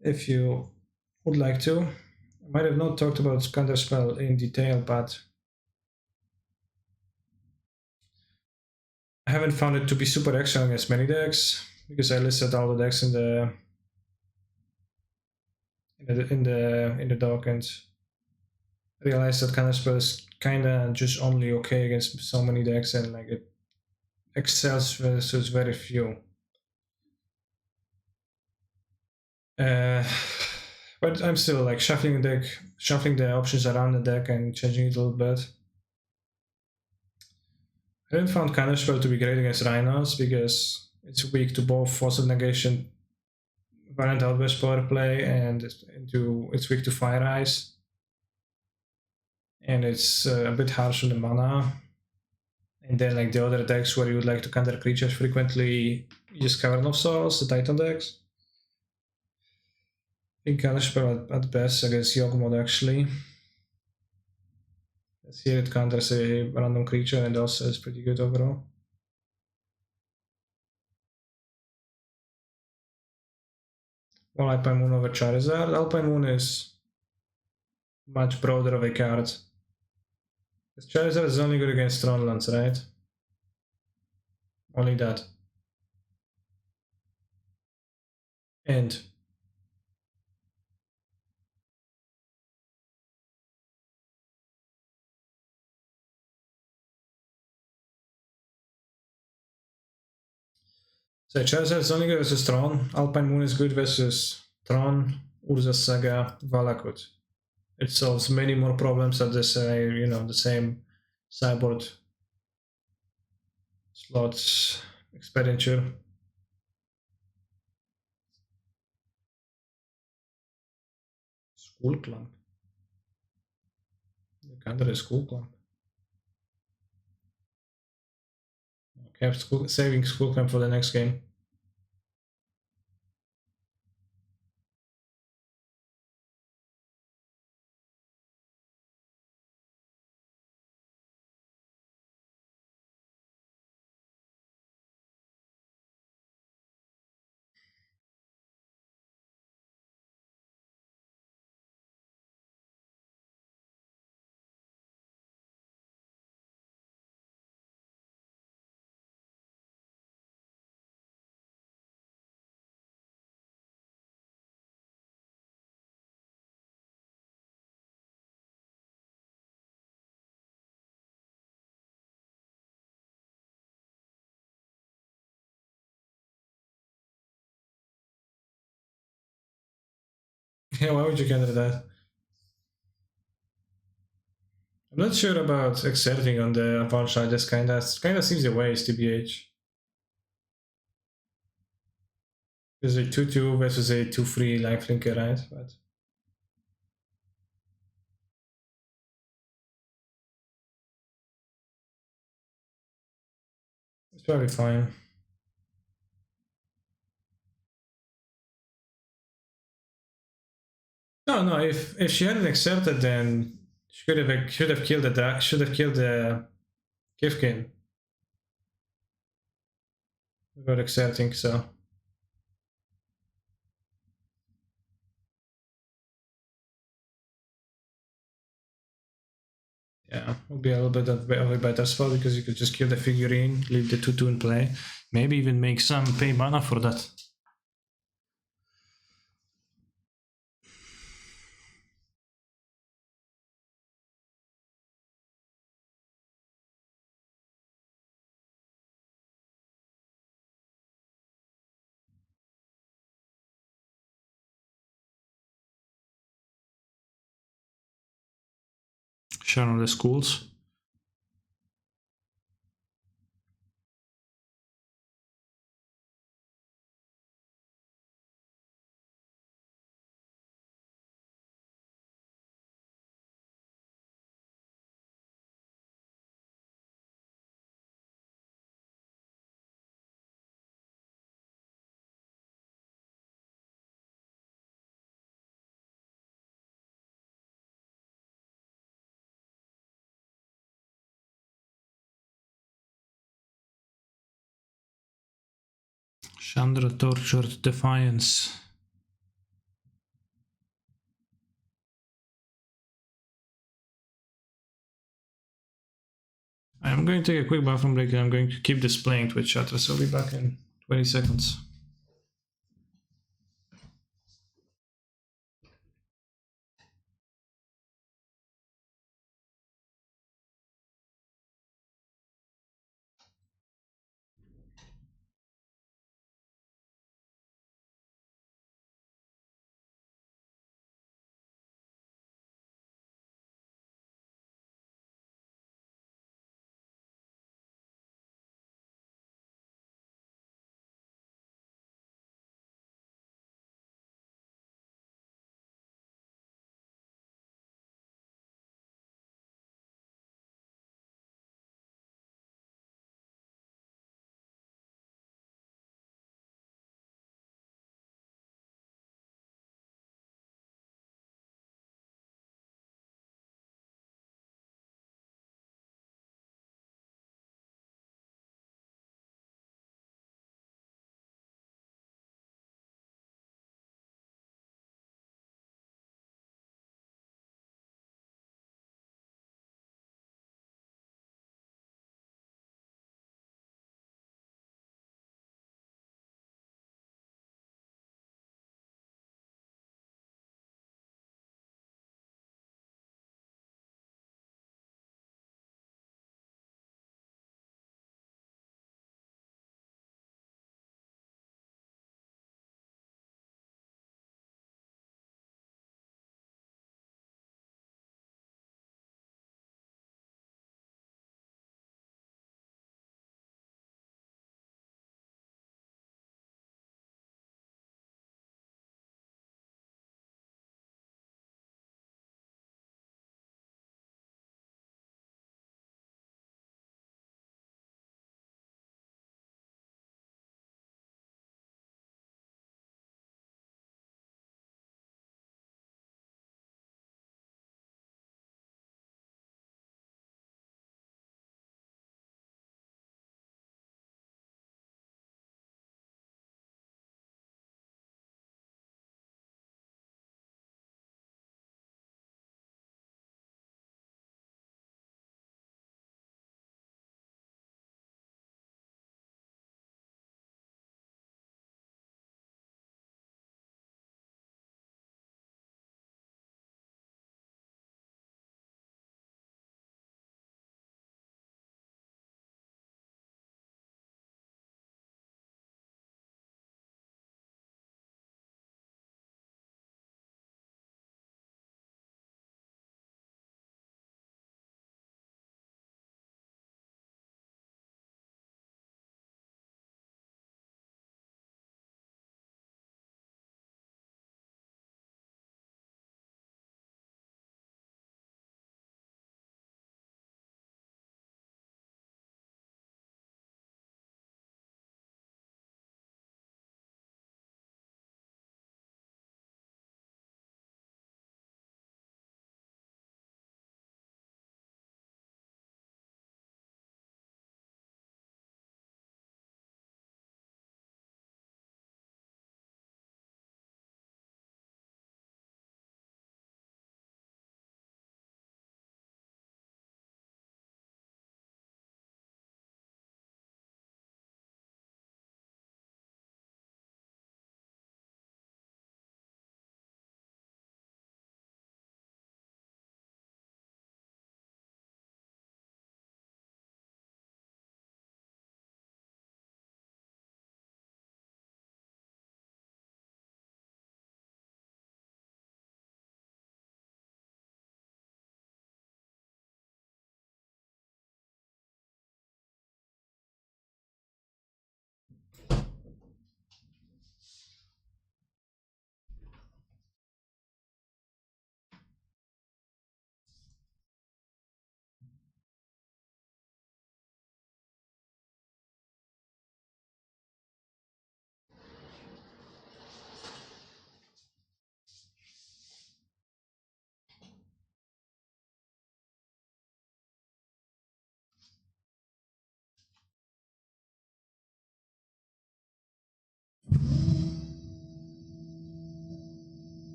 if you would like to. I might have not talked about counterspell in detail, but I haven't found it to be super excellent against many decks because I listed all the decks in the doc and realized that counterspell is kinda just only okay against so many decks and like it excels versus very few. But I'm still like shuffling the options around the deck and changing it a little bit. I didn't find counterspell to be great against Rhinos because it's weak to both Force of Negation, Violent Outburst power play, and it's weak to Fire Eyes. And it's a bit harsh on the mana. And then like the other decks where you would like to counter creatures frequently, use Cavern of Souls, the Titan decks. I think counterspell at best against Yogg-Moth actually. Let's see, it counters a random creature and also is pretty good overall. Well, Alpine Moon over Charizard. Alpine Moon is much broader of a card. Because Charizard is only good against Tronlands, right? Only that. And so Charizard is only good versus Tron. Alpine Moon is good versus Tron, Urza Saga, Valakut. It solves many more problems at this, the same sideboard slots expenditure. School Clump. Under a School Clump. Okay, saving School Clump for the next game. Yeah, why would you counter that? I'm not sure about exerting on the advanced side. This kinda seems a waste, TBH. There's a 2-2 versus a 2-free lifelinker, right? But it's probably fine. No. If she hadn't accepted, then she should have killed the Kifkin without accepting. So yeah, would be a little bit of a better spot because you could just kill the figurine, leave the 2-2 in play, maybe even make some pay mana for that. Share on the schools. Chandra Tortured Defiance. I'm going to take a quick bathroom break and I'm going to keep displaying Twitch chat, so I'll be back in 20 seconds.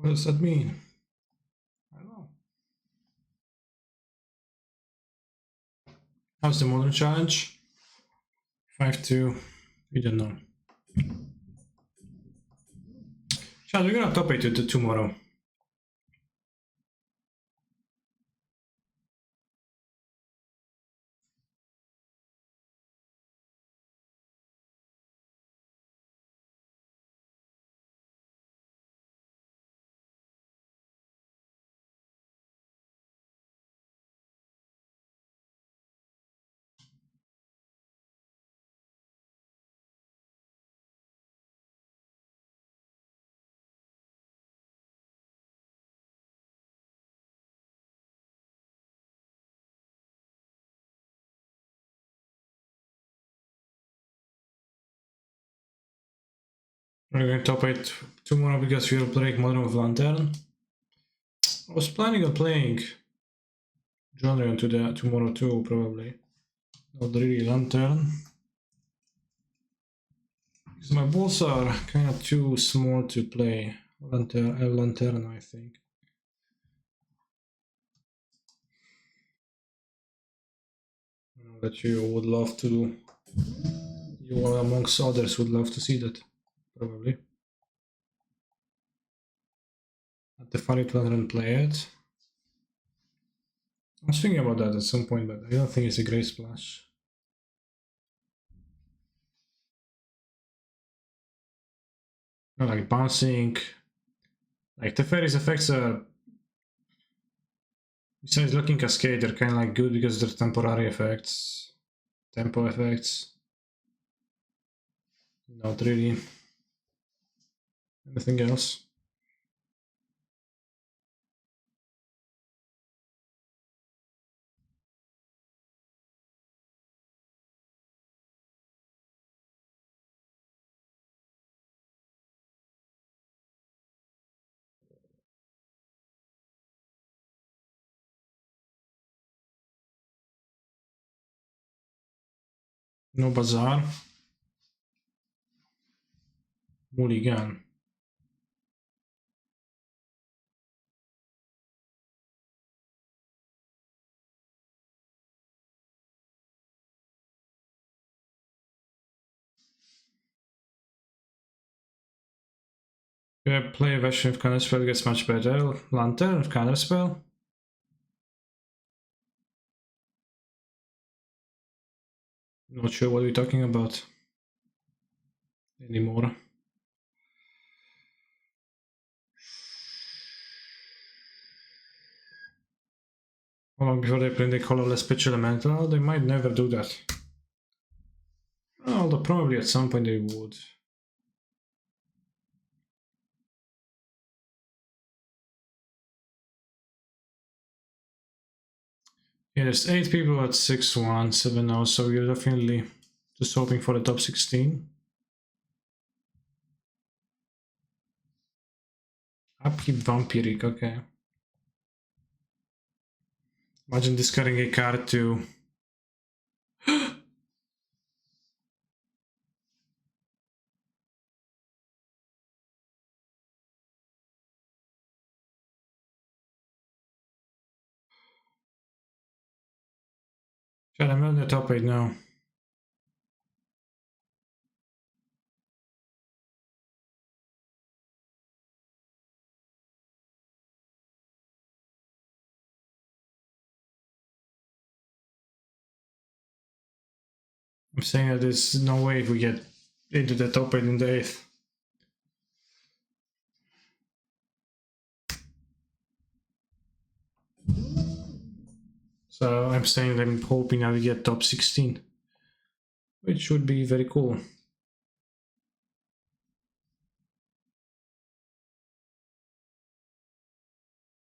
What does that mean? I don't know. How's the modern challenge? 5-2. We don't know. Chad, we're gonna top 8 tomorrow. We're going to top 8 tomorrow because we'll break Modern of Lantern. I was planning on playing Yorion tomorrow too, probably. Not really Lantern. Because my balls are kind of too small to play Lantern, I think. I know that you would love to do. You amongst others would love to see that, probably. At the funny planner and play it. I was thinking about that at some point, but I don't think it's a great splash. No, like bouncing, like the fairies effects are, besides looking cascade, they're kind of like good because they're temporary effects, tempo effects. Not really anything else. No bazaar. Mulligan. Play a version of Counterspell gets much better. Lantern of Counterspell. Not sure what we're talking about anymore. How long before they print a colorless pitch elemental? They might never do that. Although probably at some point they would. Yeah, there's 8 people at 6-1, 7-0, so we're definitely just hoping for the top 16. Upkeep Vampiric, okay. Imagine discarding a card to... Chad, I'm on the top 8 now. I'm saying that there's no way if we get into the top 8 in the 8th. So I'm saying that I'm hoping that we get top 16. Which would be very cool.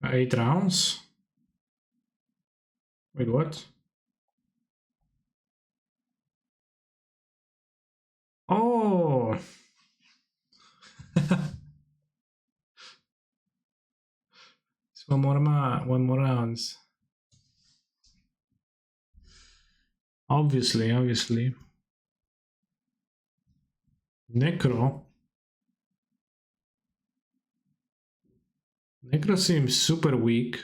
8 rounds? Wait, what? Oh! It's one more rounds. Obviously. Necro? Necro seems super weak.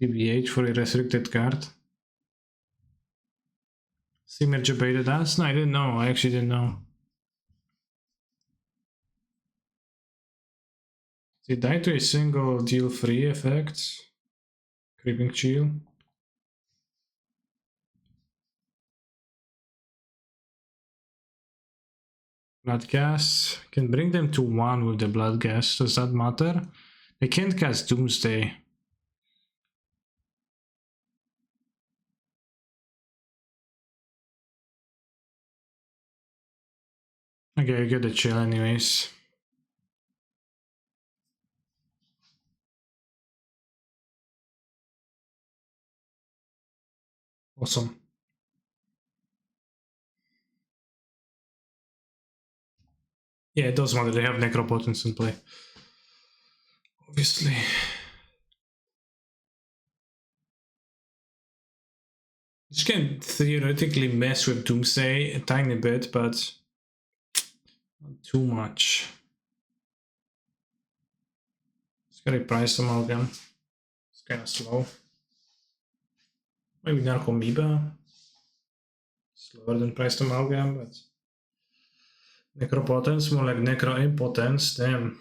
TBH for a restricted card. Simmer debated us? No, I didn't know. I actually didn't know. They die to a single deal free effect. Creeping Chill. Blood gas. Can bring them to 1 with the blood gas. Does that matter? They can't cast Doomsday. Okay, I get the chill anyways. Awesome. Yeah, it does matter. They have Necropotence in play. Obviously. This can theoretically mess with Doomsday a tiny bit, but not too much. It's got a price amalgam. It's kind of slow. Maybe Narcomoeba. Slower than priced amalgam, but Necropotence, more like Necro-impotence. Damn.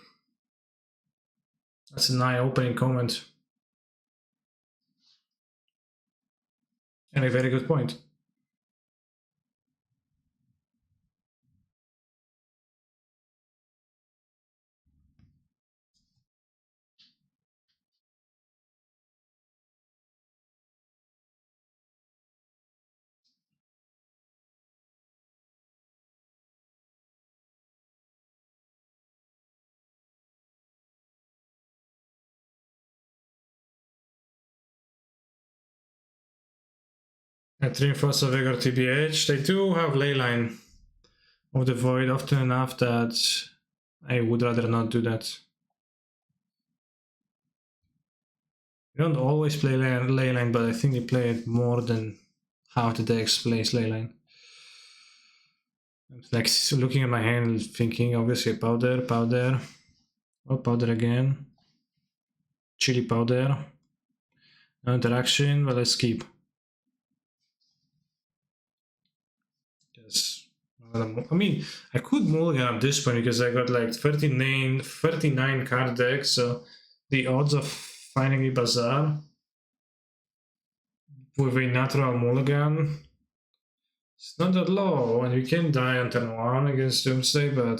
That's an eye-opening comment. And a very good point. At Reinforce of Vigor TBH, they do have Leyline of the Void often enough that I would rather not do that. They don't always play Leyline, but I think they play it more than half the decks plays Leyline. I'm like looking at my hand thinking obviously powder, oh powder again, chili powder, no interaction, but let's keep. Yes. I mean, I could mulligan at this point because I got like 39 card decks, so the odds of finding a bazaar with a natural mulligan, it's not that low, and we can die on turn 1 against Doomsday, but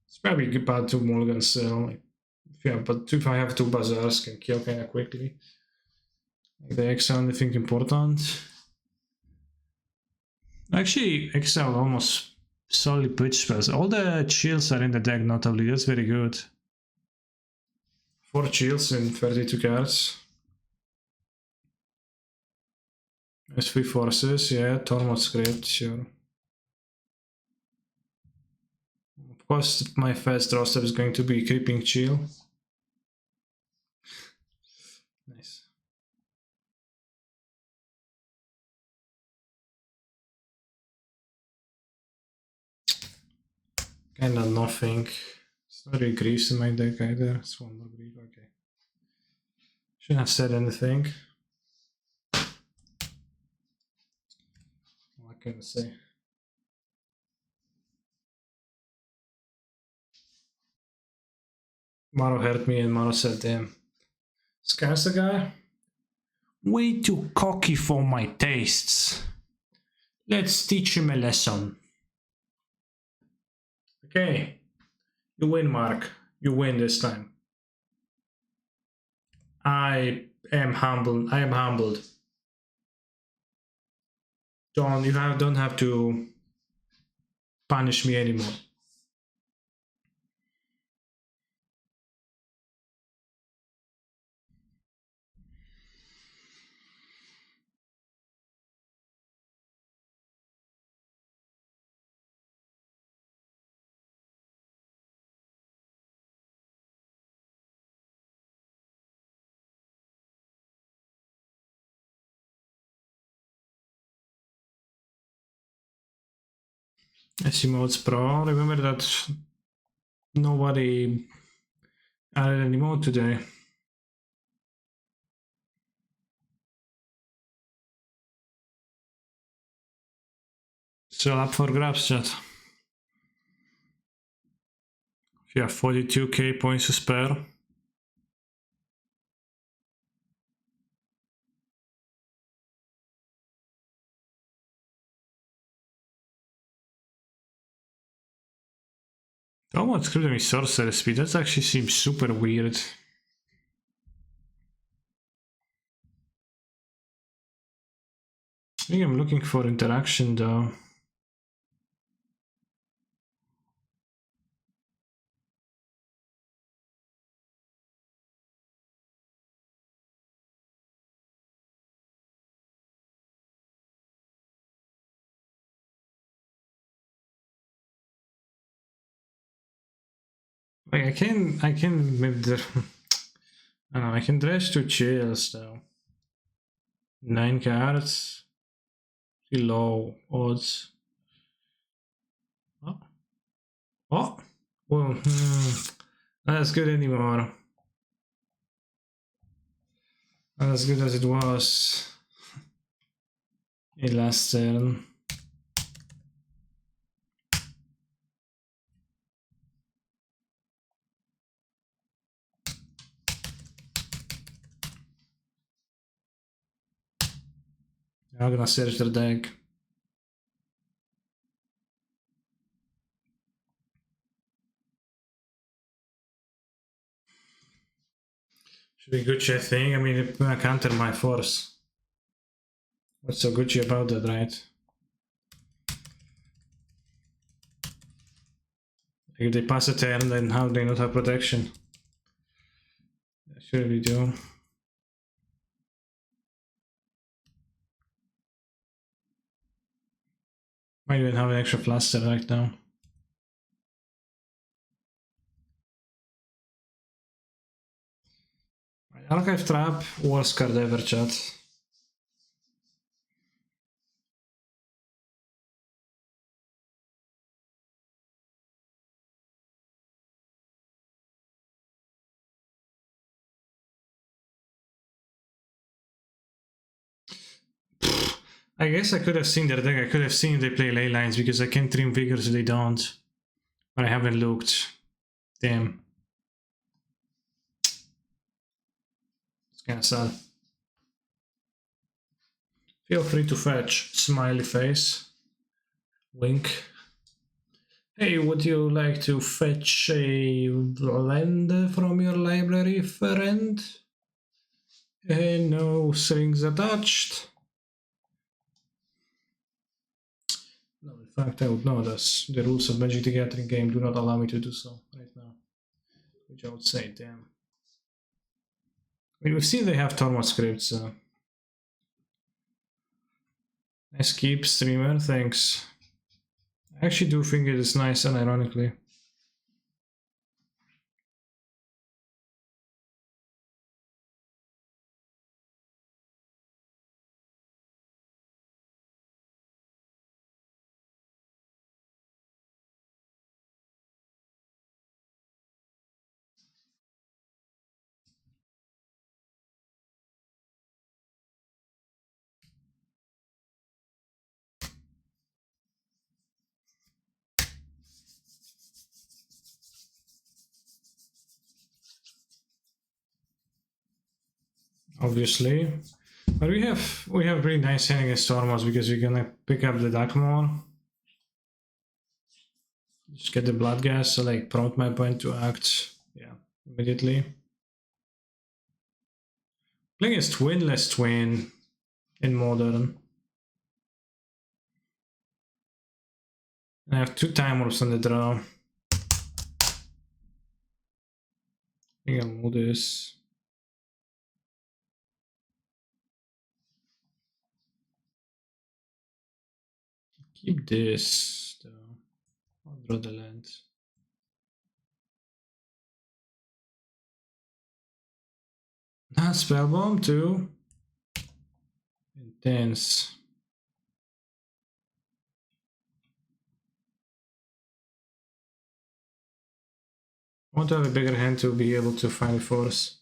it's probably good bad to mulligan still. Yeah, but if I have 2 bazaars, can kill kinda quickly. Like the exile, I think important. Actually, exile almost solely pitch spells. All the chills are in the deck, notably. That's very good. 4 chills in 32 cards. There's 3 forces, yeah. Tormod script, sure. Of course, my first draw step is going to be Creeping Chill. Nice. Kinda nothing. It's not really Greaves in my deck either. It's one more Grief, okay. Shouldn't have said anything. What can I say? Maro heard me and Maro said, damn. Scar's the guy? Way too cocky for my tastes. Let's teach him a lesson. Okay. You win, Mark. You win this time. I am humbled. I am humbled. Don't have to punish me anymore. SC Modes Pro. Remember that nobody added any more today. Still up for grabs, chat. If you have 42k points to spare. Oh, what's giving me sorcerer speed? That actually seems super weird. I think I'm looking for interaction though. Like I can maybe I don't know, I can dredge 2 chills though. 9 cards. Pretty low odds. Oh. Oh. Well, not as good anymore. Not as good as it was in last turn. I'm gonna search their deck. Should be Gucci, I think. I mean, it's gonna counter my force. What's so Gucci about that, right? If they pass a turn, then how do they not have protection? They surely do. Might even have an extra fluster right now. Archive Trap, worst card ever, chat. I guess I could have seen their deck. I could have seen they play ley lines because I can trim vigors if they don't. But I haven't looked. Damn. It's kinda sad. Feel free to fetch. Smiley face. Wink. Hey, would you like to fetch a land from your library, friend? Hey, no strings attached. No, in fact, I would know this. The rules of Magic the Gathering game do not allow me to do so right now. Which I would say, damn. I mean, we've seen they have Tormod scripts. Nice keep, streamer, thanks. I actually do think it is nice, unironically. Obviously. But we have really nice hand against Tormods because we're gonna pick up the Darkmoor. Just get the blood gas, so like prompt my opponent to act, yeah, immediately. Playing as Twinless Twin in Modern. I have 2 time orbs on the draw. I think I'll move this. Keep this though. I'll draw the land. Spellbomb too. Intense. I want to have a bigger hand to be able to find a force.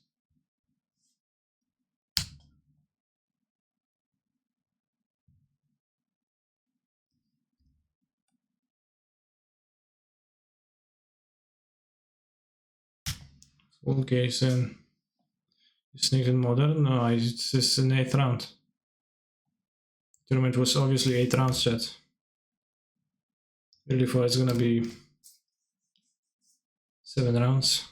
Full case in. You sneaked in modern? No, it's just an 8th round. Tournament was obviously 8 rounds, chat. Really thought it's gonna be 7 rounds.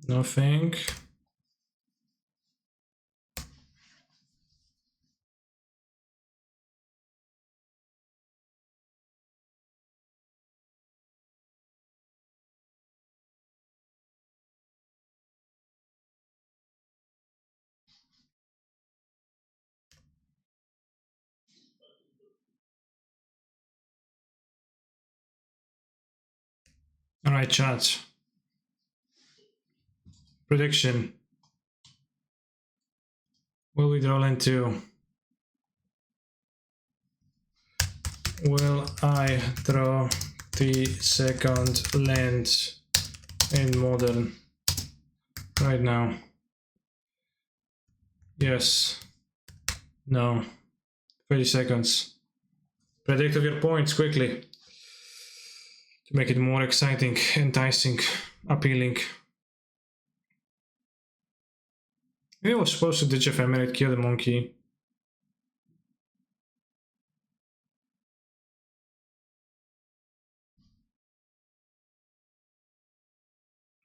Nothing. Alright, chat. Prediction. Will we draw land 2? Will I draw the second land in modern right now? Yes. No. 30 seconds. Predict of your points quickly to make it more exciting, enticing, appealing. Maybe I was supposed to ditch ephemerate, kill the monkey.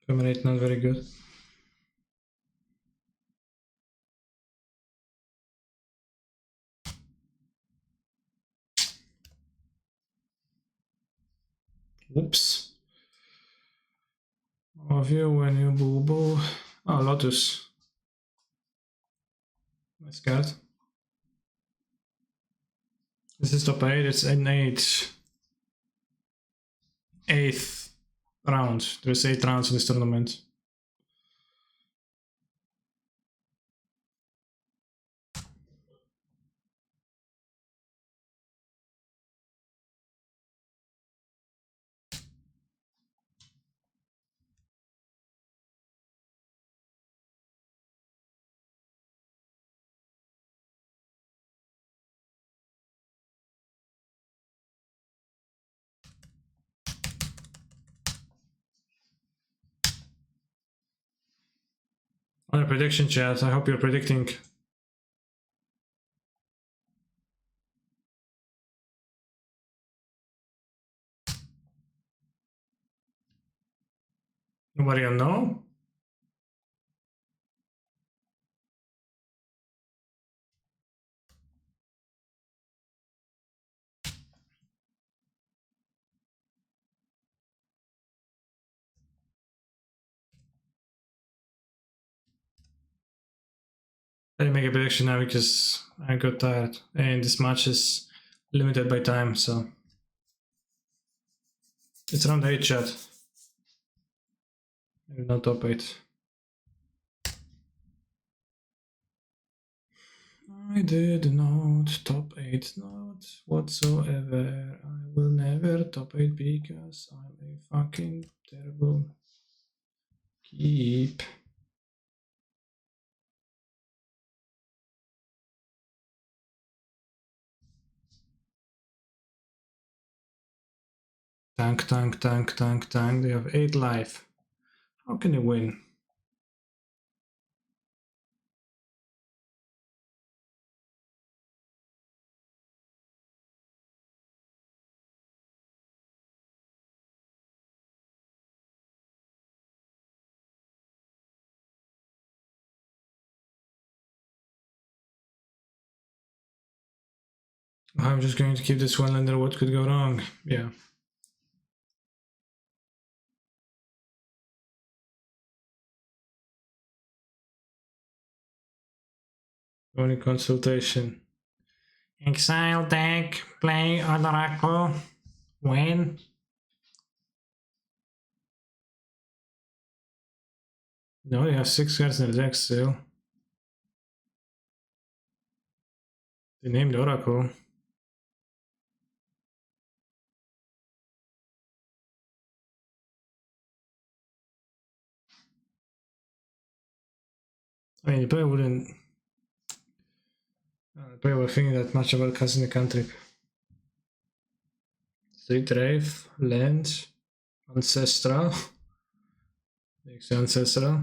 Ephemerate not very good. Whoops. Of you when you boo boo. Oh, Lotus. Nice card. This is top 8, it's an 8th round. There's 8 rounds in this tournament. On a prediction chat, I hope you're predicting. Nobody will know? I didn't make a prediction now because I got tired and this match is limited by time, so it's round 8 chat. And not top 8. I did not top 8, not whatsoever. I will never top 8 because I'm a fucking terrible keep. Tank, tank, tank, tank, tank. They have 8 life. How can they win? I'm just going to keep this one under what could go wrong. Yeah. Only consultation. Exile deck, play Oracle, win. No, they have 6 cards in the deck still. They named Oracle. I mean, you probably wouldn't. Probably were thinking that much about casting the cantrip. 3 Wraith, Land, Ancestral. Makes Ancestral.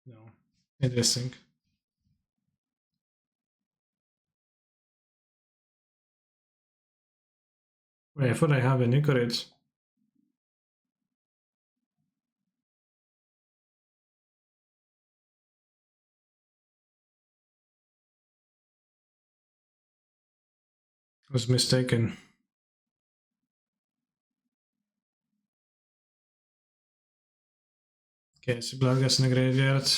No. Interesting. Wait, I thought I have a Nicorate. I was mistaken. Okay, so Bloodgas in the graveyard.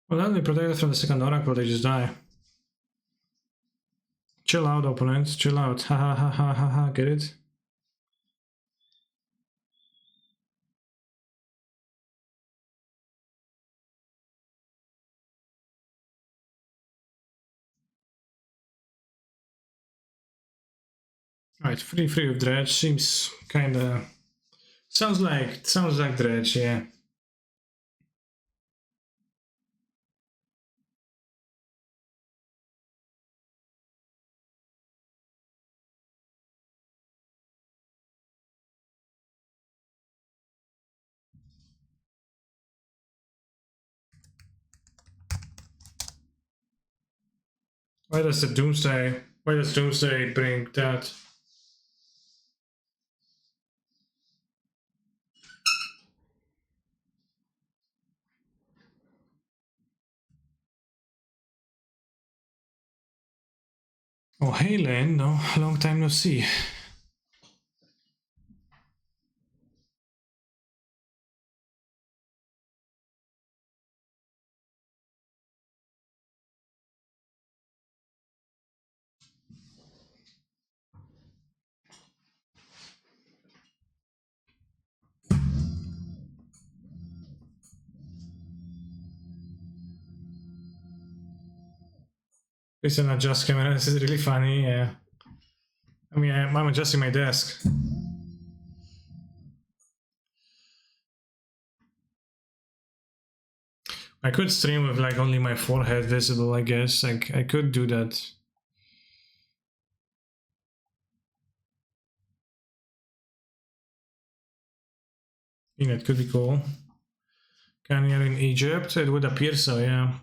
Well, then they protect us from the second Oracle, they just die. Chill out, opponent. Chill out. Ha ha ha ha ha ha. Get it? Right, free of Dredge seems kinda. Sounds like Dredge, yeah. Why does Doomsday bring that? Oh, hey Lane, no, long time no see. Listen, adjust camera, this is really funny, yeah. I mean, I'm adjusting my desk. I could stream with like only my forehead visible, I guess. Like, I could do that. I think that could be cool. Can you in Egypt? It would appear so, yeah.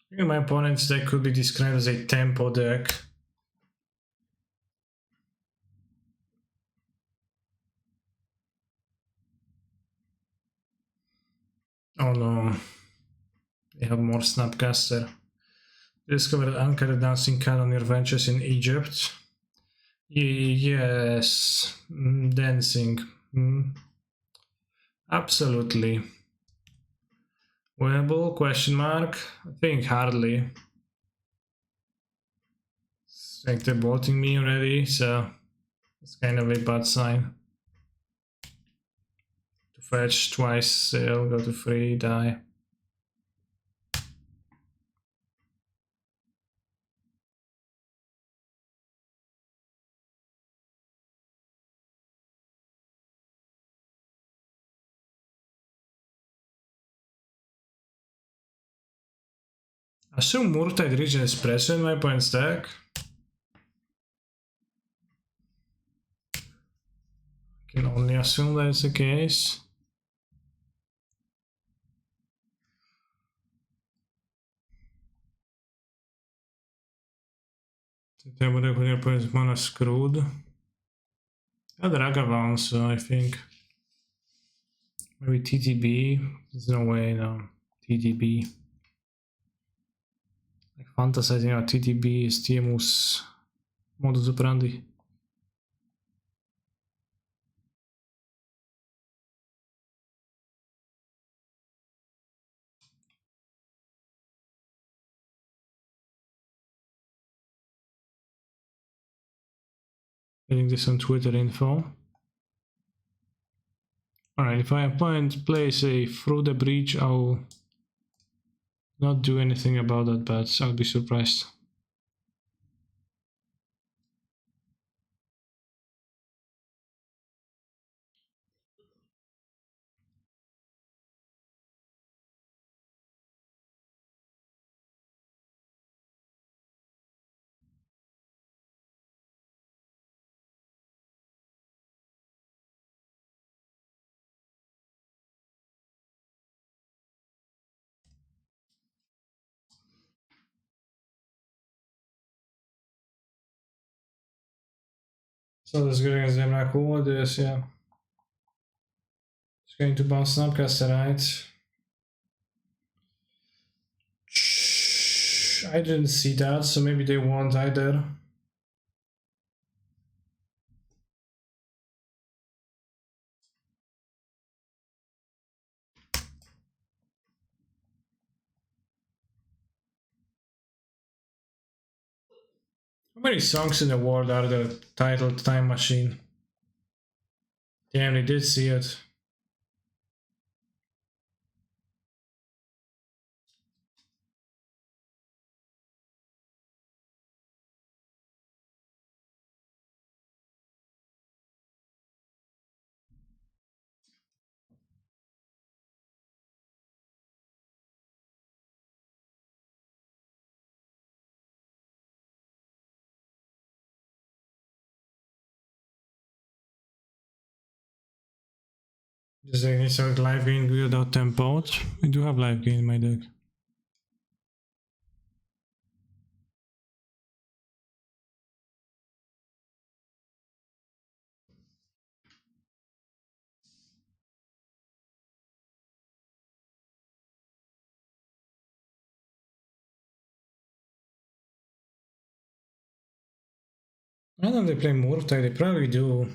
I think my opponent's deck could be described as a tempo deck. Oh no. They have more Snapcaster. Discover an anchor dancing cat on your ventures in Egypt. Yes. Dancing. Absolutely. Winnable? Question mark? I think hardly. I think they're voting me already, so it's kind of a bad sign. To fetch twice, still go to 3, die. Assume Murktide region is present in my point stack. Can only assume that is the case. Te bude úplně mana screwed. A Dragavan, so I think maybe TTB. There's no way, no. TTB. Like fantasizing about TTB is TMU's modus operandi. Getting this on Twitter info. Alright, if my opponent plays a through the breach, I'll not do anything about that, but I'll be surprised. So that's good against them, not cool with this, yeah. It's going to bounce Snapcaster, right? I didn't see that, so maybe they won't either. How many songs in the world are there titled Time Machine? Damn, they did see it. Does they need some live gain without tempo? We do have live gain in my deck. I don't know if they play Murktide, they probably do.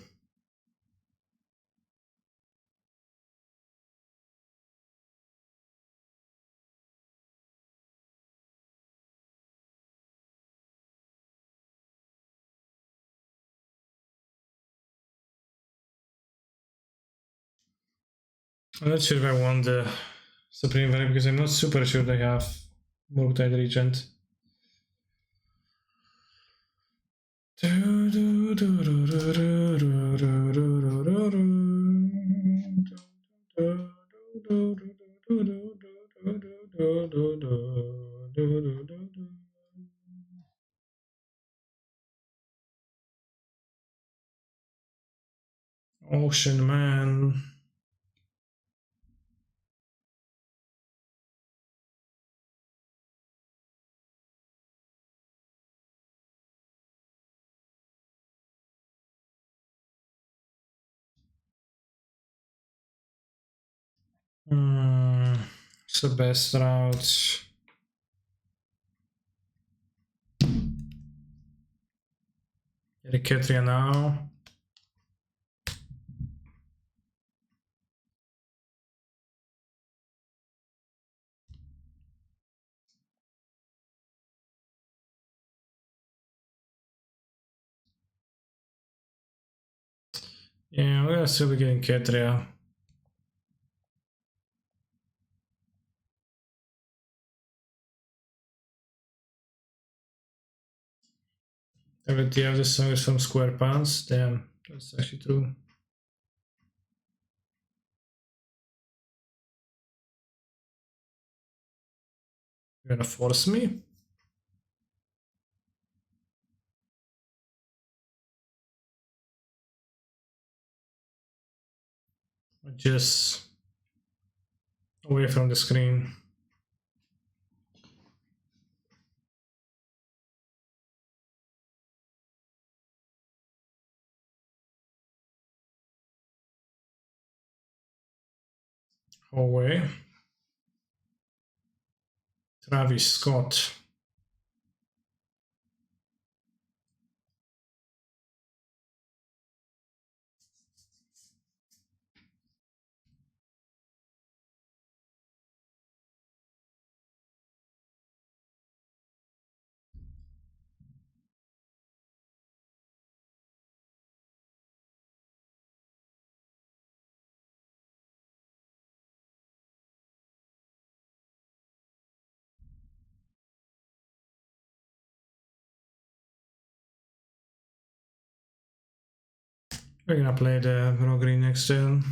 I'm not sure if I want the Supreme Value because I'm not super sure they have Murktide Regent. Ocean Man. It's the best route. Get a Ketria now. Yeah, we're gonna still be getting Ketria. Everything of this song is from Square Pants. Damn, that's actually true. You're gonna force me? Just away from the screen. Away. Travis Scott. We're gonna play the raw green next turn.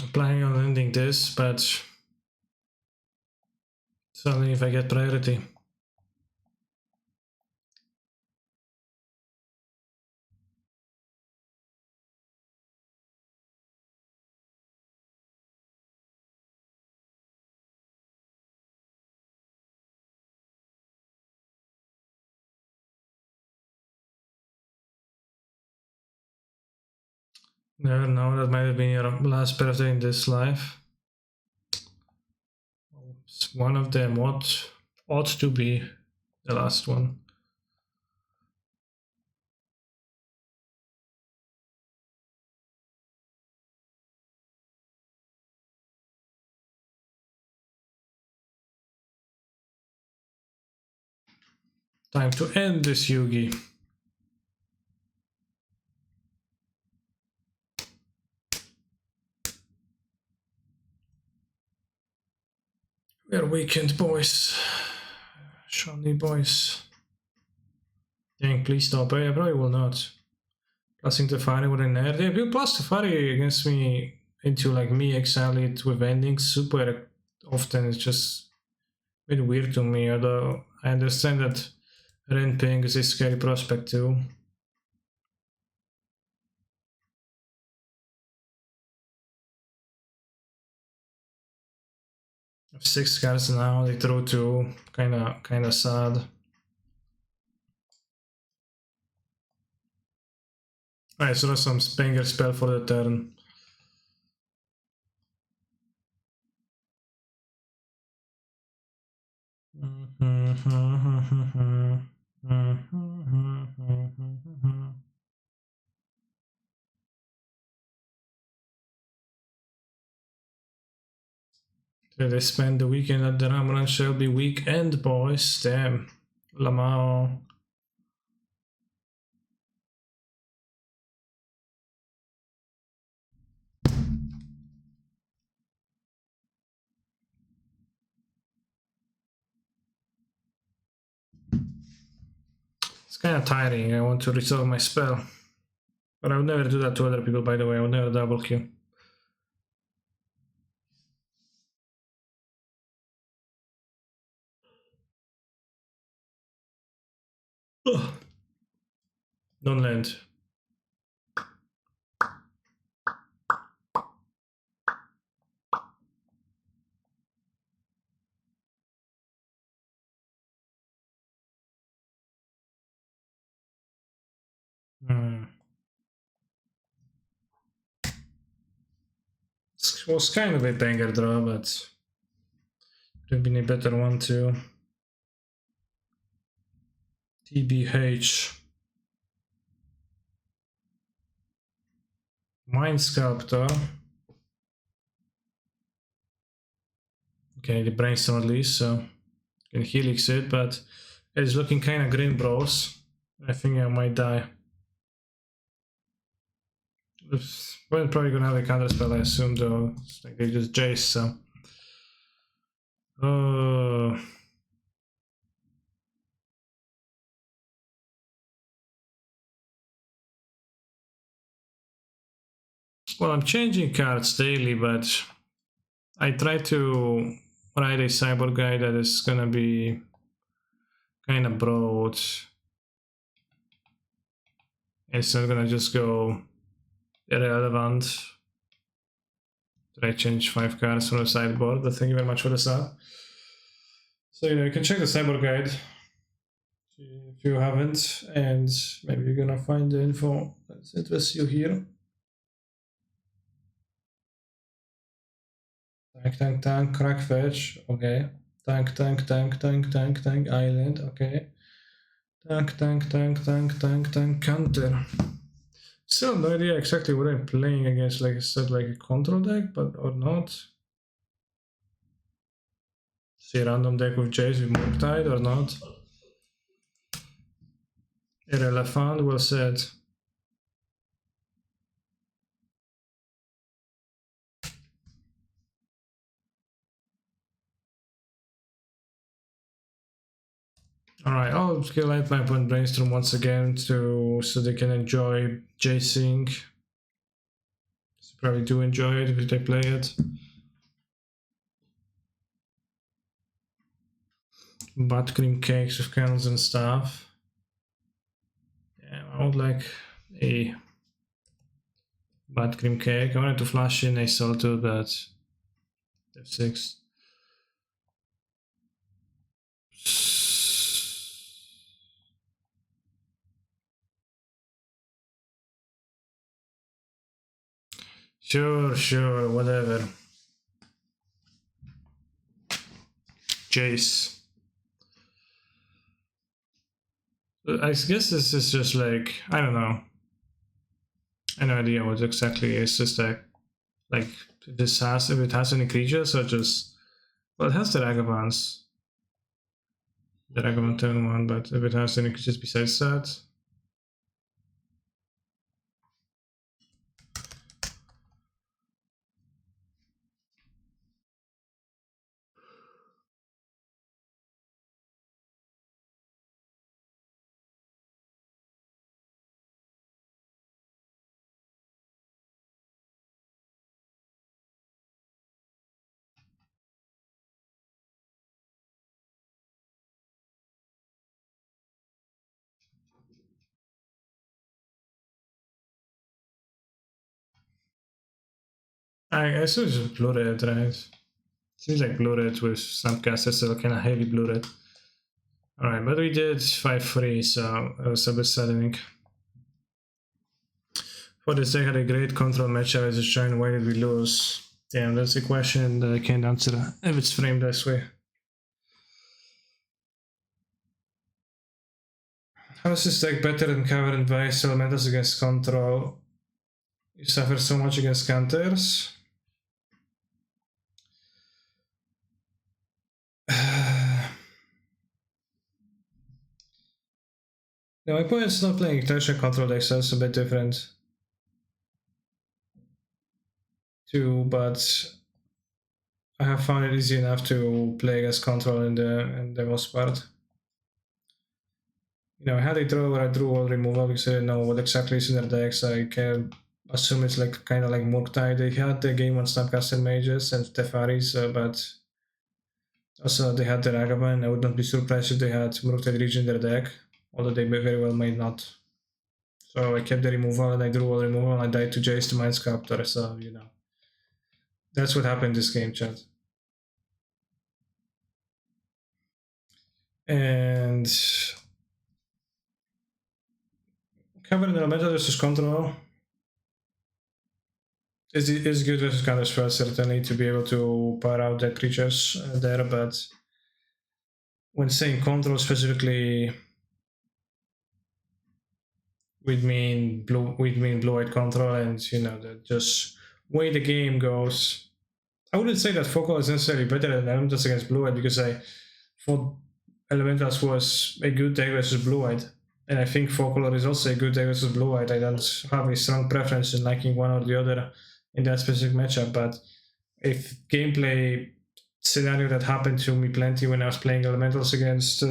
I'm planning on ending this, but suddenly if I get priority. Never know, that might have been your last birthday in this life. One of them ought to be the last one. Time to end this, Yugi. We're weekend boys. Shawnee boys. Dang, please stop. I probably will not. Plusing Tefari with an air. They will plus Tefari against me into like me exiling it with endings super often. It's just a bit weird to me, although I understand that Ren Ping is a scary prospect too. 6 cards now, they throw 2. Kinda sad. I saw some Spanger spell for the turn. Did they spend the weekend at the Ramaran Shelby weekend, boys? Damn. Lamau. It's kind of tiring. I want to resolve my spell. But I would never do that to other people, by the way. I would never double kill. Oh. Don't land. It was kind of a banger draw, but could have been a better one too. TBH. Mind Sculptor. Okay, the brainstorm at least, so can helix it, but it's looking kind of green, bros. I think I might die. We're probably gonna have a counter spell, I assume, though. It's like they just Jace, so. Oh. Well, I'm changing cards daily, but I try to write a cyborg guide that is gonna be kind of broad. It's not gonna just go irrelevant. Did I change 5 cards from the sideboard? But thank you very much for the sub. So you can check the cyborg guide if you haven't, and maybe you're gonna find the info that interests you here. Tank, crack fetch, okay. Tank, island, okay. Tank, counter. Still no idea exactly what I'm playing against, like I said, like a control deck, but or not. See a random deck with Jace with Murktide or not. Irrelevant, well said. Alright, I'll skill light my opponent brainstorm once again so they can enjoy Jacing. So probably do enjoy it if they play it. Buttercream cakes with candles and stuff. Yeah, I would like a buttercream cake. I wanted to flash in a Salto, but F6. Sure, whatever. Jace. I guess this is just like, I don't know. I have no idea what exactly is this deck. Like, if it has any creatures, or just, well, it has the Ragavans. The Ragavan turn 1, but if it has any creatures besides that. I assume it's just blue red, right? Seems like blue red with some casters, so kind of heavy blue red. Alright, but we did 5-3, so it was a bit saddening. For this deck had a great control matchup as a giant, why did we lose? Damn, that's a question that I can't answer if it's framed this way. How is this deck better than covered by elementals against control? You suffer so much against counters. No, my opponent's not playing Tertiary control decks, so it's a bit different. Too, but I have found it easy enough to play against control in the most part. I had a draw where I drew all removal because I didn't know what exactly is in their decks. I can assume it's like kind of like Murktide. They had the game on Snapcaster Mages and Tefaris, but also they had the Ragavan. I would not be surprised if they had Murktide Region in their deck. although they very well may not. So I kept the removal and I drew all removal and I died to Jace to Mind Sculptor, so you know. That's what happened this game, chat. And covering elemental versus control is good versus counter spell, certainly, to be able to power out the creatures there, but when saying control specifically, we'd mean blue-white control, and you know, that just way the game goes. I wouldn't say that Focal is necessarily better than Elementals against blue-white, because I thought Elementals was a good deck versus blue-white, and I think Folklore is also a good deck versus blue-white. I don't have a strong preference in liking one or the other in that specific matchup, but if gameplay scenario that happened to me plenty when I was playing Elementals against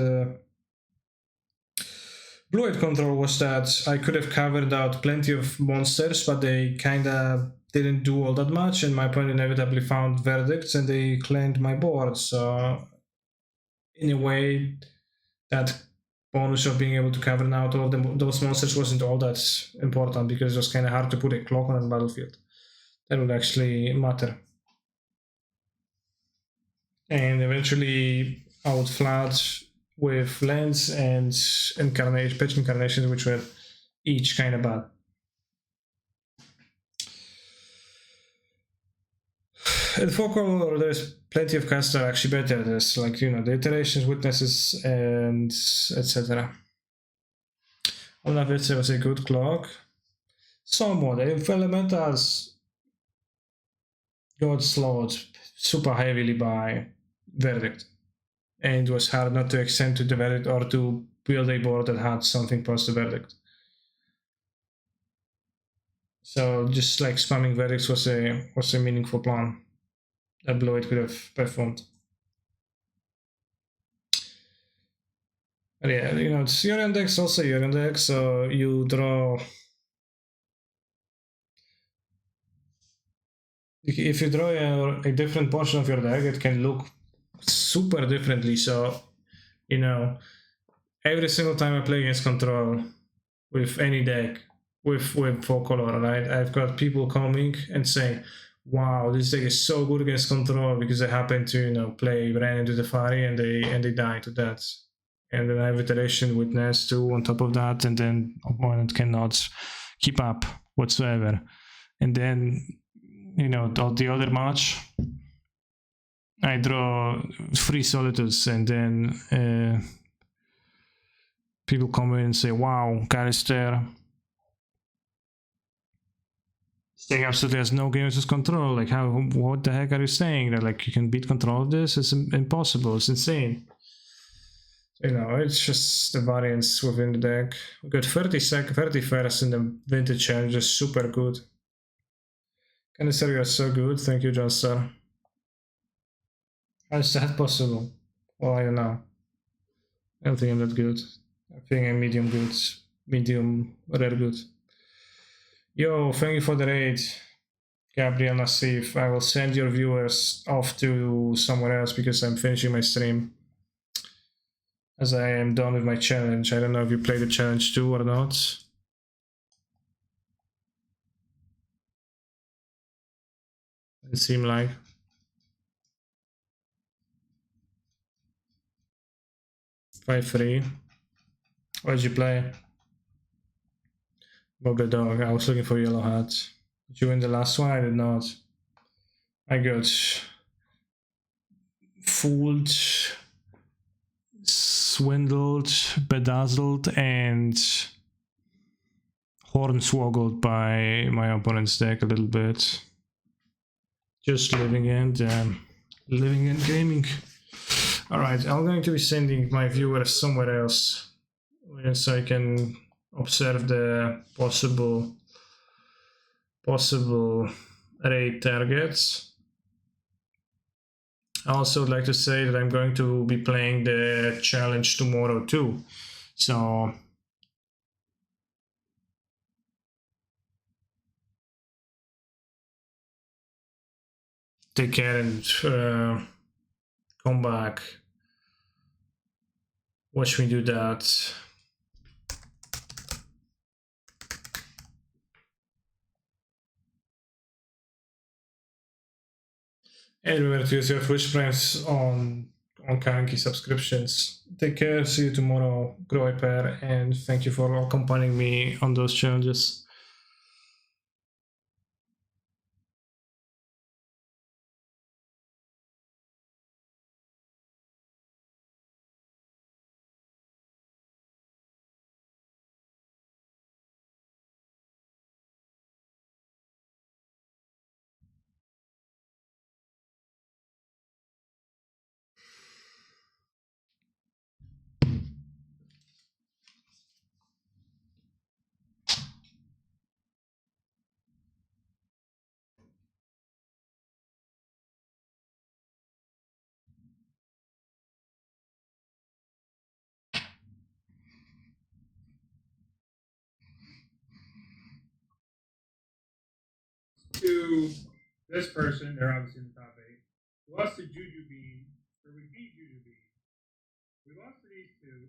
blue-white control was that I could have covered out plenty of monsters, but they kinda didn't do all that much, and my opponent inevitably found verdicts and they claimed my board. So in a way, that bonus of being able to cover out all those monsters wasn't all that important, because it was kind of hard to put a clock on the battlefield that would actually matter. And eventually I would flood with lands and patch incarnations, which were each kind of bad. At Focal, there's plenty of cards that are actually better. There's, like, you know, the iterations, witnesses, and etc. Omnavirce was a good clock. Somewhat. If Elementals got slowed super heavily by Verdict, and it was hard not to extend to the Verdict or to build a board that had something post the Verdict. So just like spamming Verdicts was a meaningful plan that Blue-White could have performed. But yeah, you know, it's Yorion deck's also Yorion deck, so you draw. If you draw a different portion of your deck, it can look super differently. So, you know, every single time I play against Control with any deck, with Four Color, right, I've got people coming and saying, wow, this deck is so good against Control because they happen to, you know, ran into the Fairy and they die to that. And then I have Iteration Witness too on top of that, and then opponent cannot keep up whatsoever. And then, you know, the other match, I draw 3 Solitudes, and then people come in and say, wow, Calister, Staying absolutely has no game versus control. Like, what the heck are you saying? That, like, you can beat control of this? It's impossible. It's insane. You know, it's just the variance within the deck. We got 31st in the Vintage Challenge, just super good. Canister, you are so good. Thank you, John Star. How is that possible? Well, I don't know. I don't think I'm that good. I think I'm medium good. Medium rare good. Yo, thank you for the raid, Gabriel Nassif. I will send your viewers off to somewhere else because I'm finishing my stream, as I am done with my challenge. I don't know if you played the challenge too or not. It seemed like. Five 3. What did you play? Bob the Dog. I was looking for Yellow Hat. Did you win the last one? I did not. I got fooled, swindled, bedazzled, and hornswoggled by my opponent's deck a little bit. Just living in gaming. Alright, I'm going to be sending my viewers somewhere else so I can observe the possible raid targets. I also would like to say that I'm going to be playing the challenge tomorrow too. So take care and come back. Watch me do that. And remember to use your Twitch Primes on currency subscriptions. Take care, see you tomorrow, grow a pair, and thank you for accompanying me on those challenges. To this person, they're obviously in the top 8. We lost to Juju Bean, or we beat Juju Bean. We lost to these two.